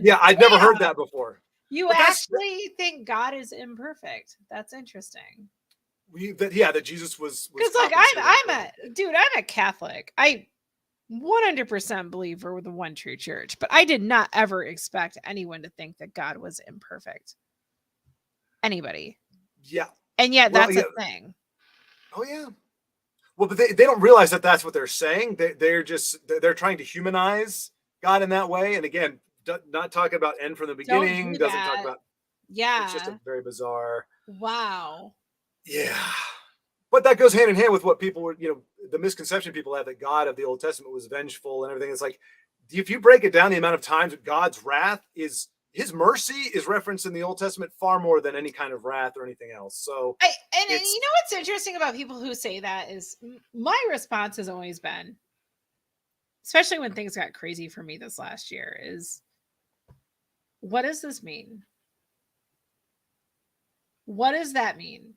yeah, I'd never heard that before.
You actually think God is imperfect? That's interesting.
That Jesus was
because like I'm a Catholic. I 100% believe we're the one true church, but I did not ever expect anyone to think that God was imperfect. Anybody?
Yeah.
And yet that's a thing.
Oh yeah. Well, but they don't realize that that's what they're saying. They're trying to humanize God in that way. And again, not talking about end from the beginning. Doesn't talk about.
Yeah.
It's just a very bizarre.
Wow.
Yeah. But that goes hand in hand with what people were, the misconception people have that God of the Old Testament was vengeful and everything. It's like, if you break it down, the amount of times God's wrath is, his mercy is referenced in the Old Testament far more than any kind of wrath or anything else. So,
and you know what's interesting about people who say that is my response has always been, especially when things got crazy for me this last year, is what does this mean? What does that mean?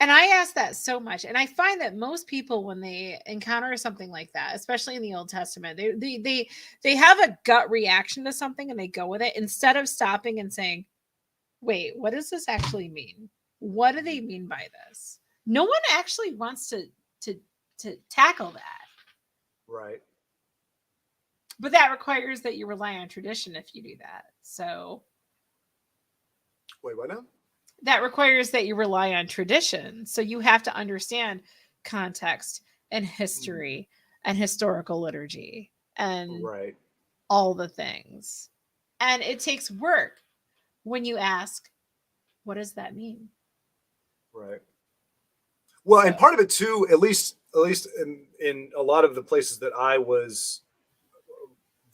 And I ask that so much. And I find that most people, when they encounter something like that, especially in the Old Testament, they have a gut reaction to something and they go with it instead of stopping and saying, wait, what does this actually mean? What do they mean by this? No one actually wants to tackle that.
Right.
But that requires that you rely on tradition if you do that. So
wait, what now?
That requires that you rely on tradition. So you have to understand context and history and historical liturgy and all the things. And it takes work when you ask, what does that mean?
Right. Well, and part of it too, at least in a lot of the places that I was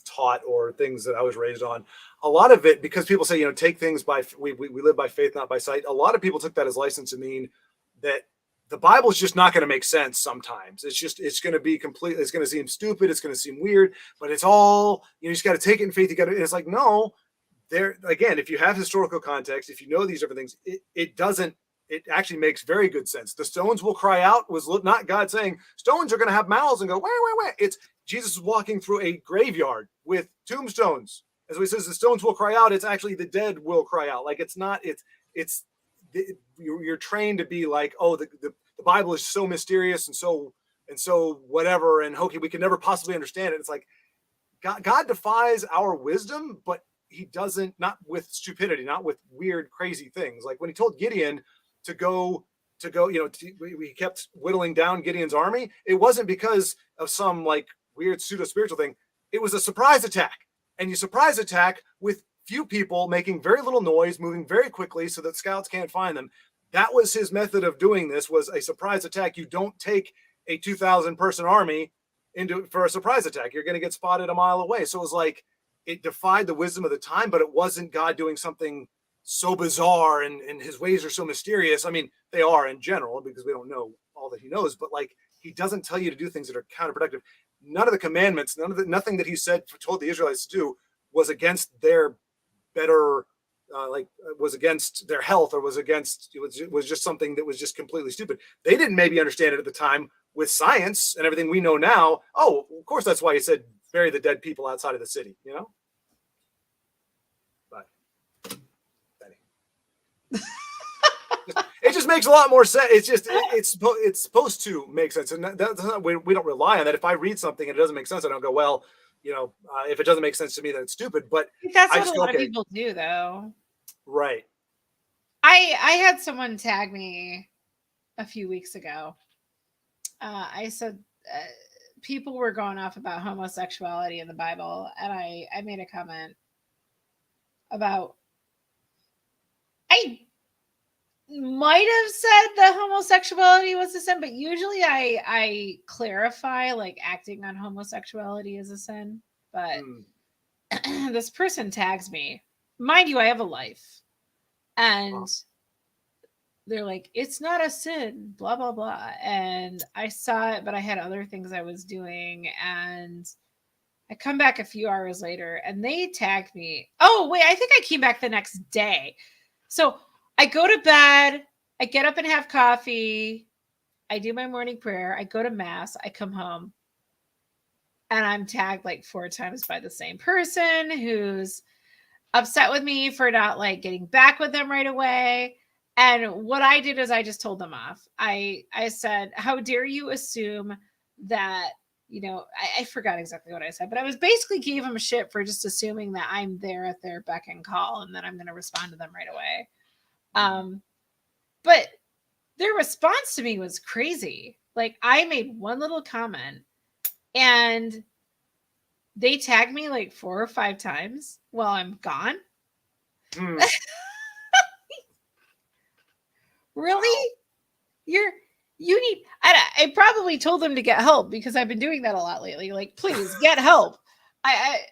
taught or things that I was raised on, a lot of it, because people say, take things by, we live by faith, not by sight. A lot of people took that as license to mean that the Bible is just not going to make sense sometimes. It's going to be complete. It's going to seem stupid. It's going to seem weird, but it's all, you just got to take it in faith. You got to, it's like, no, there again, if you have historical context, if you know these different things, it actually makes very good sense. The stones will cry out was not God saying stones are going to have mouths and go, wait. It's Jesus is walking through a graveyard with tombstones. As he says, the stones will cry out. It's actually the dead will cry out. Like it's not, you're trained to be like, oh, the Bible is so mysterious and so whatever. And okay, we can never possibly understand it. It's like God defies our wisdom, but he doesn't, not with stupidity, not with weird, crazy things. Like when he told Gideon to go, we kept whittling down Gideon's army. It wasn't because of some like weird pseudo spiritual thing. It was a surprise attack. And you surprise attack with few people making very little noise, moving very quickly so that scouts can't find them. That was his method of doing this, was a surprise attack. You don't take a 2,000 person army for a surprise attack. You're going to get spotted a mile away. So it was like, it defied the wisdom of the time, but it wasn't God doing something so bizarre and his ways are so mysterious. I mean, they are in general because we don't know all that he knows, but like he doesn't tell you to do things that are counterproductive. None of the commandments, nothing that he told the Israelites to do was against their better, was against their health or was just something that was just completely stupid. They didn't maybe understand it at the time with science and everything we know now. Oh, of course, that's why he said bury the dead people outside of the city, But it just makes a lot more sense. It's just it's supposed to make sense, and that's not, we don't rely on that. If I read something and it doesn't make sense, I don't go, well, if it doesn't make sense to me, then it's stupid. But
that's what a lot of people do, though.
Right.
I had someone tag me a few weeks ago. I said people were going off about homosexuality in the Bible, and I made a comment about I might have said that homosexuality was a sin, but usually I clarify like acting on homosexuality is a sin. But this person tags me. Mind you, I have a life. And they're like, it's not a sin, blah, blah, blah. And I saw it, but I had other things I was doing. And I come back a few hours later and they tagged me. Oh, wait, I think I came back the next day. So I go to bed, I get up and have coffee, I do my morning prayer, I go to mass, I come home, and I'm tagged like 4 times by the same person who's upset with me for not like getting back with them right away. And what I did is I just told them off. I said, how dare you assume that, I forgot exactly what I said, but I was basically gave them a shit for just assuming that I'm there at their beck and call and that I'm going to respond to them right away. But their response to me was crazy. Like I made one little comment and they tagged me like 4 or 5 times while I'm gone. Really? You need, I probably told them to get help because I've been doing that a lot lately. Like, please get help. I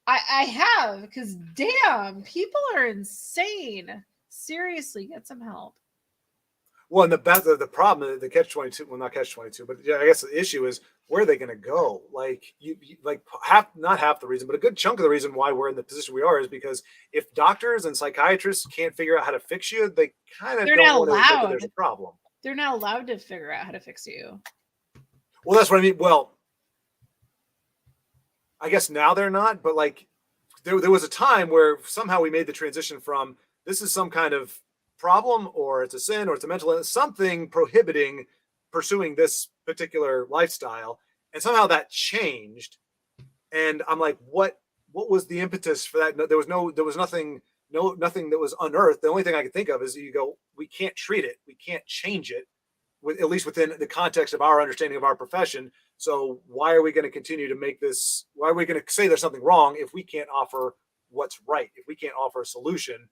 have, because damn, people are insane. Seriously, get some help.
Well, and the problem, the catch-22, well, not catch-22, but yeah, I guess the issue is where are they going to go? Like you like not half the reason, but a good chunk of the reason why we're in the position we are is because if doctors and psychiatrists can't figure out how to fix you, they kind of
They're
don't
not
want to admit that
allowed.
there's a problem.
They're not allowed to figure out how to fix you.
Well, that's what I mean. Well, I guess now they're not, but like there was a time where somehow we made the transition from this is some kind of problem or it's a sin or it's a mental illness, something prohibiting pursuing this particular lifestyle. And somehow that changed. And I'm like, what was the impetus for that? There was nothing that was unearthed. The only thing I could think of is you go, we can't treat it. We can't change it, at least within the context of our understanding of our profession. So why are we going to continue to make this? Why are we going to say there's something wrong if we can't offer what's right? If we can't offer a solution,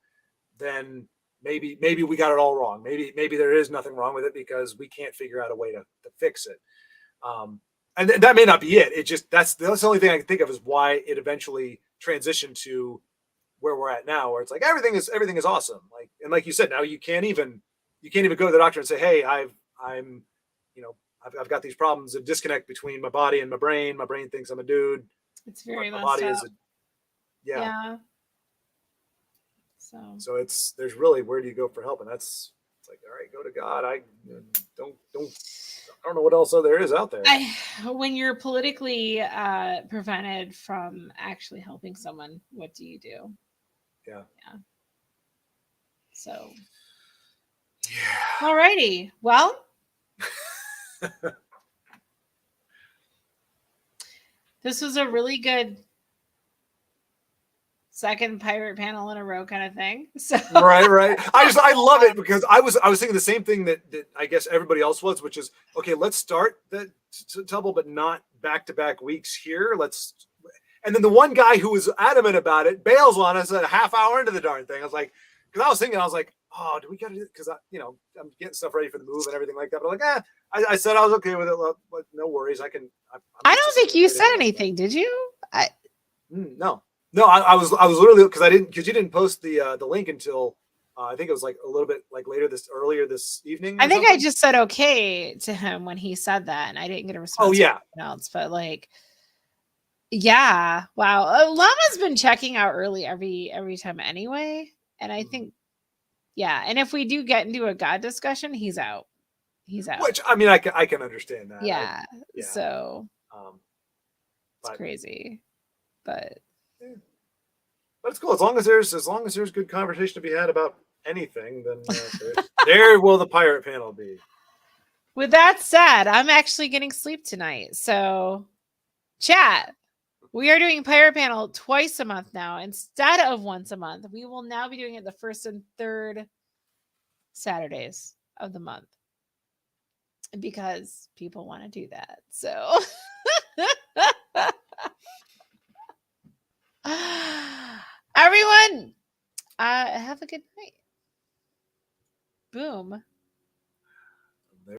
then maybe we got it all wrong. Maybe there is nothing wrong with it because we can't figure out a way to fix it. And that may not be it. It just that's the only thing I can think of is why it eventually transitioned to where we're at now, where it's like everything is awesome. Like you said, now you can't even go to the doctor and say, hey, I've got these problems, a disconnect between my body and my brain. My brain thinks I'm a dude.
It's very
my
messed
body
up.
is
Yeah.
So there's really, where do you go for help? And it's like, all right, go to God. I don't know what else there is out there.
When you're politically prevented from actually helping someone, what do you do?
Yeah.
So. Yeah. Alrighty. Well. This was a really good second pirate panel in a row kind of thing. So
right. I love it because I was thinking the same thing that I guess everybody else was, which is okay. Let's start the double, but not back-to-back weeks here. And then the one guy who was adamant about it bails on us a half hour into the darn thing. I was like, because I was like, oh, do we got to do it? Because I'm getting stuff ready for the move and everything like that. But I'm like, I said I was okay with it. But no worries. I
don't think you said anything, did you?
No, I was literally because you didn't post the link until I think it was like a little bit like earlier this evening.
I think I just said okay to him when he said that, and I didn't get a response.
Oh yeah,
from anyone else, but like, yeah, wow. Llama's been checking out early every time anyway, and I think, yeah. And if we do get into a God discussion, he's out.
Which I mean, I can understand that.
Yeah. So it's crazy, but
it's cool as long as there's good conversation to be had about anything. Then there will the pirate panel be.
With that said, I'm actually getting sleep tonight. So, chat, we are doing pirate panel twice a month now instead of once a month. We will now be doing it the first and third Saturdays of the month because people want to do that. So. Everyone, have a good night. Boom.